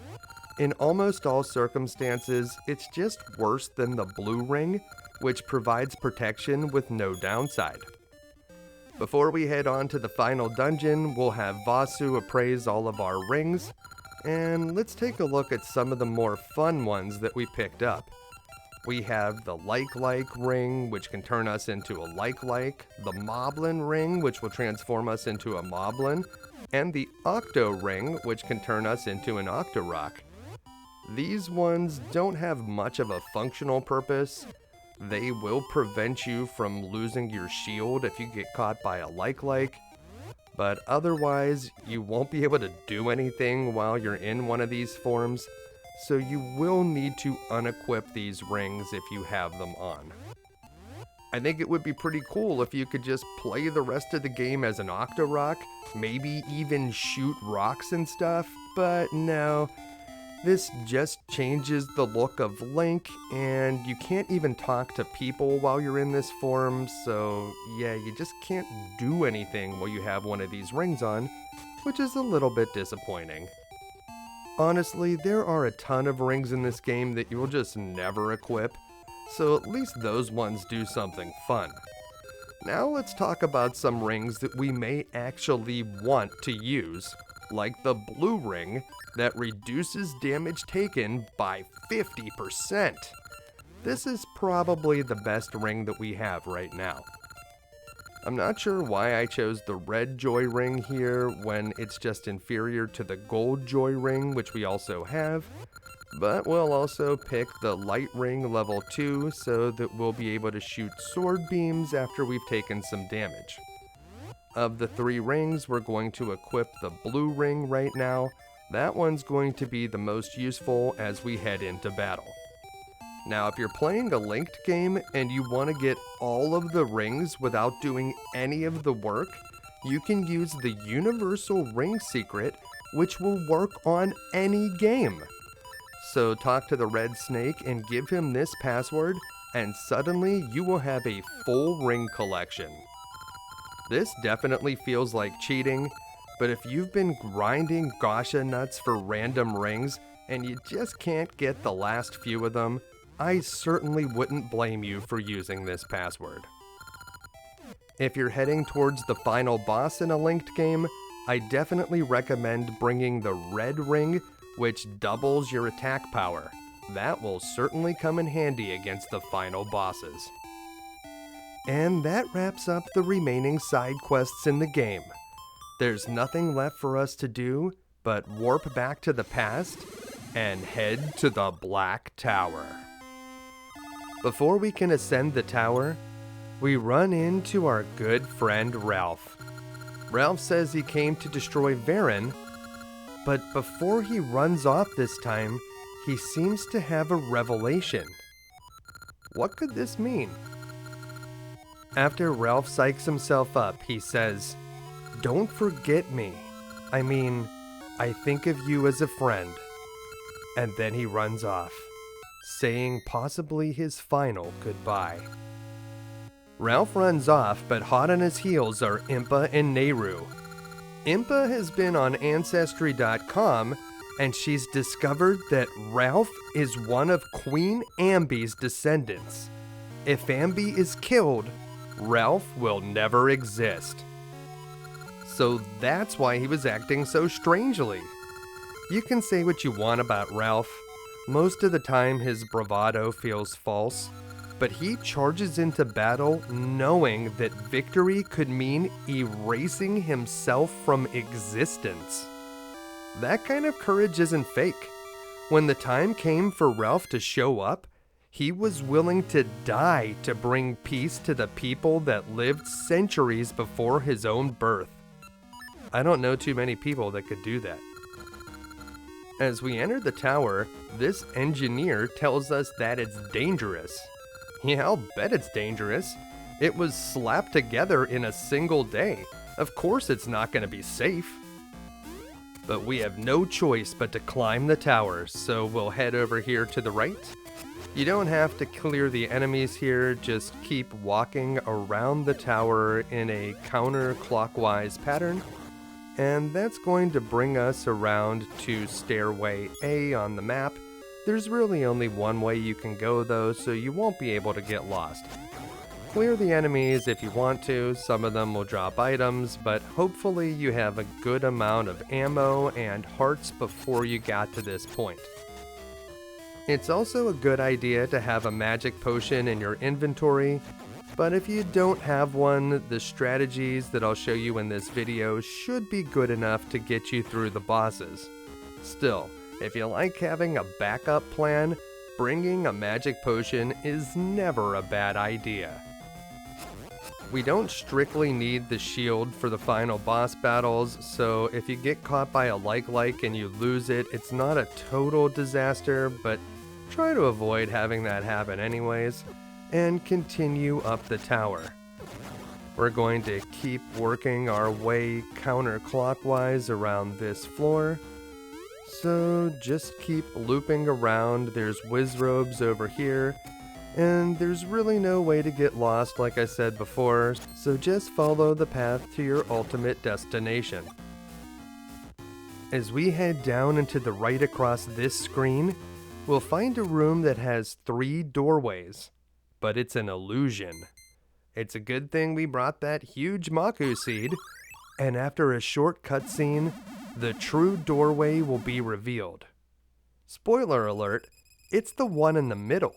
in almost all circumstances, it's just worse than the blue ring, which provides protection with no downside. Before we head on to the final dungeon, we'll have Vasu appraise all of our rings, and let's take a look at some of the more fun ones that we picked up. We have the Like ring, which can turn us into a Like, the Moblin ring, which will transform us into a Moblin, and the Octo ring, which can turn us into an Octorok. These ones don't have much of a functional purpose. They will prevent you from losing your shield if you get caught by a Like, but otherwise you won't be able to do anything while you're in one of these forms. So you will need to unequip these rings if you have them on. I think it would be pretty cool if you could just play the rest of the game as an Octorok, maybe even shoot rocks and stuff, but no. This just changes the look of Link, and you can't even talk to people while you're in this form, so yeah, you just can't do anything while you have one of these rings on, which is a little bit disappointing. Honestly, there are a ton of rings in this game that you'll just never equip, so at least those ones do something fun. Now let's talk about some rings that we may actually want to use, like the blue ring that reduces damage taken by 50%. This is probably the best ring that we have right now. I'm not sure why I chose the red joy ring here when it's just inferior to the gold joy ring, which we also have, but we'll also pick the light ring level 2 so that we'll be able to shoot sword beams after we've taken some damage. Of the 3 rings, we're going to equip the blue ring right now. That one's going to be the most useful as we head into battle. Now, if you're playing a linked game and you want to get all of the rings without doing any of the work, you can use the universal ring secret, which will work on any game. So talk to the red snake and give him this password, and suddenly you will have a full ring collection. This definitely feels like cheating, but if you've been grinding Gasha nuts for random rings and you just can't get the last few of them, I certainly wouldn't blame you for using this password. If you're heading towards the final boss in a linked game, I definitely recommend bringing the red ring, which doubles your attack power. That will certainly come in handy against the final bosses. And that wraps up the remaining side quests in the game. There's nothing left for us to do but warp back to the past and head to the Black Tower. Before we can ascend the tower, we run into our good friend Ralph. Ralph says he came to destroy Veran, but before he runs off this time, he seems to have a revelation. What could this mean? After Ralph psychs himself up, he says, "Don't forget me. I mean, I think of you as a friend." And then he runs off, saying possibly his final goodbye. Ralph runs off, but hot on his heels are Impa and Nayru. Impa has been on Ancestry.com, and she's discovered that Ralph is one of Queen Ambi's descendants. If Ambi is killed, Ralph will never exist. So that's why he was acting so strangely. You can say what you want about Ralph. Most of the time his bravado feels false, but he charges into battle knowing that victory could mean erasing himself from existence. That kind of courage isn't fake. When the time came for Ralph to show up, he was willing to die to bring peace to the people that lived centuries before his own birth. I don't know too many people that could do that. As we enter the tower, this engineer tells us that it's dangerous. Yeah, I'll bet it's dangerous. It was slapped together in a single day. Of course it's not going to be safe. But we have no choice but to climb the tower, so we'll head over here to the right. You don't have to clear the enemies here, just keep walking around the tower in a counterclockwise pattern. And that's going to bring us around to Stairway A on the map. There's really only one way you can go though, so you won't be able to get lost. Clear the enemies if you want to, some of them will drop items, but hopefully you have a good amount of ammo and hearts before you got to this point. It's also a good idea to have a magic potion in your inventory, but if you don't have one, the strategies that I'll show you in this video should be good enough to get you through the bosses. Still, if you like having a backup plan, bringing a magic potion is never a bad idea. We don't strictly need the shield for the final boss battles, so if you get caught by a like and you lose it, it's not a total disaster, but try to avoid having that happen anyways, and continue up the tower. We're going to keep working our way counterclockwise around this floor, so just keep looping around. There's Wizrobes over here, and there's really no way to get lost like I said before, so just follow the path to your ultimate destination. As we head down and to the right across this screen, we'll find a room that has 3 doorways, but it's an illusion. It's a good thing we brought that huge Maku seed, and after a short cutscene, the true doorway will be revealed. Spoiler alert, it's the one in the middle.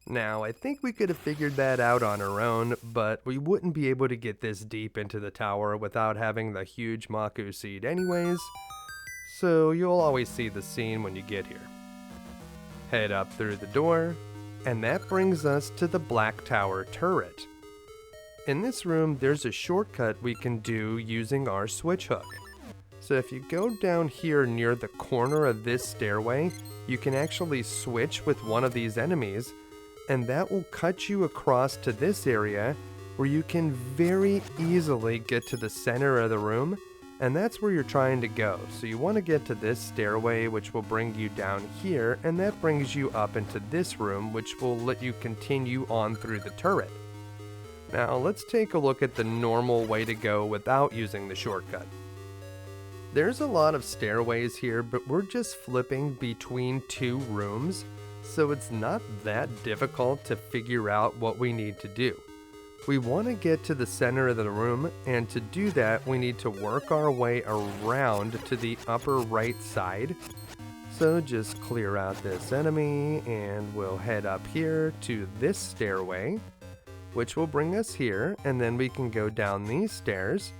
Now, I think we could have figured that out on our own, but we wouldn't be able to get this deep into the tower without having the huge Maku seed anyways, so you'll always see the scene when you get here. Head up through the door, and that brings us to the Black Tower turret. In this room, there's a shortcut we can do using our switch hook. So if you go down here near the corner of this stairway, you can actually switch with one of these enemies, and that will cut you across to this area where you can very easily get to the center of the room, and that's where you're trying to go. So you want to get to this stairway, which will bring you down here, and that brings you up into this room, which will let you continue on through the turret. Now let's take a look at the normal way to go without using the shortcut. There's a lot of stairways here, but we're just flipping between 2 rooms, so it's not that difficult to figure out what we need to do. We want to get to the center of the room, and to do that we need to work our way around to the upper right side. So just clear out this enemy, and we'll head up here to this stairway, which will bring us here, and then we can go down these stairs,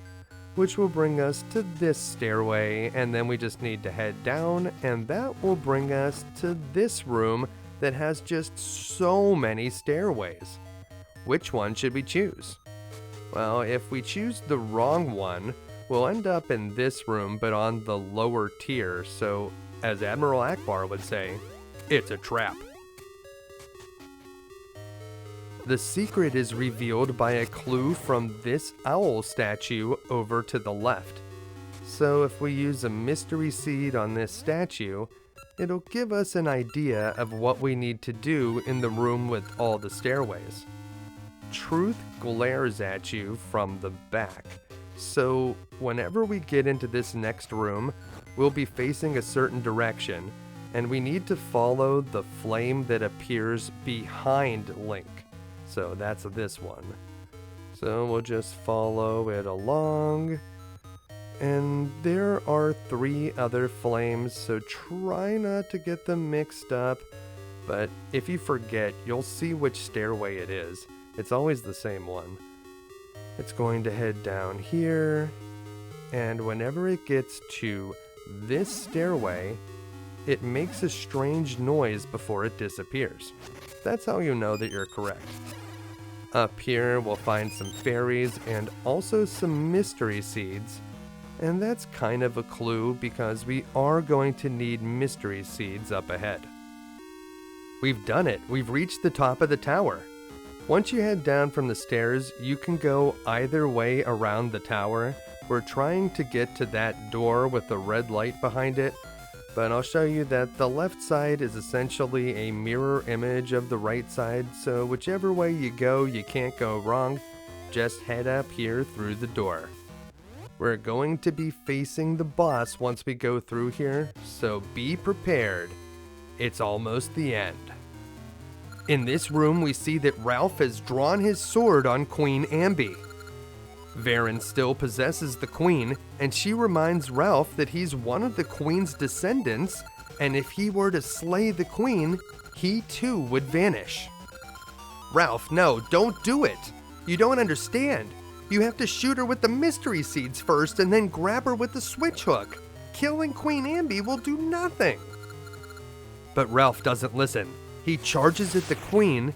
which will bring us to this stairway, and then we just need to head down, and that will bring us to this room that has just so many stairways. Which one should we choose? Well, if we choose the wrong one, we'll end up in this room but on the lower tier, so as Admiral Akbar would say, it's a trap. The secret is revealed by a clue from this owl statue over to the left. So if we use a mystery seed on this statue, it'll give us an idea of what we need to do in the room with all the stairways. Truth glares at you from the back, so whenever we get into this next room, we'll be facing a certain direction, and we need to follow the flame that appears behind Link. So that's this one. So we'll just follow it along. And there are 3 other flames, so try not to get them mixed up. But if you forget, you'll see which stairway it is. It's always the same one. It's going to head down here. And whenever it gets to this stairway, it makes a strange noise before it disappears. That's how you know that you're correct. Up here, we'll find some fairies and also some mystery seeds. And that's kind of a clue because we are going to need mystery seeds up ahead. We've done it. We've reached the top of the tower. Once you head down from the stairs, you can go either way around the tower. We're trying to get to that door with the red light behind it, but I'll show you that the left side is essentially a mirror image of the right side, so whichever way you go, you can't go wrong. Just head up here through the door. We're going to be facing the boss once we go through here, so be prepared. It's almost the end. In this room, we see that Ralph has drawn his sword on Queen Ambi. Veran still possesses the queen, and she reminds Ralph that he's one of the queen's descendants, and if he were to slay the queen, he too would vanish. Ralph, no, don't do it. You don't understand. You have to shoot her with the mystery seeds first and then grab her with the switch hook. Killing Queen Ambi will do nothing. But Ralph doesn't listen. He charges at the queen,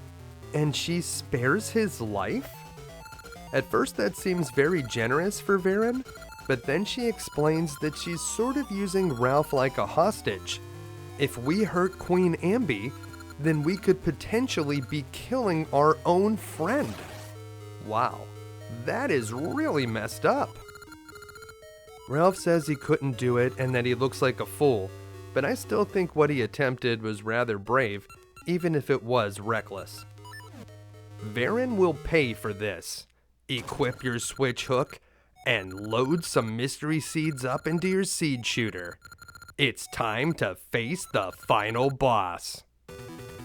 and she spares his life? At first that seems very generous for Veran, but then she explains that she's sort of using Ralph like a hostage. If we hurt Queen Ambi, then we could potentially be killing our own friend. Wow. That is really messed up. Ralph says he couldn't do it and that he looks like a fool, but I still think what he attempted was rather brave, even if it was reckless. Veran will pay for this. Equip your switch hook and load some mystery seeds up into your seed shooter. It's time to face the final boss.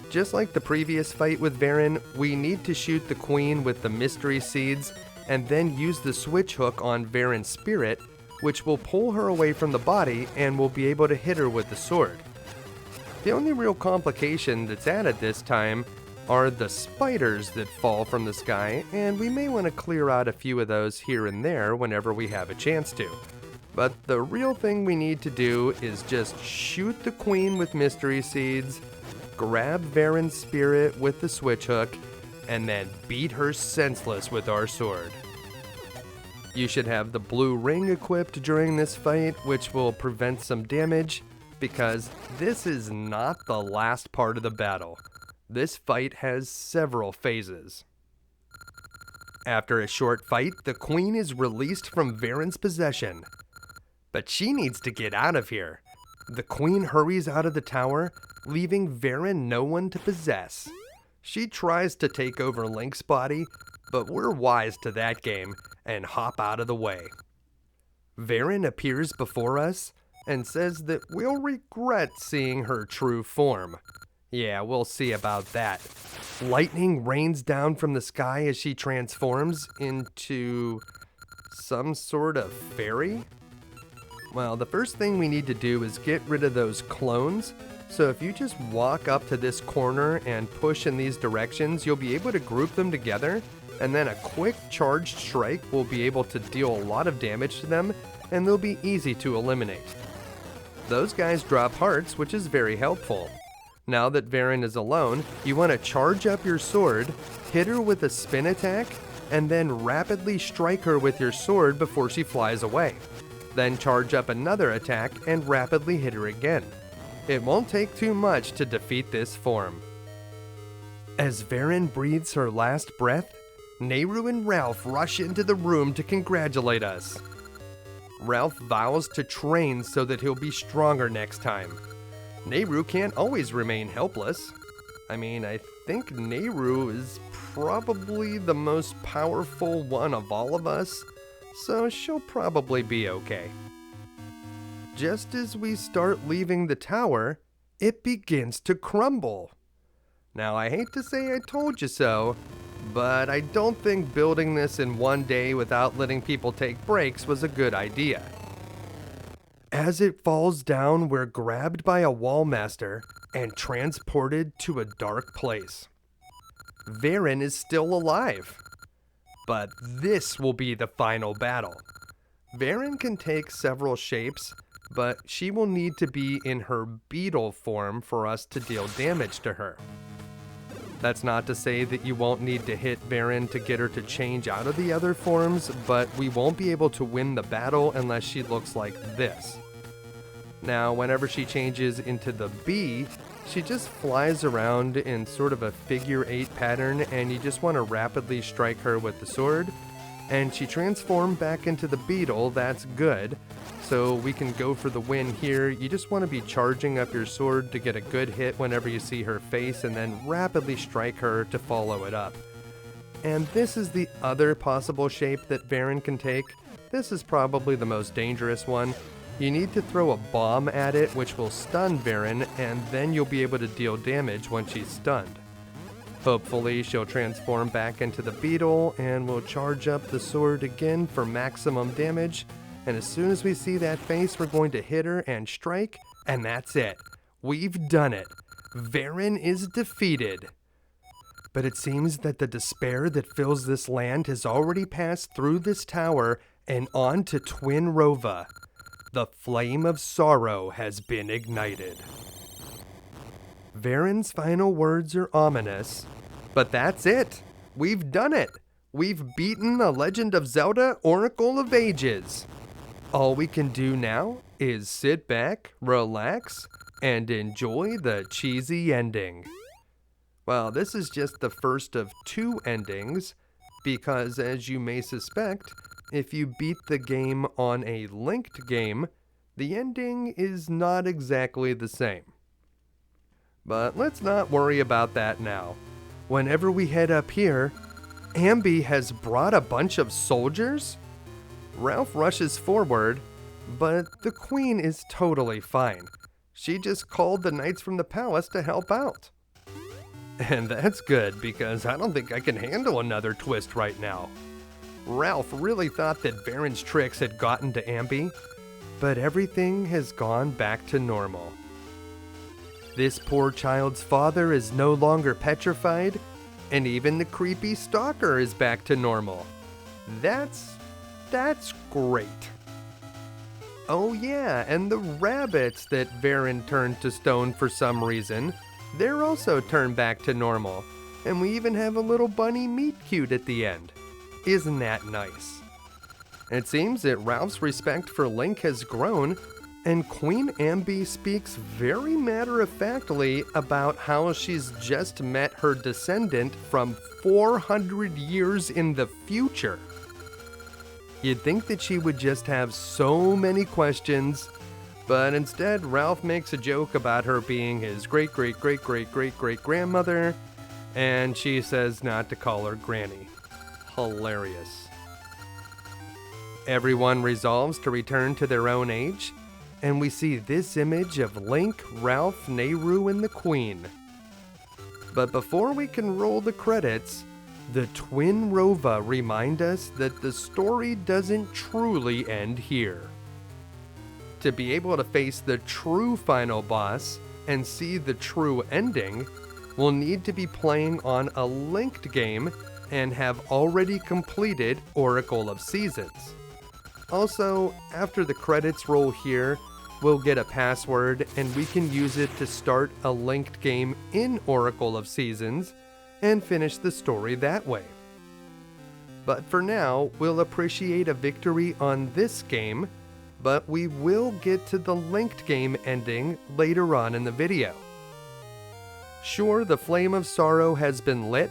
Just like the previous fight with Veran, we need to shoot the queen with the mystery seeds and then use the switch hook on Veran's spirit, which will pull her away from the body and we'll be able to hit her with the sword. The only real complication that's added this time are the spiders that fall from the sky, and we may want to clear out a few of those here and there whenever we have a chance to. But the real thing we need to do is just shoot the queen with mystery seeds, grab Veran's spirit with the switch hook, and then beat her senseless with our sword. You should have the blue ring equipped during this fight, which will prevent some damage, because this is not the last part of the battle. This fight has several phases. After a short fight, the queen is released from Veran's possession. But she needs to get out of here. The queen hurries out of the tower, leaving Veran no one to possess. She tries to take over Link's body, but we're wise to that game and hop out of the way. Veran appears before us and says that we'll regret seeing her true form. Yeah, we'll see about that. Lightning rains down from the sky as she transforms into some sort of fairy? Well, the first thing we need to do is get rid of those clones. So if you just walk up to this corner and push in these directions, you'll be able to group them together, and then a quick charged strike will be able to deal a lot of damage to them, and they'll be easy to eliminate. Those guys drop hearts, which is very helpful. Now that Veran is alone, you want to charge up your sword, hit her with a spin attack, and then rapidly strike her with your sword before she flies away. Then charge up another attack and rapidly hit her again. It won't take too much to defeat this form. As Veran breathes her last breath, Nayru and Ralph rush into the room to congratulate us. Ralph vows to train so that he'll be stronger next time. Nayru can't always remain helpless. I mean, I think Nayru is probably the most powerful one of all of us, so she'll probably be okay. Just as we start leaving the tower, it begins to crumble. Now, I hate to say I told you so, but I don't think building this in one day without letting people take breaks was a good idea. As it falls down, we're grabbed by a wallmaster and transported to a dark place. Veran is still alive, but this will be the final battle. Veran can take several shapes, but she will need to be in her beetle form for us to deal damage to her. That's not to say that you won't need to hit Veran to get her to change out of the other forms, but we won't be able to win the battle unless she looks like this. Now, whenever she changes into the bee, she just flies around in sort of a figure 8 pattern, and you just want to rapidly strike her with the sword. And she transformed back into the beetle, that's good. So we can go for the win here. You just want to be charging up your sword to get a good hit whenever you see her face, and then rapidly strike her to follow it up. And this is the other possible shape that Veran can take. This is probably the most dangerous one. You need to throw a bomb at it, which will stun Veran, and then you'll be able to deal damage when she's stunned. Hopefully she'll transform back into the beetle, and we'll charge up the sword again for maximum damage. And as soon as we see that face, we're going to hit her and strike, and that's it. We've done it. Veran is defeated. But it seems that the despair that fills this land has already passed through this tower and on to Twinrova. The flame of sorrow has been ignited. Veran's final words are ominous, but that's it. We've done it. We've beaten the Legend of Zelda Oracle of Ages. All we can do now is sit back, relax, and enjoy the cheesy ending. Well, this is just the first of 2 endings, because as you may suspect, if you beat the game on a linked game, the ending is not exactly the same. But let's not worry about that now. Whenever we head up here, Ambi has brought a bunch of soldiers? Ralph rushes forward, but the queen is totally fine. She just called the knights from the palace to help out. And that's good, because I don't think I can handle another twist right now. Ralph really thought that Veran's tricks had gotten to Ambi, but everything has gone back to normal. This poor child's father is no longer petrified, and even the creepy stalker is back to normal. That's great. Oh yeah, and the rabbits that Veran turned to stone for some reason, they're also turned back to normal. And we even have a little bunny meet cute at the end. Isn't that nice? It seems that Ralph's respect for Link has grown, and Queen Ambi speaks very matter-of-factly about how she's just met her descendant from 400 years in the future. You'd think that she would just have so many questions, but instead Ralph makes a joke about her being his great-great-great-great-great-great-grandmother, and she says not to call her Granny. Hilarious. Everyone resolves to return to their own age, and we see this image of Link, Ralph, Nayru, and the Queen. But before we can roll the credits, the Twinrova remind us that the story doesn't truly end here. To be able to face the true final boss and see the true ending, we'll need to be playing on a linked game and have already completed Oracle of Seasons. Also, after the credits roll here, we'll get a password and we can use it to start a linked game in Oracle of Seasons and finish the story that way. But for now, we'll appreciate a victory on this game, but we will get to the linked game ending later on in the video. Sure, the flame of sorrow has been lit,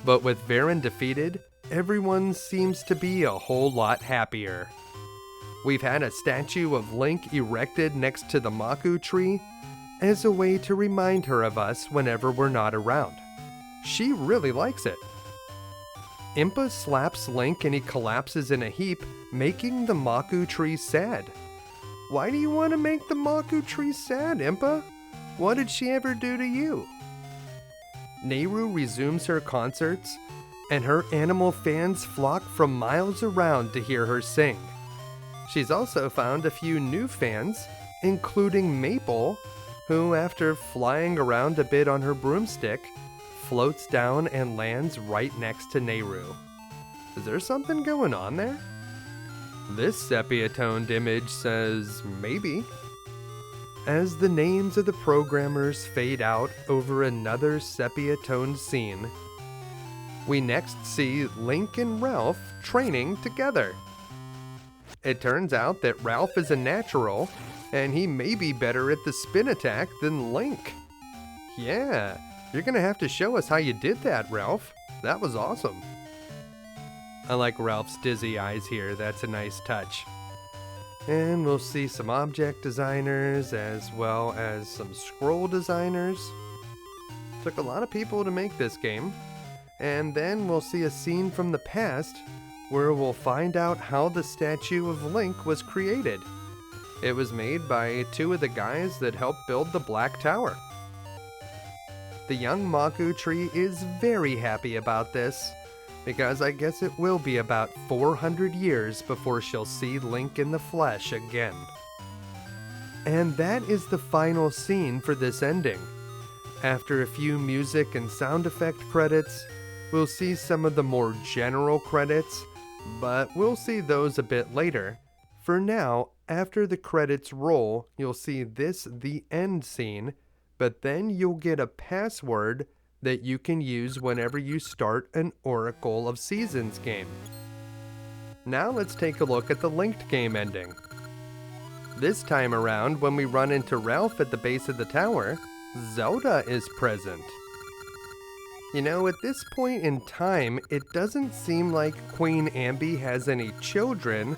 but with Veran defeated, everyone seems to be a whole lot happier. We've had a statue of Link erected next to the Maku tree as a way to remind her of us whenever we're not around. She really likes it. Impa slaps Link and he collapses in a heap, making the Maku tree sad. Why do you want to make the Maku tree sad, Impa? What did she ever do to you? Nayru resumes her concerts, and her animal fans flock from miles around to hear her sing. She's also found a few new fans, including Maple, who, after flying around a bit on her broomstick, floats down and lands right next to Nayru. Is there something going on there? This sepia-toned image says maybe. As the names of the programmers fade out over another sepia-toned scene, we next see Link and Ralph training together. It turns out that Ralph is a natural, and he may be better at the spin attack than Link. Yeah, you're gonna have to show us how you did that, Ralph. That was awesome. I like Ralph's dizzy eyes here, that's a nice touch. And we'll see some object designers as well as some scroll designers. Took a lot of people to make this game. And then we'll see a scene from the past where we'll find out how the statue of Link was created. It was made by two of the guys that helped build the Black Tower. The young Maku tree is very happy about this, because I guess it will be about 400 years before she'll see Link in the flesh again. And that is the final scene for this ending. After a few music and sound effect credits, we'll see some of the more general credits, but we'll see those a bit later. For now, after the credits roll, you'll see this the end scene, but then you'll get a password that you can use whenever you start an Oracle of Seasons game. Now let's take a look at the linked game ending. This time around, when we run into Ralph at the base of the tower, Zelda is present. You know, at this point in time, it doesn't seem like Queen Ambi has any children,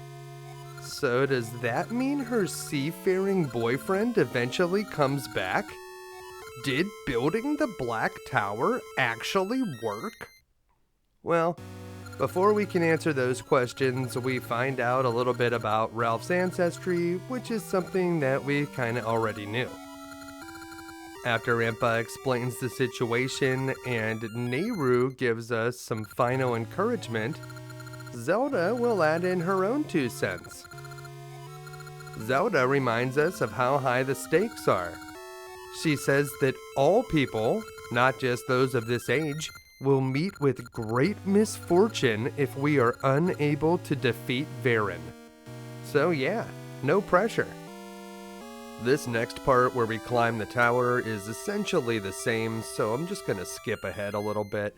so does that mean her seafaring boyfriend eventually comes back? Did building the Black Tower actually work? Well, before we can answer those questions, we find out a little bit about Ralph's ancestry, which is something that we kinda already knew. After Impa explains the situation and Nayru gives us some final encouragement, Zelda will add in her own 2 cents. Zelda reminds us of how high the stakes are. She says that all people, not just those of this age, will meet with great misfortune if we are unable to defeat Veran. So yeah, no pressure. This next part where we climb the tower is essentially the same, so I'm just gonna skip ahead a little bit.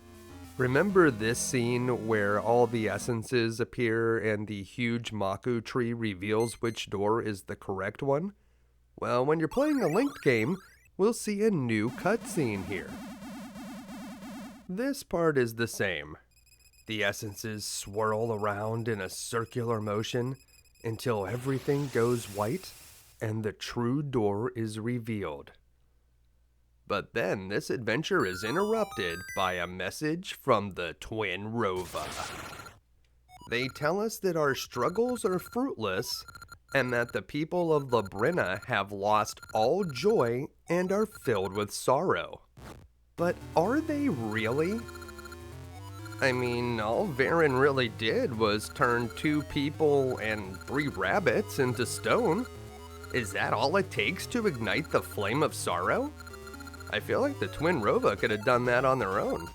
Remember this scene where all the essences appear and the huge Maku tree reveals which door is the correct one? Well, when you're playing a linked game, we'll see a new cutscene here. This part is the same. The essences swirl around in a circular motion until everything goes white and the true door is revealed. But then this adventure is interrupted by a message from the Twinrova. They tell us that our struggles are fruitless and that the people of Labrina have lost all joy and are filled with sorrow. But are they really? I mean, all Veran really did was turn 2 people and 3 rabbits into stone. Is that all it takes to ignite the flame of sorrow? I feel like the Twinrova could have done that on their own.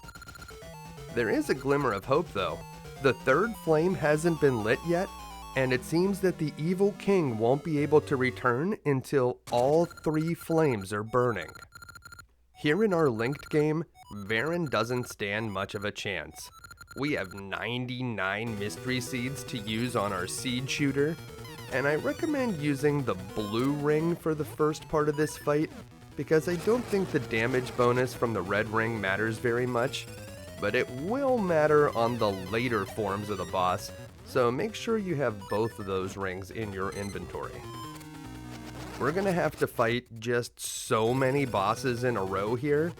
There is a glimmer of hope though. The 3rd flame hasn't been lit yet, and it seems that the evil king won't be able to return until all 3 flames are burning. Here in our linked game, Veran doesn't stand much of a chance. We have 99 mystery seeds to use on our seed shooter, and I recommend using the blue ring for the first part of this fight, because I don't think the damage bonus from the red ring matters very much, but it will matter on the later forms of the boss, so make sure you have both of those rings in your inventory. We're gonna have to fight just so many bosses in a row here,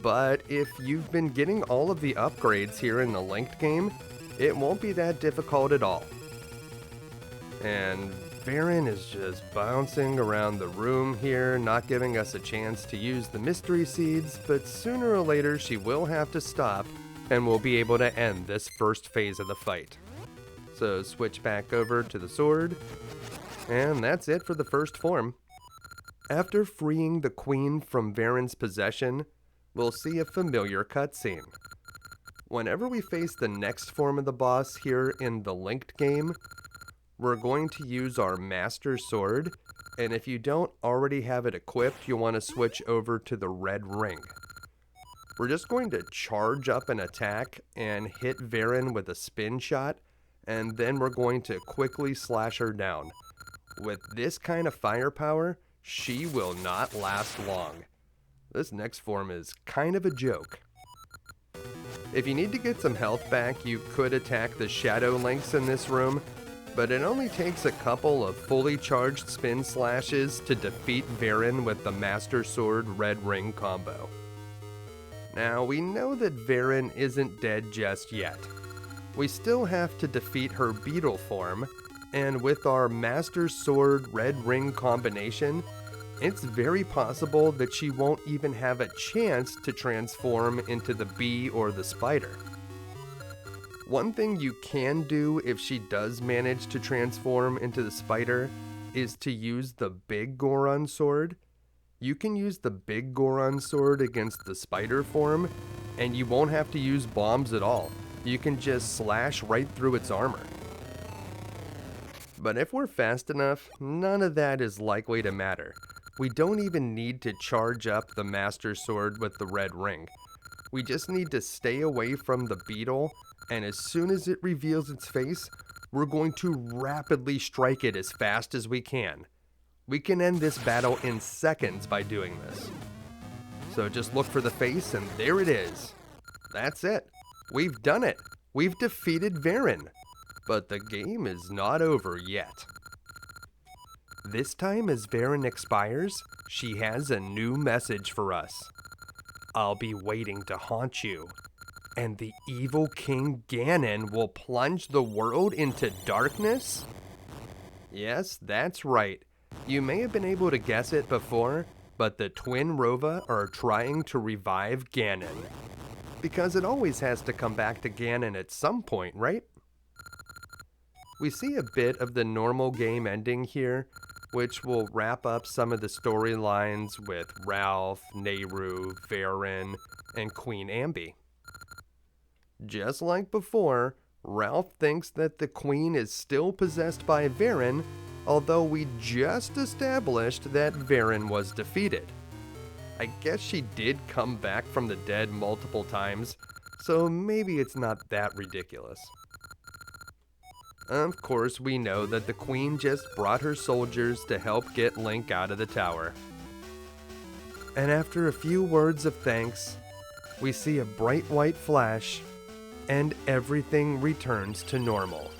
but if you've been getting all of the upgrades here in the linked game, it won't be that difficult at all. And Veran is just bouncing around the room here, not giving us a chance to use the mystery seeds, but sooner or later she will have to stop and we'll be able to end this first phase of the fight. So switch back over to the sword, and that's it for the first form. After freeing the queen from Veran's possession, we'll see a familiar cutscene. Whenever we face the next form of the boss here in the linked game, we're going to use our Master Sword, and if you don't already have it equipped, you'll want to switch over to the red ring. We're just going to charge up an attack and hit Veran with a spin shot, and then we're going to quickly slash her down. With this kind of firepower, she will not last long. This next form is kind of a joke. If you need to get some health back, you could attack the Shadow Links in this room, but it only takes a couple of fully charged spin slashes to defeat Veran with the Master Sword Red Ring combo. Now, we know that Veran isn't dead just yet. We still have to defeat her beetle form, and with our Master Sword Red Ring combination, it's very possible that she won't even have a chance to transform into the bee or the spider. One thing you can do if she does manage to transform into the spider is to use the Biggoron sword. You can use the Biggoron sword against the spider form, and you won't have to use bombs at all. You can just slash right through its armor. But if we're fast enough, none of that is likely to matter. We don't even need to charge up the Master Sword with the red ring. We just need to stay away from the beetle, and as soon as it reveals its face, we're going to rapidly strike it as fast as we can. We can end this battle in seconds by doing this. So just look for the face, and there it is. That's it. We've done it. We've defeated Veran. But the game is not over yet. This time, as Veran expires, she has a new message for us. I'll be waiting to haunt you, and the evil King Ganon will plunge the world into darkness? Yes, that's right. You may have been able to guess it before, but the Twinrova are trying to revive Ganon. Because it always has to come back to Ganon at some point, right? We see a bit of the normal game ending here, which will wrap up some of the storylines with Ralph, Nayru, Veran, and Queen Ambi. Just like before, Ralph thinks that the Queen is still possessed by Veran, although we just established that Veran was defeated. I guess she did come back from the dead multiple times, so maybe it's not that ridiculous. Of course, we know that the Queen just brought her soldiers to help get Link out of the tower. And after a few words of thanks, we see a bright white flash, and everything returns to normal.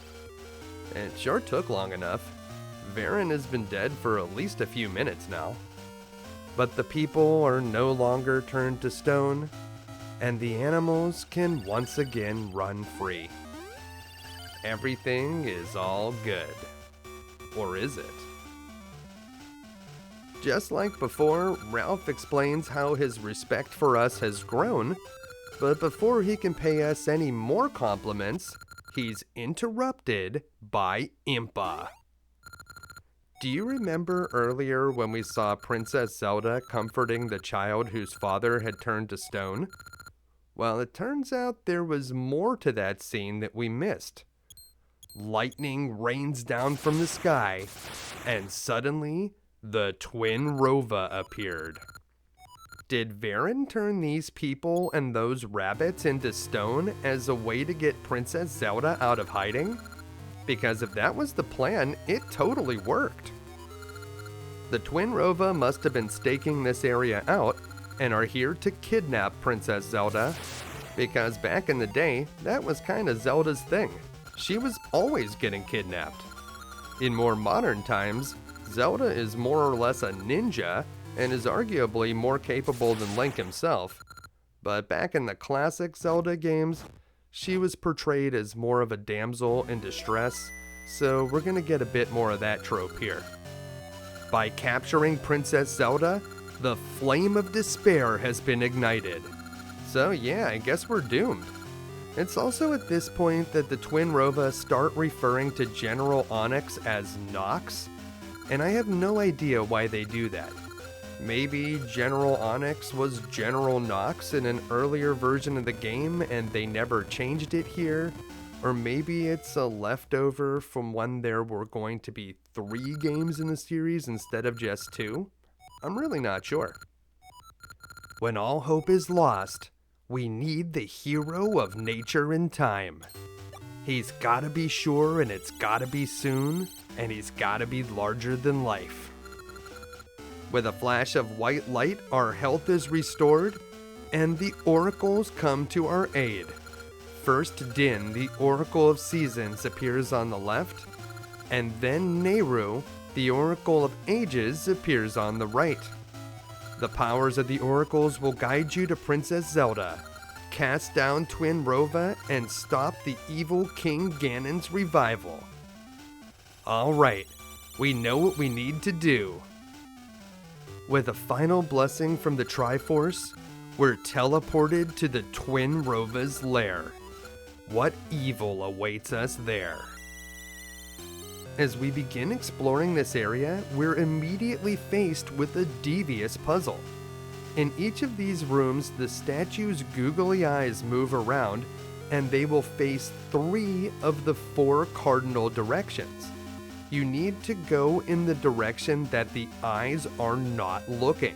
It sure took long enough. Veran has been dead for at least a few minutes now. But the people are no longer turned to stone, and the animals can once again run free. Everything is all good. Or is it? Just like before, Ralph explains how his respect for us has grown, but before he can pay us any more compliments, he's interrupted by Impa. Do you remember earlier when we saw Princess Zelda comforting the child whose father had turned to stone? Well, it turns out there was more to that scene that we missed. Lightning rains down from the sky, and suddenly, the Twinrova appeared. Did Veran turn these people and those rabbits into stone as a way to get Princess Zelda out of hiding? Because if that was the plan, it totally worked. The Twinrova must have been staking this area out and are here to kidnap Princess Zelda, because back in the day, that was kinda Zelda's thing. She was always getting kidnapped. In more modern times, Zelda is more or less a ninja and is arguably more capable than Link himself. But back in the classic Zelda games, she was portrayed as more of a damsel in distress, so we're gonna get a bit more of that trope here. By capturing Princess Zelda, the flame of despair has been ignited. So yeah, I guess we're doomed. It's also at this point that the Twinrova start referring to General Onyx as Nox, and I have no idea why they do that. Maybe General Onyx was General Nox in an earlier version of the game and they never changed it here, or maybe it's a leftover from when there were going to be 3 games in the series instead of just 2. I'm really not sure. When all hope is lost, we need the hero of nature and time. He's gotta be sure, and it's gotta be soon, and he's gotta be larger than life. With a flash of white light, our health is restored, and the oracles come to our aid. First Din, the Oracle of Seasons, appears on the left, and then Nayru, the Oracle of Ages, appears on the right. The powers of the oracles will guide you to Princess Zelda, cast down Twinrova, and stop the evil King Ganon's revival. Alright, we know what we need to do. With a final blessing from the Triforce, we're teleported to the Twinrova's lair. What evil awaits us there? As we begin exploring this area, we're immediately faced with a devious puzzle. In each of these rooms, the statue's googly eyes move around, and they will face 3 of the 4 cardinal directions. You need to go in the direction that the eyes are not looking.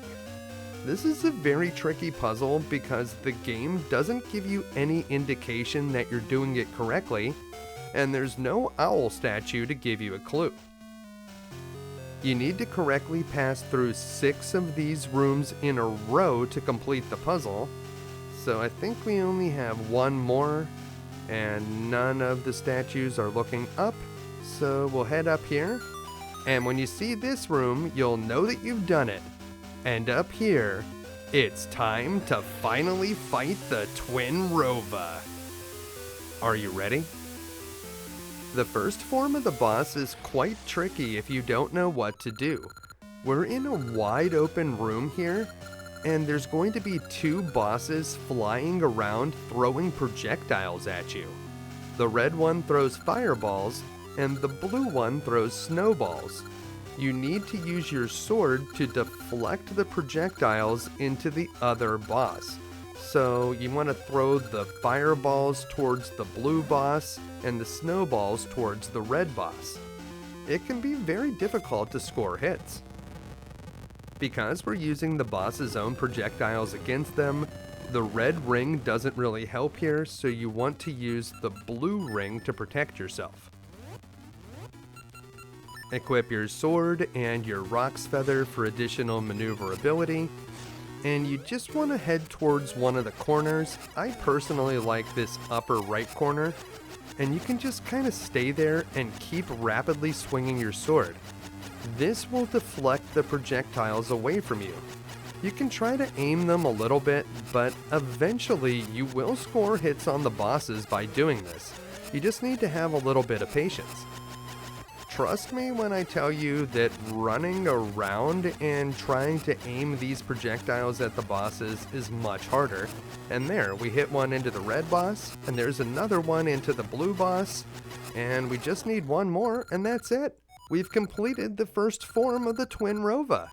This is a very tricky puzzle because the game doesn't give you any indication that you're doing it correctly, and there's no owl statue to give you a clue. You need to correctly pass through 6 of these rooms in a row to complete the puzzle, so I think we only have 1 more, and none of the statues are looking up, so we'll head up here, and when you see this room, you'll know that you've done it. And up here, it's time to finally fight the Twinrova. Are you ready? The first form of the boss is quite tricky if you don't know what to do. We're in a wide open room here, and there's going to be 2 bosses flying around throwing projectiles at you. The red one throws fireballs, and the blue one throws snowballs. You need to use your sword to deflect the projectiles into the other boss. So you want to throw the fireballs towards the blue boss and the snowballs towards the red boss. It can be very difficult to score hits. Because we're using the boss's own projectiles against them, the red ring doesn't really help here, so you want to use the blue ring to protect yourself. Equip your sword and your Rock's Feather for additional maneuverability, and you just want to head towards one of the corners. I personally like this upper right corner, and you can just kind of stay there and keep rapidly swinging your sword. This will deflect the projectiles away from you. You can try to aim them a little bit, but eventually you will score hits on the bosses by doing this. You just need to have a little bit of patience. Trust me when I tell you that running around and trying to aim these projectiles at the bosses is much harder. And there, we hit one into the red boss, and there's another one into the blue boss, and we just need 1 more, and that's it. We've completed the first form of the Twinrova.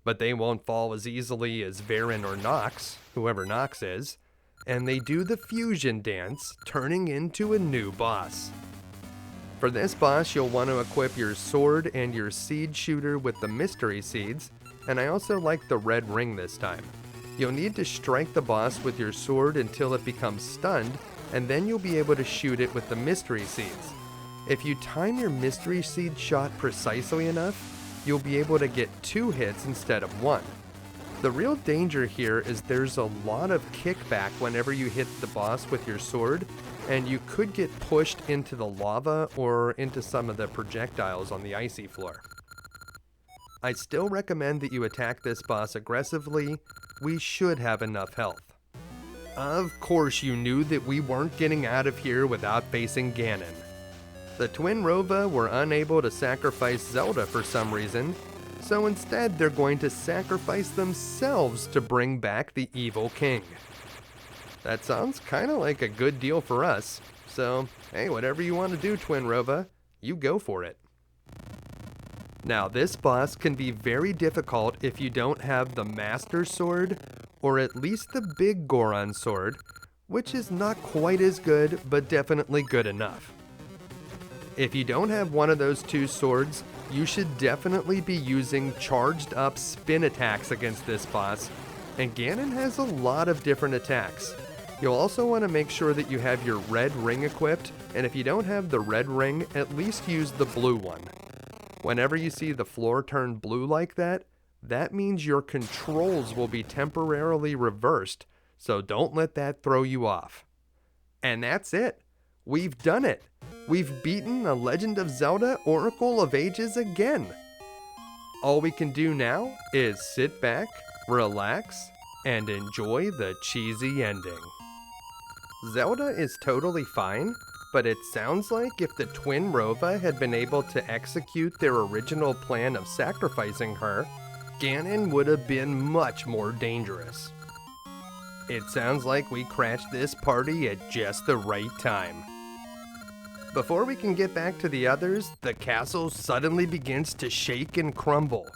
But they won't fall as easily as Veran or Nox, whoever Nox is, and they do the fusion dance, turning into a new boss. For this boss, you'll want to equip your sword and your seed shooter with the mystery seeds, and I also like the red ring this time. You'll need to strike the boss with your sword until it becomes stunned, and then you'll be able to shoot it with the mystery seeds. If you time your mystery seed shot precisely enough, you'll be able to get 2 hits instead of 1. The real danger here is there's a lot of kickback whenever you hit the boss with your sword, and you could get pushed into the lava or into some of the projectiles on the icy floor. I still recommend that you attack this boss aggressively. We should have enough health. Of course you knew that we weren't getting out of here without facing Ganon. The Twinrova were unable to sacrifice Zelda for some reason, so instead they're going to sacrifice themselves to bring back the evil king. That sounds kind of like a good deal for us, so hey, whatever you want to do, Twinrova, you go for it. Now this boss can be very difficult if you don't have the Master Sword, or at least the Biggoron sword, which is not quite as good, but definitely good enough. If you don't have one of those 2 swords, you should definitely be using charged up spin attacks against this boss, and Ganon has a lot of different attacks. You'll also want to make sure that you have your red ring equipped, and if you don't have the red ring, at least use the blue one. Whenever you see the floor turn blue like that, that means your controls will be temporarily reversed, so don't let that throw you off. And that's it. We've done it. We've beaten The Legend of Zelda Oracle of Ages again. All we can do now is sit back, relax, and enjoy the cheesy ending. Zelda is totally fine, but it sounds like if the Twinrova had been able to execute their original plan of sacrificing her, Ganon would have been much more dangerous. It sounds like we crashed this party at just the right time. Before we can get back to the others, the castle suddenly begins to shake and crumble.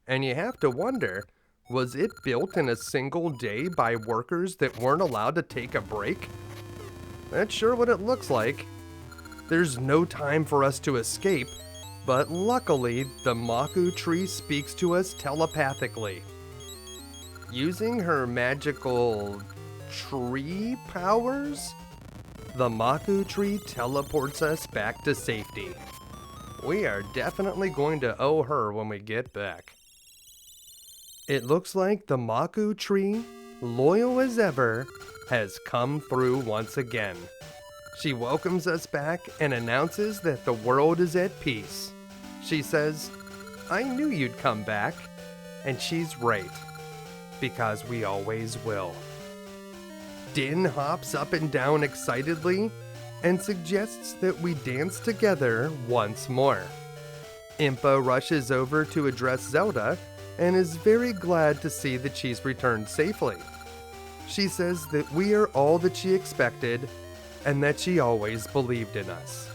And you have to wonder, was it built in a single day by workers that weren't allowed to take a break? That's sure what it looks like. There's no time for us to escape, but luckily the Maku tree speaks to us telepathically. Using her magical tree powers, the Maku tree teleports us back to safety. We are definitely going to owe her when we get back. It looks like the Maku tree, loyal as ever, has come through once again. She welcomes us back and announces that the world is at peace. She says, "I knew you'd come back," and she's right, because we always will. Din hops up and down excitedly and suggests that we dance together once more. Impa rushes over to address Zelda and is very glad to see that she's returned safely. She says that we are all that she expected and that she always believed in us.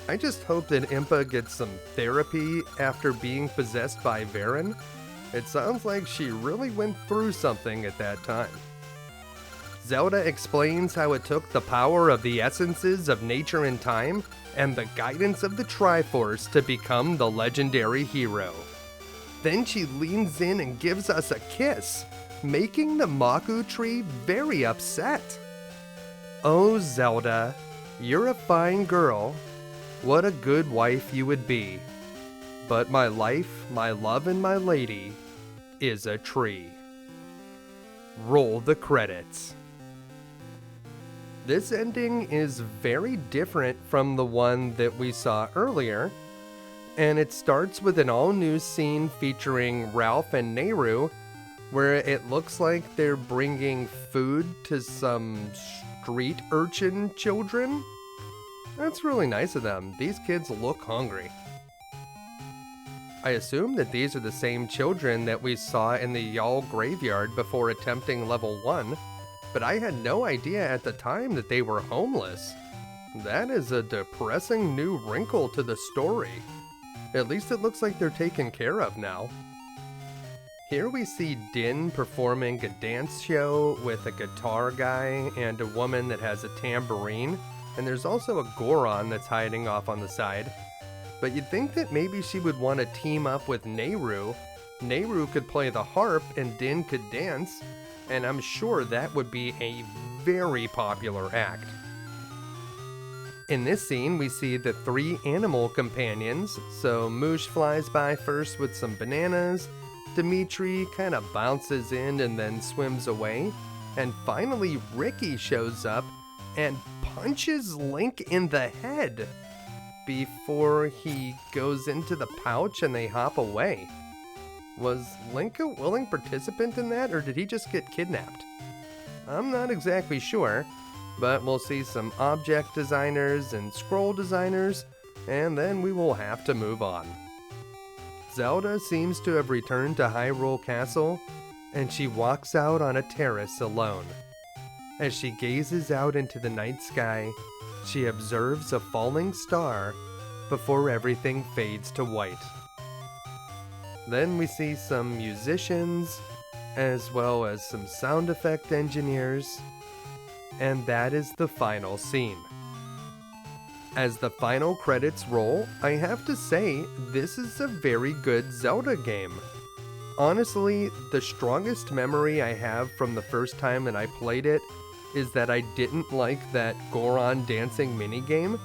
I just hope that Impa gets some therapy after being possessed by Veran. It sounds like she really went through something at that time. Zelda explains how it took the power of the essences of nature and time and the guidance of the Triforce to become the legendary hero. Then she leans in and gives us a kiss, making the Maku tree very upset. Oh Zelda, you're a fine girl. What a good wife you would be. But my life, my love, and my lady is a tree. Roll the credits. This ending is very different from the one that we saw earlier, and it starts with an all-new scene featuring Ralph and Nayru, where it looks like they're bringing food to some street urchin children. That's really nice of them. These kids look hungry. I assume that these are the same children that we saw in the Y'all graveyard before attempting level 1, but I had no idea at the time that they were homeless. That is a depressing new wrinkle to the story. At least it looks like they're taken care of now. Here we see Din performing a dance show with a guitar guy and a woman that has a tambourine, and there's also a Goron that's hiding off on the side. But you'd think that maybe she would want to team up with Nayru. Nayru could play the harp and Din could dance, and I'm sure that would be a very popular act. In this scene, we see the 3 animal companions. So Moosh flies by first with some bananas, Dimitri kind of bounces in and then swims away, and finally Ricky shows up and punches Link in the head before he goes into the pouch and they hop away. Was Link a willing participant in that, or did he just get kidnapped? I'm not exactly sure, but we'll see some object designers and scroll designers, and then we will have to move on. Zelda seems to have returned to Hyrule Castle, and she walks out on a terrace alone. As she gazes out into the night sky, she observes a falling star before everything fades to white. Then we see some musicians, as well as some sound effect engineers, and that is the final scene. As the final credits roll, I have to say, this is a very good Zelda game. Honestly, the strongest memory I have from the first time that I played it is that I didn't like that Goron dancing minigame,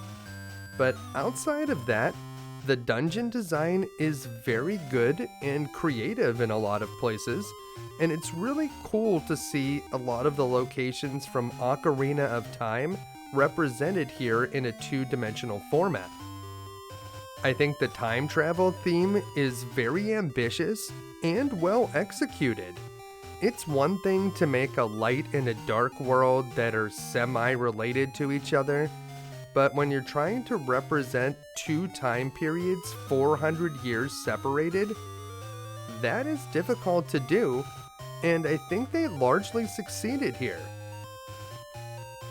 but outside of that, the dungeon design is very good and creative in a lot of places, and it's really cool to see a lot of the locations from Ocarina of Time represented here in a 2-dimensional format. I think the time travel theme is very ambitious and well executed. It's one thing to make a light and a dark world that are semi-related to each other, but when you're trying to represent 2 time periods 400 years separated, that is difficult to do, and I think they largely succeeded here.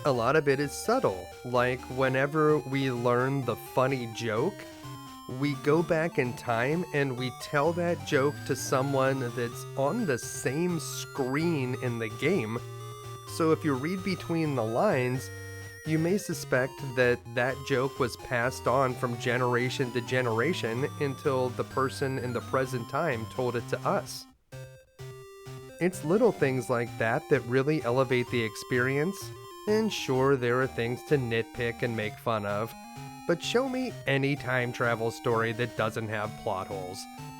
A lot of it is subtle, like whenever we learn the funny joke, we go back in time and we tell that joke to someone that's on the same screen in the game. So if you read between the lines, you may suspect that that joke was passed on from generation to generation until the person in the present time told it to us. It's little things like that that really elevate the experience. And sure, there are things to nitpick and make fun of, but show me any time travel story that doesn't have plot holes.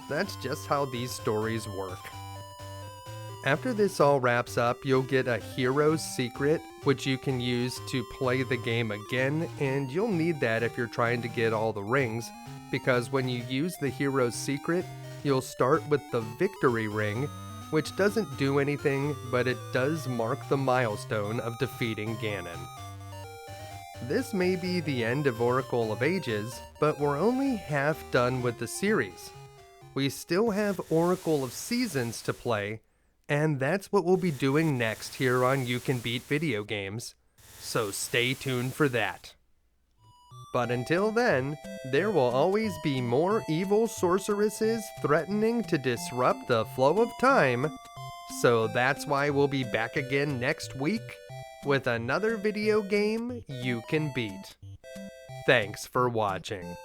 That's just how these stories work. After this all wraps up, you'll get a hero's secret, which you can use to play the game again, and you'll need that if you're trying to get all the rings, because when you use the hero's secret, you'll start with the victory ring, which doesn't do anything, but it does mark the milestone of defeating Ganon. This may be the end of Oracle of Ages, but we're only half done with the series. We still have Oracle of Seasons to play, and that's what we'll be doing next here on You Can Beat Video Games, so stay tuned for that. But until then, there will always be more evil sorceresses threatening to disrupt the flow of time, so that's why we'll be back again next week with another video game you can beat. Thanks for watching.